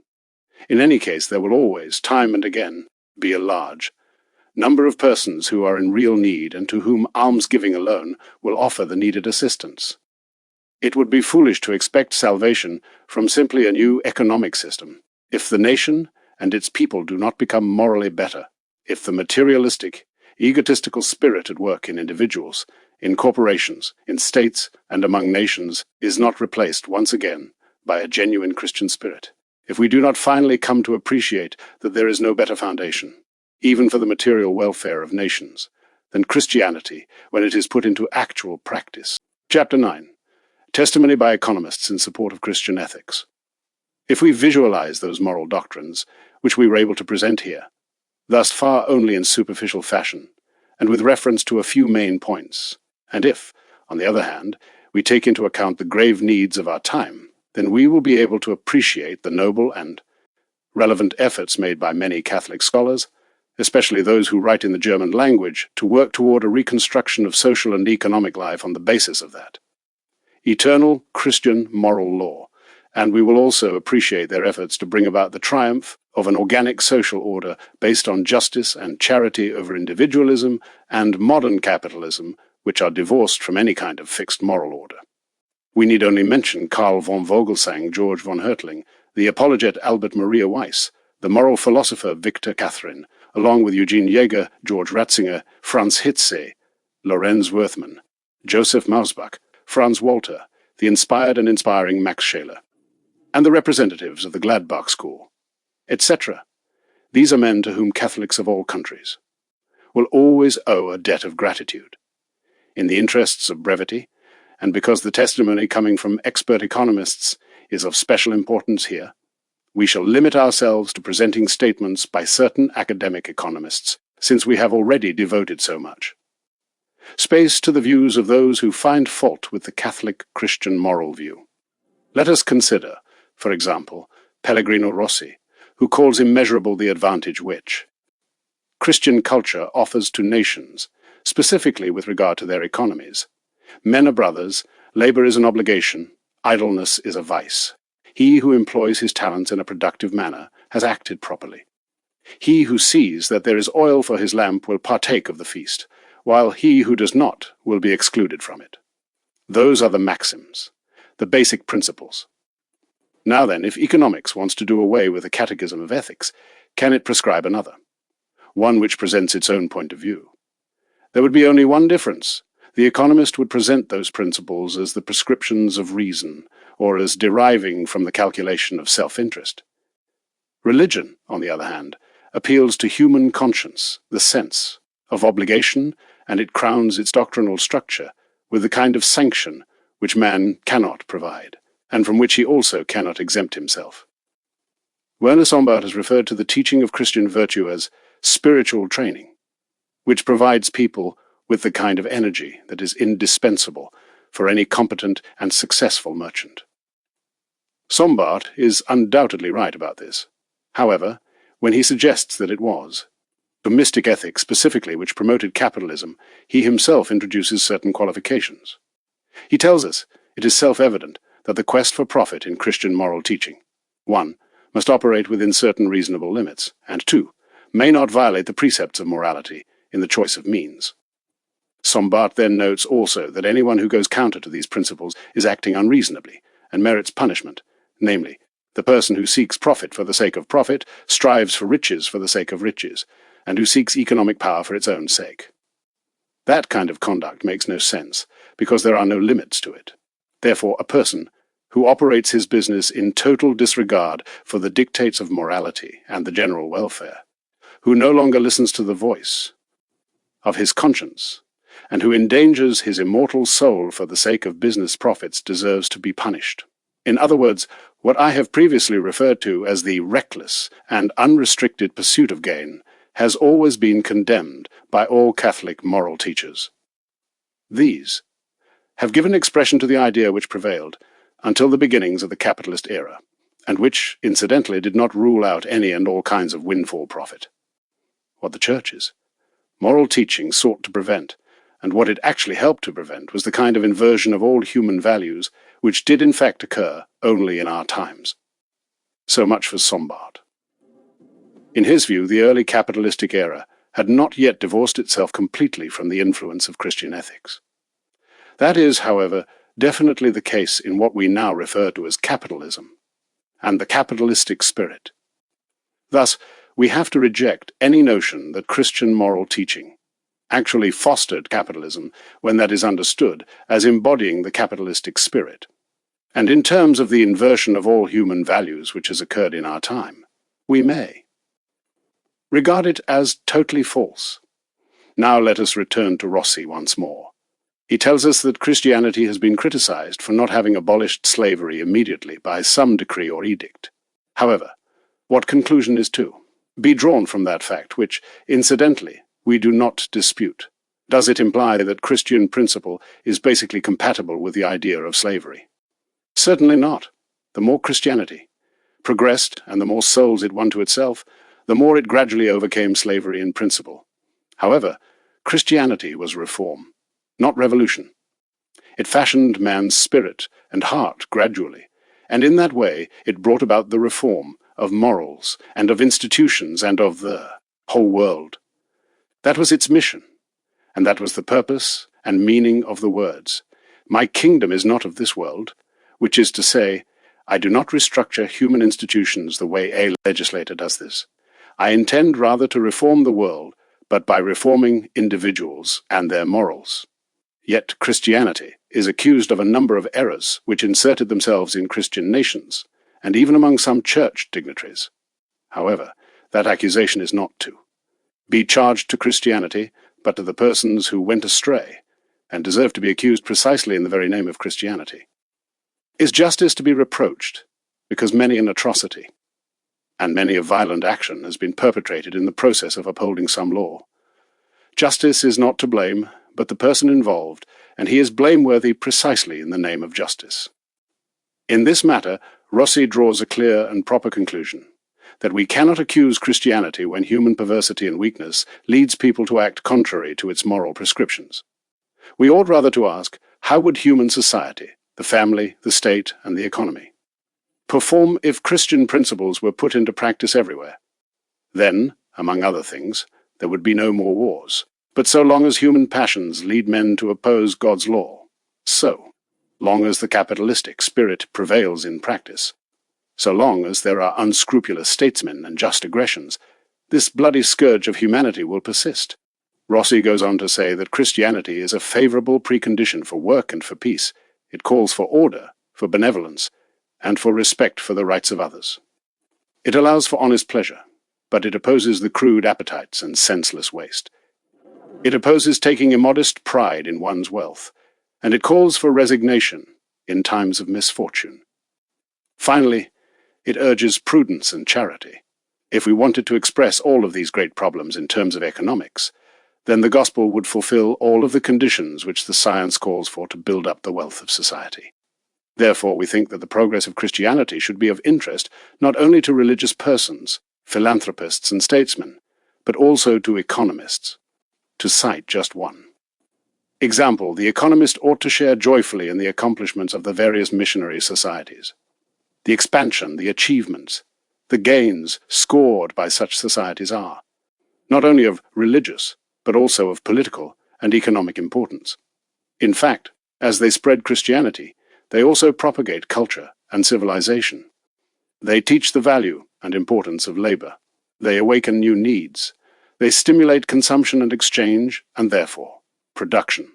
In any case, there will always, time and again, be a large number of persons who are in real need and to whom almsgiving alone will offer the needed assistance. It would be foolish to expect salvation from simply a new economic system if the nation and its people do not become morally better, if the materialistic, egotistical spirit at work in individuals, in corporations, in states, and among nations is not replaced once again by a genuine Christian spirit, if we do not finally come to appreciate that there is no better foundation, even for the material welfare of nations, than Christianity when it is put into actual practice. Chapter 9. Testimony by economists in support of Christian ethics. If we visualize those moral doctrines, which we were able to present here, thus far only in superficial fashion, and with reference to a few main points, and if, on the other hand, we take into account the grave needs of our time, then we will be able to appreciate the noble and relevant efforts made by many Catholic scholars, especially those who write in the German language, to work toward a reconstruction of social and economic life on the basis of that eternal Christian moral law, and we will also appreciate their efforts to bring about the triumph of an organic social order based on justice and charity over individualism and modern capitalism, which are divorced from any kind of fixed moral order. We need only mention Karl von Vogelsang, George von Hertling, the apologet Albert Maria Weiss, the moral philosopher Victor Catherine, along with Eugene Jäger, George Ratzinger, Franz Hitze, Lorenz Werthmann, Joseph Mausbach, Franz Walter, the inspired and inspiring Max Scheler, and the representatives of the Gladbach school, etc. These are men to whom Catholics of all countries will always owe a debt of gratitude. In the interests of brevity, and because the testimony coming from expert economists is of special importance here, we shall limit ourselves to presenting statements by certain academic economists, since we have already devoted so much space to the views of those who find fault with the Catholic Christian moral view. Let us consider, for example, Pellegrino Rossi, who calls immeasurable the advantage which Christian culture offers to nations, specifically with regard to their economies. Men are brothers, labor is an obligation, idleness is a vice. He who employs his talents in a productive manner has acted properly. He who sees that there is oil for his lamp will partake of the feast, while he who does not will be excluded from it. Those are the maxims, the basic principles. Now then, if economics wants to do away with the catechism of ethics, can it prescribe another, one which presents its own point of view? There would be only one difference. The economist would present those principles as the prescriptions of reason, or as deriving from the calculation of self-interest. Religion, on the other hand, appeals to human conscience, the sense of obligation, and it crowns its doctrinal structure with the kind of sanction which man cannot provide, and from which he also cannot exempt himself. Werner Sombart has referred to the teaching of Christian virtue as spiritual training, which provides people with the kind of energy that is indispensable for any competent and successful merchant. Sombart is undoubtedly right about this. However, when he suggests that it was, Thomistic ethics specifically, which promoted capitalism, he himself introduces certain qualifications. He tells us it is self-evident that the quest for profit in Christian moral teaching, 1, must operate within certain reasonable limits, and 2, may not violate the precepts of morality in the choice of means. Sombart then notes also that anyone who goes counter to these principles is acting unreasonably and merits punishment, namely, the person who seeks profit for the sake of profit, strives for riches for the sake of riches, and who seeks economic power for its own sake. That kind of conduct makes no sense, because there are no limits to it. Therefore, a person who operates his business in total disregard for the dictates of morality and the general welfare, who no longer listens to the voice of his conscience, and who endangers his immortal soul for the sake of business profits deserves to be punished. In other words, what I have previously referred to as the reckless and unrestricted pursuit of gain has always been condemned by all Catholic moral teachers. These have given expression to the idea which prevailed until the beginnings of the capitalist era, and which, incidentally, did not rule out any and all kinds of windfall profit. What the churches, moral teaching sought to prevent, and what it actually helped to prevent, was the kind of inversion of all human values which did in fact occur only in our times. So much for Sombart. In his view, the early capitalistic era had not yet divorced itself completely from the influence of Christian ethics. That is, however, definitely the case in what we now refer to as capitalism, and the capitalistic spirit. Thus, we have to reject any notion that Christian moral teaching actually fostered capitalism when that is understood as embodying the capitalistic spirit. And in terms of the inversion of all human values which has occurred in our time, we may regard it as totally false. Now let us return to Rossi once more. He tells us that Christianity has been criticized for not having abolished slavery immediately by some decree or edict. However, what conclusion is to be drawn from that fact, which, incidentally, we do not dispute? Does it imply that Christian principle is basically compatible with the idea of slavery? Certainly not. The more Christianity progressed and the more souls it won to itself, the more it gradually overcame slavery in principle. However, Christianity was reform, not revolution. It fashioned man's spirit and heart gradually, and in that way it brought about the reform of morals and of institutions and of the whole world. That was its mission, and that was the purpose and meaning of the words, "My kingdom is not of this world," which is to say, I do not restructure human institutions the way a legislator does this. I intend rather to reform the world, but by reforming individuals and their morals. Yet Christianity is accused of a number of errors which inserted themselves in Christian nations, and even among some church dignitaries. However, that accusation is not to be charged to Christianity, but to the persons who went astray, and deserve to be accused precisely in the very name of Christianity. Is justice to be reproached because many an atrocity and many a violent action has been perpetrated in the process of upholding some law? Justice is not to blame, but the person involved, and he is blameworthy precisely in the name of justice. In this matter, Rossi draws a clear and proper conclusion, that we cannot accuse Christianity when human perversity and weakness leads people to act contrary to its moral prescriptions. We ought rather to ask, how would human society, the family, the state, and the economy, perform if Christian principles were put into practice everywhere? Then, among other things, there would be no more wars. But so long as human passions lead men to oppose God's law, so long as the capitalistic spirit prevails in practice, so long as there are unscrupulous statesmen and just aggressions, this bloody scourge of humanity will persist. Rossi goes on to say that Christianity is a favorable precondition for work and for peace. It calls for order, for benevolence, and for respect for the rights of others. It allows for honest pleasure, but it opposes the crude appetites and senseless waste. It opposes taking immodest pride in one's wealth, and it calls for resignation in times of misfortune. Finally, it urges prudence and charity. If we wanted to express all of these great problems in terms of economics, then the gospel would fulfill all of the conditions which the science calls for to build up the wealth of society. Therefore, we think that the progress of Christianity should be of interest not only to religious persons, philanthropists and statesmen, but also to economists. To cite just one example, the economist ought to share joyfully in the accomplishments of the various missionary societies, the expansion, the achievements, the gains scored by such societies are, not only of religious, but also of political and economic importance. In fact, as they spread Christianity, they also propagate culture and civilization. They teach the value and importance of labor. They awaken new needs. They stimulate consumption and exchange, and therefore, production.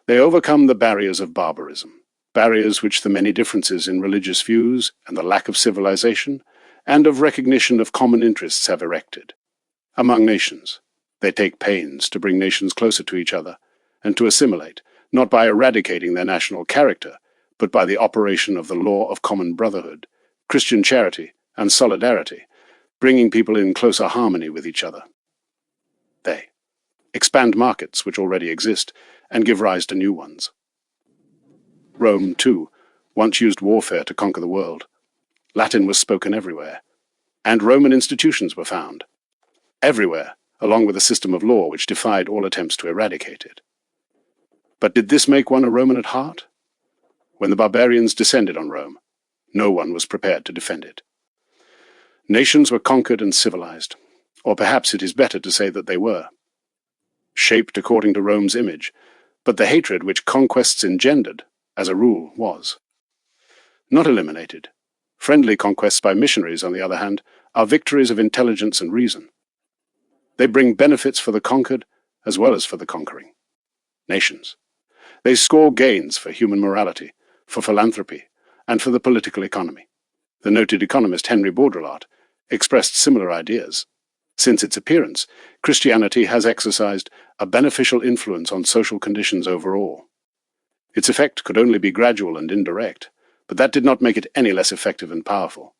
They overcome the barriers of barbarism, barriers which the many differences in religious views and the lack of civilization and of recognition of common interests have erected. Among nations, they take pains to bring nations closer to each other and to assimilate, not by eradicating their national character, but by the operation of the law of common brotherhood, Christian charity, and solidarity, bringing people in closer harmony with each other. They expand markets which already exist and give rise to new ones. Rome, too, once used warfare to conquer the world. Latin was spoken everywhere, and Roman institutions were found. Everywhere, along with a system of law which defied all attempts to eradicate it. But did this make one a Roman at heart? When the barbarians descended on Rome, no one was prepared to defend it. Nations were conquered and civilized, or perhaps it is better to say that they were. Shaped according to Rome's image, but the hatred which conquests engendered, as a rule, was. Not eliminated. Friendly conquests by missionaries, on the other hand, are victories of intelligence and reason. They bring benefits for the conquered as well as for the conquering. Nations. They score gains for human morality, for philanthropy, and for the political economy. The noted economist Henry Baudrillard expressed similar ideas. Since its appearance, Christianity has exercised a beneficial influence on social conditions overall. Its effect could only be gradual and indirect, but that did not make it any less effective and powerful.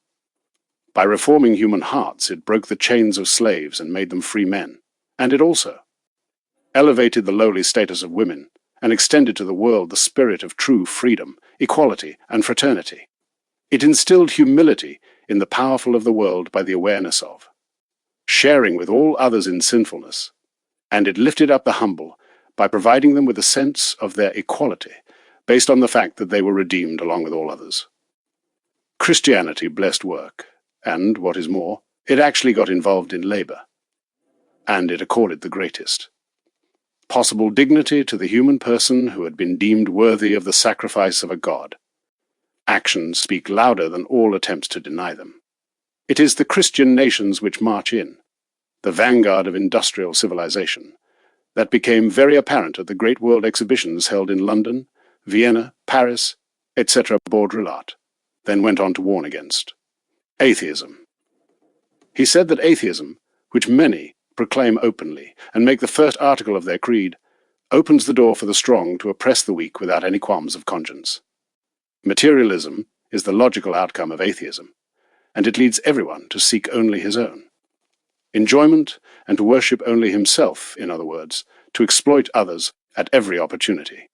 By reforming human hearts, it broke the chains of slaves and made them free men, and it also elevated the lowly status of women and extended to the world the spirit of true freedom, equality, and fraternity. It instilled humility in the powerful of the world by the awareness of sharing with all others in sinfulness, and it lifted up the humble by providing them with a sense of their equality based on the fact that they were redeemed along with all others. Christianity blessed work, and, what is more, it actually got involved in labor, and it accorded the greatest possible dignity to the human person who had been deemed worthy of the sacrifice of a god. Actions speak louder than all attempts to deny them. It is the Christian nations which march in, the vanguard of industrial civilization, that became very apparent at the great world exhibitions held in London, Vienna, Paris, etc. Baudrillard then went on to warn against. Atheism. He said that atheism, which many proclaim openly and make the first article of their creed, opens the door for the strong to oppress the weak without any qualms of conscience. Materialism is the logical outcome of atheism, and it leads everyone to seek only his own enjoyment and to worship only himself, in other words, to exploit others at every opportunity.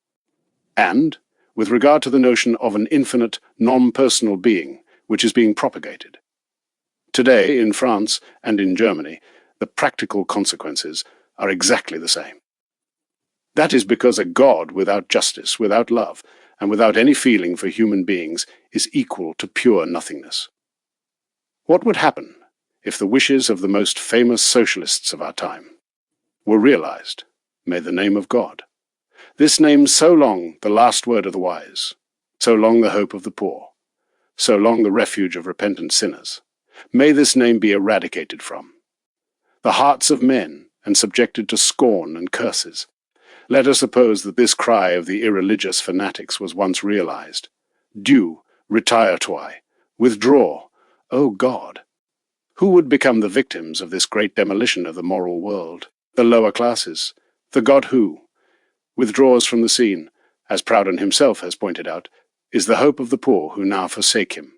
And, with regard to the notion of an infinite, non-personal being which is being propagated. Today, in France and in Germany, the practical consequences are exactly the same. That is because a God without justice, without love, and without any feeling for human beings is equal to pure nothingness. What would happen if the wishes of the most famous socialists of our time were realized? May the name of God, this name so long the last word of the wise, so long the hope of the poor, so long the refuge of repentant sinners, may this name be eradicated from the hearts of men and subjected to scorn and curses. Let us suppose that this cry of the irreligious fanatics was once realized. Do, retire toi, withdraw, O God. Who would become the victims of this great demolition of the moral world? The lower classes. The God who withdraws from the scene, as Proudhon himself has pointed out, is the hope of the poor who now forsake him.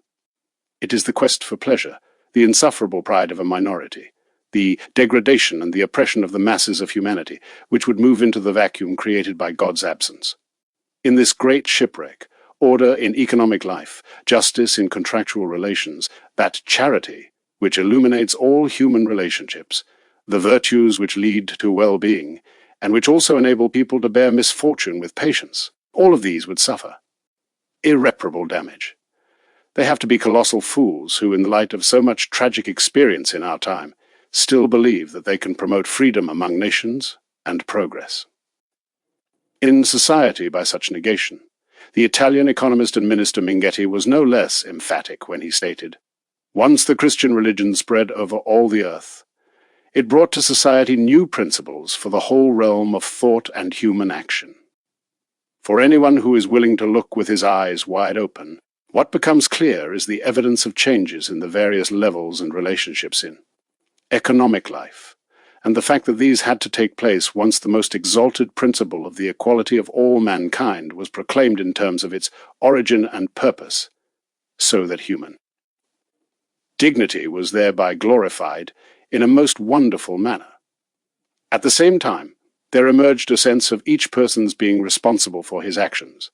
It is the quest for pleasure, the insufferable pride of a minority, the degradation and the oppression of the masses of humanity, which would move into the vacuum created by God's absence. In this great shipwreck, order in economic life, justice in contractual relations, that charity which illuminates all human relationships, the virtues which lead to well-being, and which also enable people to bear misfortune with patience, all of these would suffer irreparable damage. They have to be colossal fools who, in the light of so much tragic experience in our time, still believe that they can promote freedom among nations and progress. In Society by Such Negation, the Italian economist and minister Minghetti was no less emphatic when he stated, "Once the Christian religion spread over all the earth, it brought to society new principles for the whole realm of thought and human action. For anyone who is willing to look with his eyes wide open, what becomes clear is the evidence of changes in the various levels and relationships in economic life, and the fact that these had to take place once the most exalted principle of the equality of all mankind was proclaimed in terms of its origin and purpose, so that human dignity was thereby glorified in a most wonderful manner. At the same time, there emerged a sense of each person's being responsible for his actions.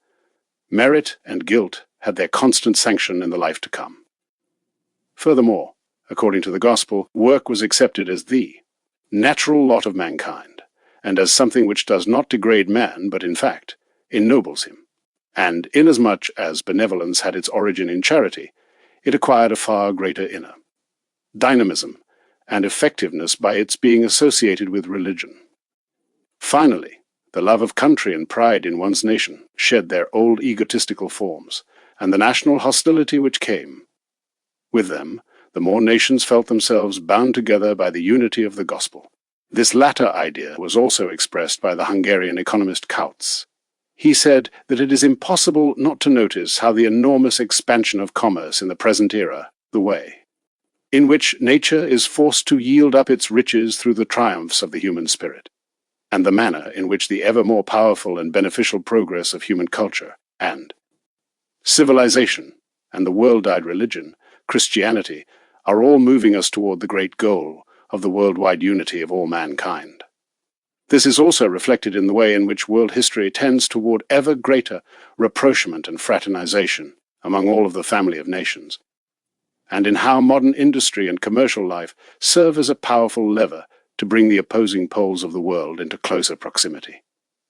Merit and guilt had their constant sanction in the life to come. Furthermore, according to the gospel, work was accepted as the natural lot of mankind, and as something which does not degrade man, but in fact ennobles him. And inasmuch as benevolence had its origin in charity, it acquired a far greater inner dynamism and effectiveness by its being associated with religion. Finally, the love of country and pride in one's nation shed their old egotistical forms, and the national hostility which came with them, the more nations felt themselves bound together by the unity of the gospel. This latter idea was also expressed by the Hungarian economist Kautz. He said that it is impossible not to notice how the enormous expansion of commerce in the present era, the way in which nature is forced to yield up its riches through the triumphs of the human spirit, and the manner in which the ever more powerful and beneficial progress of human culture and civilization and the world-wide religion, Christianity, are all moving us toward the great goal of the worldwide unity of all mankind. This is also reflected in the way in which world history tends toward ever greater rapprochement and fraternization among all of the family of nations, and in how modern industry and commercial life serve as a powerful lever to bring the opposing poles of the world into closer proximity.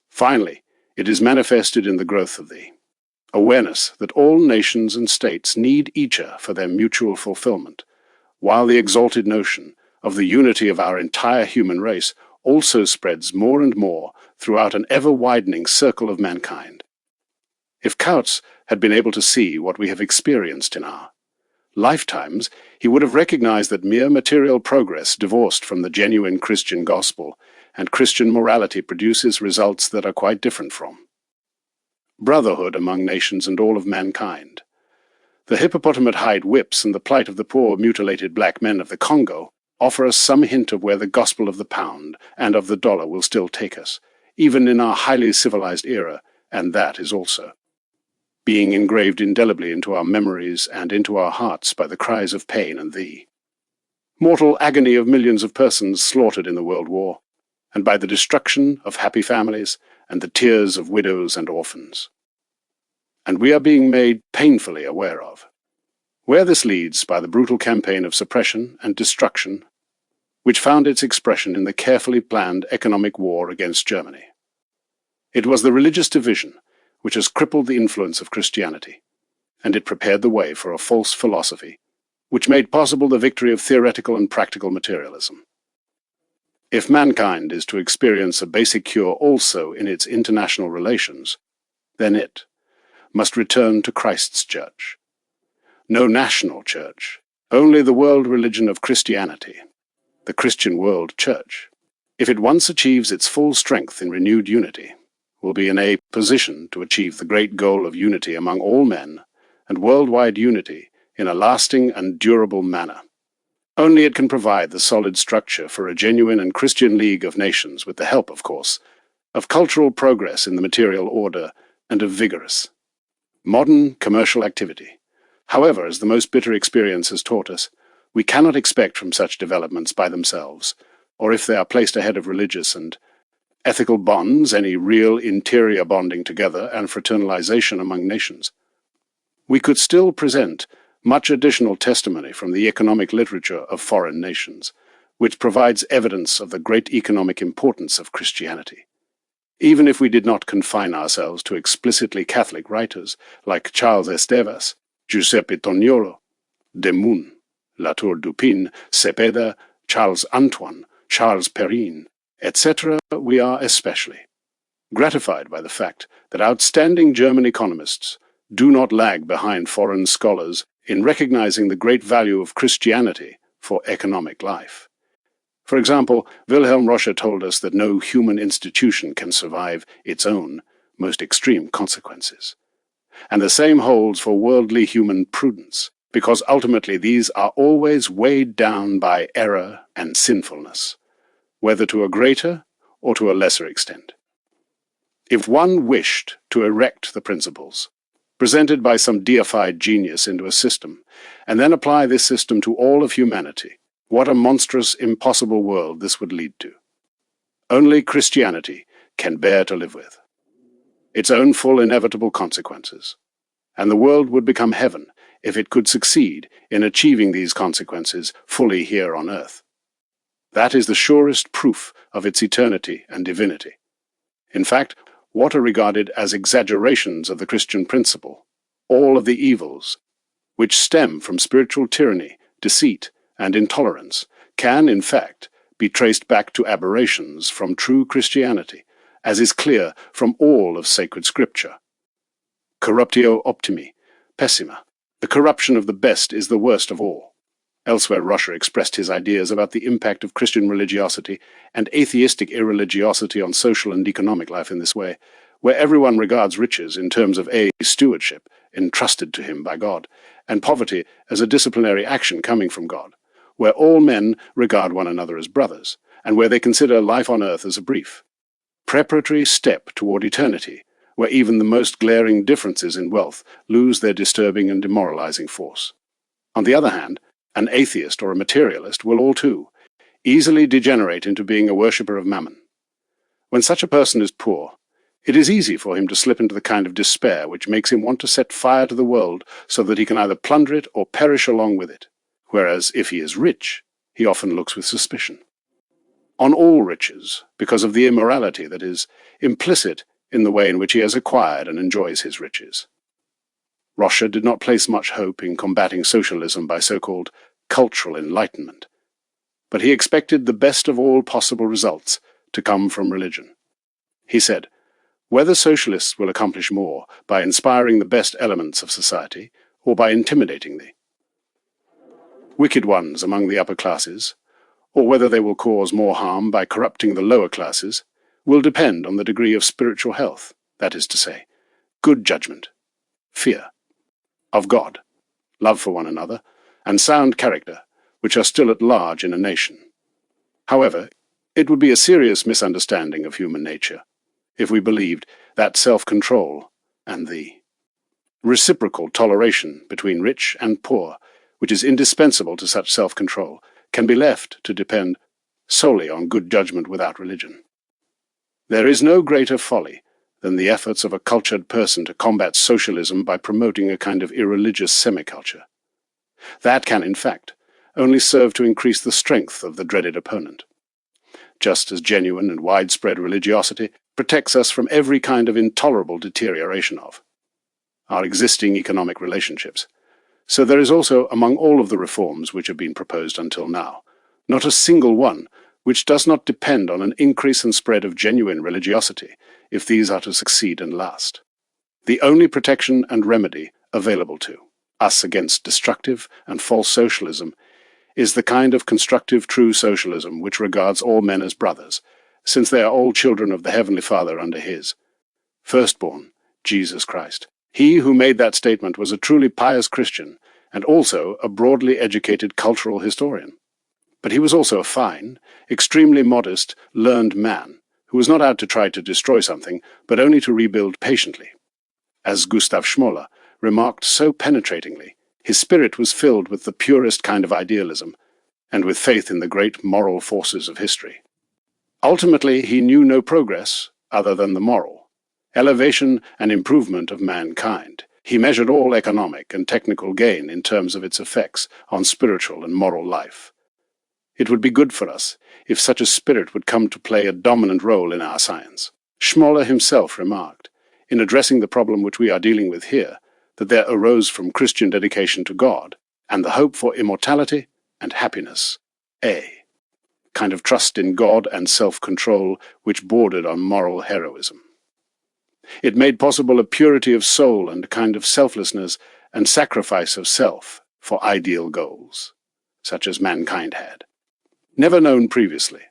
Finally, it is manifested in the growth of the awareness that all nations and states need each other for their mutual fulfillment, while the exalted notion of the unity of our entire human race also spreads more and more throughout an ever-widening circle of mankind. If Kautz had been able to see what we have experienced in our lifetimes, he would have recognized that mere material progress divorced from the genuine Christian gospel and Christian morality produces results that are quite different from brotherhood among nations and all of mankind. The hippopotamus-hide whips and the plight of the poor mutilated black men of the Congo offer us some hint of where the gospel of the pound and of the dollar will still take us, even in our highly civilized era, and that is also being engraved indelibly into our memories and into our hearts by the cries of pain and the mortal agony of millions of persons slaughtered in the World War, and by the destruction of happy families and the tears of widows and orphans. And we are being made painfully aware of where this leads by the brutal campaign of suppression and destruction which found its expression in the carefully planned economic war against Germany. It was the religious division which has crippled the influence of Christianity, and it prepared the way for a false philosophy, which made possible the victory of theoretical and practical materialism. If mankind is to experience a basic cure also in its international relations, then it must return to Christ's church. No national church, only the world religion of Christianity, the Christian world church. If it once achieves its full strength in renewed unity, will be in a position to achieve the great goal of unity among all men and worldwide unity in a lasting and durable manner. Only it can provide the solid structure for a genuine and Christian League of Nations with the help, of course, of cultural progress in the material order and of vigorous modern commercial activity. However, as the most bitter experience has taught us, we cannot expect from such developments by themselves, or if they are placed ahead of religious and ethical bonds, any real interior bonding together and fraternalization among nations. We could still present much additional testimony from the economic literature of foreign nations, which provides evidence of the great economic importance of Christianity. Even if we did not confine ourselves to explicitly Catholic writers like Charles Estevas, Giuseppe Tognolo, Demun, Latour Dupin, Cepeda, Charles Antoine, Charles Perrin, etc., we are especially gratified by the fact that outstanding German economists do not lag behind foreign scholars in recognizing the great value of Christianity for economic life. For example, Wilhelm Roscher told us that no human institution can survive its own most extreme consequences. And the same holds for worldly human prudence, because ultimately these are always weighed down by error and sinfulness, whether to a greater or to a lesser extent. If one wished to erect the principles presented by some deified genius into a system, and then apply this system to all of humanity, what a monstrous, impossible world this would lead to. Only Christianity can bear to live with its own full inevitable consequences, and the world would become heaven if it could succeed in achieving these consequences fully here on earth. That is the surest proof of its eternity and divinity. In fact, what are regarded as exaggerations of the Christian principle, all of the evils which stem from spiritual tyranny, deceit, and intolerance, can, in fact, be traced back to aberrations from true Christianity, as is clear from all of sacred scripture. Corruptio optimi, pessima. The corruption of the best is the worst of all. Elsewhere, Russia expressed his ideas about the impact of Christian religiosity and atheistic irreligiosity on social and economic life in this way, where everyone regards riches in terms of A, stewardship, entrusted to him by God, and poverty as a disciplinary action coming from God, where all men regard one another as brothers, and where they consider life on earth as a brief, preparatory step toward eternity, where even the most glaring differences in wealth lose their disturbing and demoralizing force. On the other hand, an atheist or a materialist will all too easily degenerate into being a worshipper of mammon. When such a person is poor, it is easy for him to slip into the kind of despair which makes him want to set fire to the world so that he can either plunder it or perish along with it, whereas if he is rich, he often looks with suspicion on all riches because of the immorality that is implicit in the way in which he has acquired and enjoys his riches. Russia did not place much hope in combating socialism by so-called cultural enlightenment, but he expected the best of all possible results to come from religion. He said, "Whether socialists will accomplish more by inspiring the best elements of society or by intimidating the wicked ones among the upper classes, or whether they will cause more harm by corrupting the lower classes, will depend on the degree of spiritual health, that is to say, good judgment, fear of God, love for one another, and sound character, which are still at large in a nation. However, it would be a serious misunderstanding of human nature if we believed that self-control and the reciprocal toleration between rich and poor, which is indispensable to such self-control, can be left to depend solely on good judgment without religion. There is no greater folly than the efforts of a cultured person to combat socialism by promoting a kind of irreligious semi-culture. That can, in fact, only serve to increase the strength of the dreaded opponent. Just as genuine and widespread religiosity protects us from every kind of intolerable deterioration of our existing economic relationships, so there is also, among all of the reforms which have been proposed until now, not a single one which does not depend on an increase and spread of genuine religiosity, if these are to succeed and last. The only protection and remedy available to us against destructive and false socialism is the kind of constructive true socialism which regards all men as brothers, since they are all children of the Heavenly Father under His firstborn, Jesus Christ. He who made that statement was a truly pious Christian and also a broadly educated cultural historian. But he was also a fine, extremely modest, learned man who was not out to try to destroy something, but only to rebuild patiently. As Gustav Schmoller remarked so penetratingly, his spirit was filled with the purest kind of idealism and with faith in the great moral forces of history. Ultimately, he knew no progress other than the moral elevation and improvement of mankind. He measured all economic and technical gain in terms of its effects on spiritual and moral life. It would be good for us if such a spirit would come to play a dominant role in our science. Schmoller himself remarked, in addressing the problem which we are dealing with here, that there arose from Christian dedication to God and the hope for immortality and happiness a kind of trust in God and self-control which bordered on moral heroism. It made possible a purity of soul and a kind of selflessness and sacrifice of self for ideal goals, such as mankind had, never known previously.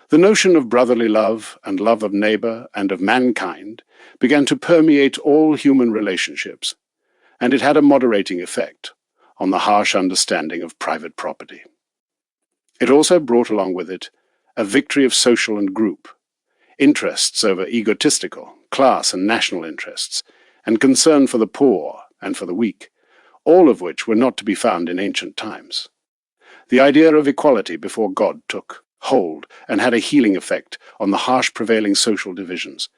The notion of brotherly love and love of neighbor and of mankind began to permeate all human relationships, and it had a moderating effect on the harsh understanding of private property. It also brought along with it a victory of social and group, interests over egotistical, class and national interests, and concern for the poor and for the weak, all of which were not to be found in ancient times. The idea of equality before God took hold and had a healing effect on the harsh prevailing social divisions.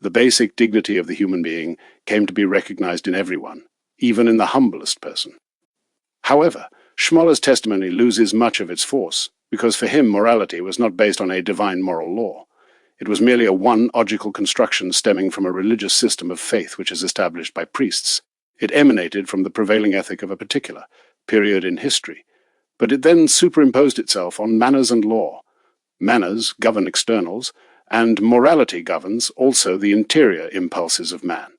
The basic dignity of the human being came to be recognized in everyone, even in the humblest person. However, Schmoller's testimony loses much of its force, because for him morality was not based on a divine moral law. It was merely a one-ogical construction stemming from a religious system of faith which is established by priests. It emanated from the prevailing ethic of a particular period in history, but it then superimposed itself on manners and law. Manners govern externals, and morality governs also the interior impulses of man,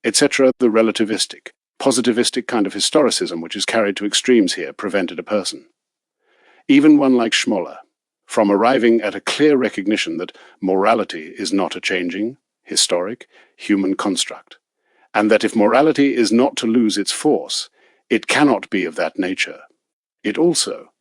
etc. The relativistic, positivistic kind of historicism which is carried to extremes here prevented a person, even one like Schmoller, from arriving at a clear recognition that morality is not a changing, historic, human construct, and that if morality is not to lose its force, it cannot be of that nature. It also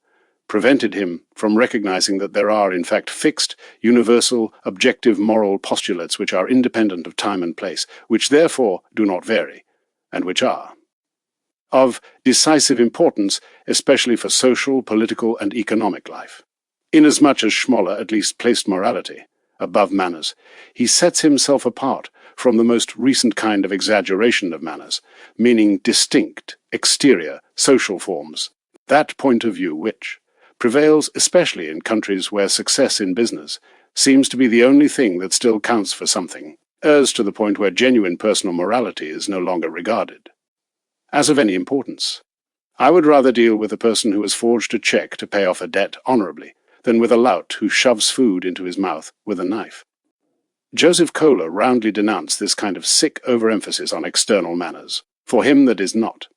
prevented him from recognizing that there are, in fact, fixed, universal, objective moral postulates which are independent of time and place, which therefore do not vary, and which are of decisive importance, especially for social, political, and economic life. Inasmuch as Schmoller at least placed morality above manners, he sets himself apart from the most recent kind of exaggeration of manners, meaning distinct, exterior, social forms, that point of view which prevails especially in countries where success in business seems to be the only thing that still counts for something, as to the point where genuine personal morality is no longer regarded as of any importance. I would rather deal with a person who has forged a check to pay off a debt honorably than with a lout who shoves food into his mouth with a knife. Joseph Kohler roundly denounced this kind of sick overemphasis on external manners. For him that is not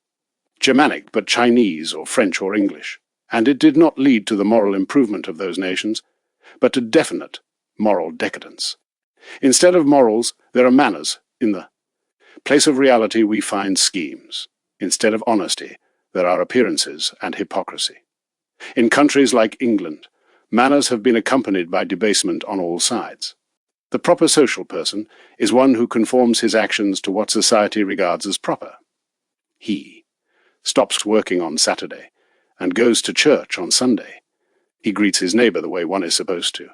Germanic but Chinese or French or English, and it did not lead to the moral improvement of those nations, but to definite moral decadence. Instead of morals, there are manners. In the place of reality we find schemes. Instead of honesty, there are appearances and hypocrisy. In countries like England, manners have been accompanied by debasement on all sides. The proper social person is one who conforms his actions to what society regards as proper. He stops working on Saturday and goes to church on Sunday. He greets his neighbor the way one is supposed to,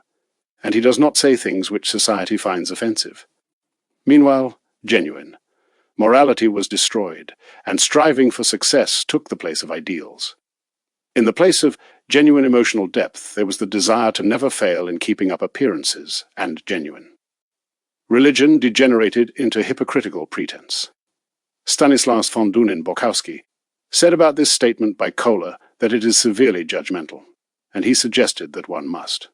and he does not say things which society finds offensive. Meanwhile, genuine morality was destroyed, and striving for success took the place of ideals. In the place of genuine emotional depth, there was the desire to never fail in keeping up appearances and genuine. Religion degenerated into hypocritical pretense. Stanislas von Dunin-Borkowski said about this statement by Kohler that it is severely judgmental, and he suggested that one must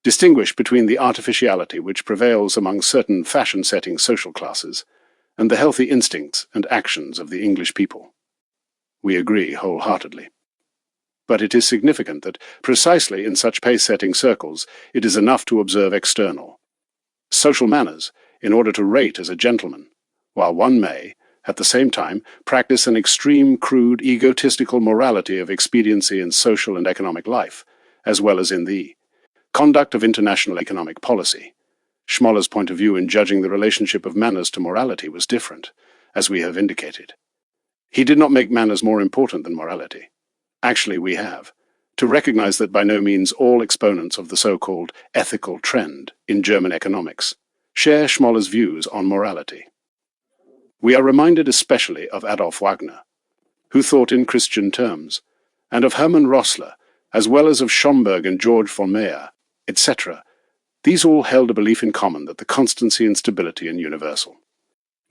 distinguish between the artificiality which prevails among certain fashion-setting social classes and the healthy instincts and actions of the English people. We agree wholeheartedly. But it is significant that precisely in such pace-setting circles it is enough to observe external social manners in order to rate as a gentleman, while one may, at the same time, practice an extreme, crude, egotistical morality of expediency in social and economic life, as well as in the conduct of international economic policy. Schmoller's point of view in judging the relationship of manners to morality was different, as we have indicated. He did not make manners more important than morality. Actually, we have to recognize that by no means all exponents of the so-called ethical trend in German economics share Schmoller's views on morality. We are reminded especially of Adolf Wagner, who thought in Christian terms, and of Hermann Rossler, as well as of Schomburg and George von Meyer, etc. These all held a belief in common that the constancy and stability are universal.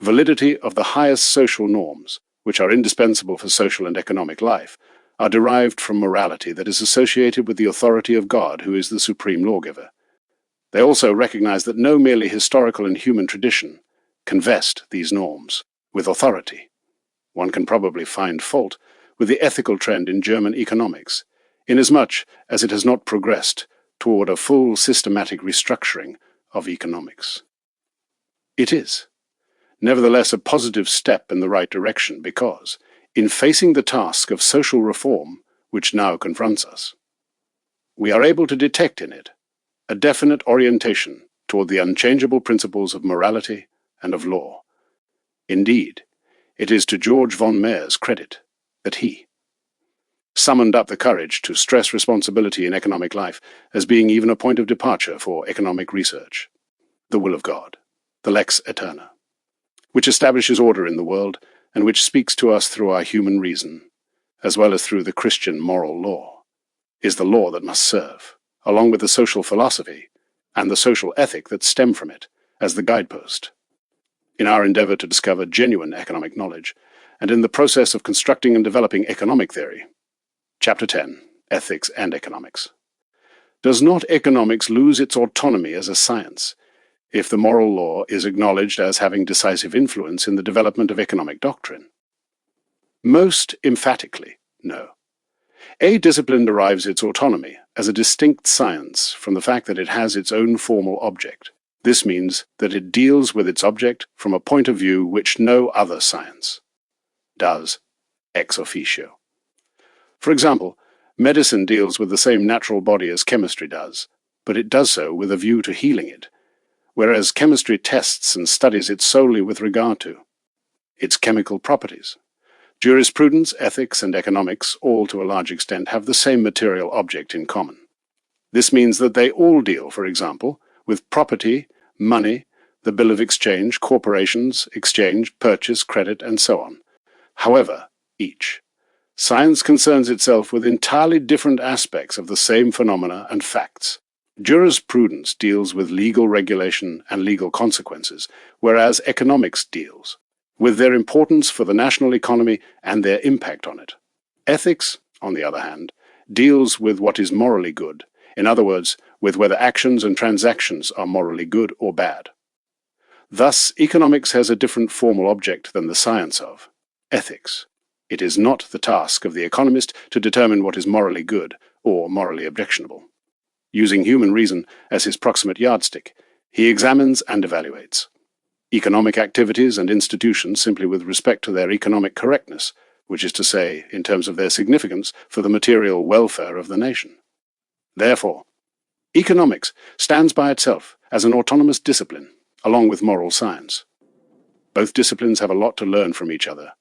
Validity of the highest social norms, which are indispensable for social and economic life, are derived from morality that is associated with the authority of God, who is the supreme lawgiver. They also recognize that no merely historical and human tradition can vest these norms with authority. One can probably find fault with the ethical trend in German economics, inasmuch as it has not progressed toward a full systematic restructuring of economics. It is, nevertheless, a positive step in the right direction because, in facing the task of social reform which now confronts us, we are able to detect in it a definite orientation toward the unchangeable principles of morality and of law. Indeed, it is to George von Meyer's credit that he summoned up the courage to stress responsibility in economic life as being even a point of departure for economic research, the will of God, the lex aeterna, which establishes order in the world and which speaks to us through our human reason, as well as through the Christian moral law, is the law that must serve, along with the social philosophy and the social ethic that stem from it, as the guidepost. In our endeavor to discover genuine economic knowledge, and in the process of constructing and developing economic theory. Chapter 10, Ethics and Economics. Does not economics lose its autonomy as a science if the moral law is acknowledged as having decisive influence in the development of economic doctrine? Most emphatically, no. A discipline derives its autonomy as a distinct science from the fact that it has its own formal object. This means that it deals with its object from a point of view which no other science does ex officio. For example, medicine deals with the same natural body as chemistry does, but it does so with a view to healing it, whereas chemistry tests and studies it solely with regard to its chemical properties. Jurisprudence, ethics, and economics, all to a large extent, have the same material object in common. This means that they all deal, for example, with property, money, the bill of exchange, corporations, exchange, purchase, credit, and so on. However, science concerns itself with entirely different aspects of the same phenomena and facts. Jurisprudence deals with legal regulation and legal consequences, whereas economics deals with their importance for the national economy and their impact on it. Ethics, on the other hand, deals with what is morally good, in other words, with whether actions and transactions are morally good or bad. Thus, economics has a different formal object than the science of ethics. It is not the task of the economist to determine what is morally good or morally objectionable. Using human reason as his proximate yardstick, he examines and evaluates economic activities and institutions simply with respect to their economic correctness, which is to say, in terms of their significance for the material welfare of the nation. Therefore, economics stands by itself as an autonomous discipline, along with moral science. Both disciplines have a lot to learn from each other.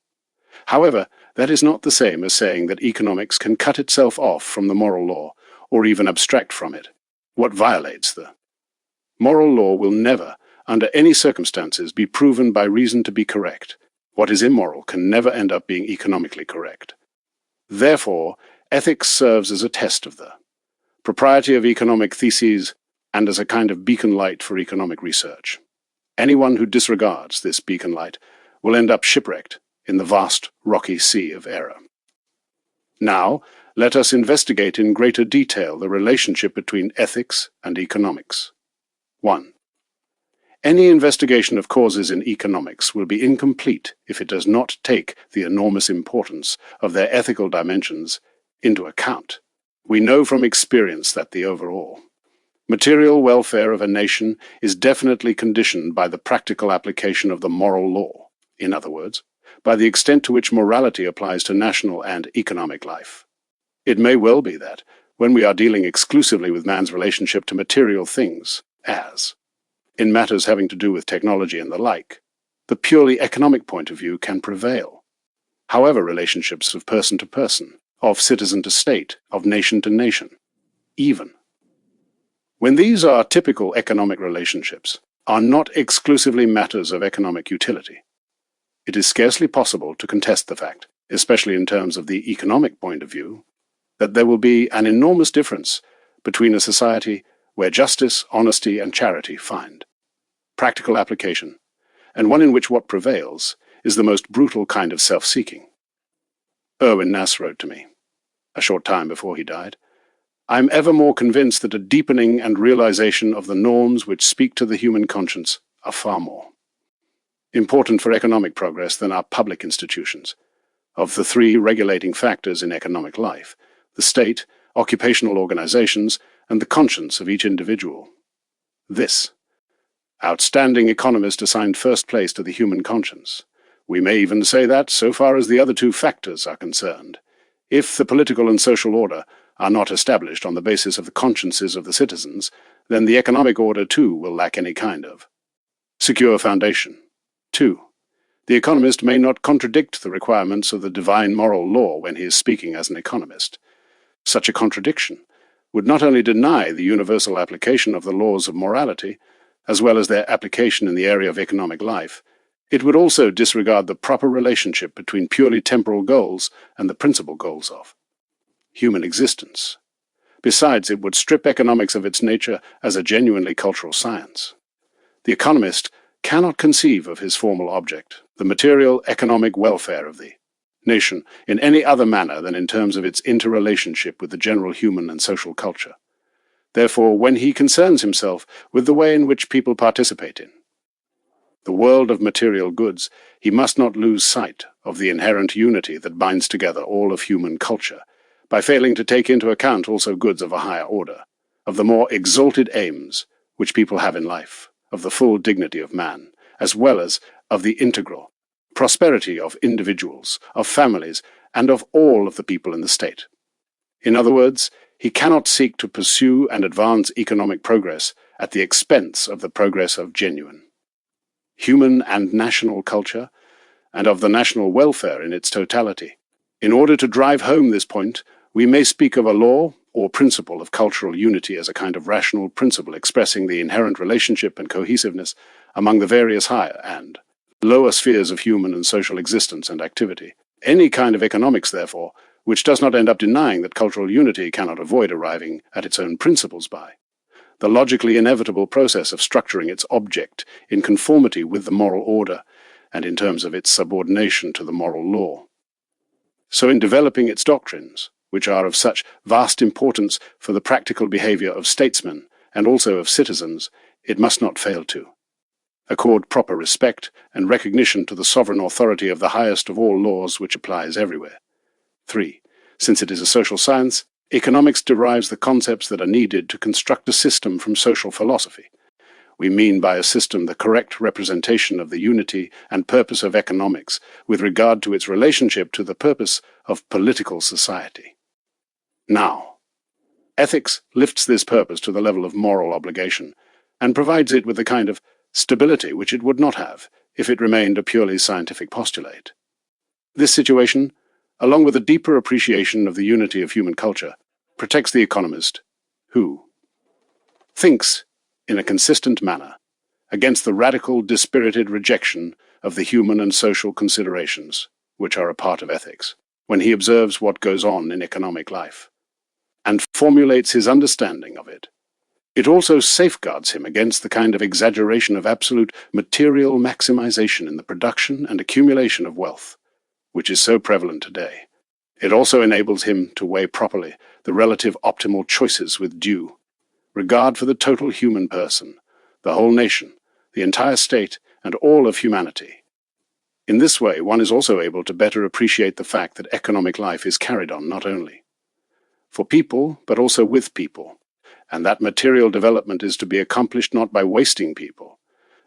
However, that is not the same as saying that economics can cut itself off from the moral law, or even abstract from it. What violates the moral law will never, under any circumstances, be proven by reason to be correct. What is immoral can never end up being economically correct. Therefore, ethics serves as a test of the propriety of economic theses and as a kind of beacon light for economic research. Anyone who disregards this beacon light will end up shipwrecked in the vast rocky sea of error. Now, let us investigate in greater detail the relationship between ethics and economics. 1. Any investigation of causes in economics will be incomplete if it does not take the enormous importance of their ethical dimensions into account. We know from experience that the overall material welfare of a nation is definitely conditioned by the practical application of the moral law, in other words, by the extent to which morality applies to national and economic life. It may well be that, when we are dealing exclusively with man's relationship to material things, as in matters having to do with technology and the like, the purely economic point of view can prevail. However, relationships of person to person, of citizen to state, of nation to nation, even when these are typical economic relationships, are not exclusively matters of economic utility, it is scarcely possible to contest the fact, especially in terms of the economic point of view, that there will be an enormous difference between a society where justice, honesty, and charity find practical application, and one in which what prevails is the most brutal kind of self-seeking. Erwin Nass wrote to me, a short time before he died, "I am ever more convinced that a deepening and realization of the norms which speak to the human conscience are far more important for economic progress than our public institutions. Of the three regulating factors in economic life, the state, occupational organizations, and the conscience of each individual, this outstanding economist assigned first place to the human conscience. We may even say that, so far as the other two factors are concerned, if the political and social order are not established on the basis of the consciences of the citizens, then the economic order too will lack any kind of secure foundation. 2. The economist may not contradict the requirements of the divine moral law when he is speaking as an economist. Such a contradiction would not only deny the universal application of the laws of morality, as well as their application in the area of economic life, It would also disregard the proper relationship between purely temporal goals and the principal goals of human existence. Besides, it would strip economics of its nature as a genuinely cultural science. The economist cannot conceive of his formal object, the material economic welfare of the nation, in any other manner than in terms of its interrelationship with the general human and social culture. Therefore, when he concerns himself with the way in which people participate in the world of material goods, he must not lose sight of the inherent unity that binds together all of human culture, by failing to take into account also goods of a higher order, of the more exalted aims which people have in life, of the full dignity of man, as well as of the integral prosperity of individuals, of families, and of all of the people in the state. In other words, he cannot seek to pursue and advance economic progress at the expense of the progress of genuine human and national culture, and of the national welfare in its totality. In order to drive home this point, we may speak of a law or principle of cultural unity as a kind of rational principle expressing the inherent relationship and cohesiveness among the various higher and lower spheres of human and social existence and activity. Any kind of economics, therefore, which does not end up denying that cultural unity cannot avoid arriving at its own principles by the logically inevitable process of structuring its object in conformity with the moral order and in terms of its subordination to the moral law. So in developing its doctrines, which are of such vast importance for the practical behavior of statesmen and also of citizens, it must not fail to accord proper respect and recognition to the sovereign authority of the highest of all laws which applies everywhere. 3. Since it is a social science, economics derives the concepts that are needed to construct a system from social philosophy. We mean by a system the correct representation of the unity and purpose of economics with regard to its relationship to the purpose of political society. Now, ethics lifts this purpose to the level of moral obligation and provides it with a kind of stability which it would not have if it remained a purely scientific postulate. This situation, along with a deeper appreciation of the unity of human culture, protects the economist who thinks in a consistent manner against the radical, dispirited rejection of the human and social considerations which are a part of ethics, when he observes what goes on in economic life, and formulates his understanding of it. It also safeguards him against the kind of exaggeration of absolute material maximization in the production and accumulation of wealth, which is so prevalent today. It also enables him to weigh properly the relative optimal choices with due regard for the total human person, the whole nation, the entire state, and all of humanity. In this way, one is also able to better appreciate the fact that economic life is carried on not only for people, but also with people, and that material development is to be accomplished not by wasting people,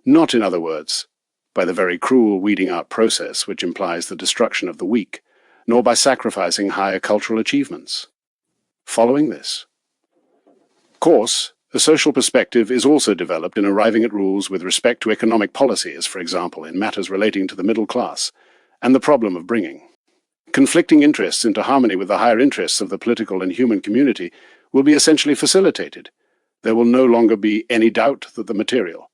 not, in other words, by the very cruel weeding out process which implies the destruction of the weak, nor by sacrificing higher cultural achievements. Following this course, a social perspective is also developed in arriving at rules with respect to economic policy, as, for example, in matters relating to the middle class, and the problem of bringing conflicting interests into harmony with the higher interests of the political and human community will be essentially facilitated. There will no longer be any doubt that the material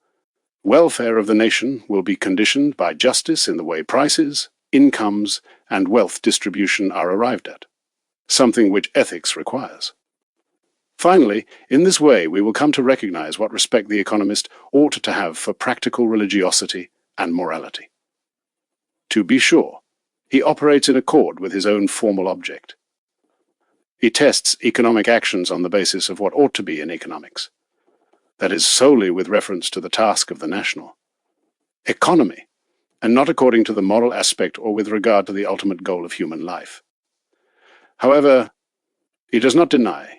welfare of the nation will be conditioned by justice in the way prices, incomes, and wealth distribution are arrived at, something which ethics requires. Finally, in this way we will come to recognize what respect the economist ought to have for practical religiosity and morality. To be sure, he operates in accord with his own formal object. He tests economic actions on the basis of what ought to be in economics, that is, solely with reference to the task of the national economy, and not according to the moral aspect or with regard to the ultimate goal of human life. However, he does not deny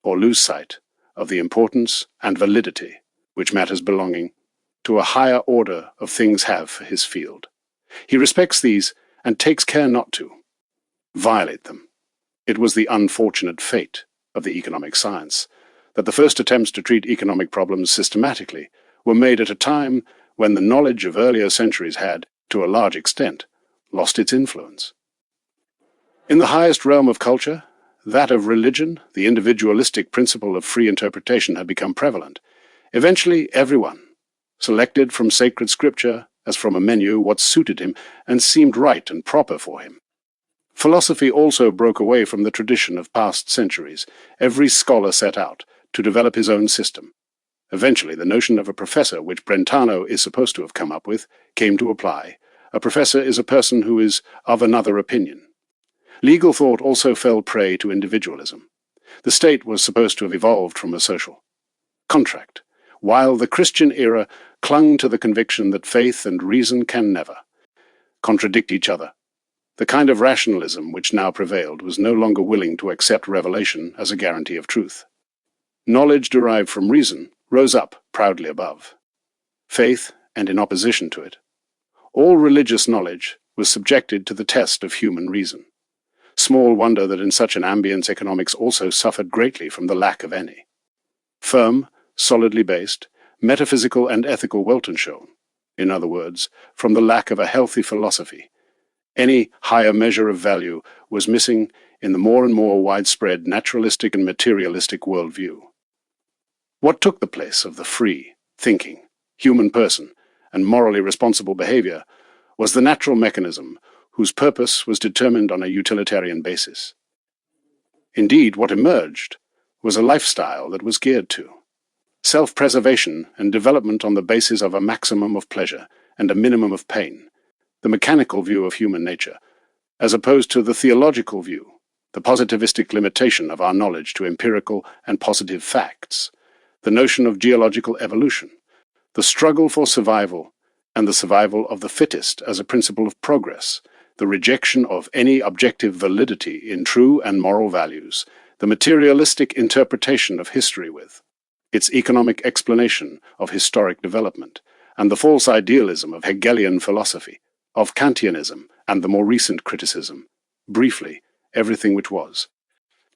or lose sight of the importance and validity which matters belonging to a higher order of things have for his field. He respects these and takes care not to violate them. It was the unfortunate fate of the economic science that the first attempts to treat economic problems systematically were made at a time when the knowledge of earlier centuries had, to a large extent, lost its influence. In the highest realm of culture, that of religion, the individualistic principle of free interpretation had become prevalent. Eventually, everyone, selected from sacred scripture as from a menu, what suited him and seemed right and proper for him. Philosophy also broke away from the tradition of past centuries. Every scholar set out to develop his own system. Eventually, the notion of a professor, which Brentano is supposed to have come up with, came to apply. A professor is a person who is of another opinion. Legal thought also fell prey to individualism. The state was supposed to have evolved from a social contract, while the Christian era clung to the conviction that faith and reason can never contradict each other. The kind of rationalism which now prevailed was no longer willing to accept revelation as a guarantee of truth. Knowledge derived from reason rose up proudly above faith, and in opposition to it. All religious knowledge was subjected to the test of human reason. Small wonder that in such an ambience economics also suffered greatly from the lack of any. Firm, solidly based, metaphysical and ethical Weltanschauung, in other words, from the lack of a healthy philosophy. Any higher measure of value was missing in the more and more widespread naturalistic and materialistic worldview. What took the place of the free, thinking, human person and morally responsible behavior was the natural mechanism whose purpose was determined on a utilitarian basis. Indeed, what emerged was a lifestyle that was geared to self-preservation and development on the basis of a maximum of pleasure and a minimum of pain, the mechanical view of human nature, as opposed to the theological view, the positivistic limitation of our knowledge to empirical and positive facts, the notion of geological evolution, the struggle for survival, and the survival of the fittest as a principle of progress, the rejection of any objective validity in true and moral values, the materialistic interpretation of history with its economic explanation of historic development, and the false idealism of Hegelian philosophy, of Kantianism, and the more recent criticism, briefly, everything which was,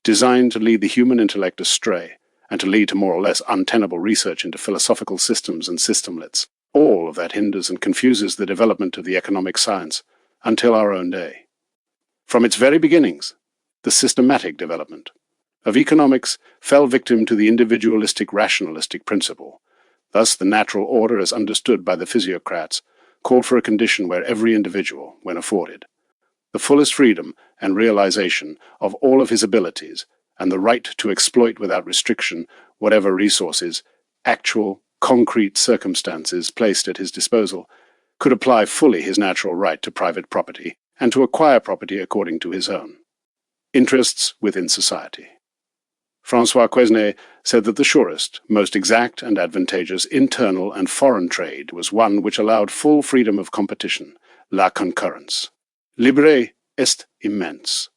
designed to lead the human intellect astray, and to lead to more or less untenable research into philosophical systems and systemlets. All of that hinders and confuses the development of the economic science until our own day. From its very beginnings, the systematic development of economics fell victim to the individualistic rationalistic principle. Thus, the natural order, as understood by the physiocrats, called for a condition where every individual, when afforded the fullest freedom and realization of all of his abilities, and the right to exploit without restriction whatever resources, actual, concrete circumstances placed at his disposal, could apply fully his natural right to private property and to acquire property according to his own interests within society. François Quesnay said that the surest, most exact and advantageous internal and foreign trade was one which allowed full freedom of competition, la concurrence. Libre est immense.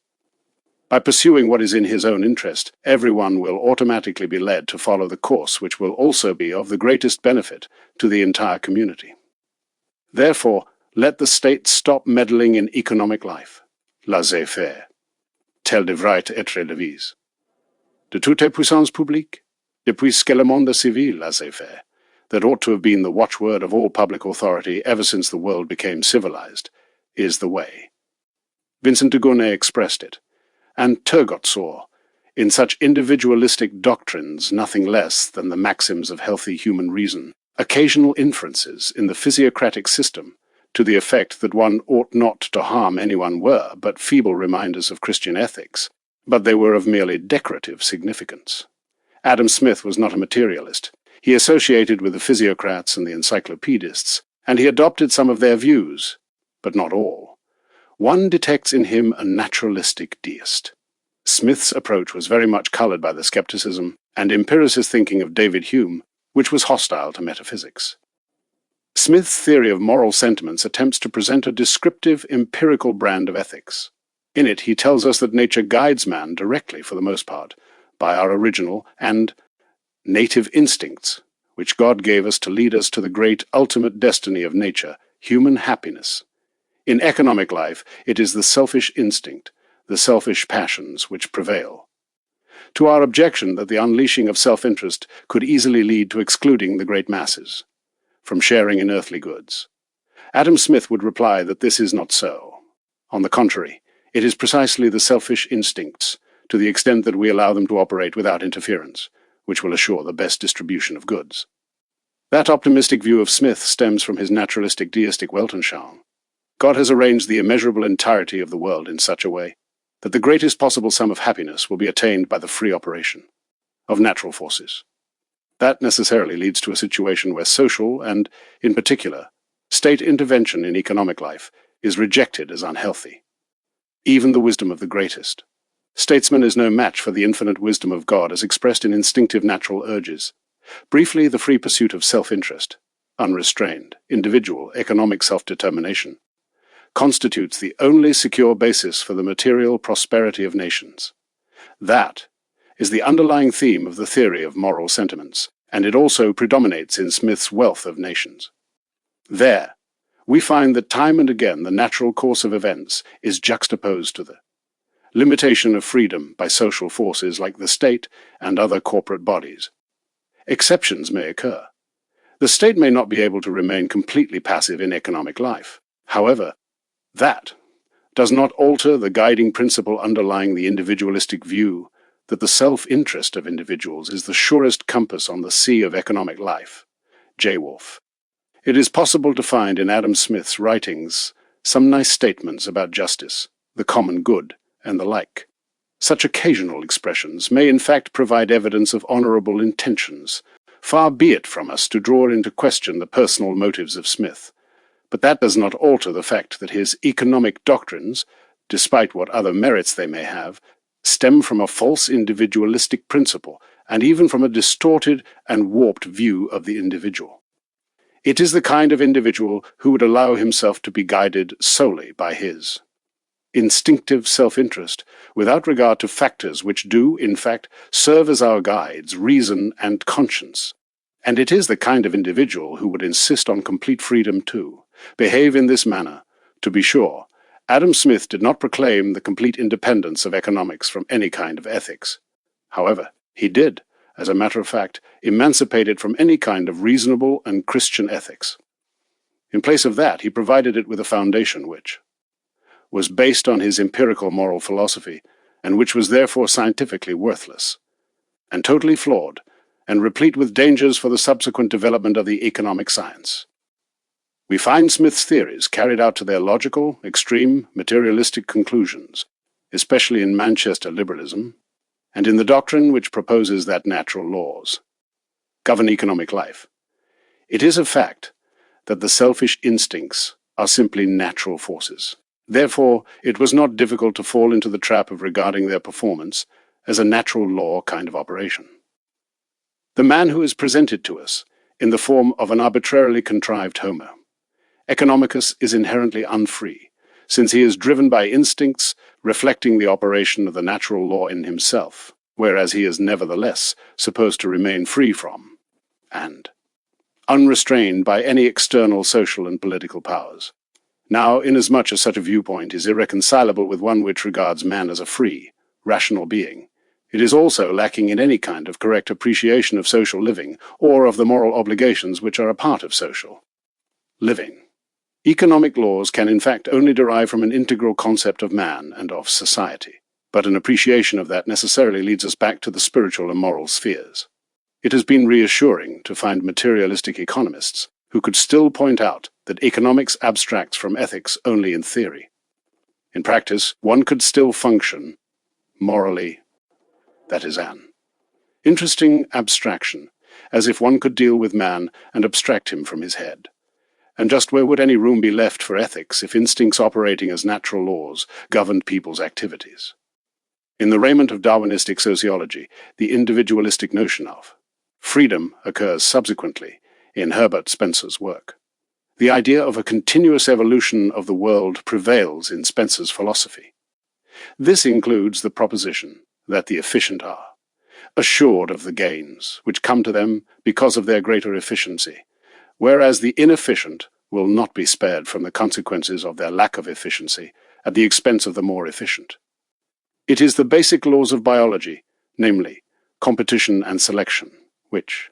By pursuing what is in his own interest, everyone will automatically be led to follow the course which will also be of the greatest benefit to the entire community. Therefore, let the state stop meddling in economic life. Laissez-faire. Tel devrait être la devise. De toute puissance publique, depuis que le monde civil laissez-faire, that ought to have been the watchword of all public authority ever since the world became civilized, is the way. Vincent de Gournay expressed it, and Turgot saw, in such individualistic doctrines nothing less than the maxims of healthy human reason, occasional inferences in the physiocratic system to the effect that one ought not to harm anyone were but feeble reminders of Christian ethics, but they were of merely decorative significance. Adam Smith was not a materialist. He associated with the physiocrats and the encyclopedists, and he adopted some of their views, but not all. One detects in him a naturalistic deist. Smith's approach was very much colored by the skepticism and empiricist thinking of David Hume, which was hostile to metaphysics. Smith's theory of moral sentiments attempts to present a descriptive, empirical brand of ethics. In it, he tells us that nature guides man directly, for the most part, by our original and native instincts, which God gave us to lead us to the great ultimate destiny of nature, human happiness. In economic life, it is the selfish instinct, the selfish passions which prevail. To our objection that the unleashing of self-interest could easily lead to excluding the great masses from sharing in earthly goods, Adam Smith would reply that this is not so. On the contrary, it is precisely the selfish instincts, to the extent that we allow them to operate without interference, which will assure the best distribution of goods. That optimistic view of Smith stems from his naturalistic deistic Weltanschauung. God has arranged the immeasurable entirety of the world in such a way that the greatest possible sum of happiness will be attained by the free operation of natural forces. That necessarily leads to a situation where social and, in particular, state intervention in economic life is rejected as unhealthy. Even the wisdom of the greatest statesman is no match for the infinite wisdom of God as expressed in instinctive natural urges. Briefly, the free pursuit of self-interest, unrestrained, individual, economic self-determination, constitutes the only secure basis for the material prosperity of nations. That is the underlying theme of the theory of moral sentiments, and it also predominates in Smith's Wealth of Nations. There, we find that time and again the natural course of events is juxtaposed to the limitation of freedom by social forces like the state and other corporate bodies. Exceptions may occur. The state may not be able to remain completely passive in economic life. However, that does not alter the guiding principle underlying the individualistic view that the self-interest of individuals is the surest compass on the sea of economic life. J. Wolfe. It is possible to find in Adam Smith's writings some nice statements about justice, the common good, and the like. Such occasional expressions may in fact provide evidence of honorable intentions. Far be it from us to draw into question the personal motives of Smith, but that does not alter the fact that his economic doctrines, despite what other merits they may have, stem from a false individualistic principle and even from a distorted and warped view of the individual. It is the kind of individual who would allow himself to be guided solely by his instinctive self-interest, without regard to factors which do, in fact, serve as our guides, reason and conscience. And it is the kind of individual who would insist on complete freedom to behave in this manner. To be sure, Adam Smith did not proclaim the complete independence of economics from any kind of ethics. However, he did, as a matter of fact, emancipate it from any kind of reasonable and Christian ethics. In place of that, he provided it with a foundation which was based on his empirical moral philosophy, and which was therefore scientifically worthless, and totally flawed, and replete with dangers for the subsequent development of the economic science. We find Smith's theories carried out to their logical, extreme, materialistic conclusions, especially in Manchester liberalism, and in the doctrine which proposes that natural laws govern economic life. It is a fact that the selfish instincts are simply natural forces. Therefore, it was not difficult to fall into the trap of regarding their performance as a natural law kind of operation. The man who is presented to us in the form of an arbitrarily contrived Homer economicus is inherently unfree, since he is driven by instincts reflecting the operation of the natural law in himself, whereas he is nevertheless supposed to remain free from, and unrestrained by any external social and political powers. Now, inasmuch as such a viewpoint is irreconcilable with one which regards man as a free, rational being, it is also lacking in any kind of correct appreciation of social living or of the moral obligations which are a part of social living. Economic laws can in fact only derive from an integral concept of man and of society, but an appreciation of that necessarily leads us back to the spiritual and moral spheres. It has been reassuring to find materialistic economists who could still point out that economics abstracts from ethics only in theory. In practice, one could still function morally, that is an interesting abstraction, as if one could deal with man and abstract him from his head. And just where would any room be left for ethics if instincts operating as natural laws governed people's activities? In the raiment of Darwinistic sociology, the individualistic notion of freedom occurs subsequently in Herbert Spencer's work. The idea of a continuous evolution of the world prevails in Spencer's philosophy. This includes the proposition that the efficient are assured of the gains which come to them because of their greater efficiency, whereas the inefficient will not be spared from the consequences of their lack of efficiency at the expense of the more efficient. It is the basic laws of biology, namely competition and selection, which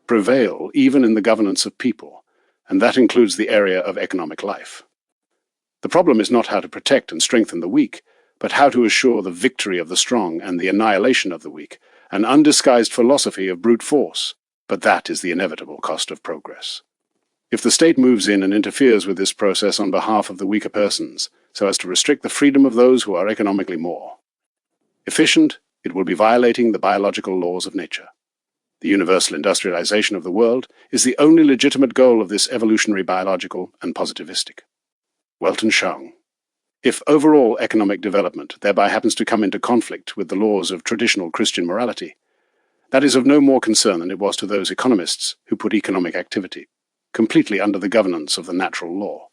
prevail even in the governance of people, and that includes the area of economic life. The problem is not how to protect and strengthen the weak, but how to assure the victory of the strong and the annihilation of the weak, an undisguised philosophy of brute force, but that is the inevitable cost of progress. If the state moves in and interferes with this process on behalf of the weaker persons, so as to restrict the freedom of those who are economically more efficient, it will be violating the biological laws of nature. The universal industrialization of the world is the only legitimate goal of this evolutionary biological and positivistic. Welton Shung. If overall economic development thereby happens to come into conflict with the laws of traditional Christian morality, that is of no more concern than it was to those economists who put economic activity completely under the governance of the natural law.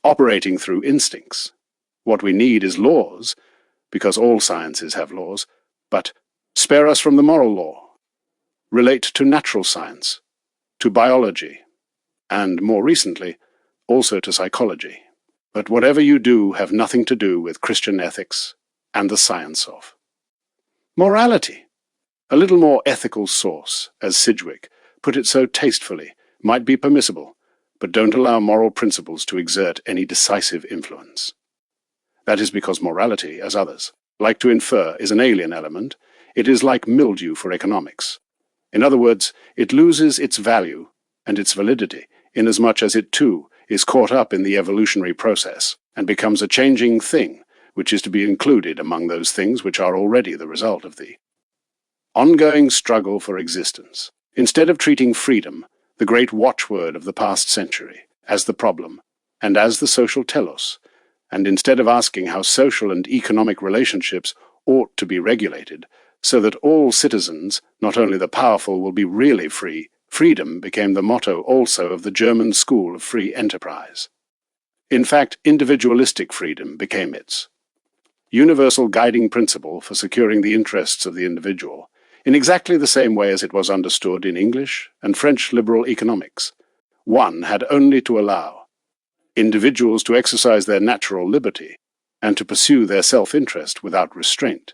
Operating through instincts, what we need is laws, because all sciences have laws, but spare us from the moral law. Relate to natural science, to biology, and more recently, also to psychology. But whatever you do, have nothing to do with Christian ethics and the science of morality. A little more ethical source, as Sidgwick put it so tastefully, might be permissible, but don't allow moral principles to exert any decisive influence. That is because morality, as others like to infer, is an alien element. It is like mildew for economics. In other words, it loses its value and its validity, inasmuch as it too is caught up in the evolutionary process and becomes a changing thing, which is to be included among those things which are already the result of the ongoing struggle for existence. Instead of treating freedom, the great watchword of the past century, as the problem, and as the social telos, and instead of asking how social and economic relationships ought to be regulated, so that all citizens, not only the powerful, will be really free, freedom became the motto also of the German school of free enterprise. In fact, individualistic freedom became its universal guiding principle for securing the interests of the individual, in exactly the same way as it was understood in English and French liberal economics. One had only to allow individuals to exercise their natural liberty and to pursue their self-interest without restraint.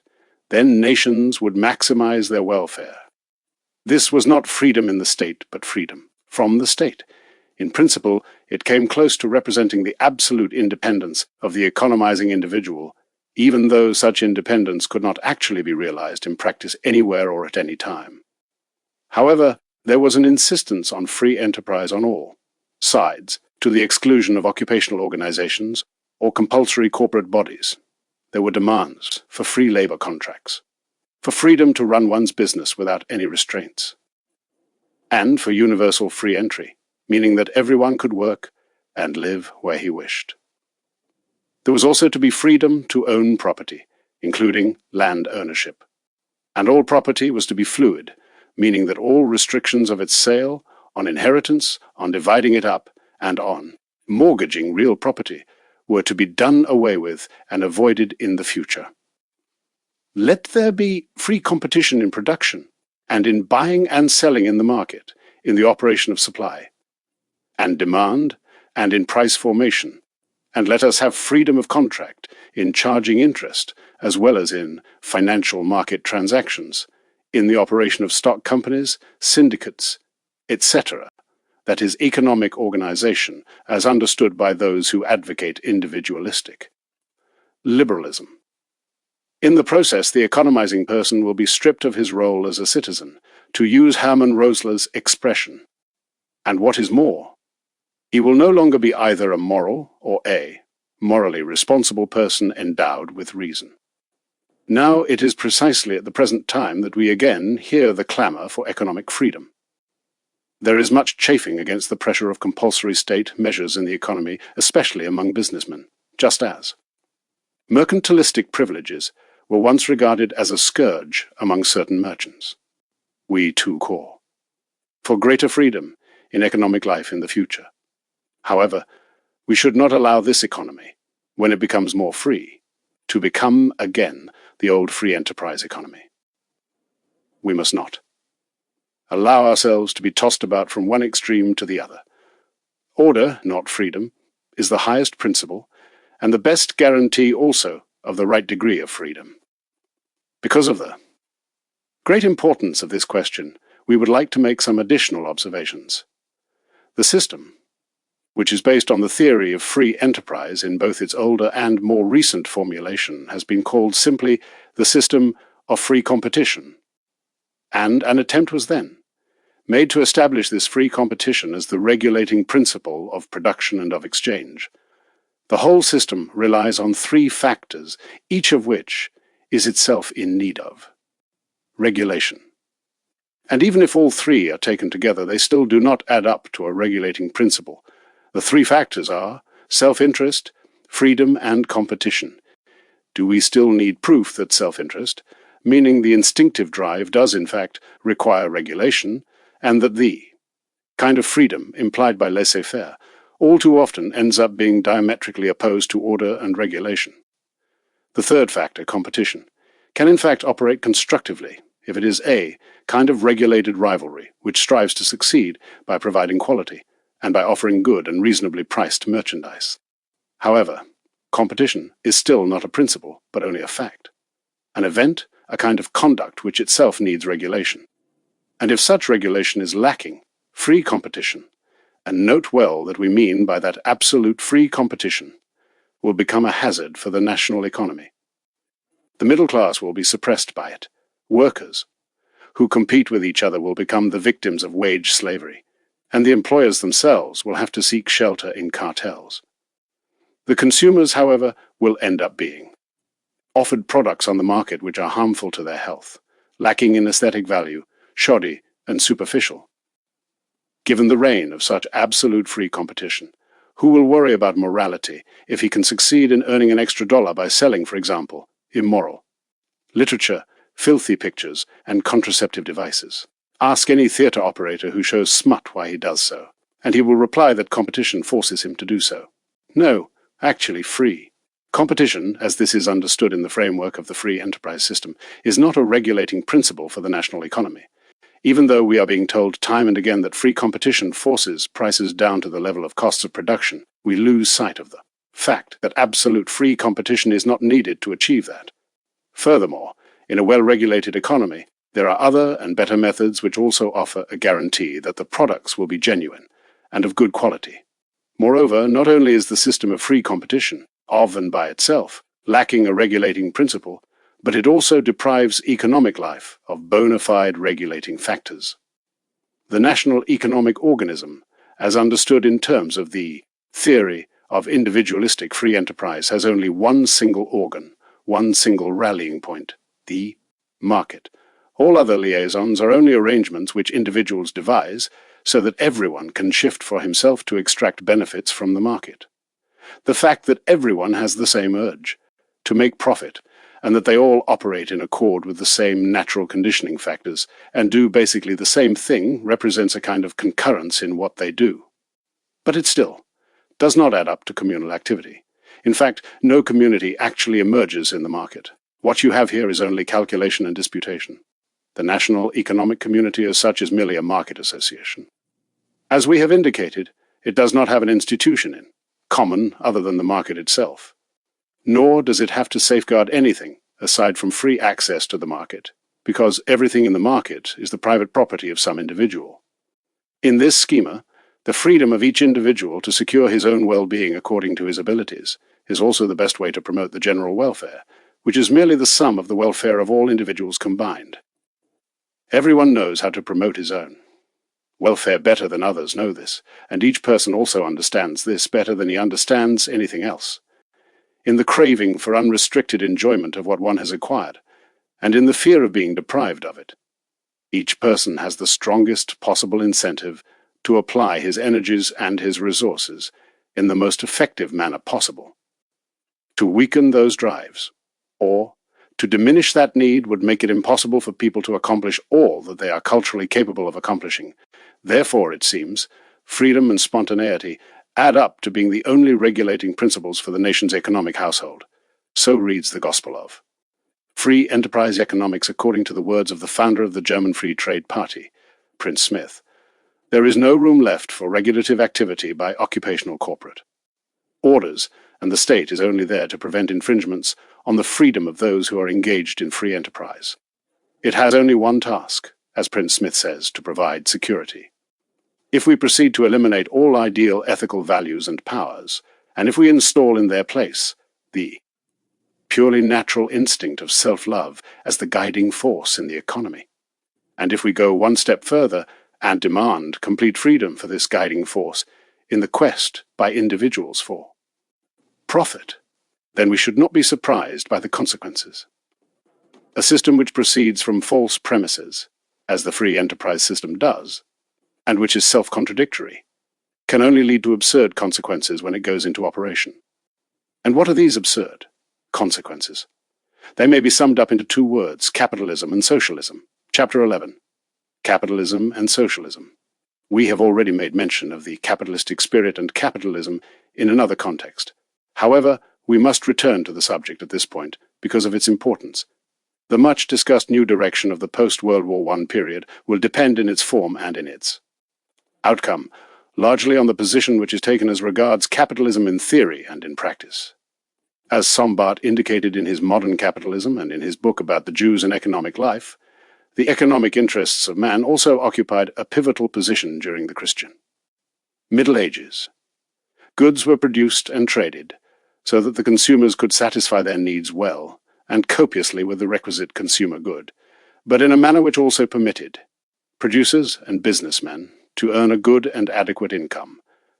Then nations would maximize their welfare. This was not freedom in the state, but freedom from the state. In principle, it came close to representing the absolute independence of the economizing individual, even though such independence could not actually be realized in practice anywhere or at any time. However, there was an insistence on free enterprise on all sides, to the exclusion of occupational organizations or compulsory corporate bodies. There were demands for free labor contracts, for freedom to run one's business without any restraints, and for universal free entry, meaning that everyone could work and live where he wished. There was also to be freedom to own property, including land ownership. And all property was to be fluid, meaning that all restrictions of its sale, on inheritance, on dividing it up, and on mortgaging real property were to be done away with and avoided in the future. Let there be free competition in production, and in buying and selling in the market, in the operation of supply, and demand, and in price formation, and let us have freedom of contract in charging interest, as well as in financial market transactions, in the operation of stock companies, syndicates, etc. That is economic organization, as understood by those who advocate individualistic liberalism. In the process, the economizing person will be stripped of his role as a citizen, to use Hermann Rosler's expression. And what is more, he will no longer be either a moral or a morally responsible person endowed with reason. Now it is precisely at the present time that we again hear the clamor for economic freedom. There is much chafing against the pressure of compulsory state measures in the economy, especially among businessmen, just as mercantilistic privileges were once regarded as a scourge among certain merchants. We too call for greater freedom in economic life in the future. However, we should not allow this economy, when it becomes more free, to become again the old free enterprise economy. We must not allow ourselves to be tossed about from one extreme to the other. Order, not freedom, is the highest principle, and the best guarantee also of the right degree of freedom. Because of the great importance of this question, we would like to make some additional observations. The system, which is based on the theory of free enterprise in both its older and more recent formulation, has been called simply the system of free competition, and an attempt was then made to establish this free competition as the regulating principle of production and of exchange. The whole system relies on three factors, each of which is itself in need of regulation. And even if all three are taken together, they still do not add up to a regulating principle. The three factors are self-interest, freedom, and competition. Do we still need proof that self-interest, meaning the instinctive drive, does in fact require regulation, and that the kind of freedom implied by laissez-faire all too often ends up being diametrically opposed to order and regulation? The third factor, competition, can in fact operate constructively if it is a kind of regulated rivalry which strives to succeed by providing quality and by offering good and reasonably priced merchandise. However, competition is still not a principle, but only a fact. An event, a kind of conduct which itself needs regulation. And if such regulation is lacking, free competition, and note well that we mean by that absolute free competition, will become a hazard for the national economy. The middle class will be suppressed by it. Workers who compete with each other will become the victims of wage slavery, and the employers themselves will have to seek shelter in cartels. The consumers, however, will end up being offered products on the market which are harmful to their health, lacking in aesthetic value, shoddy and superficial. Given the reign of such absolute free competition, who will worry about morality if he can succeed in earning an extra dollar by selling, for example, immoral literature, filthy pictures, and contraceptive devices? Ask any theatre operator who shows smut why he does so, and he will reply that competition forces him to do so. No, actually free. Competition, as this is understood in the framework of the free enterprise system, is not a regulating principle for the national economy. Even though we are being told time and again that free competition forces prices down to the level of costs of production, we lose sight of the fact that absolute free competition is not needed to achieve that. Furthermore, in a well-regulated economy, there are other and better methods which also offer a guarantee that the products will be genuine and of good quality. Moreover, not only is the system of free competition, of and by itself, lacking a regulating principle, but it also deprives economic life of bona fide regulating factors. The national economic organism, as understood in terms of the theory of individualistic free enterprise, has only one single organ, one single rallying point, the market. All other liaisons are only arrangements which individuals devise so that everyone can shift for himself to extract benefits from the market. The fact that everyone has the same urge, to make profit, and that they all operate in accord with the same natural conditioning factors and do basically the same thing represents a kind of concurrence in what they do. But it still does not add up to communal activity. In fact, no community actually emerges in the market. What you have here is only calculation and disputation. The national economic community as such is merely a market association. As we have indicated, it does not have an institution in common other than the market itself. Nor does it have to safeguard anything aside from free access to the market, because everything in the market is the private property of some individual. In this schema, the freedom of each individual to secure his own well-being according to his abilities is also the best way to promote the general welfare, which is merely the sum of the welfare of all individuals combined. Everyone knows how to promote his own welfare better than others know this, and each person also understands this better than he understands anything else. In the craving for unrestricted enjoyment of what one has acquired, and in the fear of being deprived of it, each person has the strongest possible incentive to apply his energies and his resources in the most effective manner possible. To weaken those drives, or to diminish that need, would make it impossible for people to accomplish all that they are culturally capable of accomplishing. Therefore, it seems, freedom and spontaneity add up to being the only regulating principles for the nation's economic household. So reads the Gospel of free enterprise economics according to the words of the founder of the German Free Trade Party, Prince Smith. There is no room left for regulative activity by occupational corporate orders, and the state is only there to prevent infringements on the freedom of those who are engaged in free enterprise. It has only one task, as Prince Smith says, to provide security. If we proceed to eliminate all ideal ethical values and powers, and if we install in their place the purely natural instinct of self-love as the guiding force in the economy, and if we go one step further and demand complete freedom for this guiding force in the quest by individuals for profit, then we should not be surprised by the consequences. A system which proceeds from false premises, as the free enterprise system does, and which is self-contradictory, can only lead to absurd consequences when it goes into operation. And what are these absurd consequences? They may be summed up into two words: capitalism and socialism. Chapter 11. Capitalism and Socialism. We have already made mention of the capitalistic spirit and capitalism in another context. However, we must return to the subject at this point because of its importance. The much-discussed new direction of the post-World War I period will depend in its form and in its outcome, largely on the position which is taken as regards capitalism in theory and in practice. As Sombart indicated in his Modern Capitalism and in his book about the Jews and economic life, the economic interests of man also occupied a pivotal position during the Christian Middle Ages. Goods were produced and traded so that the consumers could satisfy their needs well and copiously with the requisite consumer good, but in a manner which also permitted producers and businessmen to earn a good and adequate income,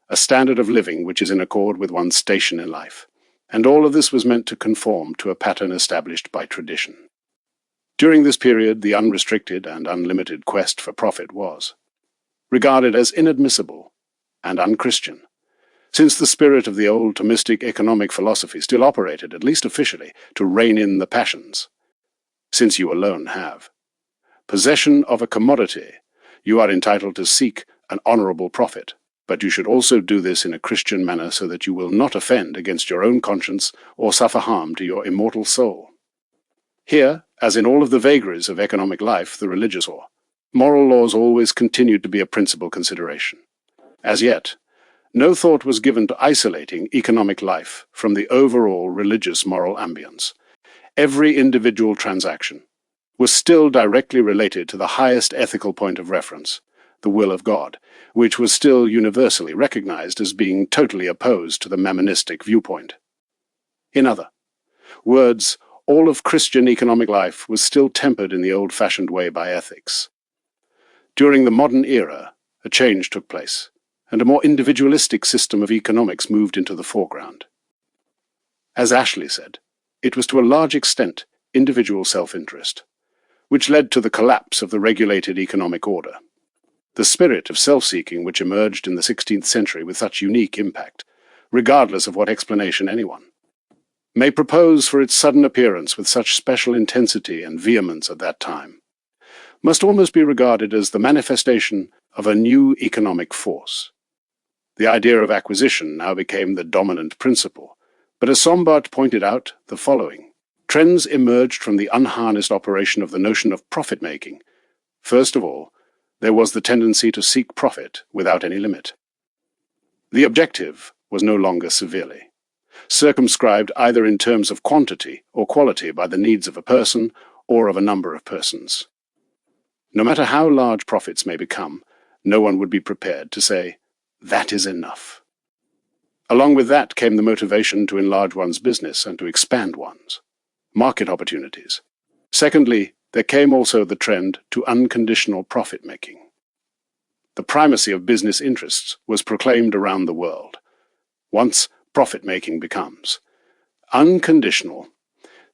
a standard of living which is in accord with one's station in life, and all of this was meant to conform to a pattern established by tradition. During this period, the unrestricted and unlimited quest for profit was regarded as inadmissible and unchristian, since the spirit of the old Thomistic economic philosophy still operated, at least officially, to rein in the passions. Since you alone have possession of a commodity, you are entitled to seek an honorable profit, but you should also do this in a Christian manner so that you will not offend against your own conscience or suffer harm to your immortal soul. Here, as in all of the vagaries of economic life, the religious or moral laws always continued to be a principal consideration. As yet, no thought was given to isolating economic life from the overall religious moral ambience. Every individual transaction was still directly related to the highest ethical point of reference, the will of God, which was still universally recognized as being totally opposed to the mammonistic viewpoint. In other words, all of Christian economic life was still tempered in the old-fashioned way by ethics. During the modern era, a change took place, and a more individualistic system of economics moved into the foreground. As Ashley said, it was to a large extent individual self-interest, which led to the collapse of the regulated economic order. The spirit of self-seeking which emerged in the 16th century with such unique impact, regardless of what explanation anyone may propose for its sudden appearance with such special intensity and vehemence at that time, must almost be regarded as the manifestation of a new economic force. The idea of acquisition now became the dominant principle, but as Sombart pointed out, the following trends emerged from the unharnessed operation of the notion of profit-making. First of all, there was the tendency to seek profit without any limit. The objective was no longer severely circumscribed either in terms of quantity or quality by the needs of a person or of a number of persons. No matter how large profits may become, no one would be prepared to say, "That is enough." Along with that came the motivation to enlarge one's business and to expand one's market opportunities. Secondly, there came also the trend to unconditional profit-making. The primacy of business interests was proclaimed around the world. Once profit-making becomes unconditional,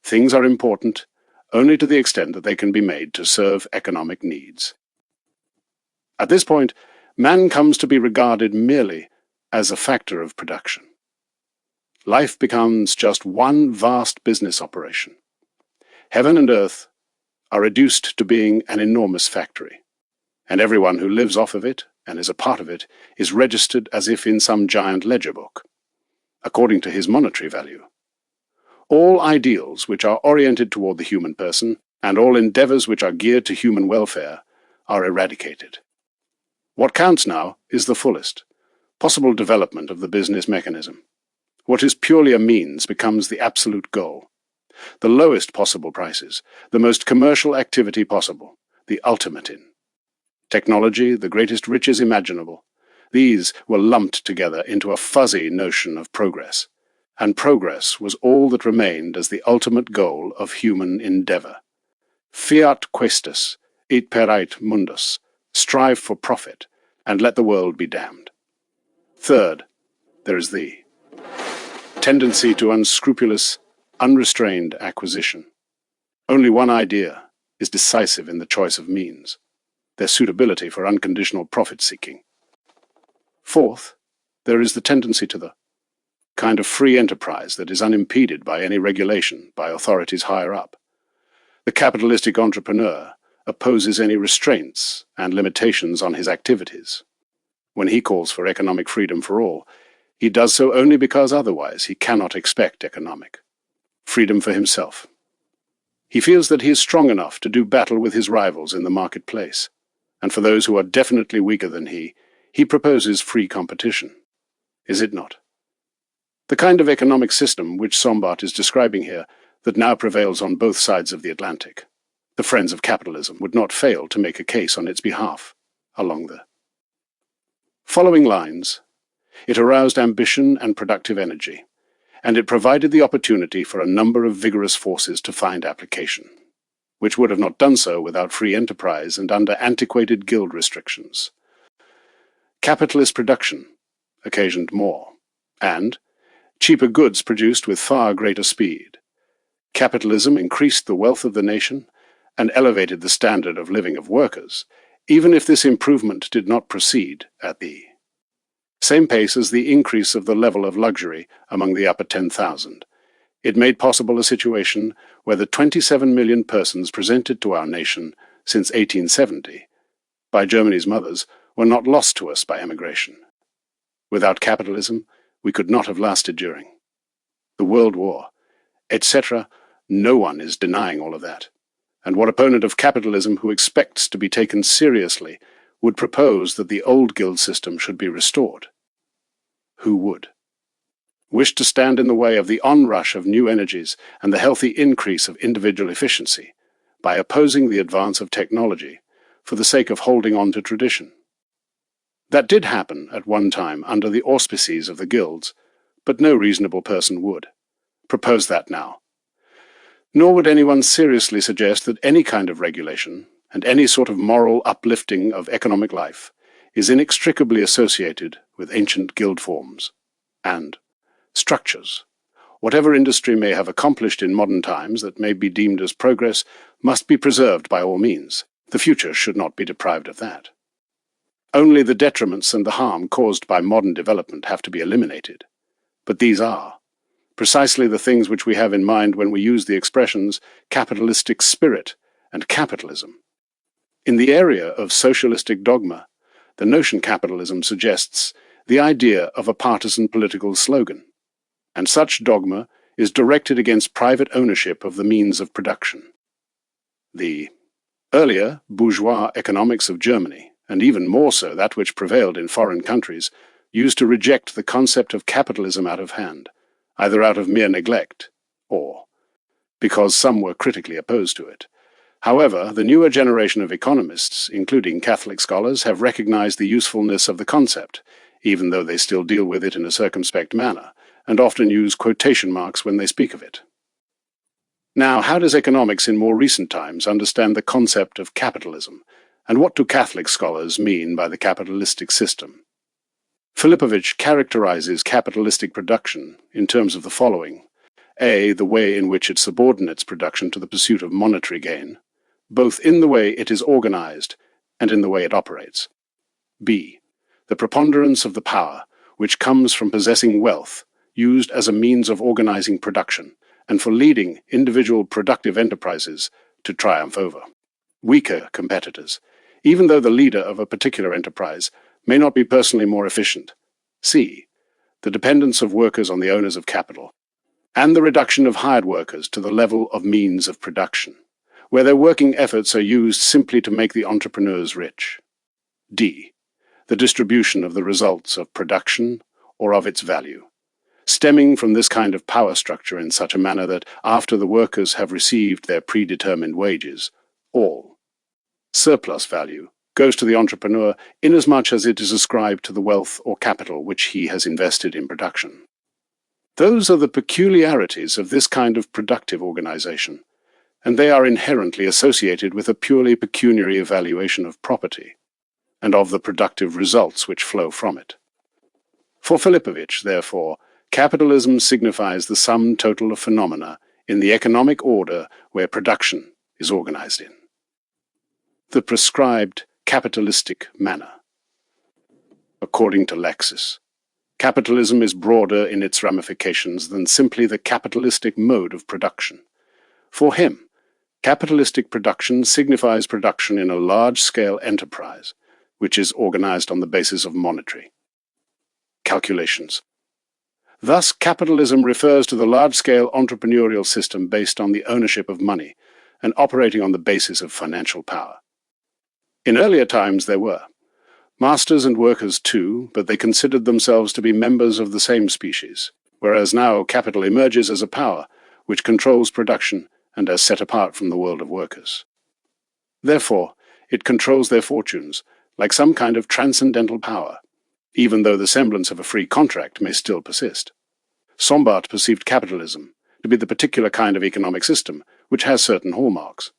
things are important only to the extent that they can be made to serve economic needs. At this point, man comes to be regarded merely as a factor of production. Life becomes just one vast business operation. Heaven and earth are reduced to being an enormous factory, and everyone who lives off of it and is a part of it is registered as if in some giant ledger book, according to his monetary value. All ideals which are oriented toward the human person, and all endeavors which are geared to human welfare, are eradicated. What counts now is the fullest possible development of the business mechanism. What is purely a means becomes the absolute goal. The lowest possible prices, the most commercial activity possible, the ultimate in technology, the greatest riches imaginable. These were lumped together into a fuzzy notion of progress, and progress was all that remained as the ultimate goal of human endeavor. Fiat questus, et perait mundus, strive for profit, and let the world be damned. Third, there is the tendency to unscrupulous, unrestrained acquisition. Only one idea is decisive in the choice of means, their suitability for unconditional profit-seeking. Fourth, there is the tendency to the kind of free enterprise that is unimpeded by any regulation by authorities higher up. The capitalistic entrepreneur opposes any restraints and limitations on his activities. When he calls for economic freedom for all, he does so only because otherwise he cannot expect economic freedom for himself. He feels that he is strong enough to do battle with his rivals in the marketplace, and for those who are definitely weaker than he proposes free competition. Is it not? The kind of economic system which Sombart is describing here that now prevails on both sides of the Atlantic. The friends of capitalism would not fail to make a case on its behalf along the following lines. It aroused ambition and productive energy, and it provided the opportunity for a number of vigorous forces to find application, which would have not done so without free enterprise and under antiquated guild restrictions. Capitalist production occasioned more, and cheaper goods produced with far greater speed. Capitalism increased the wealth of the nation and elevated the standard of living of workers, even if this improvement did not proceed at the same pace as the increase of the level of luxury among the upper 10,000. It made possible a situation where the 27 million persons presented to our nation since 1870 by Germany's mothers were not lost to us by emigration. Without capitalism, we could not have lasted during the World War, etc. No one is denying all of that. And what opponent of capitalism who expects to be taken seriously would propose that the old guild system should be restored? Who would wish to stand in the way of the onrush of new energies and the healthy increase of individual efficiency by opposing the advance of technology for the sake of holding on to tradition? That did happen at one time under the auspices of the guilds, but no reasonable person would propose that now. Nor would anyone seriously suggest that any kind of regulation and any sort of moral uplifting of economic life is inextricably associated with ancient guild forms and structures. Whatever industry may have accomplished in modern times that may be deemed as progress must be preserved by all means. The future should not be deprived of that. Only the detriments and the harm caused by modern development have to be eliminated. But these are precisely the things which we have in mind when we use the expressions capitalistic spirit and capitalism. In the area of socialistic dogma, the notion capitalism suggests the idea of a partisan political slogan, and such dogma is directed against private ownership of the means of production. The earlier bourgeois economics of Germany, and even more so that which prevailed in foreign countries, used to reject the concept of capitalism out of hand, either out of mere neglect or because some were critically opposed to it. However, the newer generation of economists, including Catholic scholars, have recognized the usefulness of the concept, even though they still deal with it in a circumspect manner, and often use quotation marks when they speak of it. Now, how does economics in more recent times understand the concept of capitalism, and what do Catholic scholars mean by the capitalistic system? Filipovich characterizes capitalistic production in terms of the following: A, the way in which it subordinates production to the pursuit of monetary gain, both in the way it is organized and in the way it operates. B, the preponderance of the power which comes from possessing wealth used as a means of organizing production and for leading individual productive enterprises to triumph over weaker competitors, even though the leader of a particular enterprise may not be personally more efficient. C, the dependence of workers on the owners of capital, and the reduction of hired workers to the level of means of production, where their working efforts are used simply to make the entrepreneurs rich. D, the distribution of the results of production or of its value, stemming from this kind of power structure in such a manner that, after the workers have received their predetermined wages, all surplus value goes to the entrepreneur inasmuch as it is ascribed to the wealth or capital which he has invested in production. Those are the peculiarities of this kind of productive organization, and they are inherently associated with a purely pecuniary evaluation of property. and of the productive results which flow from it. For Filipovich, therefore, capitalism signifies the sum total of phenomena in the economic order where production is organized in the prescribed capitalistic manner. According to Lexis, capitalism is broader in its ramifications than simply the capitalistic mode of production. For him, capitalistic production signifies production in a large-scale enterprise, which is organized on the basis of monetary calculations. Thus, capitalism refers to the large-scale entrepreneurial system based on the ownership of money and operating on the basis of financial power. In earlier times there were masters and workers too, but they considered themselves to be members of the same species, whereas now capital emerges as a power which controls production and as set apart from the world of workers. Therefore, it controls their fortunes like some kind of transcendental power, even though the semblance of a free contract may still persist. Sombart perceived capitalism to be the particular kind of economic system which has certain hallmarks.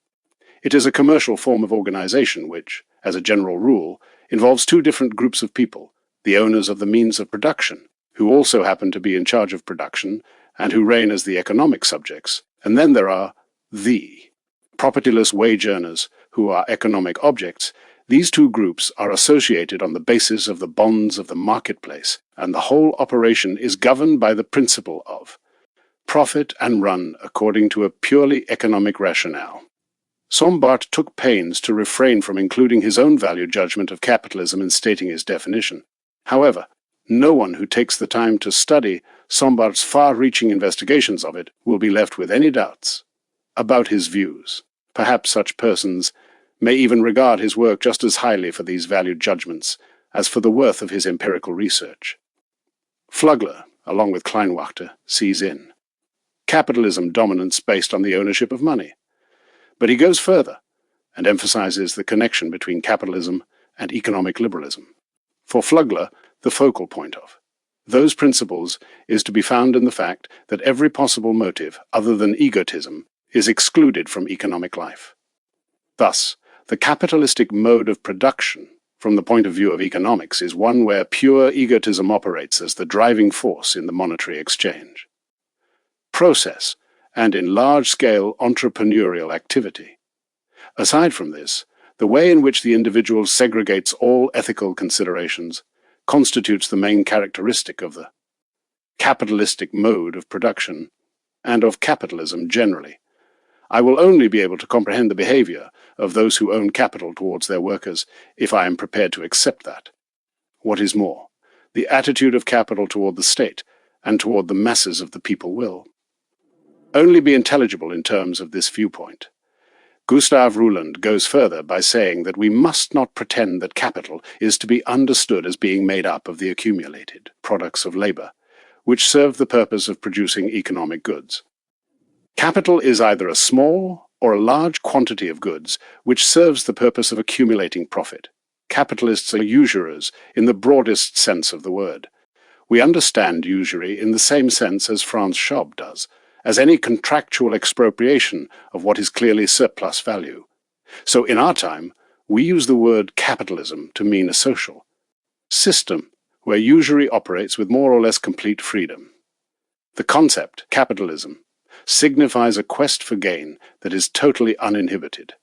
It is a commercial form of organization which, as a general rule, involves two different groups of people, the owners of the means of production, who also happen to be in charge of production and who reign as the economic subjects, and then there are the propertyless wage earners, who are economic objects. These two groups are associated on the basis of the bonds of the marketplace, and the whole operation is governed by the principle of profit and run according to a purely economic rationale. Sombart took pains to refrain from including his own value judgment of capitalism in stating his definition. However, no one who takes the time to study Sombart's far-reaching investigations of it will be left with any doubts about his views. Perhaps such persons may even regard his work just as highly for these valued judgments as for the worth of his empirical research. Flugler, along with Kleinwachter, sees in capitalism dominance based on the ownership of money. But he goes further and emphasizes the connection between capitalism and economic liberalism. For Flugler, the focal point of those principles is to be found in the fact that every possible motive other than egotism is excluded from economic life. Thus, the capitalistic mode of production, from the point of view of economics, is one where pure egotism operates as the driving force in the monetary exchange, process, and in large-scale entrepreneurial activity. Aside from this, the way in which the individual segregates all ethical considerations constitutes the main characteristic of the capitalistic mode of production and of capitalism generally. I will only be able to comprehend the behavior of those who own capital towards their workers if I am prepared to accept that. What is more, the attitude of capital toward the state and toward the masses of the people will only be intelligible in terms of this viewpoint. Gustav Ruland goes further by saying that we must not pretend that capital is to be understood as being made up of the accumulated products of labor, which serve the purpose of producing economic goods. Capital is either a small or a large quantity of goods which serves the purpose of accumulating profit. Capitalists are usurers in the broadest sense of the word. We understand usury in the same sense as Franz Schaub does, as any contractual expropriation of what is clearly surplus value. So in our time, we use the word capitalism to mean a social system where usury operates with more or less complete freedom. The concept, capitalism, signifies a quest for gain that is totally uninhibited.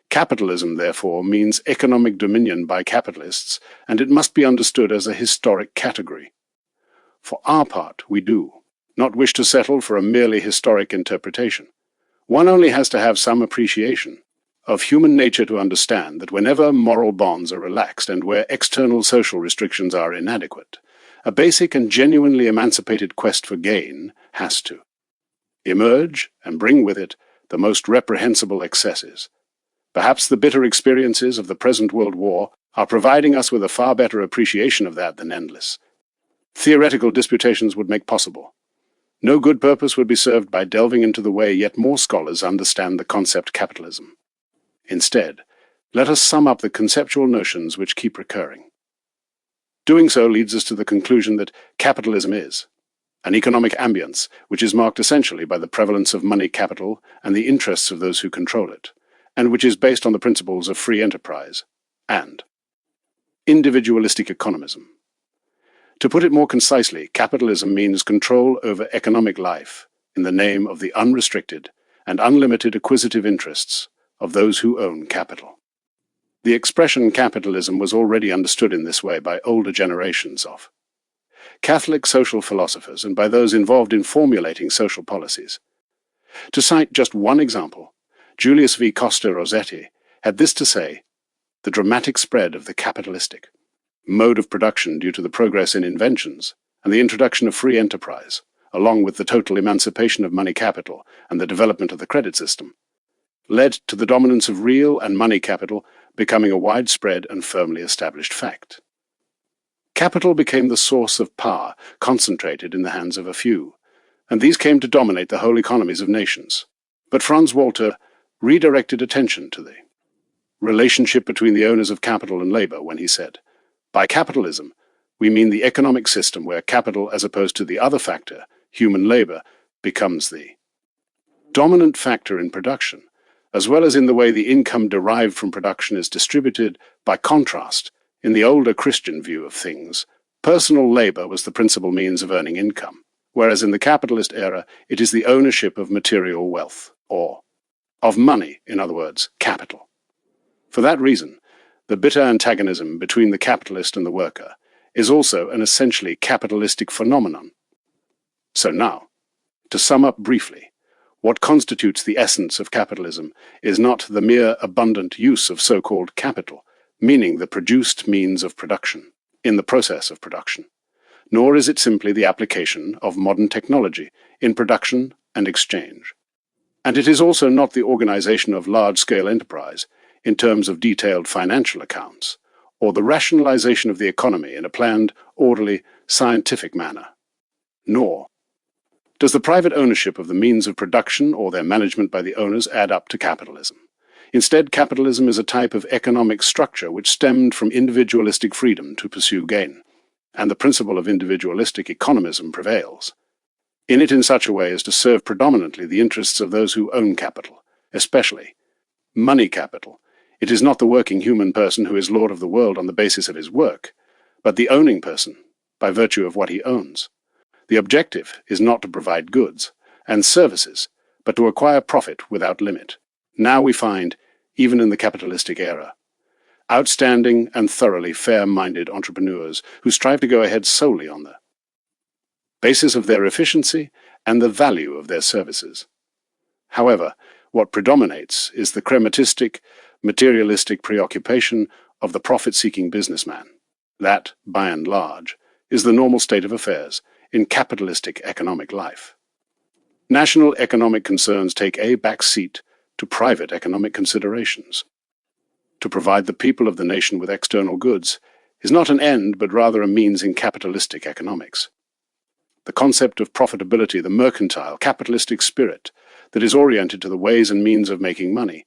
Capitalism, therefore, means economic dominion by capitalists, and it must be understood as a historic category. For our part, we do not wish to settle for a merely historic interpretation. One only has to have some appreciation of human nature to understand that whenever moral bonds are relaxed and where external social restrictions are inadequate, a basic and genuinely emancipated quest for gain has to emerge and bring with it the most reprehensible excesses. Perhaps the bitter experiences of the present World War are providing us with a far better appreciation of that than endless theoretical disputations would make possible. No good purpose would be served by delving into the way yet more scholars understand the concept capitalism. Instead, let us sum up the conceptual notions which keep recurring. Doing so leads us to the conclusion that capitalism is an economic ambience which is marked essentially by the prevalence of money capital and the interests of those who control it, and which is based on the principles of free enterprise, and Individualistic economism. To put it more concisely, capitalism means control over economic life in the name of the unrestricted and unlimited acquisitive interests of those who own capital. The expression capitalism was already understood in this way by older generations of Catholic social philosophers and by those involved in formulating social policies. To cite just one example, Julius V. Costa Rossetti had this to say: the dramatic spread of the capitalistic mode of production due to the progress in inventions and the introduction of free enterprise, along with the total emancipation of money capital and the development of the credit system, led to the dominance of real and money capital becoming a widespread and firmly established fact. Capital became the source of power concentrated in the hands of a few, and these came to dominate the whole economies of nations. But Franz Walter redirected attention to the relationship between the owners of capital and labor when he said, "By capitalism, we mean the economic system where capital, as opposed to the other factor, human labor, becomes the dominant factor in production, as well as in the way the income derived from production is distributed. By contrast, in the older Christian view of things, personal labor was the principal means of earning income, whereas in the capitalist era, it is the ownership of material wealth, or of money, in other words, capital. For that reason, the bitter antagonism between the capitalist and the worker is also an essentially capitalistic phenomenon. So now, to sum up briefly, what constitutes the essence of capitalism is not the mere abundant use of so-called capital, meaning the produced means of production, in the process of production, nor is it simply the application of modern technology in production and exchange. And it is also not the organization of large-scale enterprise in terms of detailed financial accounts, or the rationalization of the economy in a planned, orderly, scientific manner. Nor does the private ownership of the means of production or their management by the owners add up to capitalism. Instead, capitalism is a type of economic structure which stemmed from individualistic freedom to pursue gain, and the principle of individualistic economism prevails. In it in such a way as to serve predominantly the interests of those who own capital, especially money capital. It is not the working human person who is lord of the world on the basis of his work, but the owning person by virtue of what he owns. The objective is not to provide goods and services, but to acquire profit without limit. Now we find, even in the capitalistic era, outstanding and thoroughly fair-minded entrepreneurs who strive to go ahead solely on the basis of their efficiency and the value of their services. However, what predominates is the crematistic, materialistic preoccupation of the profit-seeking businessman. That, by and large, is the normal state of affairs in capitalistic economic life. National economic concerns take a back seat to private economic considerations. To provide the people of the nation with external goods is not an end, but rather a means in capitalistic economics. The concept of profitability, the mercantile, capitalistic spirit that is oriented to the ways and means of making money,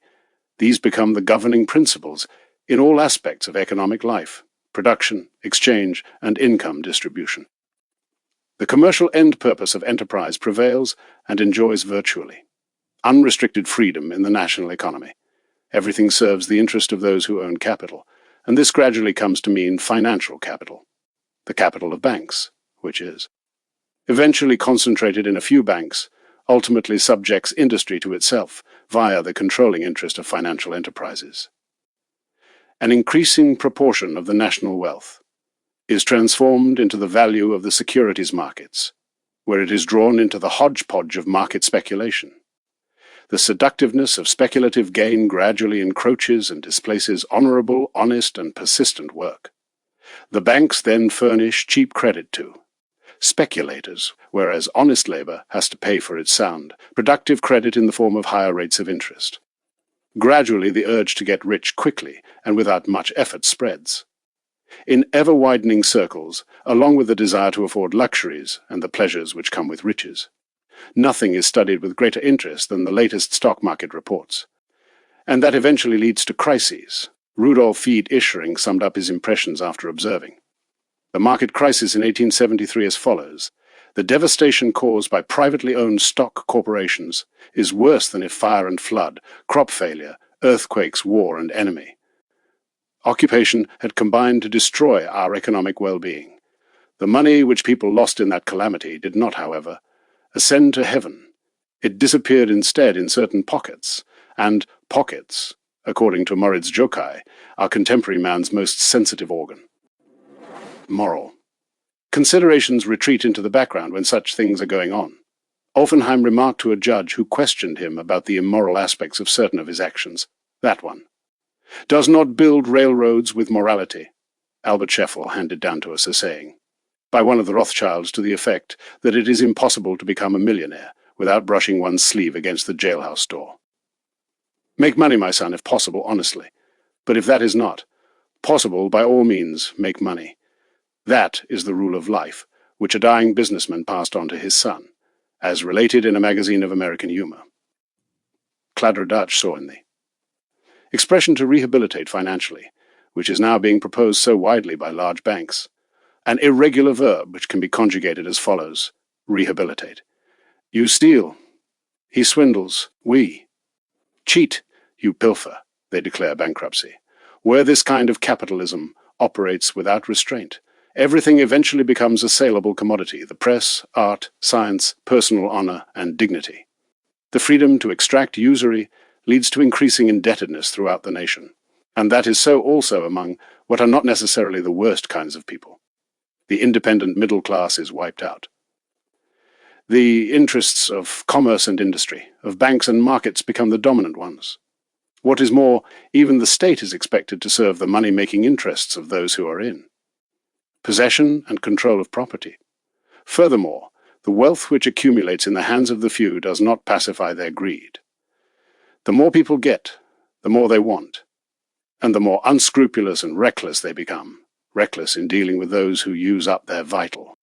these become the governing principles in all aspects of economic life, production, exchange, and income distribution. The commercial end purpose of enterprise prevails and enjoys virtually unrestricted freedom in the national economy. Everything serves the interest of those who own capital, and this gradually comes to mean financial capital, the capital of banks, which is eventually concentrated in a few banks, ultimately subjects industry to itself via the controlling interest of financial enterprises. An increasing proportion of the national wealth is transformed into the value of the securities markets, where it is drawn into the hodgepodge of market speculation. The seductiveness of speculative gain gradually encroaches and displaces honorable, honest, and persistent work. The banks then furnish cheap credit to speculators, whereas honest labor has to pay for its sound, productive credit in the form of higher rates of interest. Gradually, the urge to get rich quickly and without much effort spreads. In ever-widening circles, along with the desire to afford luxuries and the pleasures which come with riches, nothing is studied with greater interest than the latest stock market reports. And that eventually leads to crises. Rudolf Fied Ischering summed up his impressions after observing the market crisis in 1873 as follows: "The devastation caused by privately owned stock corporations is worse than if fire and flood, crop failure, earthquakes, war, and enemy Occupation had combined to destroy our economic well-being. The money which people lost in that calamity did not, however, ascend to heaven. It disappeared instead in certain pockets, and pockets, according to Moritz Jokai, our contemporary man's most sensitive organ. Moral. Considerations retreat into the background when such things are going on. Oppenheim remarked to a judge who questioned him about the immoral aspects of certain of his actions, that one does not build railroads with morality, Albert Scheffel handed down to us a saying, by one of the Rothschilds to the effect that it is impossible to become a millionaire without brushing one's sleeve against the jailhouse door. Make money, my son, if possible, honestly. But if that is not possible, by all means, make money. That is the rule of life, which a dying businessman passed on to his son, as related in a magazine of American humor. Kladderadatsch saw in thee. Expression to rehabilitate financially, which is now being proposed so widely by large banks. An irregular verb which can be conjugated as follows: rehabilitate. You steal, he swindles, we cheat, you pilfer, they declare bankruptcy. Where this kind of capitalism operates without restraint, everything eventually becomes a saleable commodity: the press, art, science, personal honor, and dignity. The freedom to extract usury leads to increasing indebtedness throughout the nation, and that is so also among what are not necessarily the worst kinds of people. The independent middle class is wiped out. The interests of commerce and industry, of banks and markets, become the dominant ones. What is more, even the state is expected to serve the money-making interests of those who are in. Possession and control of property. Furthermore, the wealth which accumulates in the hands of the few does not pacify their greed. The more people get, the more they want, and the more unscrupulous and reckless they become, reckless in dealing with those who use up their vital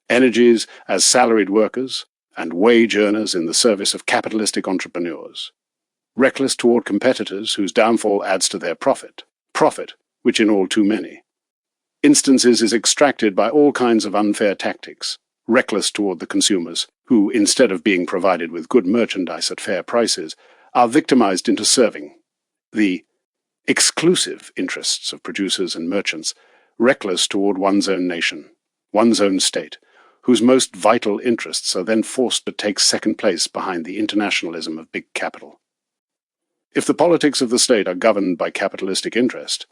energies as salaried workers and wage earners in the service of capitalistic entrepreneurs, reckless toward competitors whose downfall adds to their profit, which in all too many instances is extracted by all kinds of unfair tactics, reckless toward the consumers, who, instead of being provided with good merchandise at fair prices, are victimized into serving the exclusive interests of producers and merchants, reckless toward one's own nation, one's own state, whose most vital interests are then forced to take second place behind the internationalism of big capital. If the politics of the state are governed by capitalistic interest,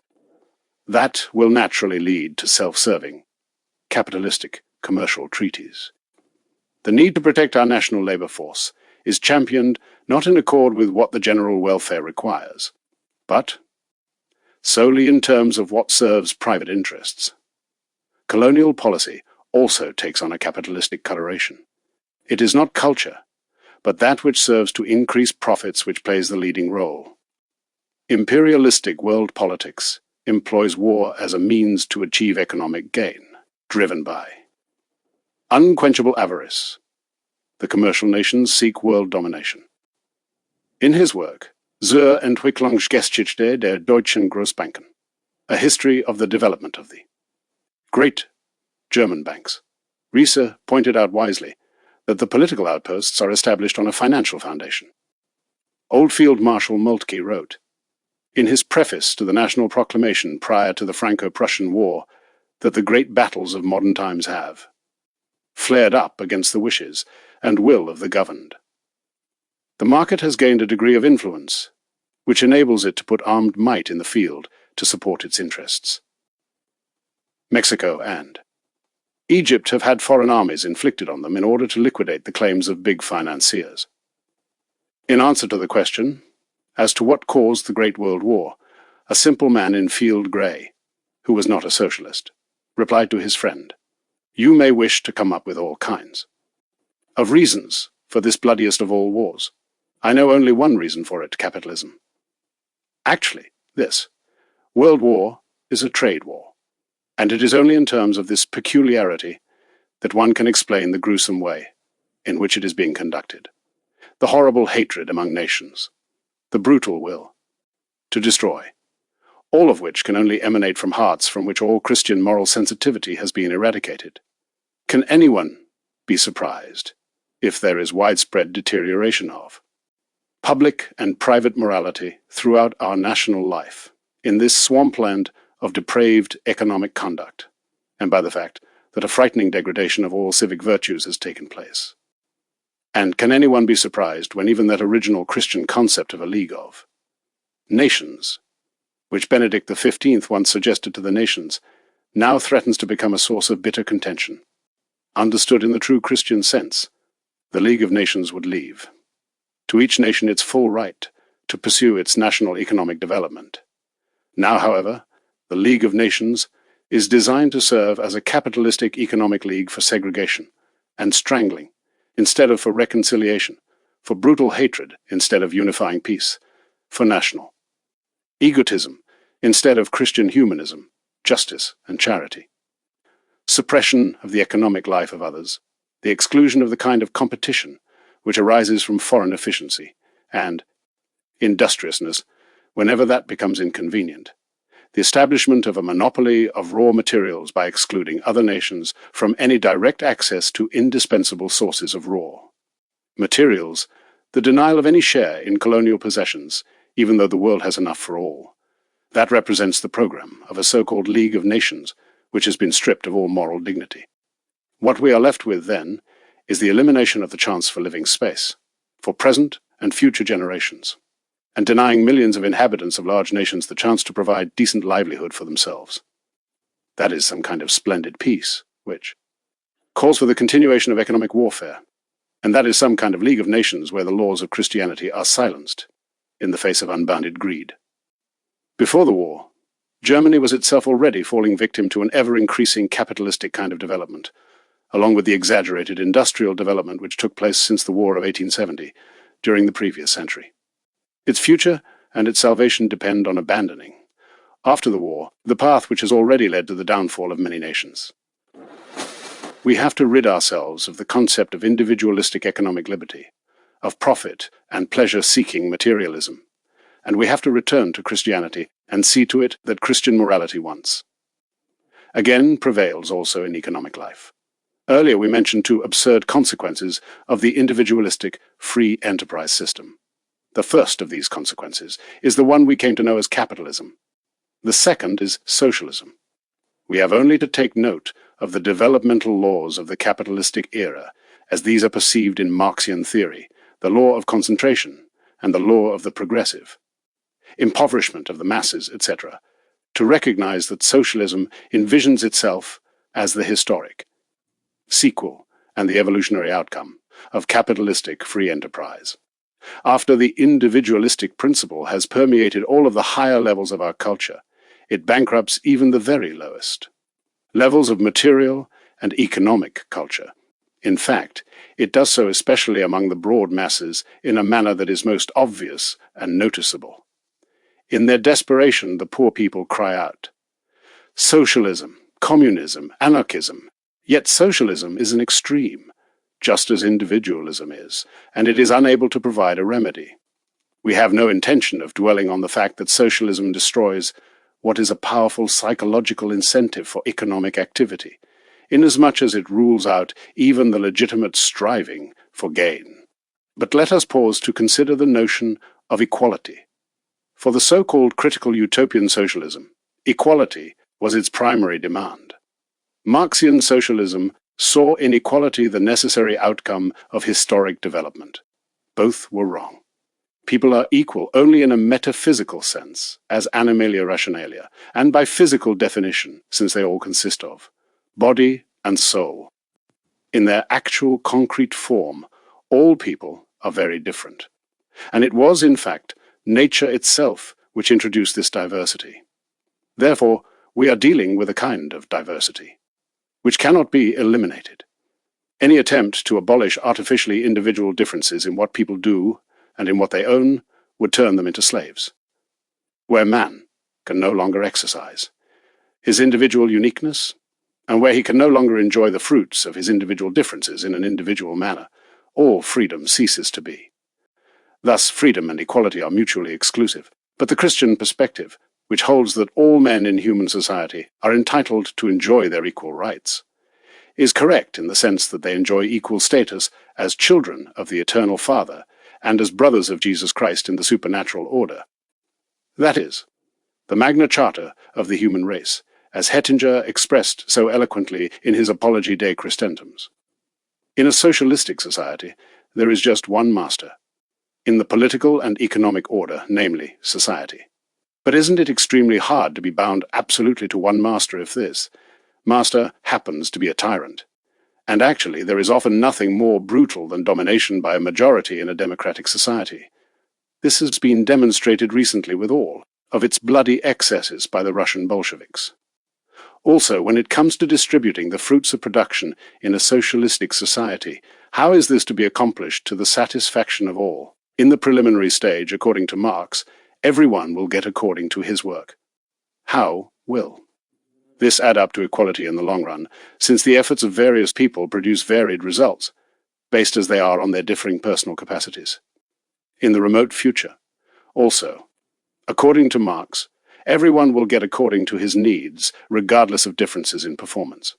that will naturally lead to self-serving, capitalistic commercial treaties. The need to protect our national labor force is championed not in accord with what the general welfare requires, but solely in terms of what serves private interests. Colonial policy also takes on a capitalistic coloration. It is not culture, but that which serves to increase profits which plays the leading role. Imperialistic world politics employs war as a means to achieve economic gain, driven by unquenchable avarice. The commercial nations seek world domination. In his work, Zur Entwicklungsgeschichte der deutschen Großbanken, a history of the development of the great German banks, Riese pointed out wisely that the political outposts are established on a financial foundation. Old Field Marshal Moltke wrote, in his preface to the National Proclamation prior to the Franco-Prussian War, that the great battles of modern times have flared up against the wishes and will of the governed. The market has gained a degree of influence, which enables it to put armed might in the field to support its interests. Mexico and Egypt have had foreign armies inflicted on them in order to liquidate the claims of big financiers. In answer to the question as to what caused the Great World War, a simple man in field grey, who was not a socialist, replied to his friend, "You may wish to come up with all kinds of reasons for this bloodiest of all wars. I know only one reason for it, capitalism. Actually, this World War is a trade war, and it is only in terms of this peculiarity that one can explain the gruesome way in which it is being conducted, the horrible hatred among nations, the brutal will to destroy, all of which can only emanate from hearts from which all Christian moral sensitivity has been eradicated. Can anyone be surprised if there is widespread deterioration of public and private morality throughout our national life, in this swampland of depraved economic conduct, and by the fact that a frightening degradation of all civic virtues has taken place. And can anyone be surprised when even that original Christian concept of a league of nations, which Benedict XV once suggested to the nations, now threatens to become a source of bitter contention? Understood in the true Christian sense, the League of Nations would leave to each nation its full right to pursue its national economic development. Now, however, the League of Nations is designed to serve as a capitalistic economic league for segregation and strangling instead of for reconciliation, for brutal hatred instead of unifying peace, for national egotism instead of Christian humanism, justice and charity, suppression of the economic life of others, the exclusion of the kind of competition which arises from foreign efficiency, and industriousness whenever that becomes inconvenient, the establishment of a monopoly of raw materials by excluding other nations from any direct access to indispensable sources of raw materials, the denial of any share in colonial possessions, even though the world has enough for all. That represents the program of a so-called League of Nations, which has been stripped of all moral dignity. What we are left with, then, is the elimination of the chance for living space, for present and future generations, and denying millions of inhabitants of large nations the chance to provide decent livelihood for themselves. That is some kind of splendid peace, which calls for the continuation of economic warfare, and that is some kind of League of Nations where the laws of Christianity are silenced in the face of unbounded greed. Before the war, Germany was itself already falling victim to an ever-increasing capitalistic kind of development, along with the exaggerated industrial development which took place since the War of 1870, during the previous century. Its future and its salvation depend on abandoning, after the war, the path which has already led to the downfall of many nations. We have to rid ourselves of the concept of individualistic economic liberty, of profit and pleasure-seeking materialism, and we have to return to Christianity and see to it that Christian morality once again prevails also in economic life. Earlier we mentioned two absurd consequences of the individualistic free enterprise system. The first of these consequences is the one we came to know as capitalism. The second is socialism. We have only to take note of the developmental laws of the capitalistic era, as these are perceived in Marxian theory, the law of concentration and the law of the progressive, impoverishment of the masses, etc., to recognize that socialism envisions itself as the historic sequel and the evolutionary outcome of capitalistic free enterprise. After the individualistic principle has permeated all of the higher levels of our culture, it bankrupts even the very lowest levels of material and economic culture. In fact, it does so especially among the broad masses in a manner that is most obvious and noticeable. In their desperation, the poor people cry out, "Socialism, communism, anarchism." Yet socialism is an extreme, just as individualism is, and it is unable to provide a remedy. We have no intention of dwelling on the fact that socialism destroys what is a powerful psychological incentive for economic activity, inasmuch as it rules out even the legitimate striving for gain. But let us pause to consider the notion of equality. For the so-called critical utopian socialism, equality was its primary demand. Marxian socialism saw in equality the necessary outcome of historic development. Both were wrong. People are equal only in a metaphysical sense, as animalia rationalia, and by physical definition, since they all consist of body and soul. In their actual concrete form, all people are very different. And it was, in fact, nature itself which introduced this diversity. Therefore, we are dealing with a kind of diversity which cannot be eliminated. Any attempt to abolish artificially individual differences in what people do and in what they own would turn them into slaves, where man can no longer exercise his individual uniqueness, and where he can no longer enjoy the fruits of his individual differences in an individual manner, all freedom ceases to be. Thus, freedom and equality are mutually exclusive, but the Christian perspective, which holds that all men in human society are entitled to enjoy their equal rights, is correct in the sense that they enjoy equal status as children of the eternal Father and as brothers of Jesus Christ in the supernatural order. That is, the Magna Charta of the human race, as Hettinger expressed so eloquently in his Apology de Christentums. In a socialistic society, there is just one master, in the political and economic order, namely society. But isn't it extremely hard to be bound absolutely to one master if this master happens to be a tyrant? And actually, there is often nothing more brutal than domination by a majority in a democratic society. This has been demonstrated recently with all of its bloody excesses by the Russian Bolsheviks. Also, when it comes to distributing the fruits of production in a socialistic society, how is this to be accomplished to the satisfaction of all? In the preliminary stage, according to Marx, everyone will get according to his work. How will this add up to equality in the long run, since the efforts of various people produce varied results, based as they are on their differing personal capacities? In the remote future, also, according to Marx, everyone will get according to his needs, regardless of differences in performance.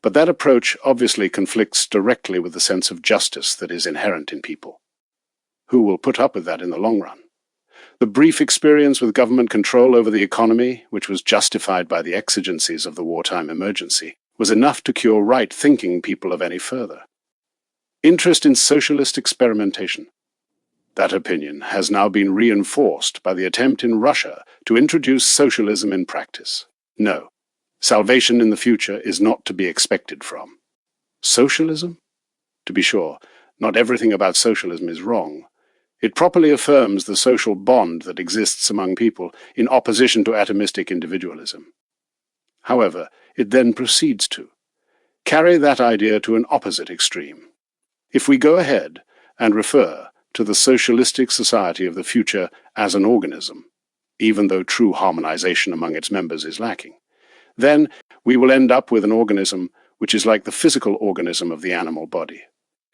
But that approach obviously conflicts directly with the sense of justice that is inherent in people. Who will put up with that in the long run? The brief experience with government control over the economy, which was justified by the exigencies of the wartime emergency, was enough to cure right-thinking people of any further. Interest in socialist experimentation. That opinion has now been reinforced by the attempt in Russia to introduce socialism in practice. No, salvation in the future is not to be expected from socialism? To be sure, not everything about socialism is wrong. It properly affirms the social bond that exists among people in opposition to atomistic individualism. However, it then proceeds to carry that idea to an opposite extreme. If we go ahead and refer to the socialistic society of the future as an organism, even though true harmonization among its members is lacking, then we will end up with an organism which is like the physical organism of the animal body.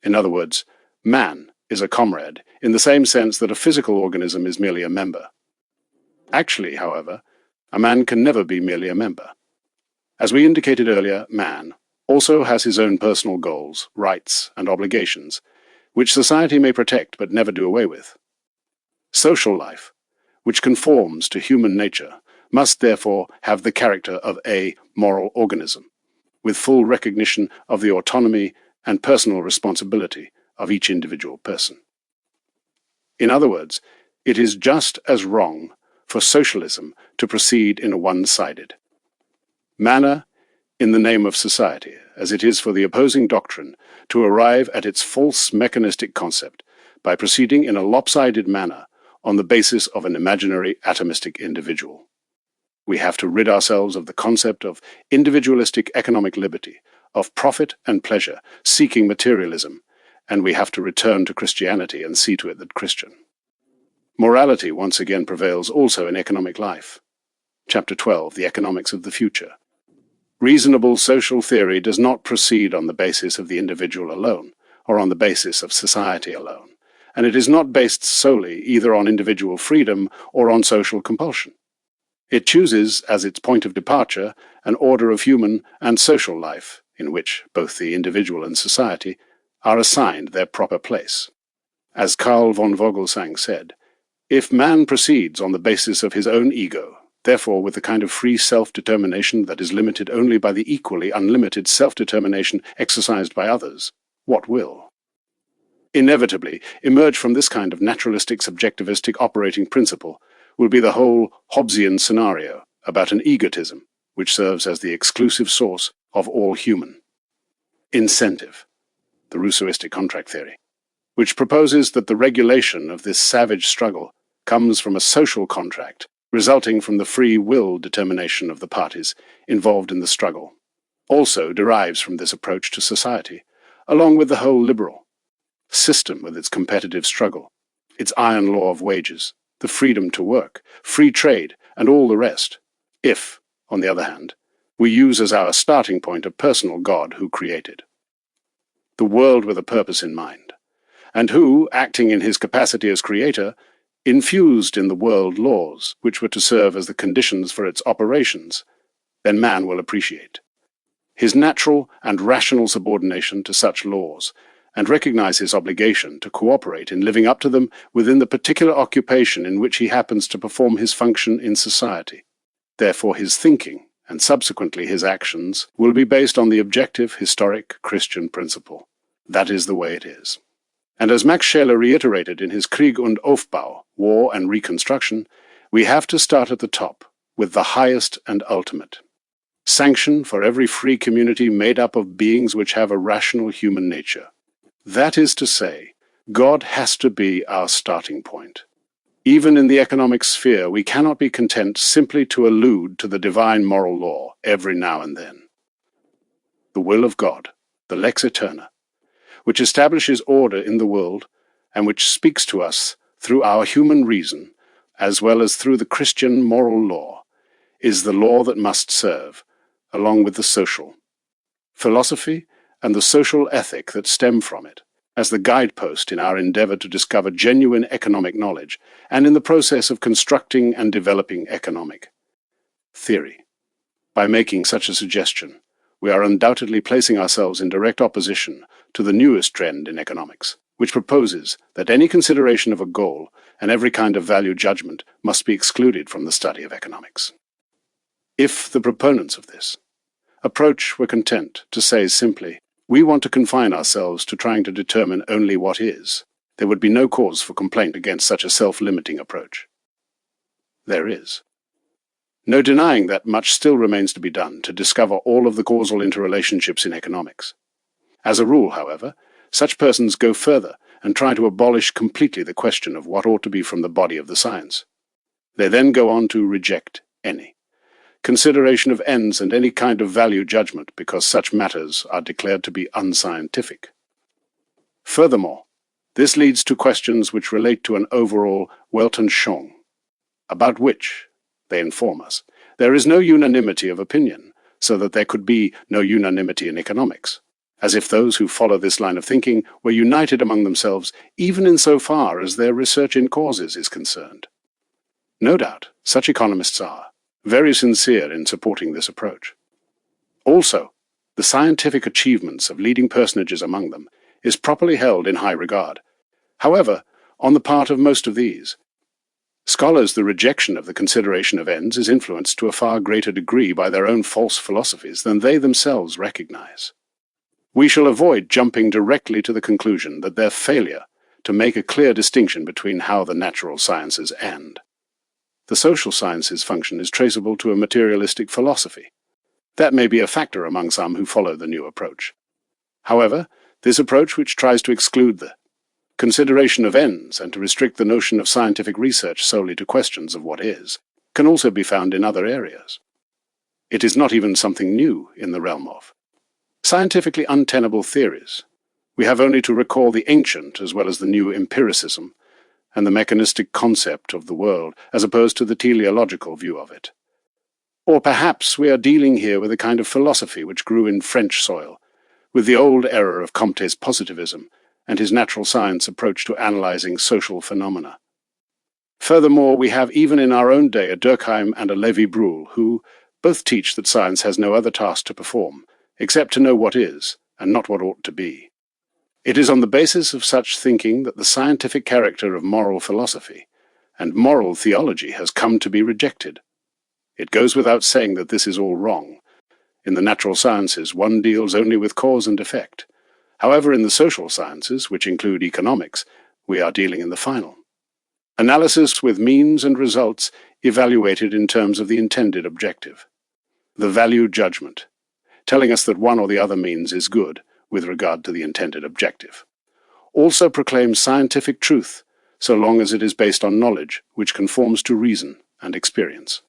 In other words, man is a comrade, in the same sense that a physical organism is merely a member. Actually, however, a man can never be merely a member. As we indicated earlier, man also has his own personal goals, rights, and obligations, which society may protect but never do away with. Social life, which conforms to human nature, must therefore have the character of a moral organism, with full recognition of the autonomy and personal responsibility of each individual person. In other words, it is just as wrong for socialism to proceed in a one-sided manner in the name of society as it is for the opposing doctrine to arrive at its false mechanistic concept by proceeding in a lopsided manner on the basis of an imaginary atomistic individual. We have to rid ourselves of the concept of individualistic economic liberty, of profit and pleasure, seeking materialism, and we have to return to Christianity and see to it that Christian morality once again prevails also in economic life. Chapter 12, The Economics of the Future. Reasonable social theory does not proceed on the basis of the individual alone, or on the basis of society alone, and it is not based solely either on individual freedom or on social compulsion. It chooses as its point of departure an order of human and social life, in which both the individual and society are assigned their proper place. As Carl von Vogelsang said, if man proceeds on the basis of his own ego, therefore with the kind of free self-determination that is limited only by the equally unlimited self-determination exercised by others, what will inevitably emerge from this kind of naturalistic subjectivistic operating principle will be the whole Hobbesian scenario about an egotism which serves as the exclusive source of all human incentive, the Rousseauistic contract theory, which proposes that the regulation of this savage struggle comes from a social contract resulting from the free will determination of the parties involved in the struggle, also derives from this approach to society, along with the whole liberal system with its competitive struggle, its iron law of wages, the freedom to work, free trade, and all the rest, if, on the other hand, we use as our starting point a personal God who created the world with a purpose in mind, and who, acting in his capacity as creator, infused in the world laws which were to serve as the conditions for its operations, then man will appreciate his natural and rational subordination to such laws, and recognize his obligation to cooperate in living up to them within the particular occupation in which he happens to perform his function in society. Therefore, his thinking, and subsequently his actions, will be based on the objective, historic, Christian principle. That is the way it is. And as Max Scheler reiterated in his Krieg und Aufbau, War and Reconstruction, we have to start at the top, with the highest and ultimate. Sanction for every free community made up of beings which have a rational human nature. That is to say, God has to be our starting point. Even in the economic sphere, we cannot be content simply to allude to the divine moral law every now and then. The will of God, the lex eterna, which establishes order in the world and which speaks to us through our human reason, as well as through the Christian moral law, is the law that must serve, along with the social, philosophy, and the social ethic that stem from it, as the guidepost in our endeavor to discover genuine economic knowledge and in the process of constructing and developing economic theory. By making such a suggestion, we are undoubtedly placing ourselves in direct opposition to the newest trend in economics, which proposes that any consideration of a goal and every kind of value judgment must be excluded from the study of economics. If the proponents of this approach were content to say simply, we want to confine ourselves to trying to determine only what is, there would be no cause for complaint against such a self-limiting approach. There is. No denying that much still remains to be done to discover all of the causal interrelationships in economics. As a rule, however, such persons go further and try to abolish completely the question of what ought to be from the body of the science. They then go on to reject any consideration of ends and any kind of value judgment because such matters are declared to be unscientific. Furthermore, this leads to questions which relate to an overall Weltanschauung, about which, they inform us, there is no unanimity of opinion, so that there could be no unanimity in economics, as if those who follow this line of thinking were united among themselves even in so far as their research in causes is concerned. No doubt, such economists are very sincere in supporting this approach. Also, the scientific achievements of leading personages among them is properly held in high regard. However, on the part of most of these scholars, the rejection of the consideration of ends is influenced to a far greater degree by their own false philosophies than they themselves recognize. We shall avoid jumping directly to the conclusion that their failure to make a clear distinction between how the natural sciences and the social sciences function is traceable to a materialistic philosophy. That may be a factor among some who follow the new approach. However, this approach, which tries to exclude the consideration of ends and to restrict the notion of scientific research solely to questions of what is, can also be found in other areas. It is not even something new in the realm of scientifically untenable theories. We have only to recall the ancient as well as the new empiricism and the mechanistic concept of the world, as opposed to the teleological view of it. Or perhaps we are dealing here with a kind of philosophy which grew in French soil, with the old error of Comte's positivism and his natural science approach to analyzing social phenomena. Furthermore, we have even in our own day a Durkheim and a Lévi-Brühl who both teach that science has no other task to perform, except to know what is, and not what ought to be. It is on the basis of such thinking that the scientific character of moral philosophy and moral theology has come to be rejected. It goes without saying that this is all wrong. In the natural sciences, one deals only with cause and effect. However, in the social sciences, which include economics, we are dealing in the final analysis with means and results evaluated in terms of the intended objective. The value judgment, telling us that one or the other means is good with regard to the intended objective, also proclaims scientific truth so long as it is based on knowledge which conforms to reason and experience.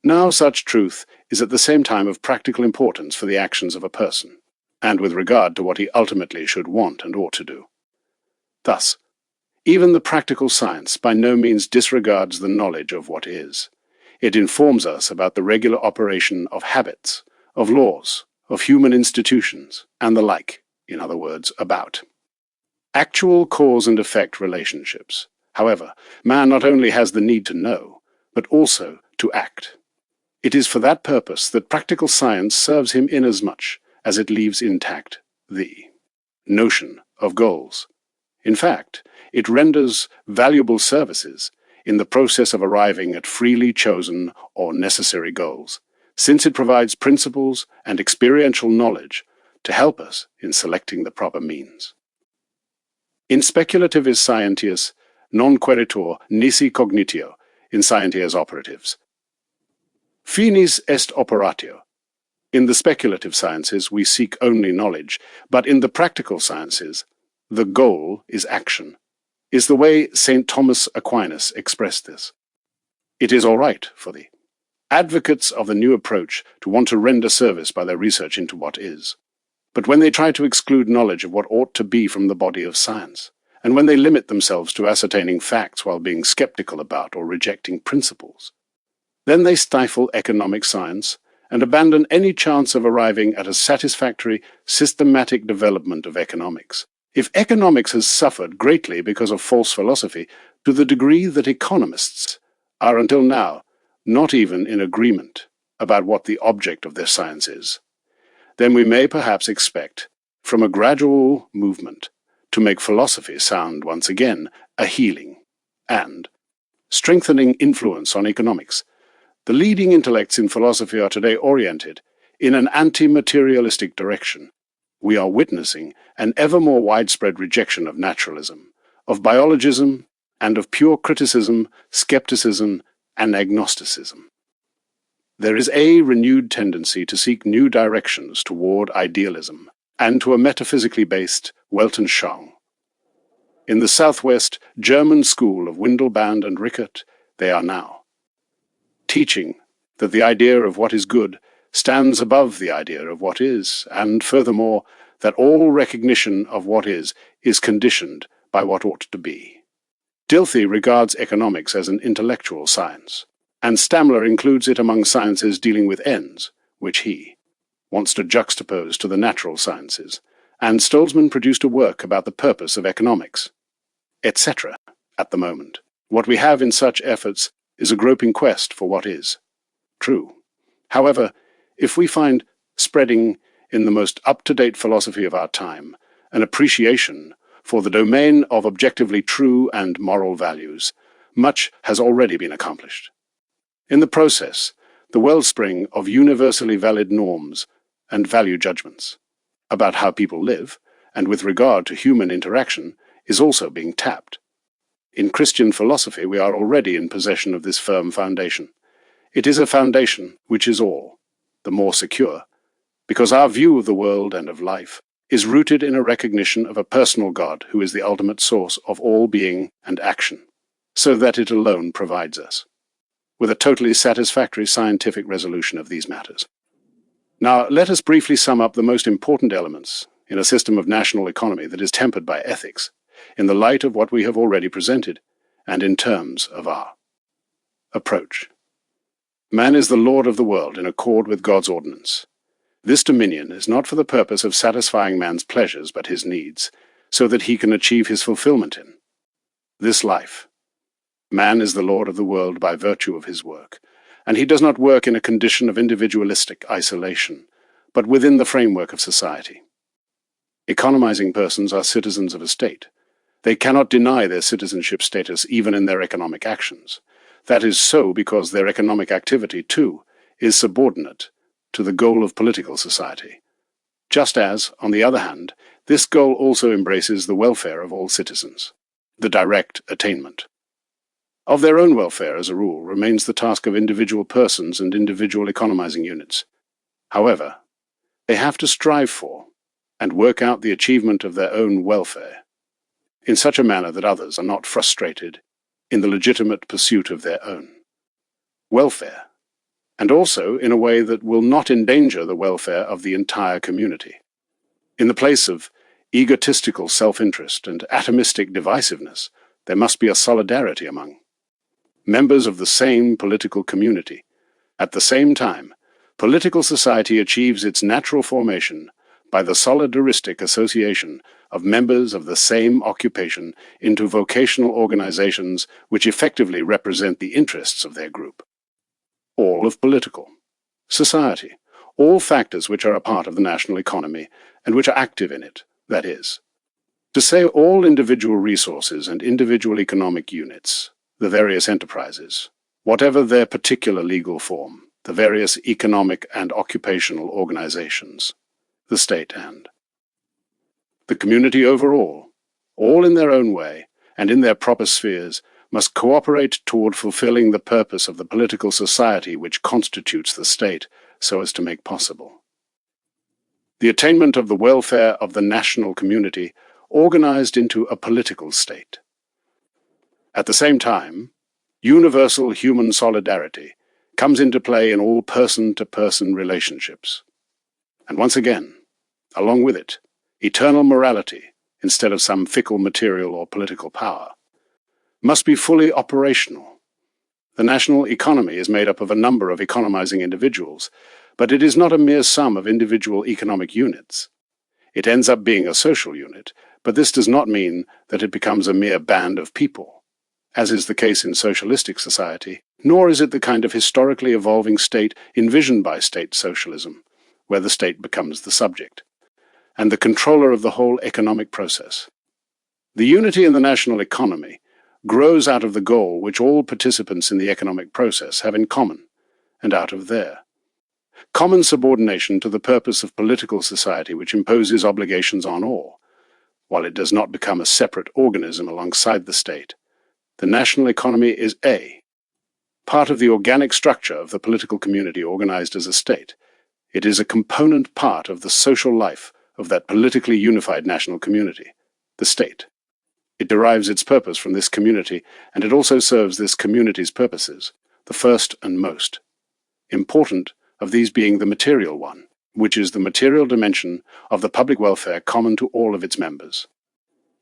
Now such truth is at the same time of practical importance for the actions of a person, and with regard to what he ultimately should want and ought to do. Thus, even the practical science by no means disregards the knowledge of what is. It informs us about the regular operation of habits, of laws, of human institutions, and the like, in other words, about actual cause and effect relationships. However, man not only has the need to know, but also to act. It is for that purpose that practical science serves him inasmuch as it leaves intact the notion of goals. In fact, it renders valuable services in the process of arriving at freely chosen or necessary goals, since it provides principles and experiential knowledge to help us in selecting the proper means. In speculativus scientius non queritur nisi cognitio in scientia's operatives. Finis est operatio. In the speculative sciences we seek only knowledge, but in the practical sciences the goal is action, is the way St. Thomas Aquinas expressed this. It is all right for the advocates of the new approach to want to render service by their research into what is. But when they try to exclude knowledge of what ought to be from the body of science, and when they limit themselves to ascertaining facts while being skeptical about or rejecting principles, then they stifle economic science and abandon any chance of arriving at a satisfactory, systematic development of economics. If economics has suffered greatly because of false philosophy, to the degree that economists are until now not even in agreement about what the object of their science is, then we may perhaps expect from a gradual movement to make philosophy sound once again a healing and strengthening influence on economics. The leading intellects in philosophy are today oriented in an anti-materialistic direction. We are witnessing an ever more widespread rejection of naturalism, of biologism, and of pure criticism, skepticism, and agnosticism. There is a renewed tendency to seek new directions toward idealism and to a metaphysically based Weltanschauung. In the Southwest German school of Windelband and Rickert, they are now teaching that the idea of what is good stands above the idea of what is, and furthermore, that all recognition of what is conditioned by what ought to be. Dilthey regards economics as an intellectual science, and Stamler includes it among sciences dealing with ends, which he wants to juxtapose to the natural sciences, and Stolzmann produced a work about the purpose of economics, etc. At the moment, what we have in such efforts is a groping quest for what is true. However, if we find spreading in the most up-to-date philosophy of our time an appreciation for the domain of objectively true and moral values, much has already been accomplished. In the process, the wellspring of universally valid norms and value judgments about how people live, and with regard to human interaction, is also being tapped. In Christian philosophy we are already in possession of this firm foundation. It is a foundation which is all the more secure, because our view of the world and of life is rooted in a recognition of a personal God who is the ultimate source of all being and action, so that it alone provides us with a totally satisfactory scientific resolution of these matters. Now, let us briefly sum up the most important elements in a system of national economy that is tempered by ethics, in the light of what we have already presented, and in terms of our approach. Man is the Lord of the world in accord with God's ordinance. This dominion is not for the purpose of satisfying man's pleasures but his needs, so that he can achieve his fulfillment in this life. Man is the Lord of the world by virtue of his work, and he does not work in a condition of individualistic isolation, but within the framework of society. Economizing persons are citizens of a state. They cannot deny their citizenship status even in their economic actions. That is so because their economic activity, too, is subordinate to the goal of political society. Just as, on the other hand, this goal also embraces the welfare of all citizens, the direct attainment of their own welfare, as a rule, remains the task of individual persons and individual economizing units. However, they have to strive for and work out the achievement of their own welfare in such a manner that others are not frustrated in the legitimate pursuit of their own welfare, and also in a way that will not endanger the welfare of the entire community. In the place of egotistical self-interest and atomistic divisiveness, there must be a solidarity among members of the same political community. At the same time, political society achieves its natural formation by the solidaristic association of members of the same occupation into vocational organizations which effectively represent the interests of their group. All of political society, all factors which are a part of the national economy and which are active in it, That is, to say all individual resources and individual economic units, the various enterprises, whatever their particular legal form, the various economic and occupational organizations, the state and the community overall, all in their own way and in their proper spheres, must cooperate toward fulfilling the purpose of the political society which constitutes the state so as to make possible the attainment of the welfare of the national community organized into a political state. At the same time, universal human solidarity comes into play in all person-to-person relationships. And once again, along with it, eternal morality, instead of some fickle material or political power, must be fully operational. The national economy is made up of a number of economizing individuals, but it is not a mere sum of individual economic units. It ends up being a social unit, but this does not mean that it becomes a mere band of people, as is the case in socialistic society, nor is it the kind of historically evolving state envisioned by state socialism, where the state becomes the subject, and the controller of the whole economic process. The unity in the national economy grows out of the goal which all participants in the economic process have in common, and out of their common subordination to the purpose of political society which imposes obligations on all, while it does not become a separate organism alongside the state. The national economy is a part of the organic structure of the political community organized as a state. It is a component part of the social life of that politically unified national community, the state. It derives its purpose from this community, and it also serves this community's purposes, the first and most important of these being the material one, which is the material dimension of the public welfare common to all of its members.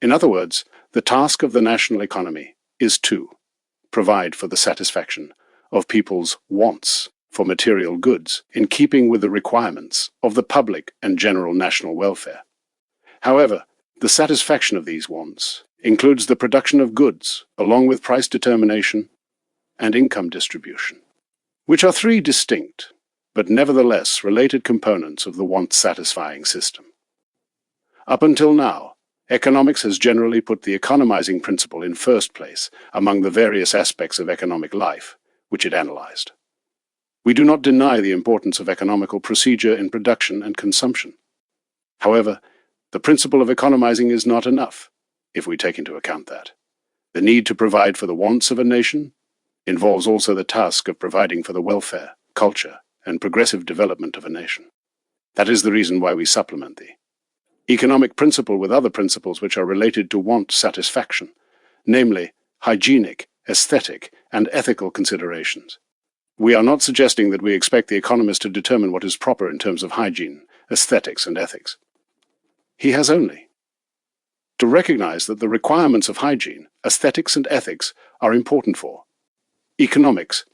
In other words, the task of the national economy is to provide for the satisfaction of people's wants for material goods in keeping with the requirements of the public and general national welfare. However, the satisfaction of these wants includes the production of goods along with price determination and income distribution, which are three distinct but nevertheless related components of the want-satisfying system. Up until now, economics has generally put the economizing principle in first place among the various aspects of economic life which it analyzed. We do not deny the importance of economical procedure in production and consumption. However, the principle of economizing is not enough, if we take into account that the need to provide for the wants of a nation involves also the task of providing for the welfare, culture, and progressive development of a nation. That is the reason why we supplement the economic principle with other principles which are related to want satisfaction, namely hygienic, aesthetic, and ethical considerations. We are not suggesting that we expect the economist to determine what is proper in terms of hygiene, aesthetics, and ethics. He has only to recognize that the requirements of hygiene, aesthetics, and ethics are important for economics,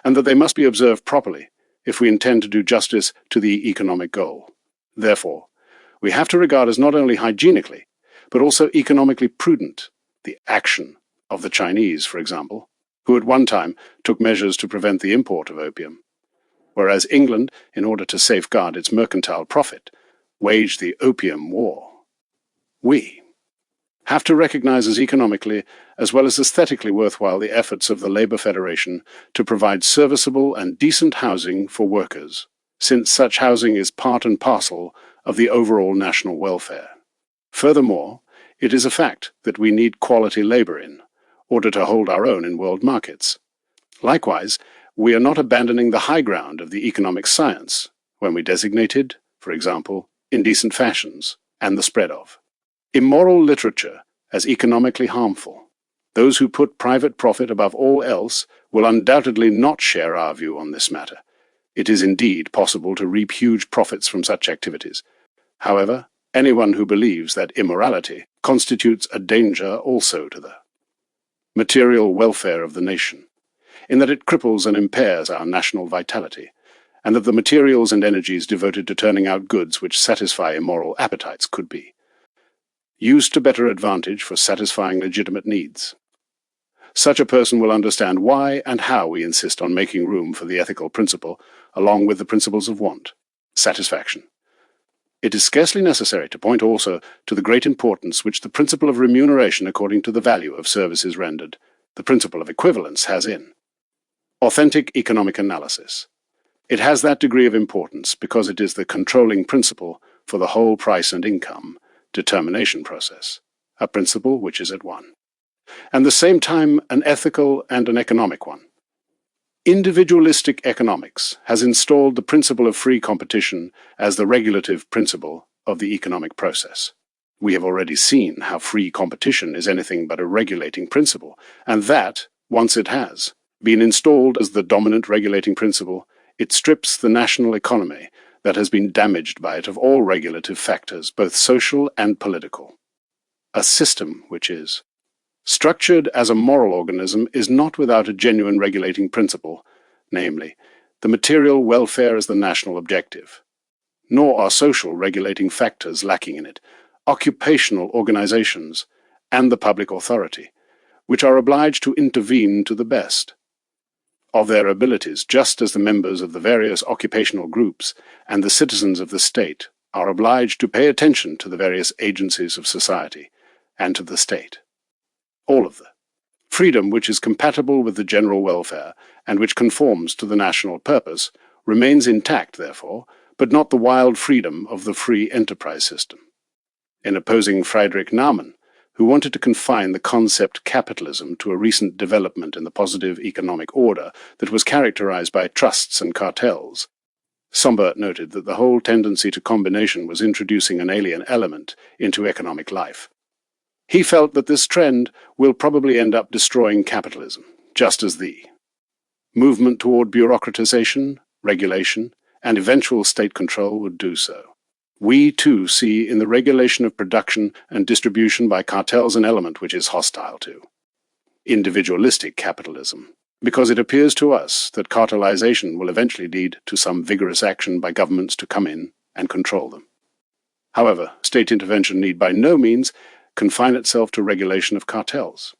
and that they must be observed properly if we intend to do justice to the economic goal. Therefore, we have to regard as not only hygienically, but also economically prudent the action of the Chinese, for example, who at one time took measures to prevent the import of opium, whereas England, in order to safeguard its mercantile profit, waged the Opium War. We have to recognize as economically as well as aesthetically worthwhile the efforts of the Labour Federation to provide serviceable and decent housing for workers, since such housing is part and parcel of the overall national welfare. Furthermore, it is a fact that we need quality labour in order to hold our own in world markets. Likewise, we are not abandoning the high ground of the economic science when we designated, for example, indecent fashions and the spread of immoral literature as economically harmful. Those who put private profit above all else will undoubtedly not share our view on this matter. It is indeed possible to reap huge profits from such activities. However, anyone who believes that immorality constitutes a danger also to the material welfare of the nation, in that it cripples and impairs our national vitality, and that the materials and energies devoted to turning out goods which satisfy immoral appetites could be used to better advantage for satisfying legitimate needs. Such a person will understand why and how we insist on making room for the ethical principle along with the principles of want, satisfaction, It is scarcely necessary to point also to the great importance which the principle of remuneration according to the value of services rendered, the principle of equivalence, has in authentic economic analysis. It has that degree of importance because it is the controlling principle for the whole price and income determination process, a principle which is at one, and at the same time an ethical and an economic one. Individualistic economics has installed the principle of free competition as the regulative principle of the economic process. We have already seen how free competition is anything but a regulating principle, and that, once it has been installed as the dominant regulating principle, it strips the national economy that has been damaged by it of all regulative factors, both social and political. A system which is structured as a moral organism is not without a genuine regulating principle, namely, the material welfare as the national objective. Nor are social regulating factors lacking in it, occupational organizations, and the public authority, which are obliged to intervene to the best of their abilities, just as the members of the various occupational groups and the citizens of the state are obliged to pay attention to the various agencies of society and to the state. All of the freedom which is compatible with the general welfare and which conforms to the national purpose remains intact, therefore, but not the wild freedom of the free enterprise system. In opposing Friedrich Naumann, who wanted to confine the concept capitalism to a recent development in the positive economic order that was characterized by trusts and cartels, Sombart noted that the whole tendency to combination was introducing an alien element into economic life. He felt that this trend will probably end up destroying capitalism, just as the movement toward bureaucratization, regulation, and eventual state control would do so. We, too, see in the regulation of production and distribution by cartels an element which is hostile to individualistic capitalism, because it appears to us that cartelization will eventually lead to some vigorous action by governments to come in and control them. However, state intervention need by no means confine itself to regulation of cartels.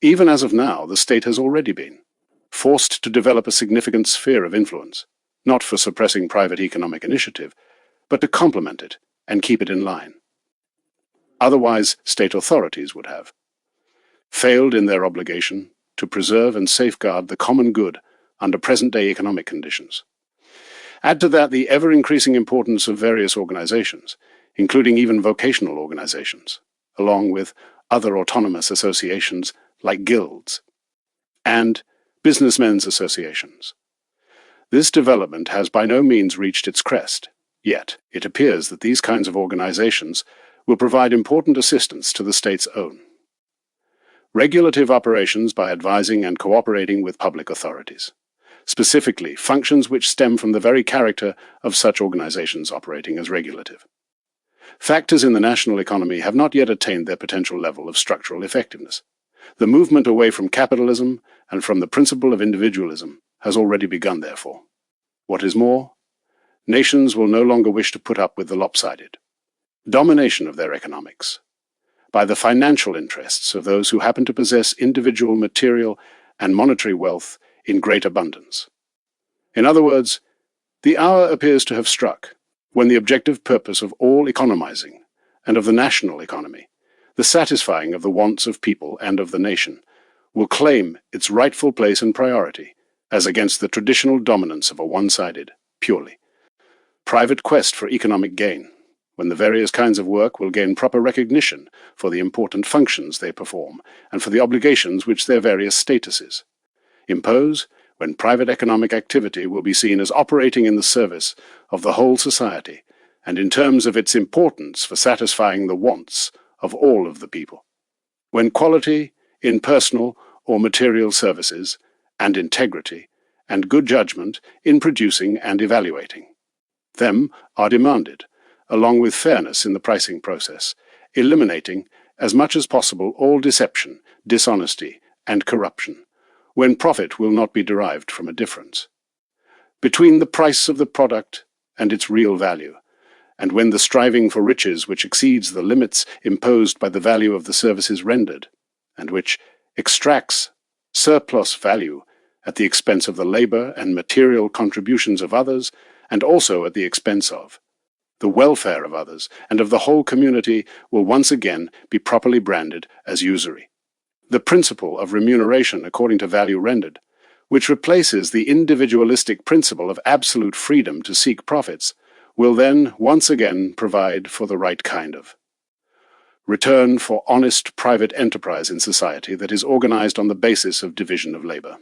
Even as of now, the state has already been forced to develop a significant sphere of influence, not for suppressing private economic initiative, but to complement it and keep it in line. Otherwise, state authorities would have failed in their obligation to preserve and safeguard the common good under present-day economic conditions. Add to that the ever-increasing importance of various organizations, including even vocational organizations, along with other autonomous associations like guilds and businessmen's associations. This development has by no means reached its crest. Yet, it appears that these kinds of organizations will provide important assistance to the state's own regulative operations by advising and cooperating with public authorities, specifically functions which stem from the very character of such organizations operating as regulative. Factors in the national economy have not yet attained their potential level of structural effectiveness. The movement away from capitalism and from the principle of individualism has already begun, therefore. What is more, nations will no longer wish to put up with the lopsided domination of their economics by the financial interests of those who happen to possess individual material and monetary wealth in great abundance. In other words, the hour appears to have struck when the objective purpose of all economizing and of the national economy, the satisfying of the wants of people and of the nation, will claim its rightful place and priority as against the traditional dominance of a one-sided, purely private quest for economic gain, when the various kinds of work will gain proper recognition for the important functions they perform and for the obligations which their various statuses impose, when private economic activity will be seen as operating in the service of the whole society and in terms of its importance for satisfying the wants of all of the people, when quality in personal or material services and integrity and good judgment in producing and evaluating them are demanded, along with fairness in the pricing process, eliminating as much as possible all deception, dishonesty, and corruption, when profit will not be derived from a difference between the price of the product and its real value, and when the striving for riches which exceeds the limits imposed by the value of the services rendered, and which extracts surplus value at the expense of the labor and material contributions of others, and also at the expense of The welfare of others and of the whole community will once again be properly branded as usury. The principle of remuneration according to value rendered, which replaces the individualistic principle of absolute freedom to seek profits, will then once again provide for the right kind of return for honest private enterprise in society that is organized on the basis of division of labor.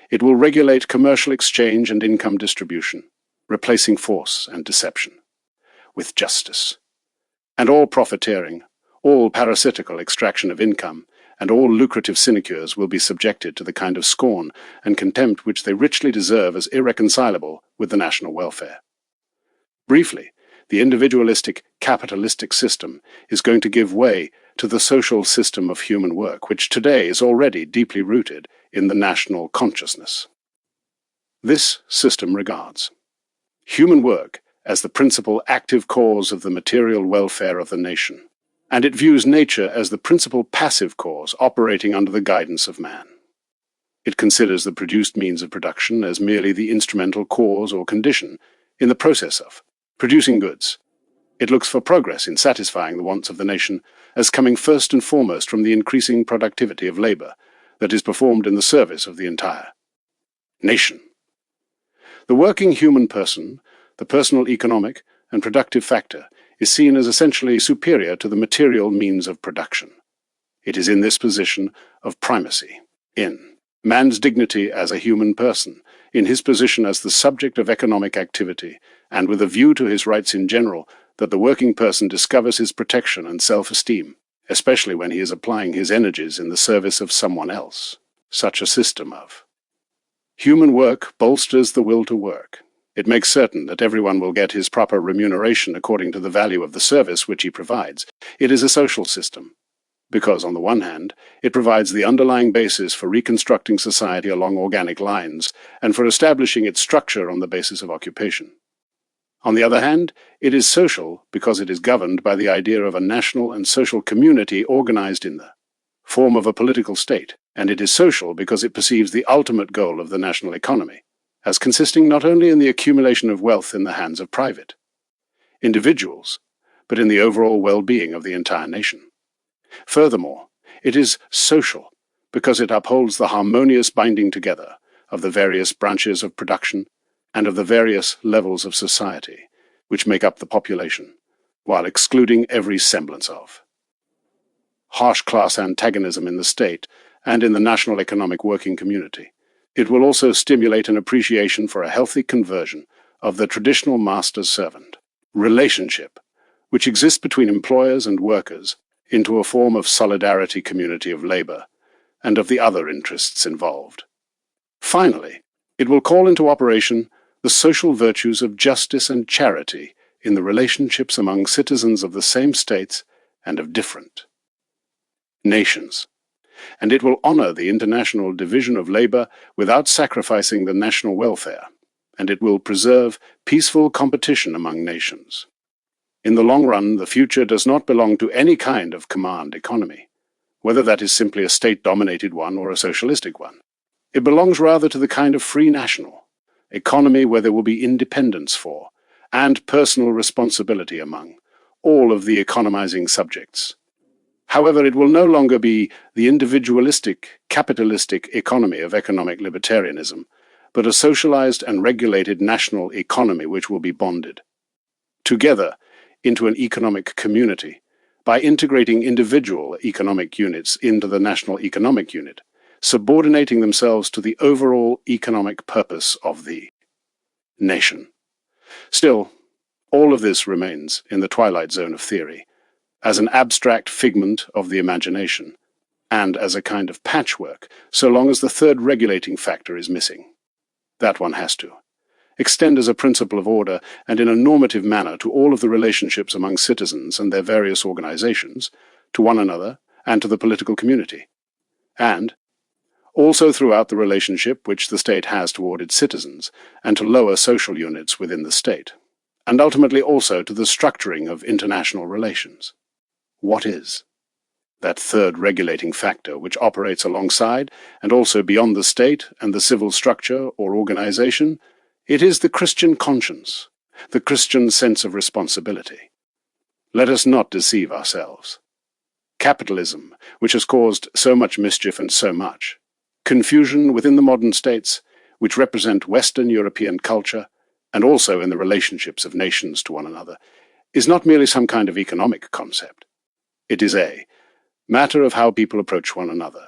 It will regulate commercial exchange and income distribution, replacing force and deception with justice. And all profiteering, all parasitical extraction of income, and all lucrative sinecures will be subjected to the kind of scorn and contempt which they richly deserve as irreconcilable with the national welfare. Briefly, the individualistic, capitalistic system is going to give way to the social system of human work, which today is already deeply rooted in the national consciousness. This system regards human work as the principal active cause of the material welfare of the nation, and it views nature as the principal passive cause operating under the guidance of man. It considers the produced means of production as merely the instrumental cause or condition in the process of producing goods. It looks for progress in satisfying the wants of the nation as coming first and foremost from the increasing productivity of labor that is performed in the service of the entire nation. The working human person, the personal economic and productive factor, is seen as essentially superior to the material means of production. It is in this position of primacy, in man's dignity as a human person, in his position as the subject of economic activity, and with a view to his rights in general, that the working person discovers his protection and self-esteem, especially when he is applying his energies in the service of someone else. Such a system of human work bolsters the will to work. It makes certain that everyone will get his proper remuneration according to the value of the service which he provides. It is a social system, because, on the one hand, it provides the underlying basis for reconstructing society along organic lines and for establishing its structure on the basis of occupation. On the other hand, it is social because it is governed by the idea of a national and social community organized in the form of a political state, and it is social because it perceives the ultimate goal of the national economy as consisting not only in the accumulation of wealth in the hands of private individuals, but in the overall well-being of the entire nation. Furthermore, it is social because it upholds the harmonious binding together of the various branches of production and of the various levels of society which make up the population, while excluding every semblance of harsh class antagonism in the state and in the national economic working community. It will also stimulate an appreciation for a healthy conversion of the traditional master-servant relationship, which exists between employers and workers, into a form of solidarity community of labor and of the other interests involved. Finally, it will call into operation the social virtues of justice and charity in the relationships among citizens of the same states and of different nations. And it will honor the international division of labor without sacrificing the national welfare, and it will preserve peaceful competition among nations. In the long run, the future does not belong to any kind of command economy, whether that is simply a state-dominated one or a socialistic one. It belongs rather to the kind of free national economy where there will be independence for, and personal responsibility among, all of the economizing subjects. However, it will no longer be the individualistic, capitalistic economy of economic libertarianism, but a socialized and regulated national economy which will be bonded together into an economic community by integrating individual economic units into the national economic unit, subordinating themselves to the overall economic purpose of the nation. Still, all of this remains in the twilight zone of theory, as an abstract figment of the imagination, and as a kind of patchwork, so long as the third regulating factor is missing. That one has to extend as a principle of order and in a normative manner to all of the relationships among citizens and their various organizations, to one another and to the political community, and also throughout the relationship which the state has toward its citizens and to lower social units within the state, and ultimately also to the structuring of international relations. What is that third regulating factor which operates alongside and also beyond the state and the civil structure or organization? It is the Christian conscience, the Christian sense of responsibility. Let us not deceive ourselves. Capitalism, which has caused so much mischief and so much, confusion within the modern states, which represent Western European culture, and also in the relationships of nations to one another, is not merely some kind of economic concept. It is a matter of how people approach one another.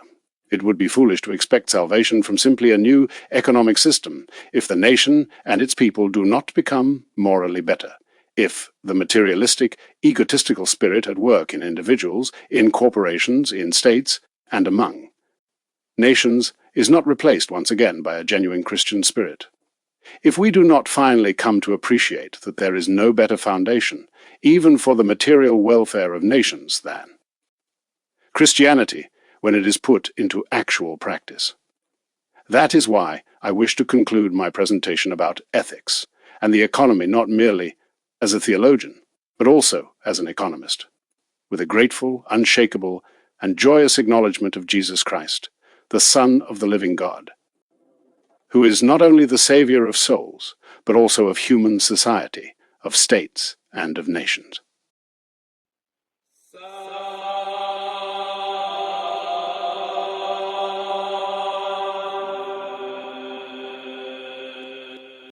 It would be foolish to expect salvation from simply a new economic system if the nation and its people do not become morally better, if the materialistic, egotistical spirit at work in individuals, in corporations, in states, and among nations is not replaced once again by a genuine Christian spirit. If we do not finally come to appreciate that there is no better foundation, even for the material welfare of nations, than Christianity when it is put into actual practice. That is why I wish to conclude my presentation about ethics and the economy not merely as a theologian, but also as an economist, with a grateful, unshakable, and joyous acknowledgement of Jesus Christ, the Son of the living God, who is not only the Savior of souls, but also of human society, of states, and of nations.